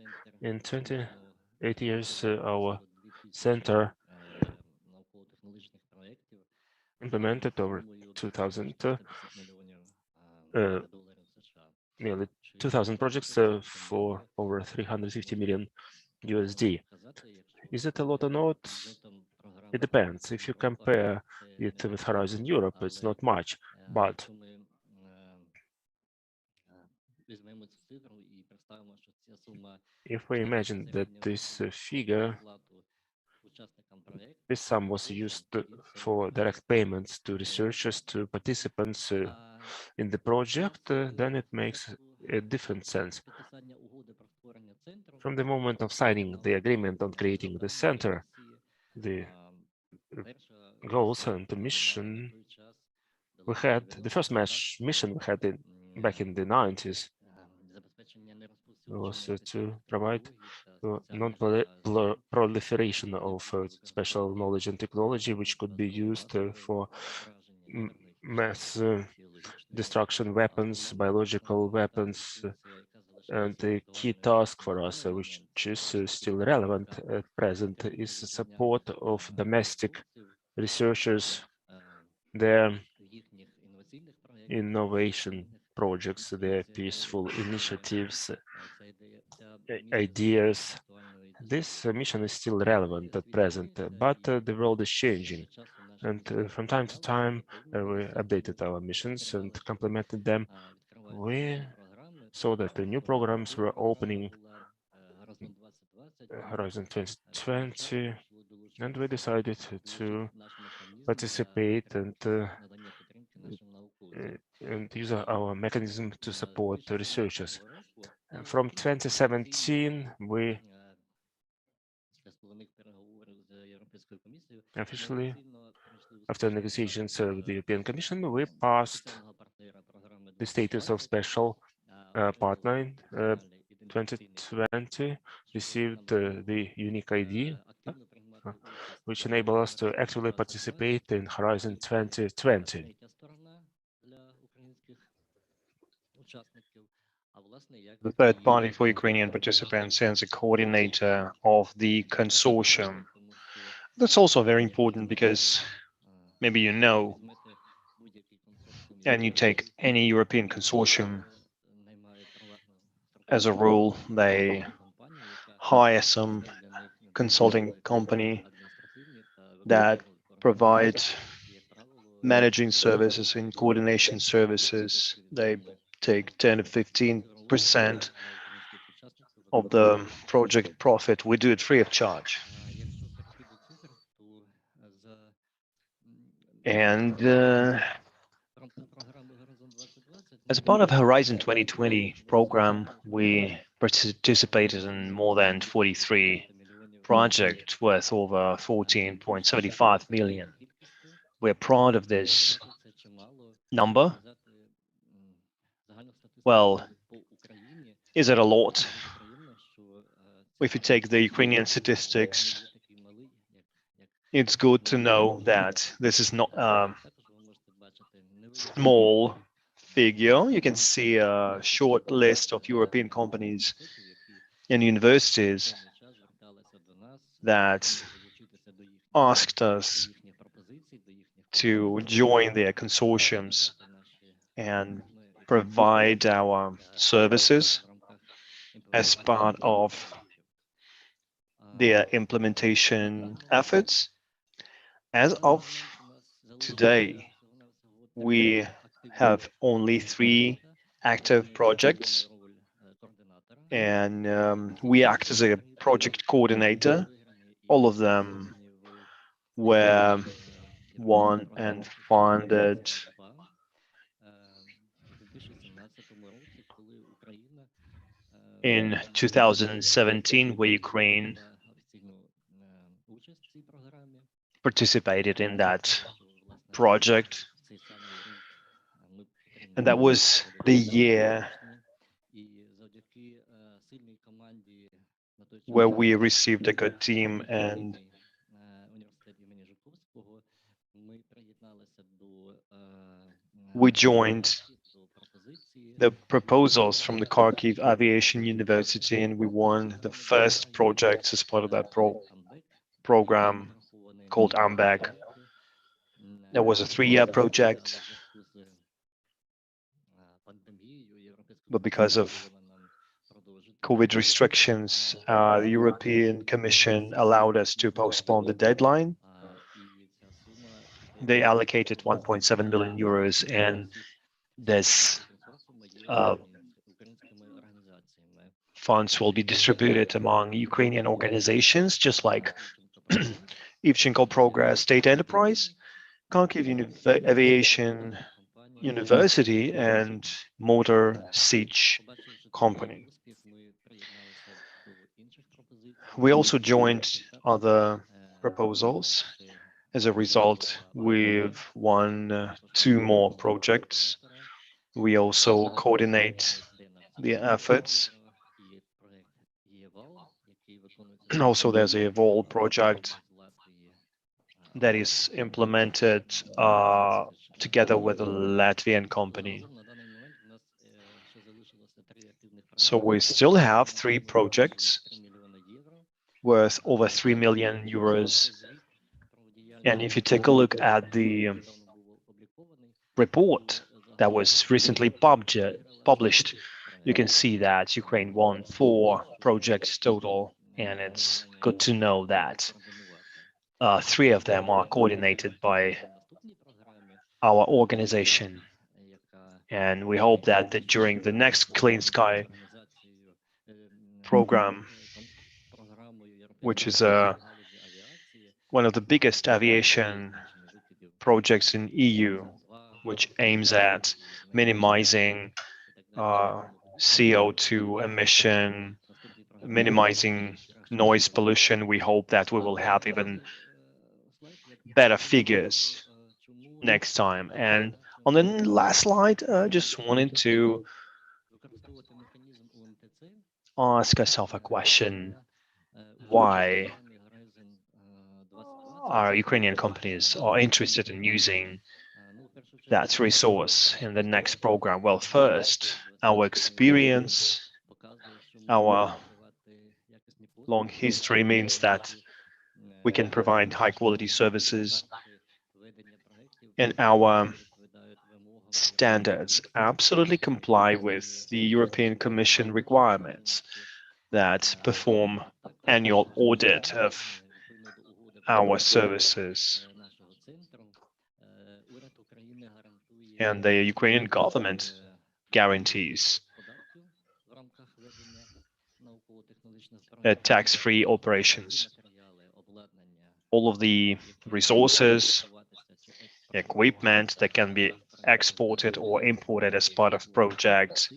In 28 years, our center implemented over 2,000 nearly 2,000 projects for over 350 million USD. Is it a lot or not? It depends. If you compare it with Horizon Europe, it's not much, but if we imagine that this figure, this sum was used for direct payments to researchers, to participants in the project, then it makes a different sense. From the moment of signing the agreement on creating the center, the goals and the mission we had, the first mission we had back in the 90s was to provide non-proliferation of special knowledge and technology, which could be used for mass destruction weapons, biological weapons. And the key task for us, which is still relevant at present, is the support of domestic researchers, their innovation projects, their peaceful initiatives, ideas. This mission is still relevant at present, but the world is changing. And from time to time, we updated our missions and complemented them. We saw that the new programs were opening Horizon 2020, and we decided to participate and use our mechanism to support the researchers. And from 2017, we officially, after negotiations with the European Commission, we passed the status of special partner in 2020, received the unique ID, which enabled us to actively participate in Horizon 2020. The third party for Ukrainian participants and the coordinator of the consortium. That's also very important because maybe you know, and you take any European consortium, as a rule, they hire some consulting company that provide managing services and coordination services. They take 10 to 15% of the project profit. We do it free of charge. And As part of Horizon 2020 program, we participated in more than 43 projects worth over 14.75 million. We're proud of this number. Well, is it a lot? If you take the Ukrainian statistics, it's good to know that this is not a small figure. You can see a short list of European companies and universities that asked us to join their consortiums and provide our services as part of their implementation efforts. As of today, we have only 3 active projects, and we act as a project coordinator. All of them were won and funded in 2017, where Ukraine participated in that project. And that was the year where we received a good team, and we joined the proposals from the Kharkiv Aviation University, and we won the first project as part of that program called AMBAC. That was a 3-year project, but because of COVID restrictions, the European Commission allowed us to postpone the deadline. They allocated 1.7 billion euros, and this funds will be distributed among Ukrainian organizations, just like Ivchenko Progress State Enterprise, Kharkiv Aviation University, and Motor Siege Company. We also joined other proposals. As a result, we've won 2 more projects. We also coordinate the efforts. And also there's a Evolve project that is implemented together with a Latvian company. So we still have 3 projects worth over 3 million euros. And if you take a look at the report that was recently published, you can see that Ukraine won 4 projects total, and it's good to know that 3 of them are coordinated by our organization. And we hope that during the next Clean Sky program, which is one of the biggest aviation projects in EU, which aims at minimizing CO2 emission, minimizing noise pollution, we hope that we will have even better figures next time. And on the last slide, I just wanted to ask ourselves a question: why our Ukrainian companies are interested in using that resource in the next program? Well, first, our experience, our long history means that we can provide high-quality services, and our standards absolutely comply with the European Commission requirements that perform annual audit of our services. And the Ukrainian government guarantees tax-free operations. All of the resources, equipment that can be exported or imported as part of project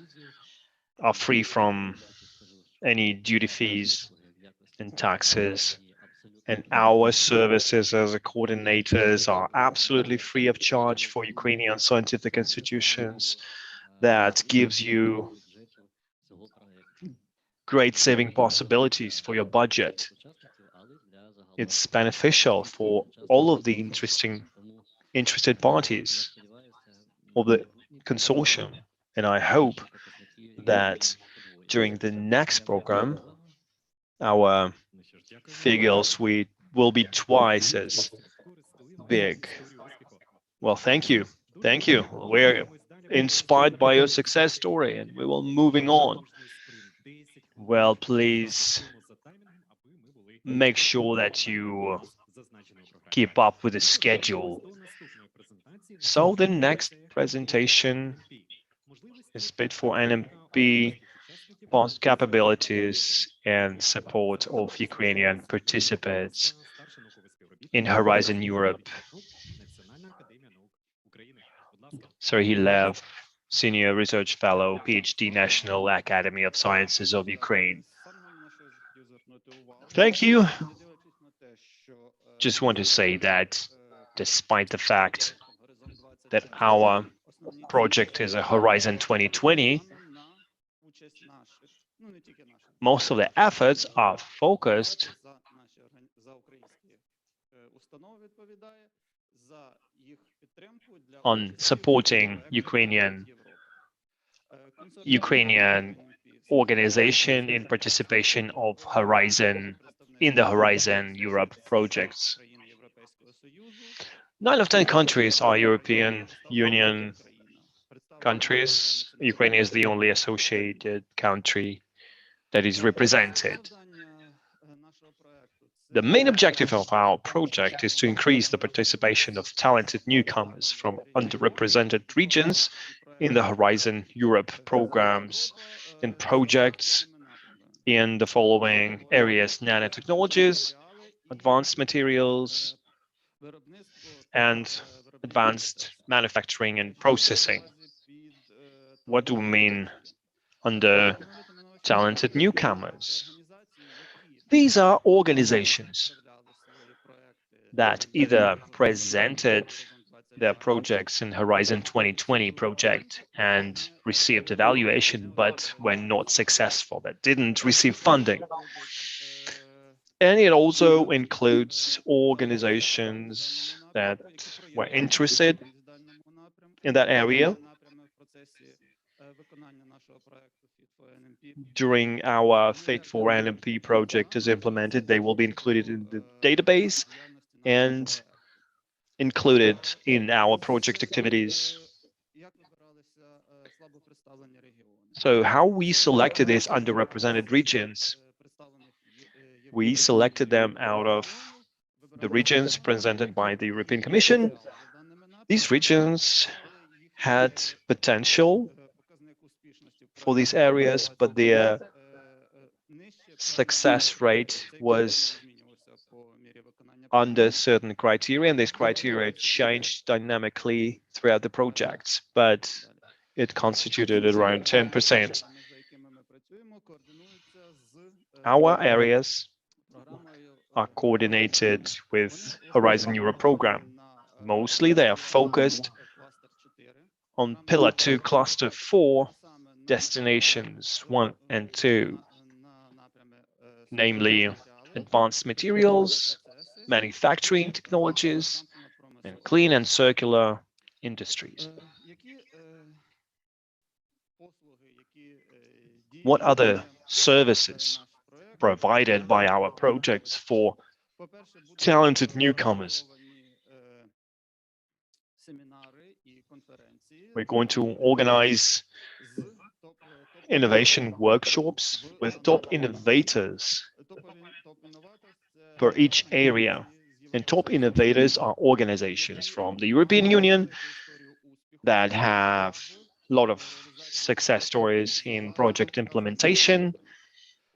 are free from any duty fees and taxes. And our services as coordinators are absolutely free of charge for Ukrainian scientific institutions. That gives you great saving possibilities for your budget. It's beneficial for all of the interested parties of the consortium. And I hope that during the next program, our figures will be twice as big. Well, thank you. Thank you. We're inspired by your success story and we will moving on. Well, please make sure that you keep up with the schedule. So the next presentation is bid for NMP past capabilities and support of Ukrainian participants in Horizon Europe. Serhiy Lev, Senior Research Fellow, PhD, National Academy of Sciences of Ukraine. Thank you. Just want to say that despite the fact that our project is a Horizon 2020, most of the efforts are focused on supporting Ukrainian organization in participation of in the Horizon Europe projects. 9 of 10 countries are European Union countries. Ukraine is the only associated country that is represented. The main objective of our project is to increase the participation of talented newcomers from underrepresented regions in the Horizon Europe programs and projects in the following areas: nanotechnologies, advanced materials, and advanced manufacturing and processing. What do we mean under talented newcomers? These are organizations that either presented their projects in Horizon 2020 project and received evaluation, but were not successful, that didn't receive funding. And it also includes organizations that were interested in that area. During our Fit for NMP project is implemented, they will be included in the database and included in our project activities. So how we selected these underrepresented regions? We selected them out of the regions presented by the European Commission. These regions had potential for these areas, but their success rate was under certain criteria, and these criteria changed dynamically throughout the projects, but it constituted around 10%. Our areas are coordinated with Horizon Europe program. Mostly they are focused on Pillar 2, Cluster 4 destinations 1 and 2, namely advanced materials, manufacturing technologies, and clean and circular industries. What other services provided by our projects for talented newcomers? We're going to organize innovation workshops with top innovators for each area. And top innovators are organizations from the European Union that have a lot of success stories in project implementation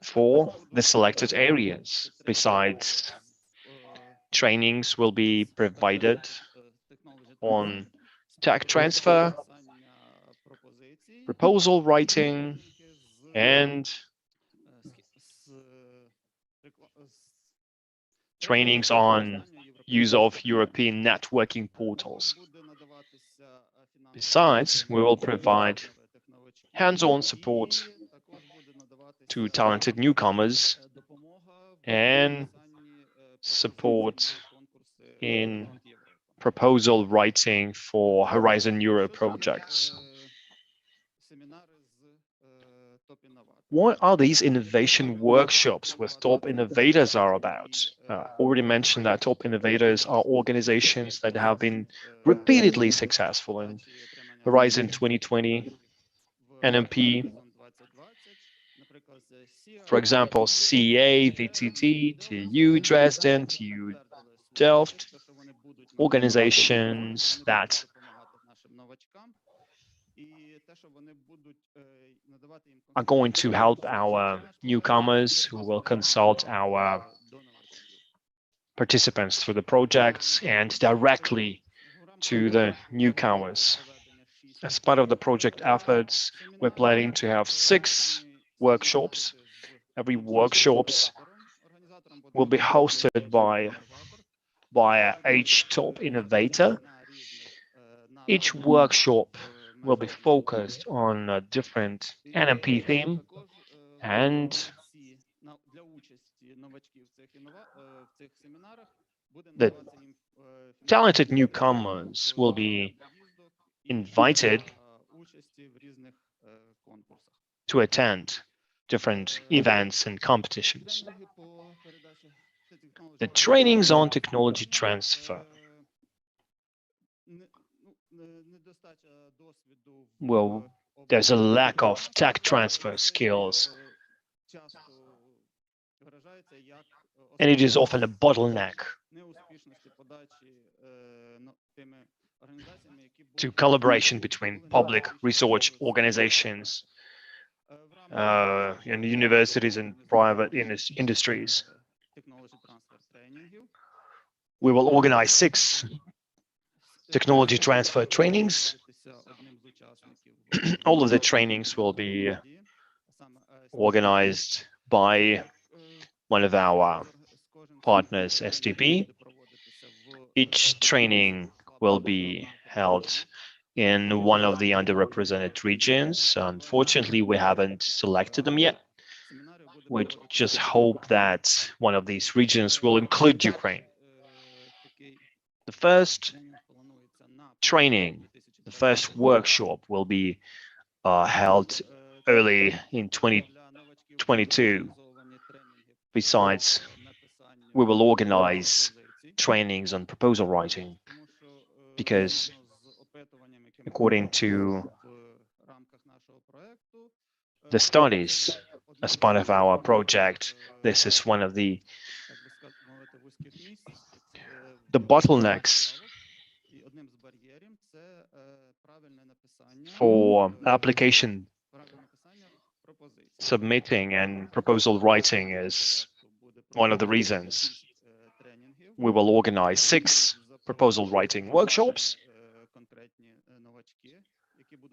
for the selected areas. Besides, trainings will be provided on tech transfer, proposal writing, and trainings on use of European networking portals. Besides, we will provide hands-on support to talented newcomers and support in proposal writing for Horizon Europe projects. What are these innovation workshops with top innovators are about? Already mentioned that top innovators are organizations that have been repeatedly successful in Horizon 2020, NMP, for example, CA, VTT, TU Dresden, TU Delft, organizations that are going to help our newcomers who will consult our participants through the projects and directly to the newcomers. As part of the project efforts, we're planning to have 6 workshops. Every workshops will be hosted by each top innovator. Each workshop will be focused on a different NMP theme, and the talented newcomers will be invited to attend different events and competitions. The trainings on technology transfer. Well, there's a lack of tech transfer skills, and it is often a bottleneck to collaboration between public research organizations and universities and private industries. We will organize 6 technology transfer trainings. All of the trainings will be organized by one of our partners, SDP. Each training will be held in one of the underrepresented regions. Unfortunately, we haven't selected them yet. We just hope that one of these regions will include Ukraine. The first training, the first workshop will be held early in 2022. Besides, we will organize trainings on proposal writing because according to the studies as part of our project, this is one of the bottlenecks for application submitting and proposal writing is one of the reasons. We will organize 6 proposal writing workshops.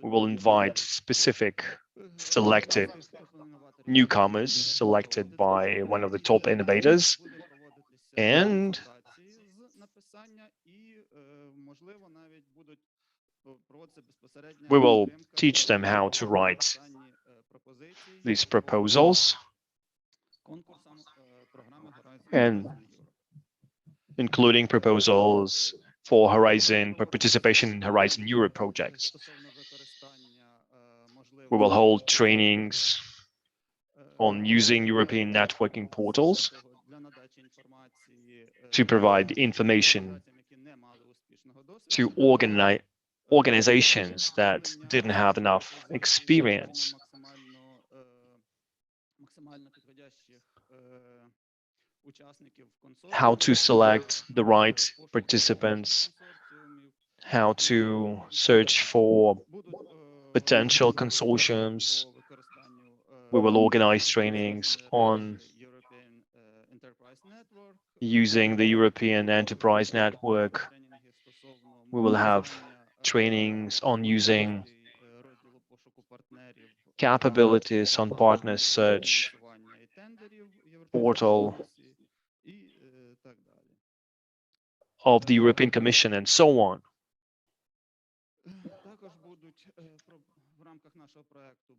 We will invite specific selected newcomers selected by one of the top innovators, and we will teach them how to write these proposals and including proposals for participation in Horizon Europe projects. We will hold trainings on using European networking portals to provide information to organizations that didn't have enough experience. How to select the right participants, how to search for potential consortiums. We will organize trainings on using the European Enterprise Network. We will have trainings on using capabilities on partner search portal of the European Commission and so on.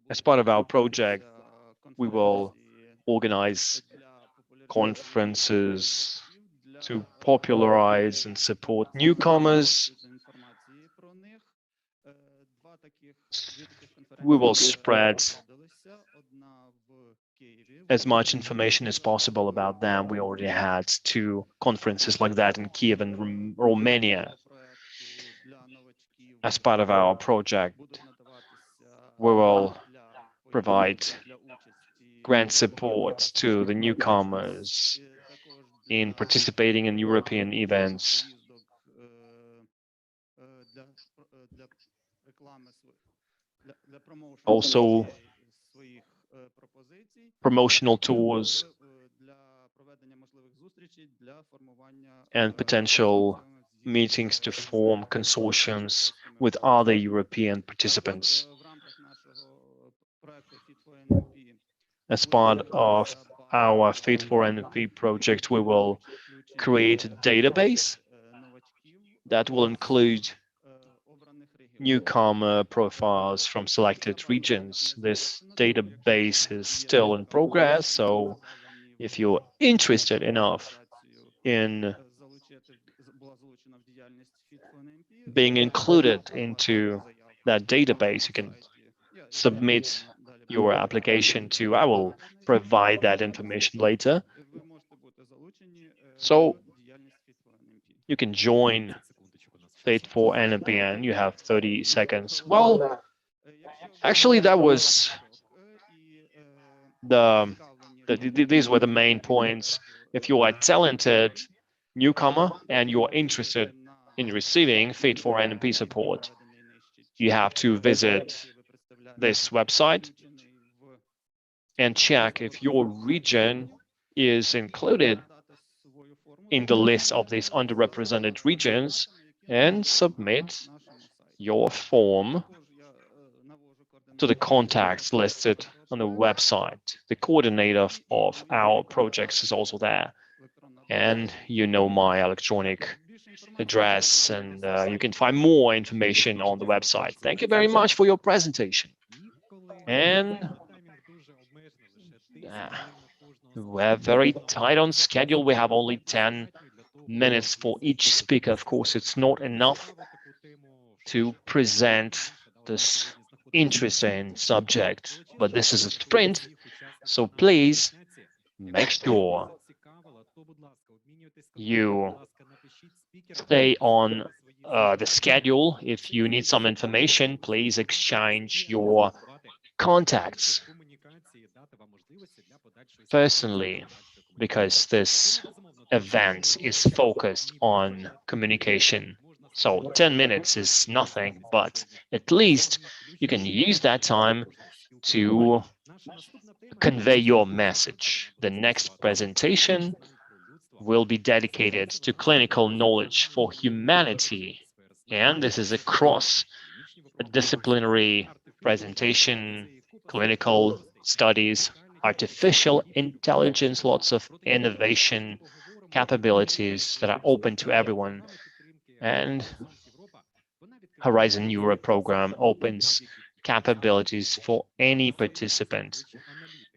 As part of our project, we will organize conferences to popularize and support newcomers. We will spread as much information as possible about them. We already had 2 conferences like that in Kiev and Romania. As part of our project, we will provide grant support to the newcomers in participating in European events. Also, promotional tours and potential meetings to form consortiums with other European participants. As part of our Fit for NP project, we will create a database that will include newcomer profiles from selected regions. This database is still in progress, so if you're interested enough in being included into that database, you can submit your application to, I will provide that information later. So you can join Fit for NPN. You have 30 seconds. Well, actually, that was these were the main points. If you are a talented newcomer and you're interested in receiving Fit for NP support, you have to visit this website and check if your region is included in the list of these underrepresented regions and submit your form to the contacts listed on the website. The coordinator of our projects is also there. And you know my electronic address, and you can find more information on the website. Thank you very much for your presentation. And we're very tight on schedule. We have only 10 minutes for each speaker. Of course, it's not enough to present this interesting subject, but this is a sprint, so please make sure you stay on the schedule. If you need some information, please exchange your contacts personally, because this event is focused on communication. So 10 minutes is nothing, but at least you can use that time to convey your message. The next presentation will be dedicated to clinical knowledge for humanity. And this is a cross-disciplinary presentation, clinical studies, artificial intelligence, lots of innovation capabilities that are open to everyone. And Horizon Europe program opens capabilities for any participant,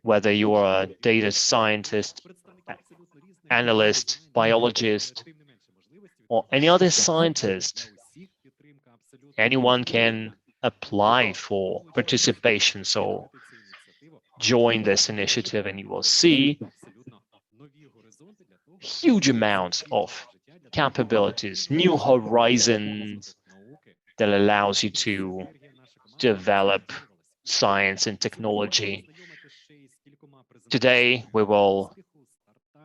whether you are a data scientist, analyst, biologist, or any other scientist. Anyone can apply for participation. So join this initiative and you will see huge amounts of capabilities, new horizons that allows you to develop science and technology. Today, we will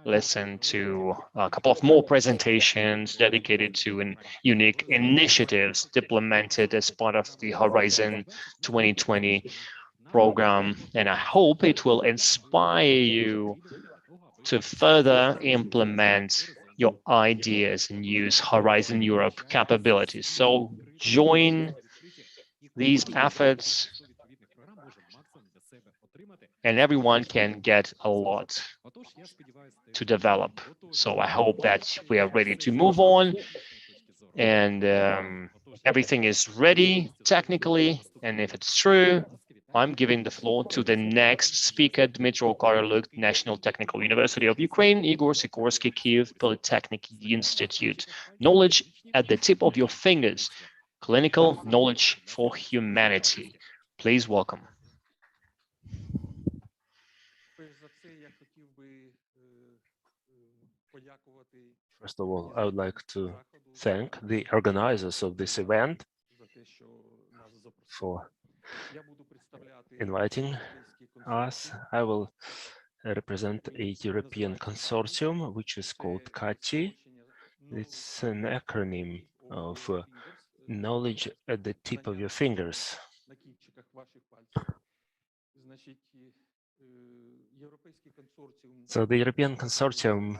listen to a couple of more presentations dedicated to unique initiatives implemented as part of the Horizon 2020 program. And I hope it will inspire you to further implement your ideas and use Horizon Europe capabilities. So join these efforts and everyone can get a lot to develop. So I hope that we are ready to move on and everything is ready technically. And if it's true, I'm giving the floor to the next speaker, Dmytro Koroluk, National Technical University of Ukraine, Igor Sikorsky, Kyiv Polytechnic Institute. Knowledge at the tip of your fingers, clinical knowledge for humanity. Please welcome. First of all, I would like to thank the organizers of this event for inviting us. I will represent a European consortium, which is called CATI. It's an acronym of knowledge at the tip of your fingers. So the European consortium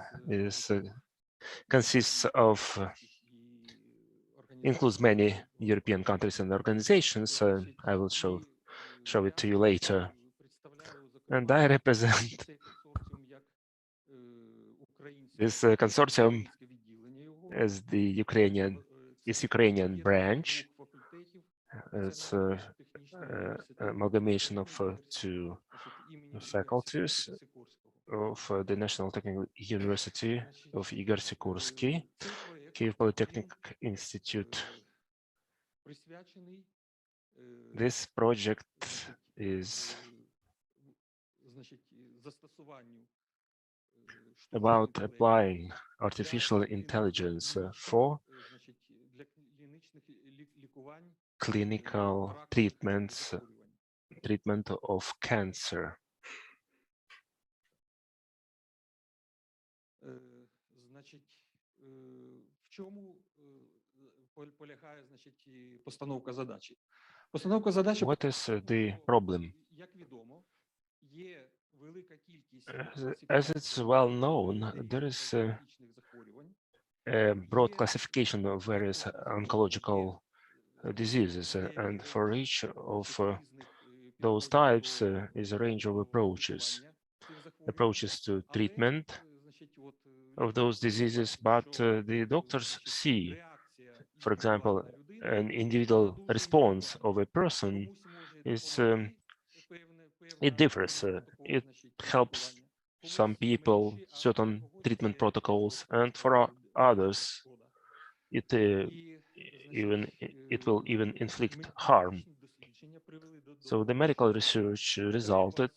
consists of includes many European countries and organizations. I will show it to you later. And I represent this consortium as the Ukrainian branch. It's an amalgamation of two faculties of the National Technical University of Igor Sikorsky, Kyiv Polytechnic Institute. This project is about applying artificial intelligence for clinical treatment of cancer. What is the problem? As it's well known, there is a broad classification of various oncological diseases, and for each of those types is a range of approaches to treatment of those diseases, but the doctors see, for example, an individual response of a person is it differs. It helps some people, certain treatment protocols, and for others, it will even inflict harm. So the medical research resulted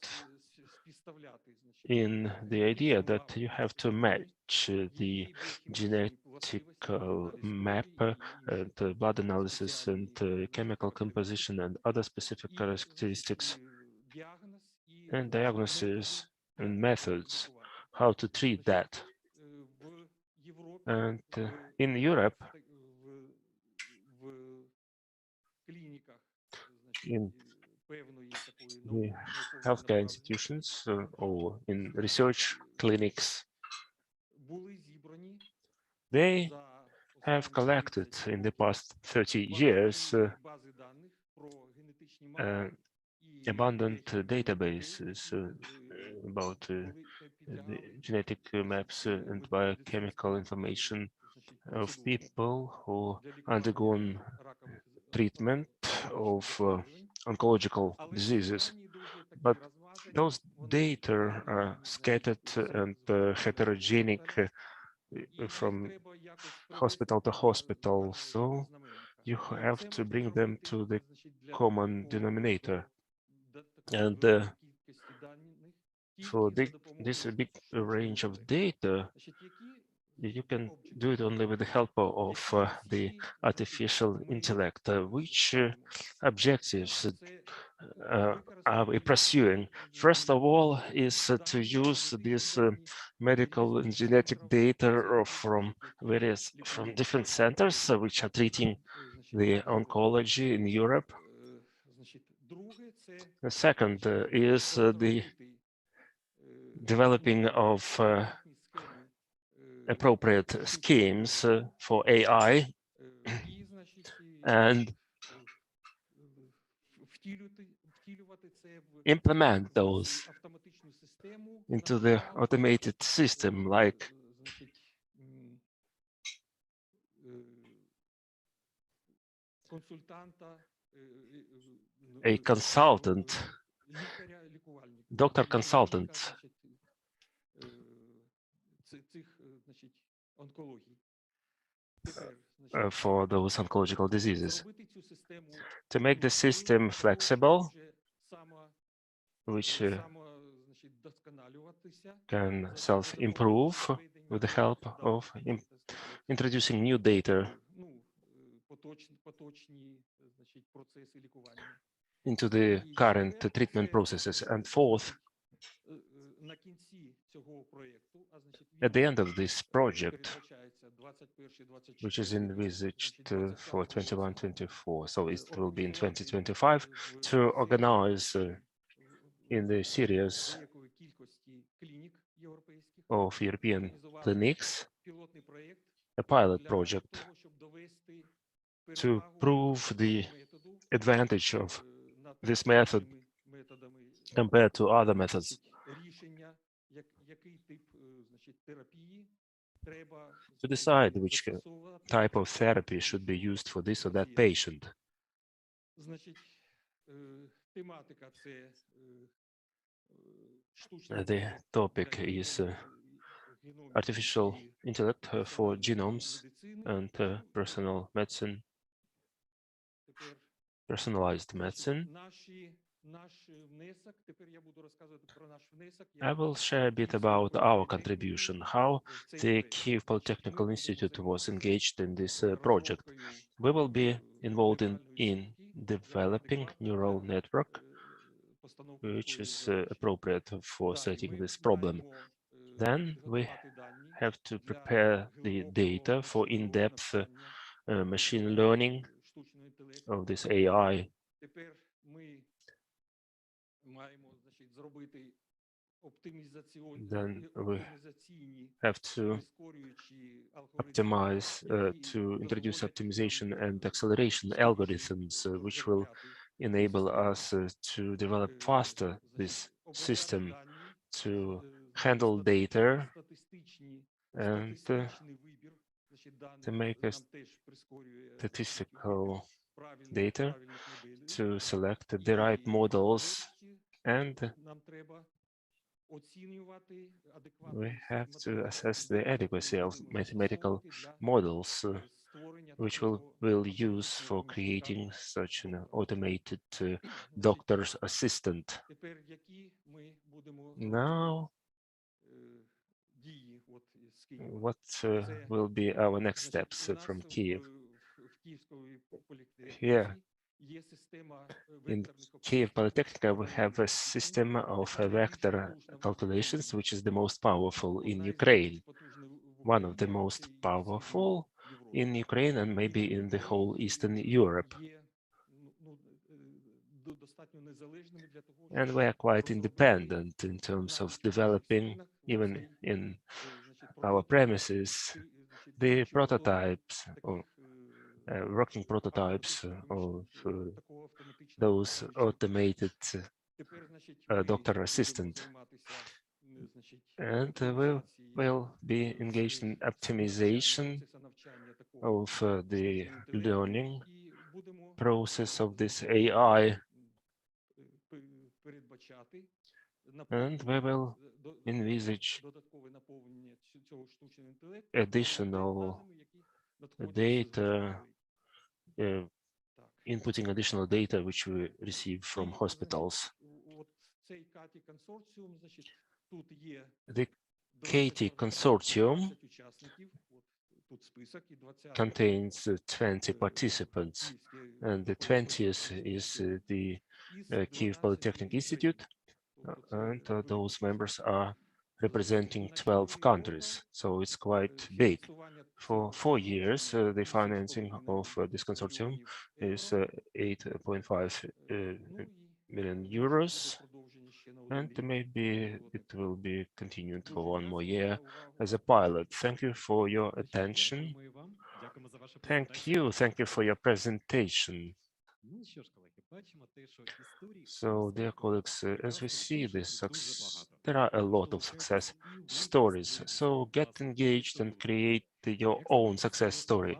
in the idea that you have to match the genetic map, the blood analysis, and chemical composition, and other specific characteristics, and diagnosis and methods, how to treat that. And in Europe, in the healthcare institutions or in research clinics, they have collected in the past 30 years abundant databases about the genetic maps and biochemical information of people who undergone treatment of oncological diseases. But those data are scattered and heterogenic from hospital to hospital, so you have to bring them to the common denominator. And for this big range of data, you can do it only with the help of the artificial intellect. Which objectives are we pursuing? First of all, is to use this medical and genetic data from different centers which are treating the oncology in Europe. The second is the developing of appropriate schemes for AI and implement those into the automated system, like a consultant, doctor consultant for those oncological diseases. To make the system flexible, which can self-improve with the help of introducing new data into the current treatment processes. And fourth, at the end of this project, which is envisaged for 21-24, so it will be in 2025, to organize in the series of European clinics a pilot project to prove the advantage of this method compared to other methods. To decide which type of therapy should be used for this or that patient. The topic is artificial intellect for genomes and personal medicine, personalized medicine. I will share a bit about our contribution, how the Kyiv Polytechnical Institute was engaged in this project. We will be involved in developing neural network, which is appropriate for setting this problem. Then we have to prepare the data for in-depth machine learning of this AI. Then we have to optimize, to introduce optimization and acceleration algorithms, which will enable us to develop faster this system, to handle data and to make a statistical data, to select the right models, and we have to assess the adequacy of mathematical models, which we'll use for creating such an automated doctor's assistant. Now, what will be our next steps from Kyiv? Here, in Kyiv Polytechnica, we have a system of vector calculations, which is the most powerful in Ukraine. One of the most powerful in Ukraine and maybe in the whole Eastern Europe. And we are quite independent in terms of developing, even in our premises, the prototypes, or working prototypes of those automated doctor assistant. And we will be engaged in optimization of the learning process of this AI. And we will envisage additional data, inputting additional data which we receive from hospitals. The KT consortium contains 20 participants, and the 20th is the Kyiv Polytechnic Institute, and those members are representing 12 countries, so it's quite big. For 4 years, the financing of this consortium is 8.5 million euros, and maybe it will be continued for one more year as a pilot. Thank you for your attention. Thank you for your presentation. So, dear colleagues, as we see this, there are a lot of success stories. So get engaged and create your own success story.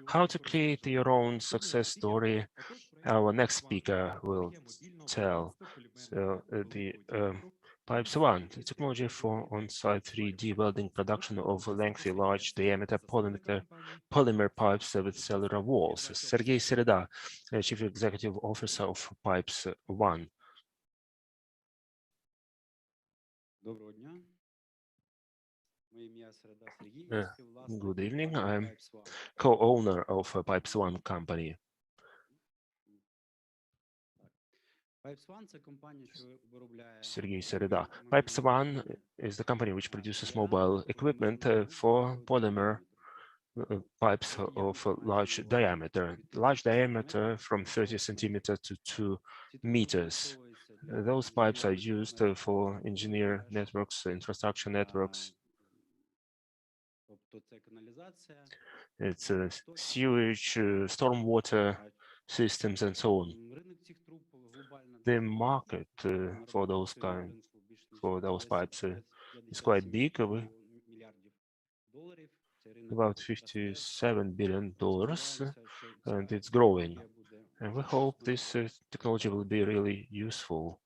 How to create your own success story, our next speaker will tell. So the Pipes 1, the technology for on-site 3D welding production of lengthy, large diameter polymer pipes with cellular walls. Sergey Sereda, Chief Executive Officer of Pipes 1. Good evening. I'm co-owner of Pipes 1 company. Sergey Sereda. Pipes 1 is the company which produces mobile equipment for polymer pipes of large diameter from 30 centimeters to 2 meters. Those pipes are used for engineer networks, infrastructure networks. It's sewage, stormwater systems, and so on. The market for those pipes is quite big, about $57 billion, and it's growing. And we hope this technology will be really useful.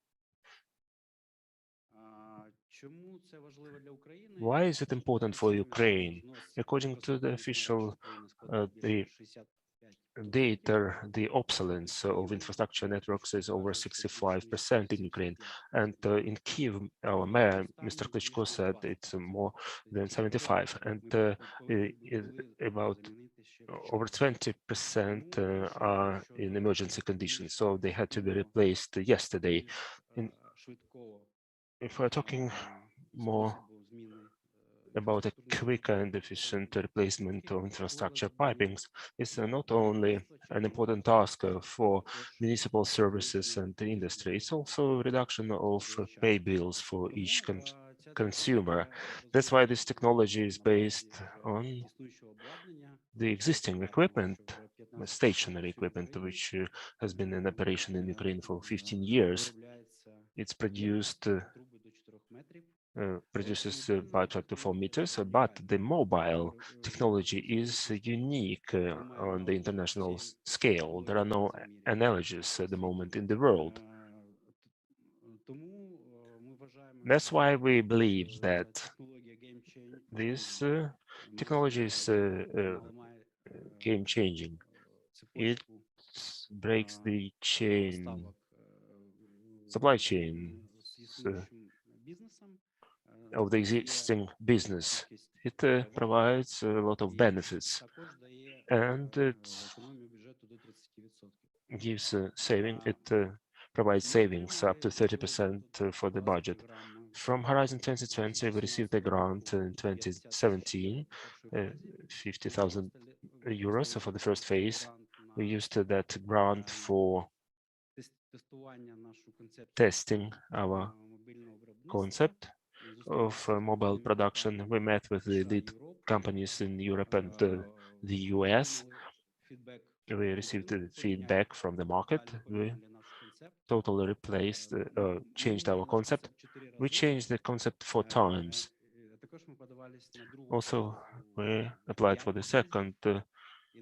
Why is it important for Ukraine? According to the official data, the obsolescence of infrastructure networks is over 65% in Ukraine. And in Kyiv, our mayor, Mr. Klitschko, said it's more than 75%. And about over 20% are in emergency conditions. So they had to be replaced yesterday. If we're talking more about a quick and efficient replacement of infrastructure pipings, is not only an important task for municipal services and the industry, it's also a reduction of pay bills for each consumer. That's why this technology is based on the existing equipment, stationary equipment, which has been in operation in Ukraine for 15 years. It's produces pipes up to 4 meters, but the mobile technology is unique on the international scale. There are no analogies at the moment in the world. That's why we believe that this technology is game-changing. It breaks the supply chain of the existing business. It provides a lot of benefits, and it gives saving. It provides savings up to 30% for the budget. From Horizon 2020, we received a grant in 2017, 50,000 euros for the first phase. We used that grant for testing our concept of mobile production. We met with the lead companies in Europe and the US. We received feedback from the market. We totally changed our concept. We changed the concept 4 times. Also, we applied for the second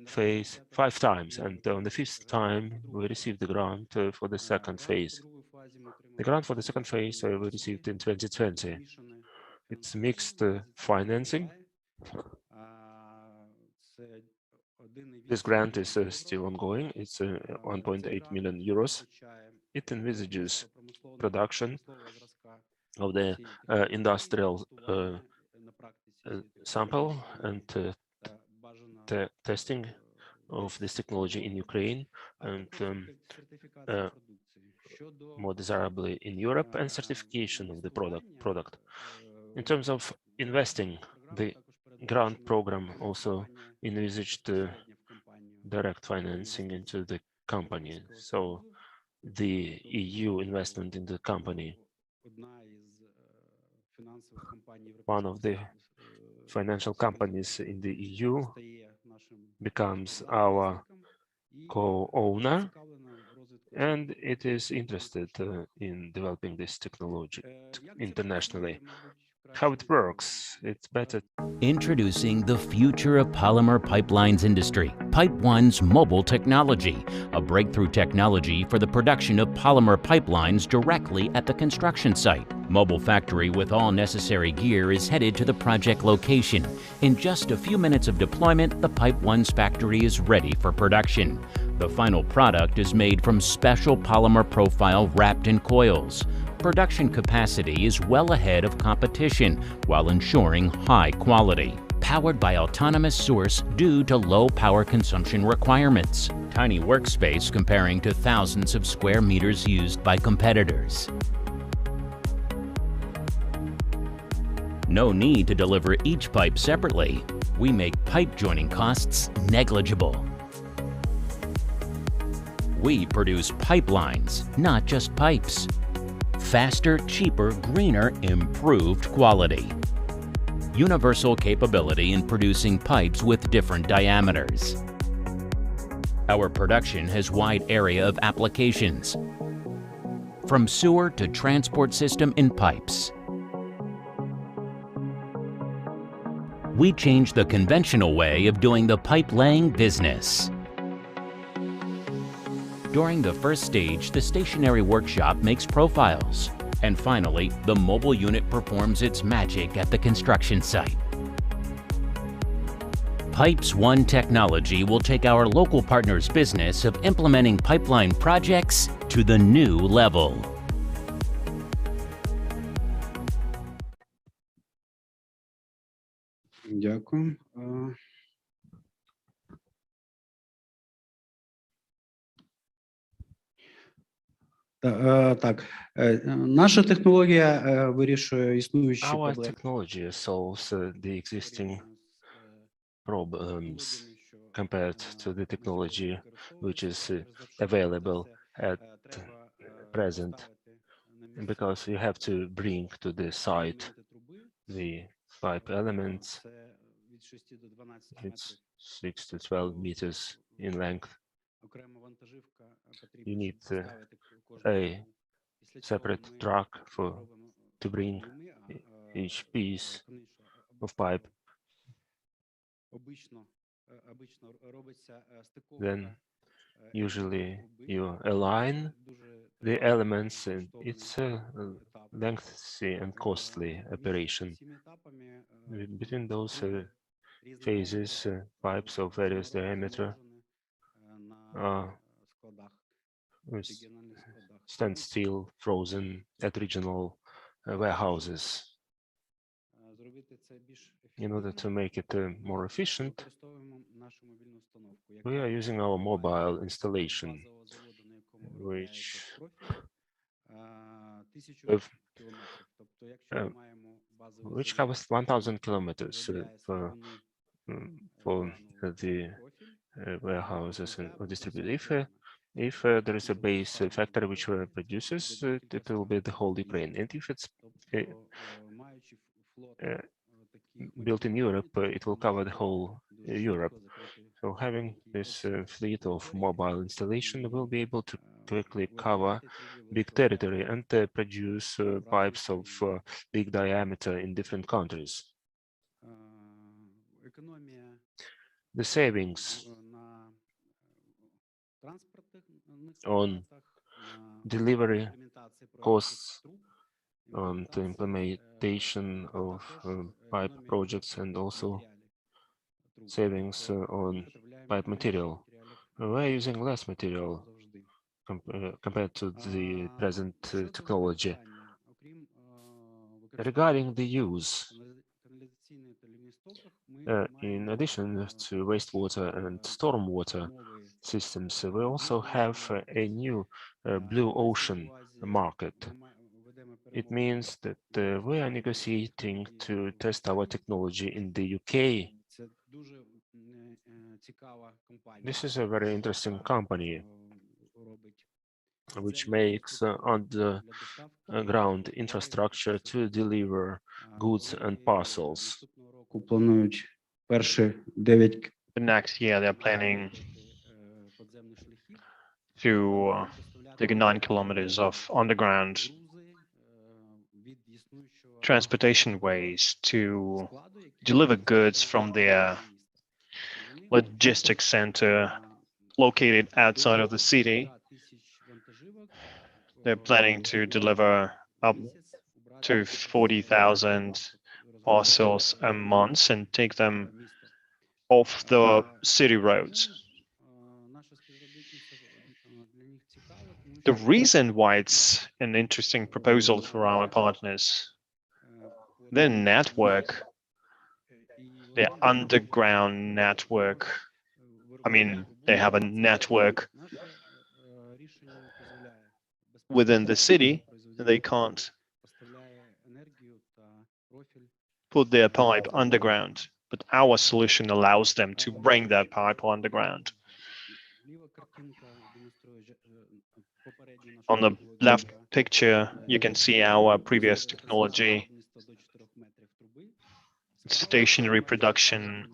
phase 5 times, and on the 5th time, we received the grant for the second phase. The grant for the second phase we received in 2020. It's mixed financing. This grant is still ongoing. It's 1.8 million euros. It envisages production of the industrial sample and testing of this technology in Ukraine, and more desirably in Europe, and certification of the product. In terms of investing, the grant program also envisaged direct financing into the company. So the EU investment in the company one of the financial companies in the EU becomes our co-owner, and it is interested in developing this technology internationally. How it works, it's better. Introducing the future of polymer pipelines industry, Pipe One's mobile technology, a breakthrough technology for the production of polymer pipelines directly at the construction site. Mobile factory with all necessary gear is headed to the project location. In just a few minutes of deployment, the Pipe One's factory is ready for production. The final product is made from special polymer profile wrapped in coils. Production capacity is well ahead of competition while ensuring high quality. Powered by autonomous source due to low power consumption requirements. Tiny workspace comparing to thousands of square meters used by competitors. No need to deliver each pipe separately. We make pipe joining costs negligible. We produce pipelines, not just pipes. Faster, cheaper, greener, improved quality. Universal capability in producing pipes with different diameters. Our production has wide area of applications, from sewer to transport system in pipes. We change the conventional way of doing the pipe laying business. During the first stage, the stationary workshop makes profiles. And finally, the mobile unit performs its magic at the construction site. Pipes One technology will take our local partners' business of implementing pipeline projects to the new level. Дякую. Так, наша технологія вирішує існуючі Our проблеми. technology solves the existing problems compared to the technology which is available at present, because you have to bring to the site the pipe elements. It's 6 to 12 meters in length. You need a separate truck to bring each piece of pipe. Then usually you align the elements, and it's a lengthy and costly operation. Between those phases, pipes of various diameter stand still, frozen at regional warehouses. In order to make it more efficient, we are using our mobile installation, which covers 1,000 kilometers for the warehouses and distributors. If there is a base factory which produces, it will be the whole Ukraine. And if it's built in Europe, it will cover the whole Europe. So having this fleet of mobile installation will be able to quickly cover big territory and produce pipes of big diameter in different countries. The savings on delivery costs, on the implementation of pipe projects, and also savings on pipe material. We're using less material compared to the present technology. Regarding the use, in addition to wastewater and stormwater systems, we also have a new blue ocean market. It means that we are negotiating to test our technology in the UK. This is a very interesting company. which makes underground infrastructure to deliver goods and parcels. Планують перші 9 The next year, they're planning to dig 9 kilometers of underground transportation ways to deliver goods from their logistics center located outside of the city. They're planning to deliver up to 40,000 parcels a month and take them off the city roads. The reason why it's an interesting proposal for our partners, their network, their underground network, I mean, they have a network within the city, they can't put their pipe underground, but our solution allows them to bring that pipe underground. On the left picture, you can see our previous technology, stationary production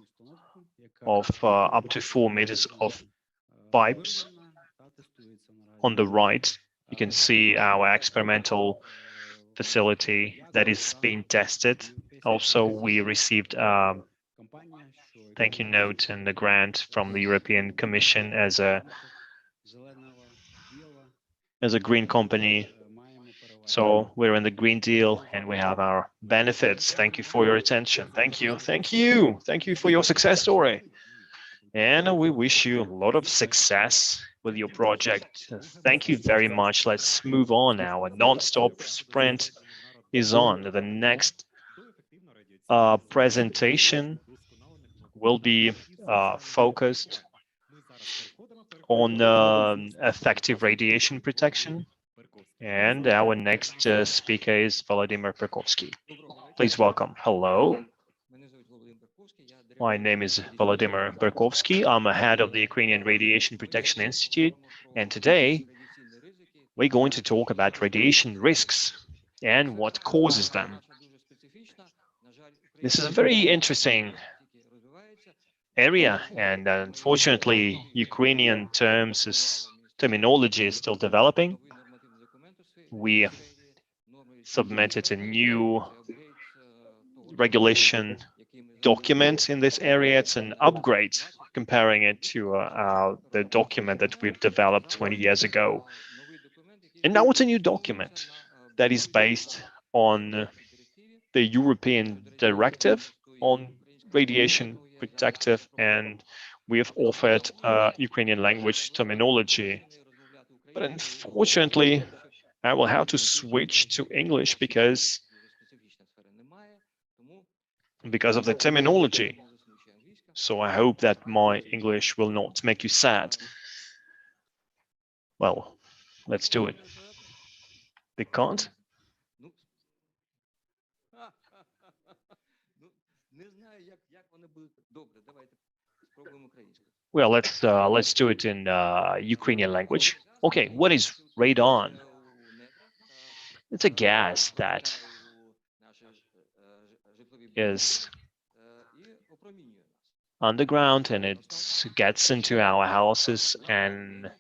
of up to 4 meters of pipes. On the right, you can see our experimental facility that is being tested. Also, we received a thank you note and a grant from the European Commission as a green company. So we're in the Green Deal and we have our benefits. Thank you for your attention. Thank you. Thank you. Thank you for your success story. And we wish you a lot of success with your project. Thank you very much. Let's move on now. A non-stop sprint is on. The next presentation will be focused on effective radiation protection. And our next speaker is Volodymyr Berkovsky. Please welcome. Hello. My name is Volodymyr Berkovsky. I'm a head of the Ukrainian Radiation Protection Institute. And today, we're going to talk about radiation risks and what causes them. This is a very interesting area, and unfortunately, Ukrainian terminology is still developing. We submitted a new regulation document in this area. It's an upgrade comparing it to the document that we've developed 20 years ago. And now it's a new document that is based on the European directive on radiation protective, and we have offered Ukrainian language terminology. But unfortunately, I will have to switch to English because of the terminology. So I hope that my English will not make you sad. Well, let's do it. They can't? Well, let's do it in Ukrainian language. Okay, what is radon? It's a gas that is underground and it gets into our houses and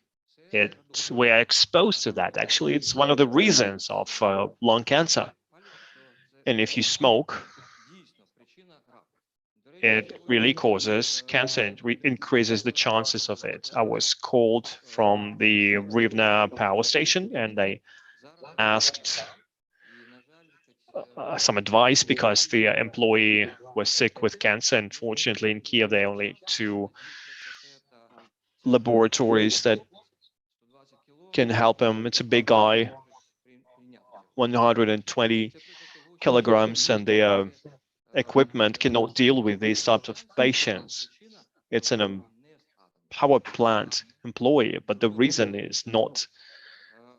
we are exposed to that. Actually, it's one of the reasons of lung cancer. And if you smoke, it really causes cancer. It increases the chances of it. I was called from the Rivne power station and they asked some advice because the employee was sick with cancer. Unfortunately, in Kiev, there are only 2 laboratories that can help him. It's a big guy, 120 kilograms, and the equipment cannot deal with these types of patients. It's a power plant employee, but the reason is not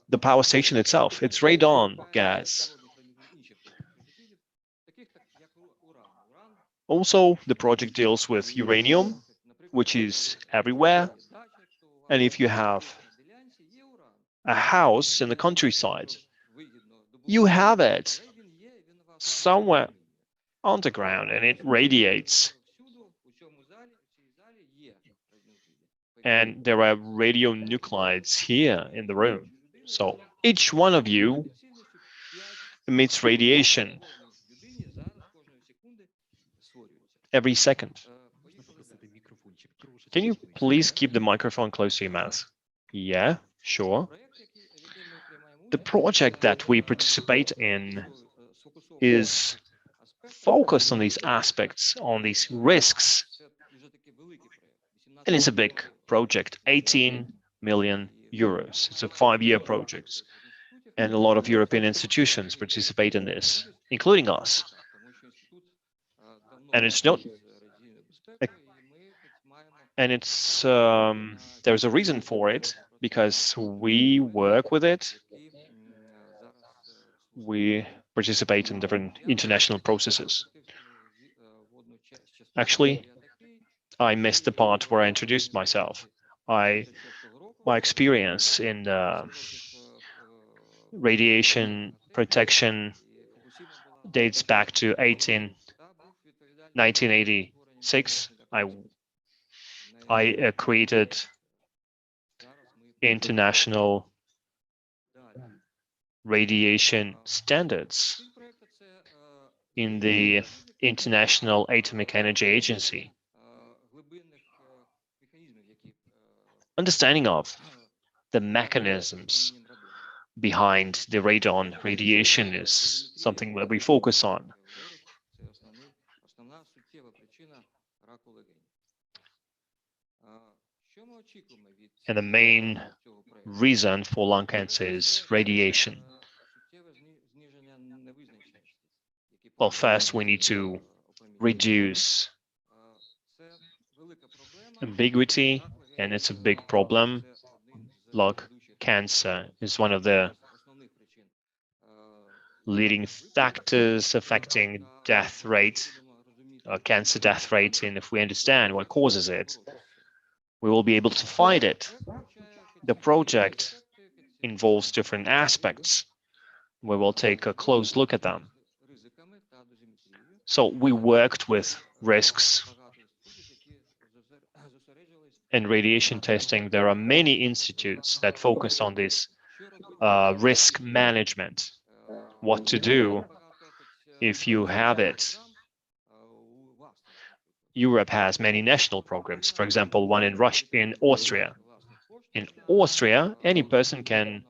the power station itself. It's radon gas. Also, the project deals with uranium, which is everywhere. And if you have a house in the countryside. You have it somewhere underground and it radiates. And there are radionuclides here in the room. So each one of you emits radiation every second. Can you please keep the microphone close to your mouth? Yeah, sure. The project that we participate in is focused on these aspects, on these risks. And it's a big project, 18 million euros. It's a 5-year project. And a lot of European institutions participate in this, including us. And it's not, and it's, there's a reason for it, because we work with it. We participate in different international processes. Actually, I missed the part where I introduced myself. My experience in radiation protection dates back to 1986. I created international radiation standards in the International Atomic Energy Agency. Understanding of the mechanisms behind the radon radiation is something that we focus on. And the main reason for lung cancer is radiation. Well, first we need to reduce ambiguity, and it's a big problem. Lung cancer is one of the leading factors affecting death rate, cancer death rate, and if we understand what causes it, we will be able to fight it. The project involves different aspects. We will take a close look at them. So we worked with risks and radiation testing. There are many institutes that focus on this risk management, what to do if you have it. Europe has many national programs, for example, one in Austria. In Austria, any person can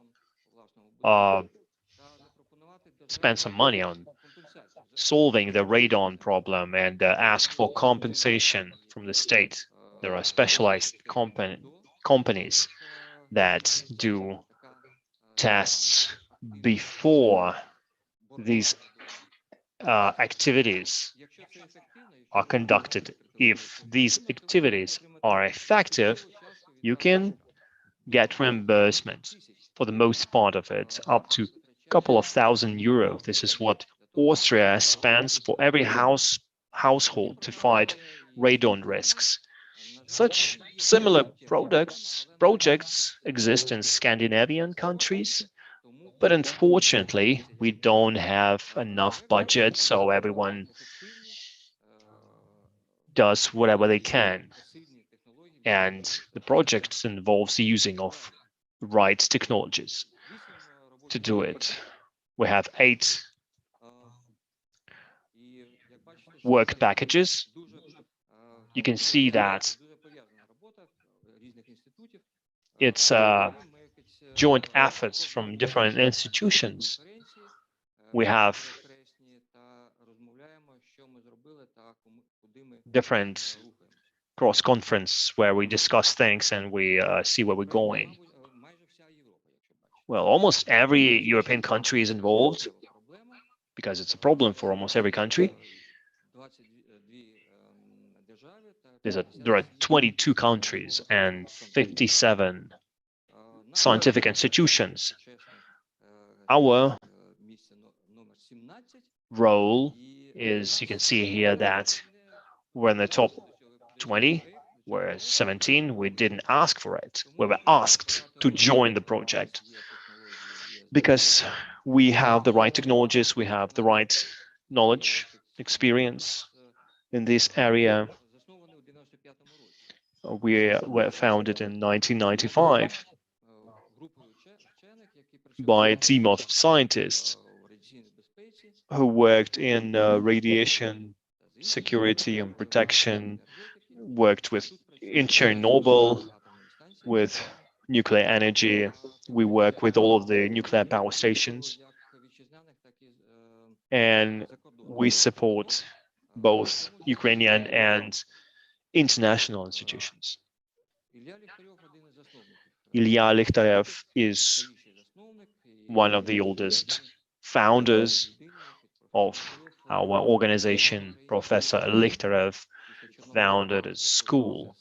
spend some money on solving the radon problem and ask for compensation from the state. There are specialized companies that do tests before these activities are conducted. If these activities are effective, you can get reimbursement for the most part of it, up to a couple of €1,000. This is what Austria spends for every household to fight radon risks. Such similar projects exist in Scandinavian countries, but unfortunately, we don't have enough budget, so everyone does whatever they can. And the project involves the using of right technologies to do it. We have 8 work packages. You can see that it's joint efforts from different institutions. We have different cross-conference where we discuss things and we see where we're going. Well, almost every European country is involved because it's a problem for almost every country. There are 22 countries and 57 scientific institutions. Our role is, you can see here that we're in the top 20, we're 17, we didn't ask for it. We were asked to join the project. because we have the right technologies, we have the right knowledge, experience in this area. We were founded in 1995 by a team of scientists who worked in radiation security and protection, worked in Chernobyl with nuclear energy. We work with all of the nuclear power stations, and we support both Ukrainian and international institutions. Ilya Likhtarev is one of the oldest founders of our organization. Professor Likhtarev founded a school.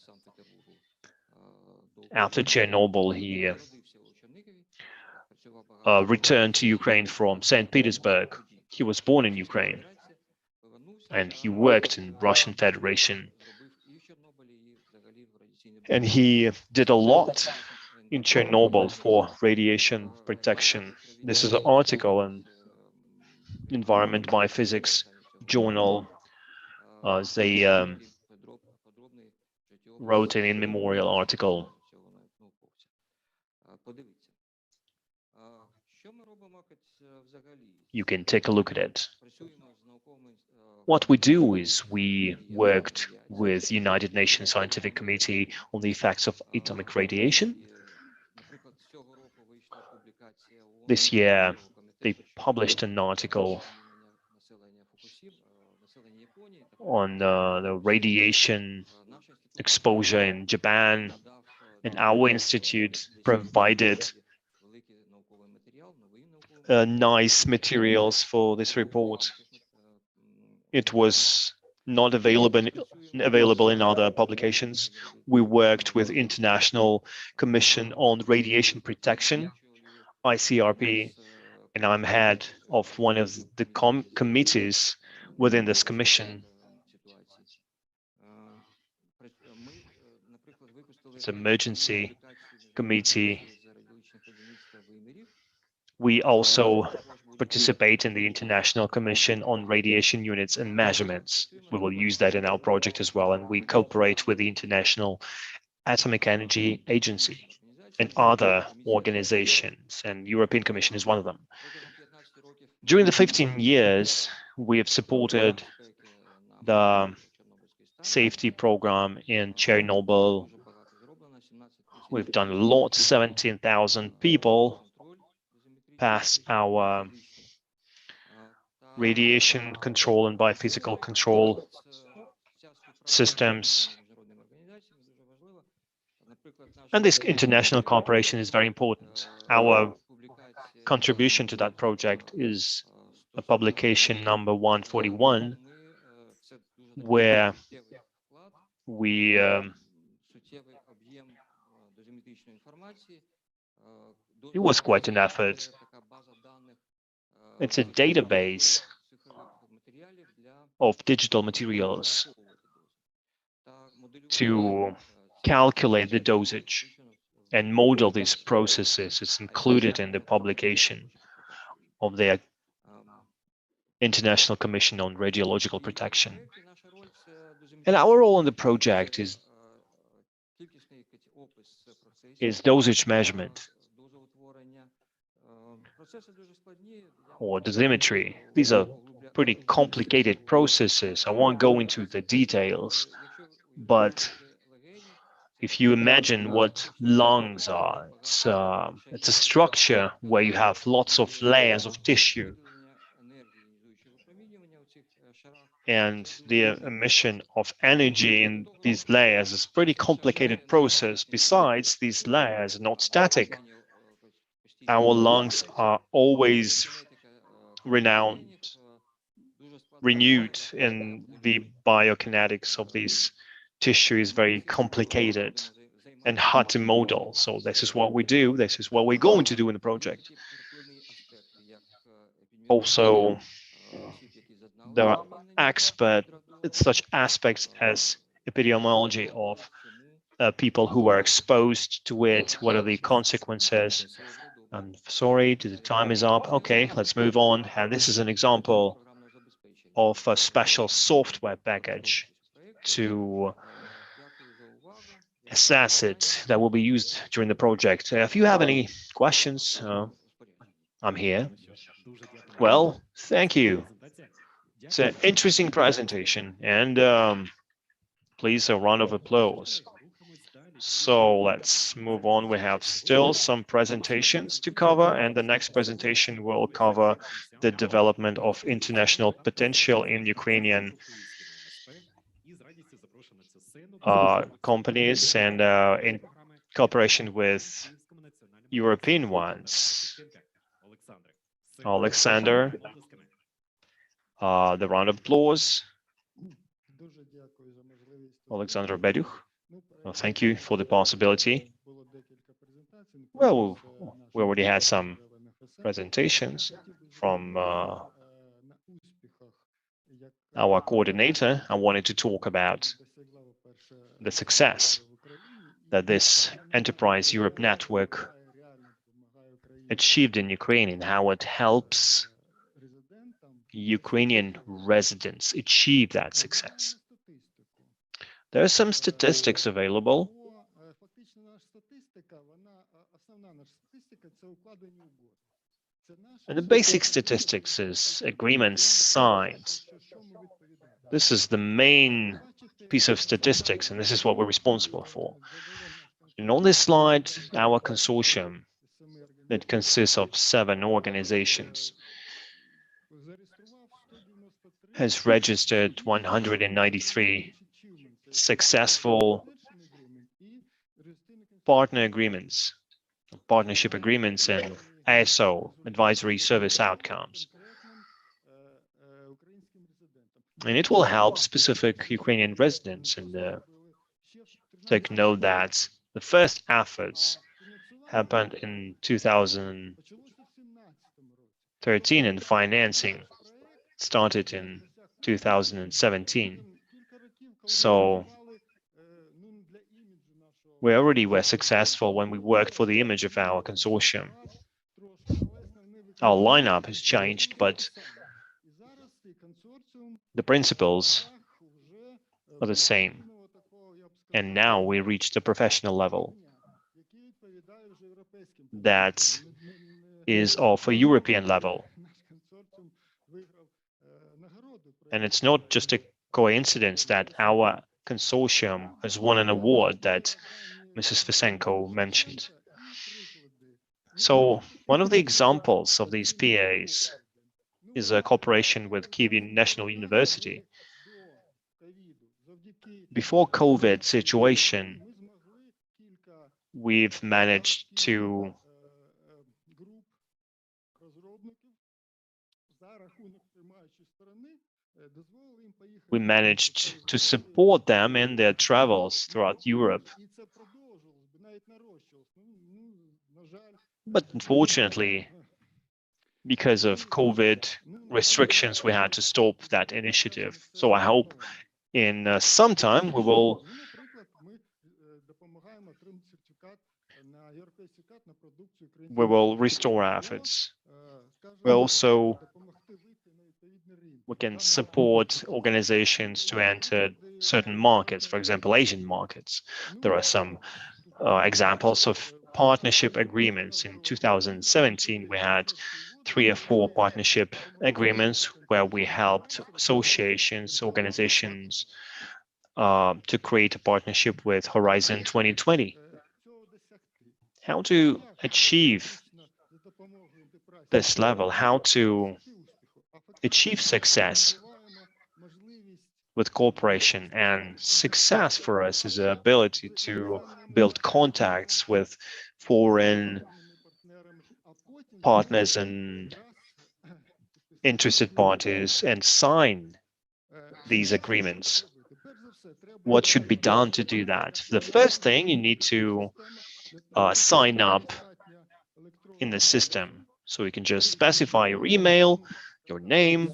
After Chernobyl, he returned to Ukraine from St. Petersburg. He was born in Ukraine, and he worked in Russian Federation. And he did a lot in Chernobyl for radiation protection. This is an article in Environment by Physics journal. They wrote an in memorial article. You can take a look at it. What we do is we worked with United Nations Scientific Committee on the effects of atomic radiation. This year, they published an article on the radiation exposure in Japan, and our institute provided nice materials for this report. It was not available in other publications. We worked with International Commission on Radiation Protection, ICRP, and I'm head of one of the committees within this commission. It's an emergency committee. We also participate in the International Commission on Radiation Units and Measurements. We will use that in our project as well, and we cooperate with the International Atomic Energy Agency and other organizations, and European Commission is one of them. During the 15 years, we have supported the safety program in Chernobyl. We've done a lot. 17,000 people passed our radiation control and biophysical control systems. And this international cooperation is very important. Our contribution to that project is a publication number 141, where we it was quite an effort. It's a database of digital materials to calculate the dosage and model these processes. It's included in the publication of the International Commission on Radiological Protection. And our role in the project is dosage measurement or dosimetry. These are pretty complicated processes. I won't go into the details, but if you imagine what lungs are, it's a structure where you have lots of layers of tissue. And the emission of energy in these layers is a pretty complicated process. Besides, these layers are not static. Our lungs are always renewed in the biokinetics of these tissue is very complicated and hard to model. So this is what we do. This is what we're going to do in the project. Also, there are such aspects as epidemiology of people who are exposed to it, what are the consequences, I'm sorry, the time is up. Okay, let's move on. And this is an example of a special software package to assess it that will be used during the project. If you have any questions, I'm here. Well, thank you. It's an interesting presentation, and please, a round of applause. So let's move on. We have still some presentations to cover, and the next presentation will cover the development of international potential in Ukrainian companies and in cooperation with European ones. Alexander, the round of applause. Alexander Beduch. Well, thank you for the possibility. Well, we already had some presentations from our coordinator. I wanted to talk about the success that this Enterprise Europe network achieved in Ukraine and how it helps Ukrainian residents achieve that success. There are some statistics available. And the basic statistics is agreements signed. This is the main piece of statistics, and this is what we're responsible for. And on this slide, our consortium that consists of 7 organizations has registered 193 successful partnership agreements, and ISO, advisory service outcomes. And it will help specific Ukrainian residents, and take note that the first efforts happened in 2013 and financing started in 2017. So we already were successful when we worked for the image of our consortium. Our lineup has changed, but the principles are the same. And now we reach the professional level that is of a European level. And it's not just a coincidence that our consortium has won an award that Mrs. Fisenko mentioned. So one of the examples of these PAs is a cooperation with Kyiv National University. Before COVID situation, we've managed to support them in their travels throughout Europe. But unfortunately, because of COVID restrictions, we had to stop that initiative. So I hope in some time we will restore our efforts. We can support organizations to enter certain markets, for example, Asian markets. There are some examples of partnership agreements. In 2017, we had 3 or 4 partnership agreements where we helped associations, organizations to create a partnership with Horizon 2020. How to achieve this level, how to achieve success with cooperation, and success for us is the ability to build contacts with foreign partners and interested parties and sign these agreements. What should be done to do that? The first thing, you need to sign up in the system. So you can just specify your email, your name,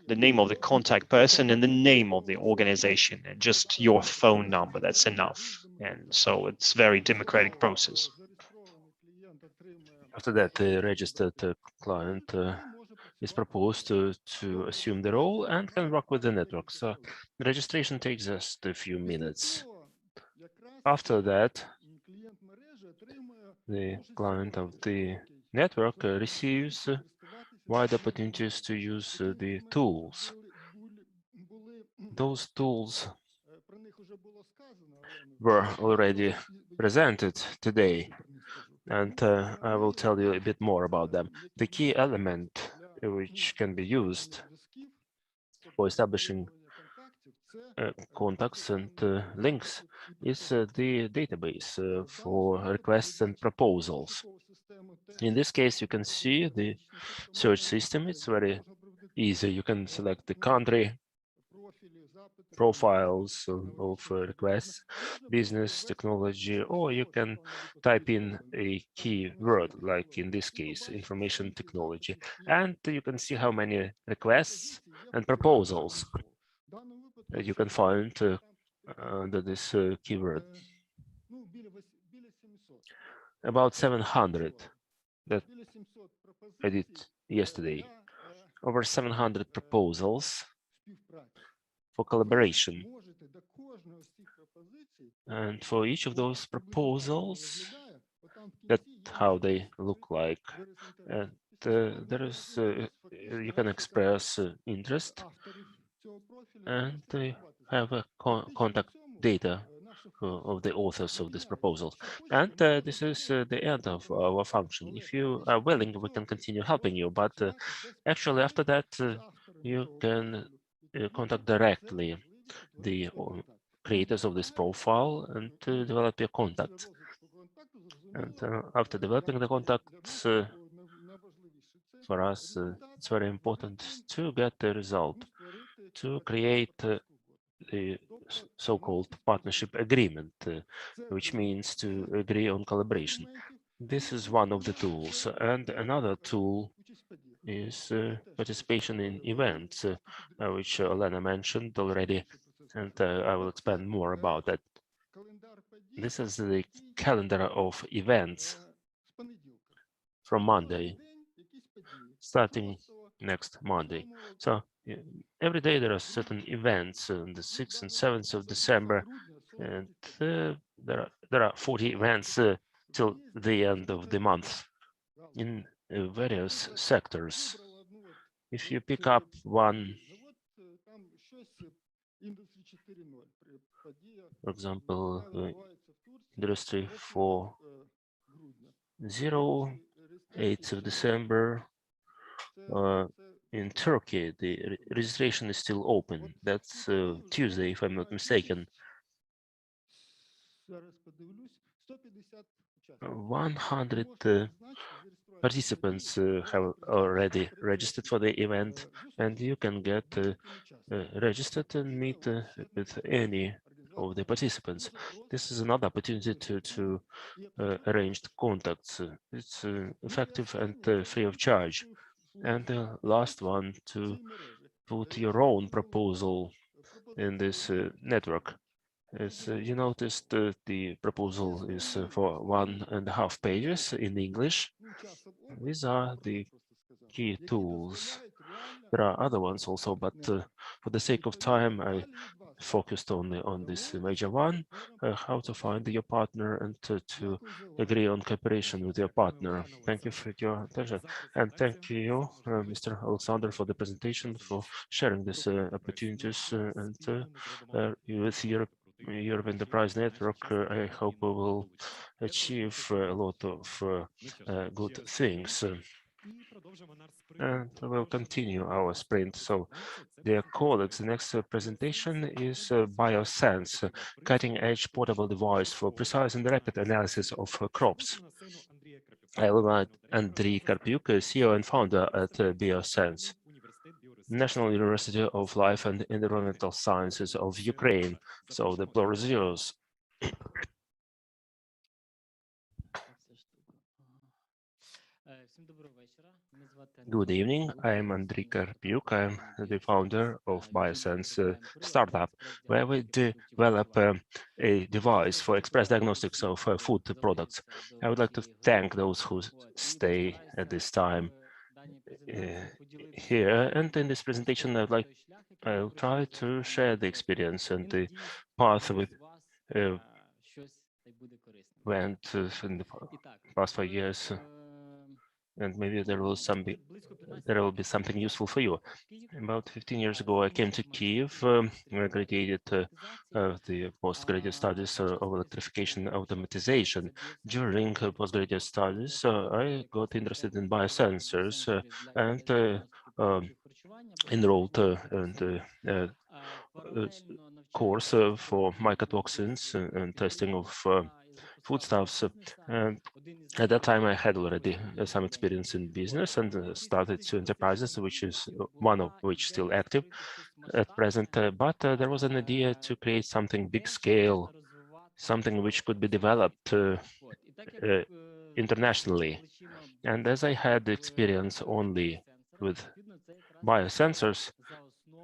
the name of the contact person, and the name of the organization, and just your phone number. That's enough. And so it's a very democratic process. After that, the registered client is proposed to assume the role and can work with the network. So the registration takes just a few minutes. After that, the client of the network receives wide opportunities to use the tools. Those tools were already presented today, and I will tell you a bit more about them. The key element which can be used for establishing contacts and links is the database for requests and proposals. In this case, you can see the search system. It's very easy. You can select the country, profiles of requests, business, technology, or you can type in a keyword, like in this case, information technology, and you can see how many requests and proposals you can find under this keyword. About 700 that I did yesterday. Over 700 proposals for collaboration. And for each of those proposals, that's how they look like. And there is, you can express interest and have a contact data of the authors of this proposal. And this is the end of our function. If you are willing, we can continue helping you, but actually after that, you can contact directly the creators of this profile and develop your contacts. And after developing the contacts, for us, it's very important to get the result, to create the so-called partnership agreement, which means to agree on collaboration. This is one of the tools. And another tool is participation in events, which Elena mentioned already, and I will expand more about that. This is the calendar of events from Monday, starting next Monday. So every day there are certain events on the 6th and 7th of December, and there are 40 events till the end of the month in various sectors. If you pick up one, for example, Industry 4.0, 8th of December, in Turkey, the registration is still open. That's Tuesday, if I'm not mistaken. 100 participants have already registered for the event, and you can get registered and meet with any of the participants. This is another opportunity to arrange the contacts. It's effective and free of charge. And the last one, to put your own proposal in this network. As you noticed, the proposal is for 1.5 pages in English. These are the key tools. There are other ones also, but for the sake of time, I focused only on this major one, how to find your partner and to agree on cooperation with your partner. Thank you for your attention. And thank you, Mr. Alexander, for the presentation, for sharing these opportunities and with Europe Enterprise Network. I hope we will achieve a lot of good things. And we'll continue our sprint. So, dear colleagues, the next presentation is BioSense, cutting-edge portable device for precise and rapid analysis of crops. I will invite Andriy Karpiuk, CEO and founder at BioSense, National University of Life and Environmental Sciences of Ukraine. So the floor is yours. Good evening. I am Andriy Karpiuk. I am the founder of Biosense startup, where we develop a device for express diagnostics of food products. I would like to thank those who stay at this time here. And in this presentation, I'll try to share the experience and the path with went in the past 5 years, and maybe there will be something useful for you. About 15 years ago, I came to Kyiv, I graduated the postgraduate studies of electrification and automatization. During postgraduate studies, I got interested in biosensors and enrolled in course for mycotoxins and testing of foodstuffs. And at that time, I had already some experience in business and started two enterprises, which is one of which still active at present. But there was an idea to create something big scale, something which could be developed internationally. And as I had experience only with biosensors,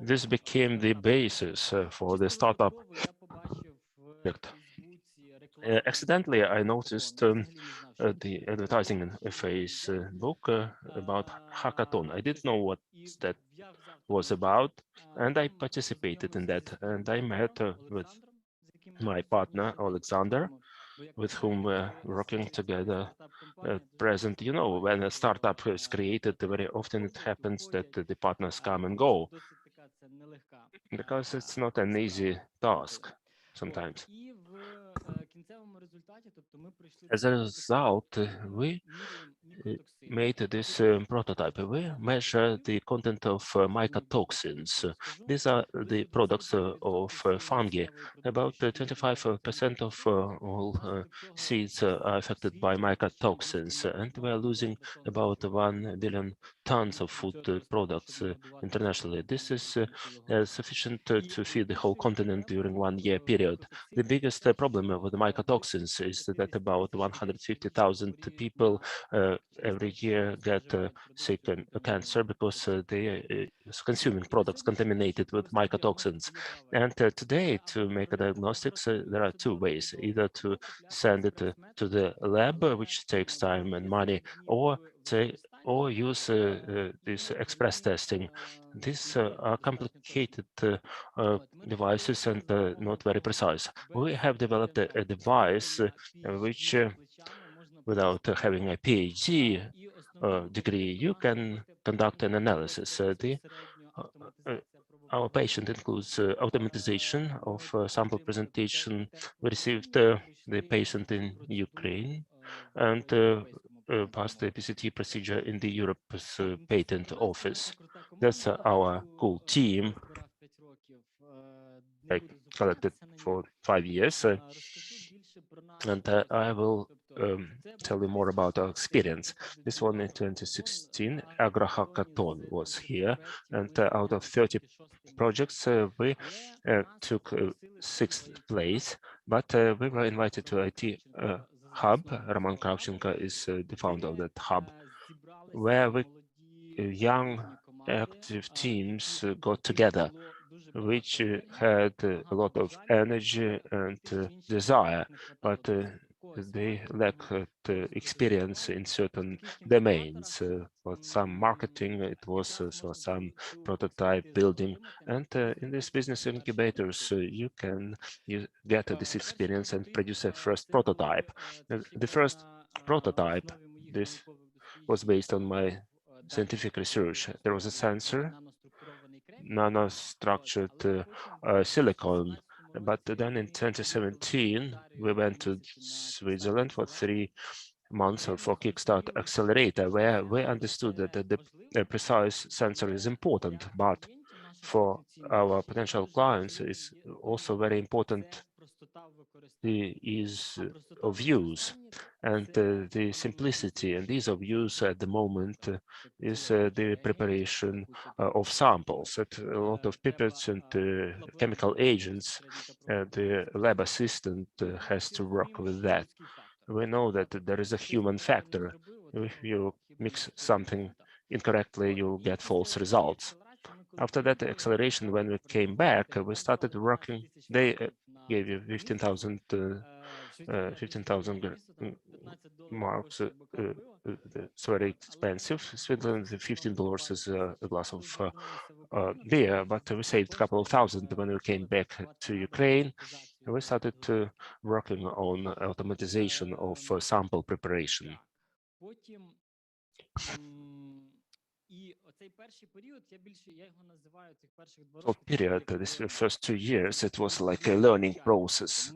this became the basis for the startup project. Accidentally, I noticed the advertising in Facebook about hackathon. I didn't know what that was about, and I participated in that. And I met with my partner, Alexander, with whom we're working together at present. You know, when a startup is created, very often it happens that the partners come and go, because it's not an easy task sometimes. As a result, we made this prototype. We measure the content of mycotoxins. These are the products of fungi. About 25% of all seeds are affected by mycotoxins, and we are losing about 1 billion tons of food products internationally. This is sufficient to feed the whole continent during 1 year period. The biggest problem with the mycotoxins is that about 150,000 people every year get sick and cancer because they are consuming products contaminated with mycotoxins. And today, to make a diagnostics, there are two ways: either to send it to the lab, which takes time and money, or use this express testing. These are complicated devices and not very precise. We have developed a device which, without having a PhD degree, you can conduct an analysis. Our patient includes automatization of sample presentation. We received the patient in Ukraine and passed the PCT procedure in the Europe's patent office. That's our cool team. I collected for 5 years, and I will tell you more about our experience. This one in 2016, Agro Hackathon was here, and out of 30 projects, we took 6th place, but we were invited to IT hub. Roman Kravchenko is the founder of that hub, where we young active teams got together, which had a lot of energy and desire, but they lacked experience in certain domains. For some marketing, it was for some prototype building. And in these business incubators, you can get this experience and produce a first prototype. The first prototype, this was based on my scientific research. There was a sensor, nanostructured silicon. But then in 2017, we went to Switzerland for 3 months for Kickstart Accelerator, where we understood that the precise sensor is important, but for our potential clients, it's also very important the ease of use, and the simplicity and ease of use at the moment is the preparation of samples. At a lot of pipettes and chemical agents, the lab assistant has to work with that. We know that there is a human factor. If you mix something incorrectly, you'll get false results. After that acceleration, when we came back, we started working. They gave you 15,000 marks. It's very expensive. Switzerland, $15 is a glass of beer, but we saved a couple of thousand when we came back to Ukraine. We started working on automatization of sample preparation. For period, this first 2 years, it was like a learning process.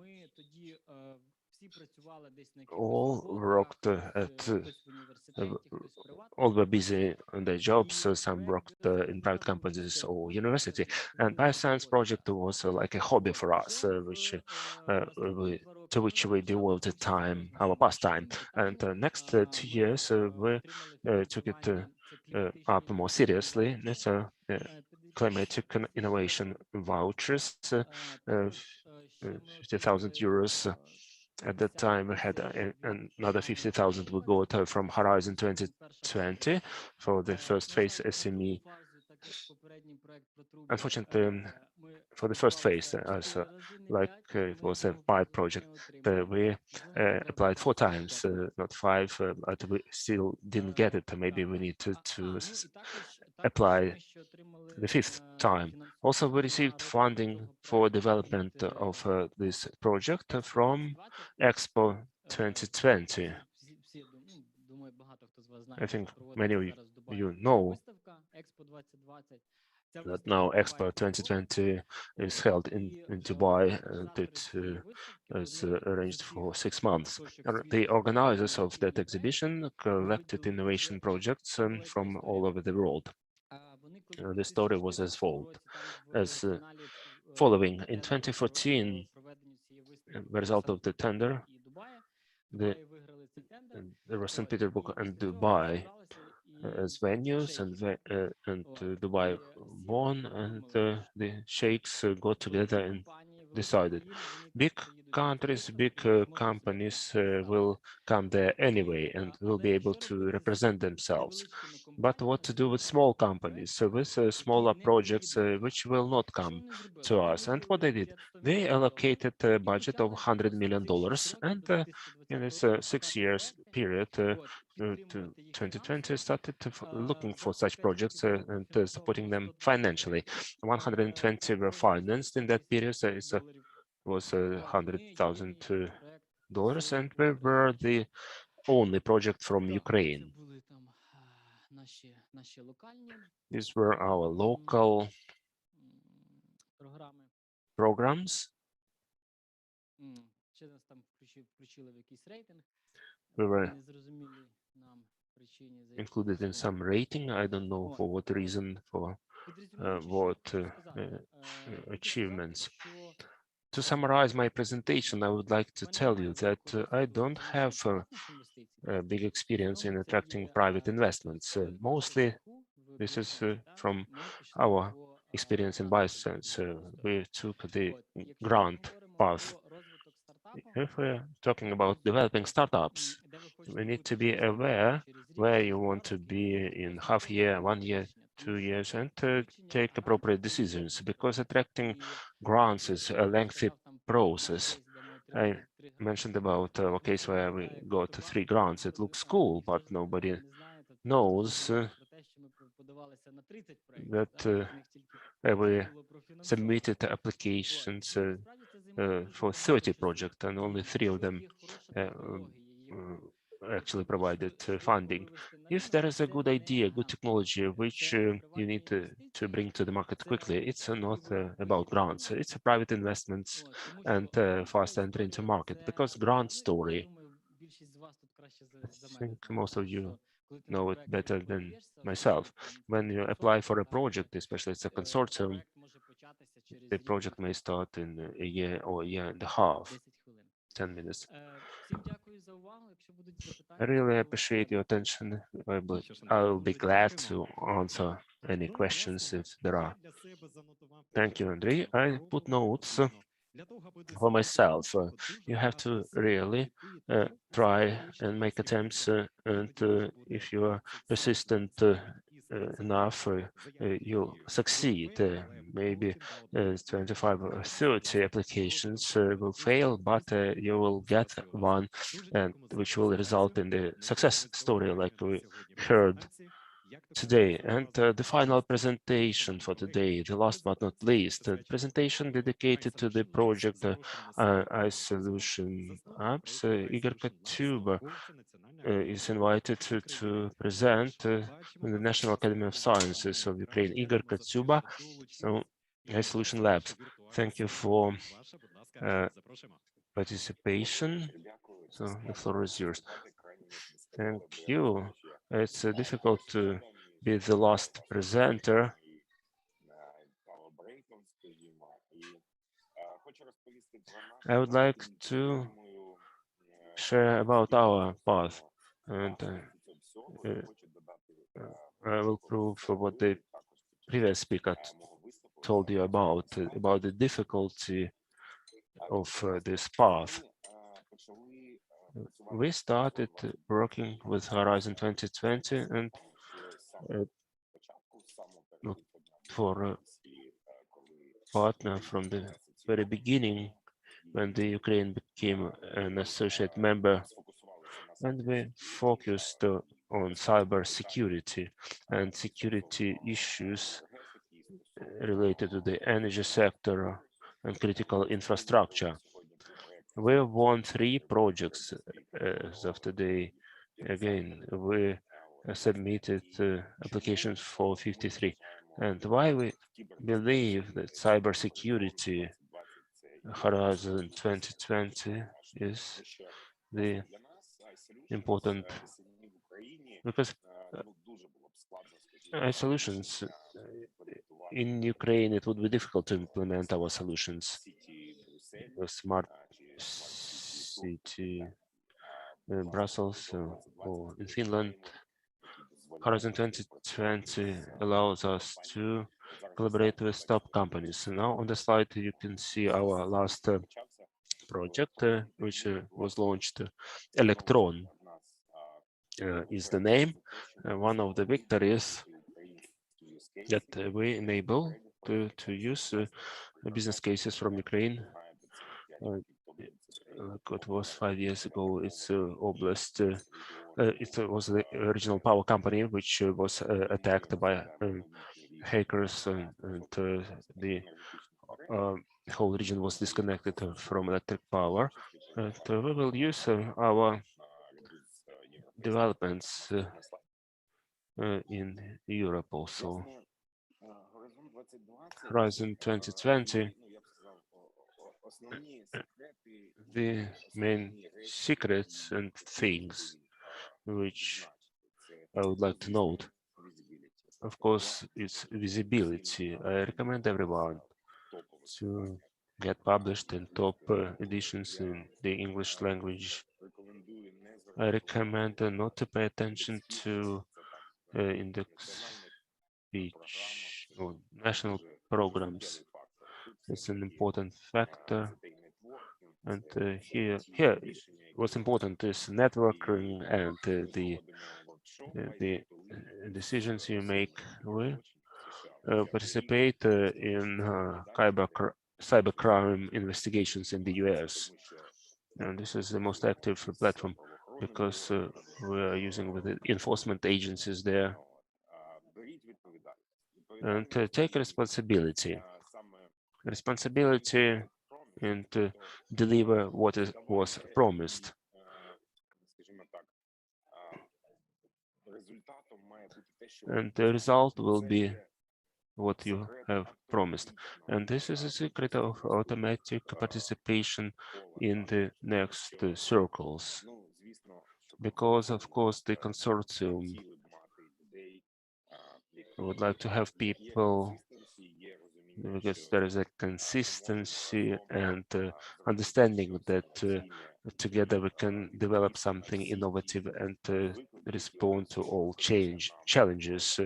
All worked all were busy on their jobs. Some worked in private companies or university. And bioscience project was like a hobby for us, to which we devoted time, our pastime. And next 2 years, we took it up more seriously. It's a climatic innovation vouchers, 50,000 euros. At that time, we had another 50,000 we got from Horizon 2020 for the first phase SME. Unfortunately, for the first phase, it was a pilot project, we applied 4 times, not 5, but we still didn't get it. Maybe we need to apply the 5th time. Also, we received funding for development of this project from Expo 2020. I think many of you know that now Expo 2020 is held in Dubai, and it is arranged for 6 months. The organizers of that exhibition collected innovation projects from all over the world. The story was as following. In 2014, the result of the tender, there were St. Petersburg and Dubai as venues, and Dubai won, and the sheikhs got together and decided big countries, big companies will come there anyway and will be able to represent themselves. But what to do with small companies, with smaller projects which will not come to us? And what they did, they allocated a budget of $100 million, and in this 6 years period to 2020 started looking for such projects and supporting them financially. 120 were financed in that period, so it was $100,000, and we were the only project from Ukraine. These were our local programs. We were included in some rating. I don't know for what reason, for what achievements. To summarize my presentation, I would like to tell you that I don't have a big experience in attracting private investments. Mostly, this is from our experience in bioscience. We took the grant path. If we're talking about developing startups, we need to be aware where you want to be in half year, 1 year, 2 years, and take appropriate decisions, because attracting grants is a lengthy process. I mentioned about a case where we got 3 grants. It looks cool, but nobody knows that we submitted applications for 30 projects, and only 3 of them actually provided funding. If there is a good idea, good technology, which you need to bring to the market quickly, it's not about grants. It's a private investments and fast entry into market, because grant story, I think most of you know it better than myself. When you apply for a project, especially it's a consortium, the project may start in a year or a year and a half, 10 minutes. I really appreciate your attention. I'll be glad to answer any questions if there are. Thank you, Andrei. I put notes for myself. You have to really try and make attempts, and if you are persistent enough, you'll succeed. Maybe 25 or 30 applications will fail, but you will get one, and which will result in the success story, like we heard today. And the final presentation for today, the last but not least, the presentation dedicated to the project iSolution Apps. Igor Kotyuba is invited to present in the National Academy of Sciences of Ukraine. Igor Kotyuba, so iSolution Labs. Thank you for participation. So the floor is yours. Thank you. It's difficult to be the last presenter. I would like to share about our path, and I will prove what the previous speaker told you about the difficulty of this path. We started working with Horizon 2020 and for a partner from the very beginning when the Ukraine became an associate member, and we focused on cyber security and security issues related to the energy sector and critical infrastructure. We won 3 projects as of today. Again, we submitted applications for 53. And why we believe that cybersecurity Horizon 2020 is the important, because solutions in Ukraine, it would be difficult to implement our solutions. A smart city in Brussels or in Finland. Horizon 2020 allows us to collaborate with top companies. So now on the slide, you can see our last project, which was launched. Electron is the name. One of the victories that we enable to use business cases from Ukraine. It was 5 years ago. It's Oblast. It was the original power company which was attacked by hackers, and the whole region was disconnected from electric power. We will use our developments in Europe also. Horizon 2020. The main secrets and things which I would like to note, of course, it's visibility. I recommend everyone to get published in top editions in the English language. I recommend not to pay attention to index speech or national programs. It's an important factor. And here, what's important is networking and the decisions you make. We participate in cybercrime investigations in the US. And this is the most active platform because we are using with the enforcement agencies there. And take responsibility. Responsibility and deliver what was promised. And the result will be what you have promised. And this is a secret of automatic participation in the next circles. Because, of course, the consortium would like to have people, because there is a consistency and understanding that together we can develop something innovative and respond to all challenges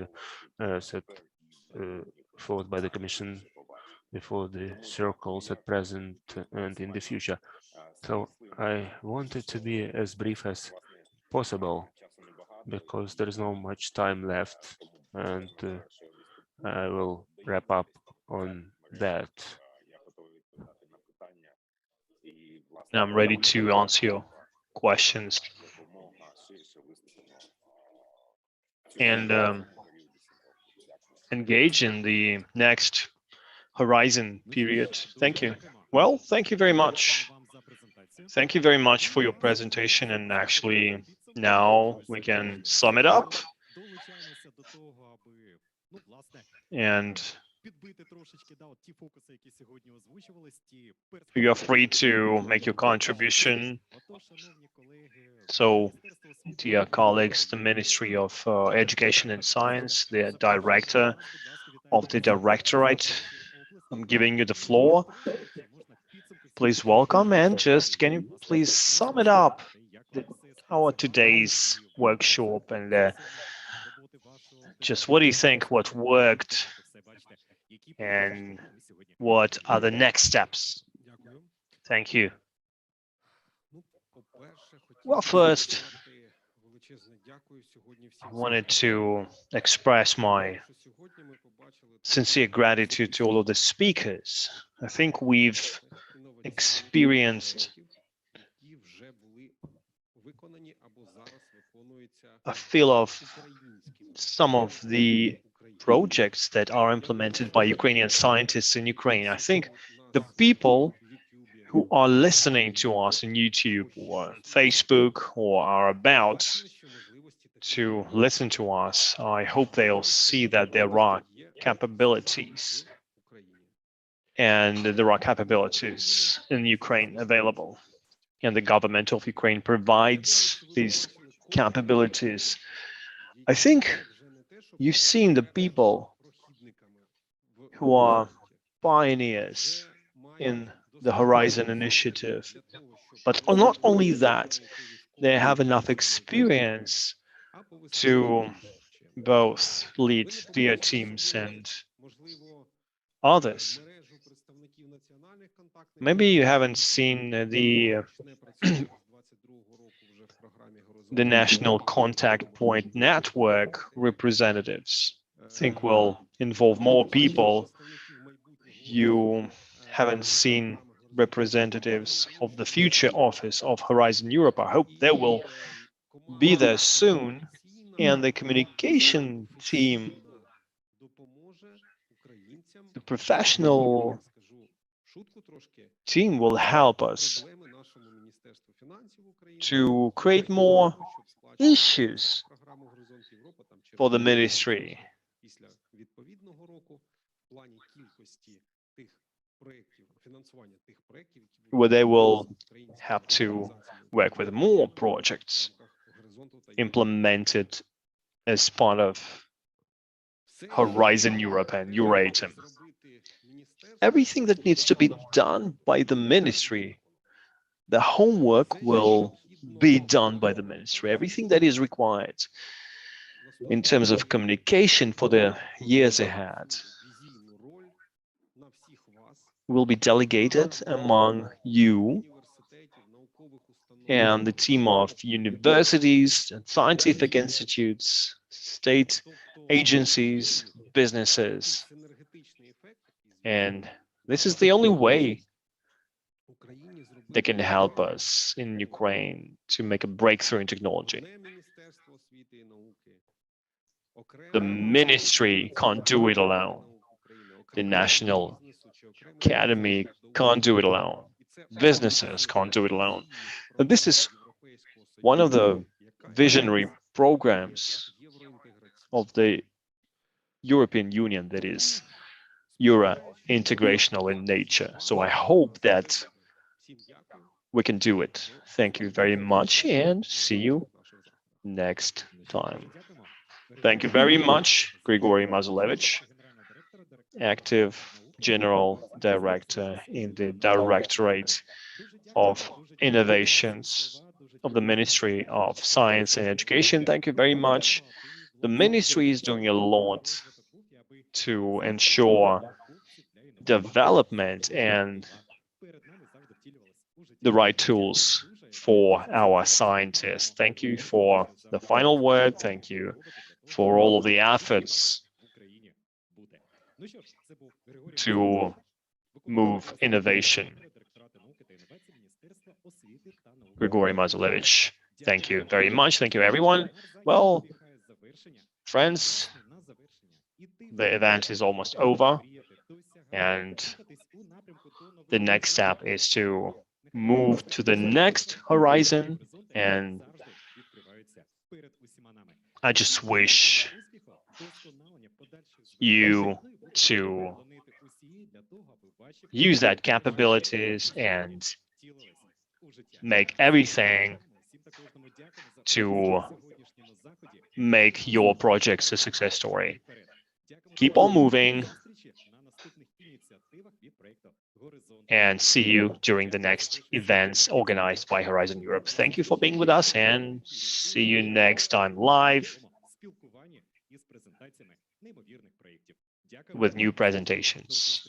set forth by the Commission before the circles at present and in the future. So I wanted to be as brief as possible because there is not much time left and I will wrap up on that. I'm ready to answer your questions. And engage in the next horizon period. Thank you. Well, thank you very much. Thank you very much for your presentation. And actually, now we can sum it up. And you are free to make your contribution. So, dear colleagues, the Ministry of Education and Science, the director of the directorate, I'm giving you the floor. Please welcome, and just can you please sum it up, our today's workshop, and just what do you think, what worked, and what are the next steps? Thank you. Well, first, I wanted to express my sincere gratitude to all of the speakers. I think we've experienced a feel of some of the projects that are implemented by Ukrainian scientists in Ukraine. I think the people who are listening to us on YouTube or on Facebook or are about to listen to us, I hope they'll see that there are capabilities, and there are capabilities in Ukraine available, and the government of Ukraine provides these capabilities. I think you've seen the people who are pioneers in the Horizon Initiative, but not only that, they have enough experience to both lead their teams and others. Maybe you haven't seen the National Contact Point Network representatives. I think will involve more people. You haven't seen representatives of the future office of Horizon Europe. I hope they will be there soon. And the communication team, the professional team will help us to create more issues for the ministry. Where they will have to work with more projects implemented as part of Horizon Europe and Euratom. Everything that needs to be done by the ministry, the homework will be done by the ministry. Everything that is required in terms of communication for the years ahead will be delegated among you and the team of universities and scientific institutes, state agencies, businesses. And this is the only way they can help us in Ukraine to make a breakthrough in technology. The ministry can't do it alone. The National Academy can't do it alone. Businesses can't do it alone. And this is one of the visionary programs of the European Union that is Euro-integrational in nature. So I hope that we can do it. Thank you very much and see you next time. Thank you very much, Grigory Mazulevich, active General Director in the Directorate of Innovations of the Ministry of Science and Education. Thank you very much. The ministry is doing a lot to ensure development and the right tools for our scientists. Thank you for the final word. Thank you for all of the efforts to move innovation. Grigory Mazulevich, thank you very much. Thank you, everyone. Well, friends, the event is almost over, and the next step is to move to the next horizon, and I just wish you to use that capabilities and make everything to make your projects a success story. Keep on moving, and see you during the next events organized by Horizon Europe. Thank you for being with us, and see you next time live with new presentations.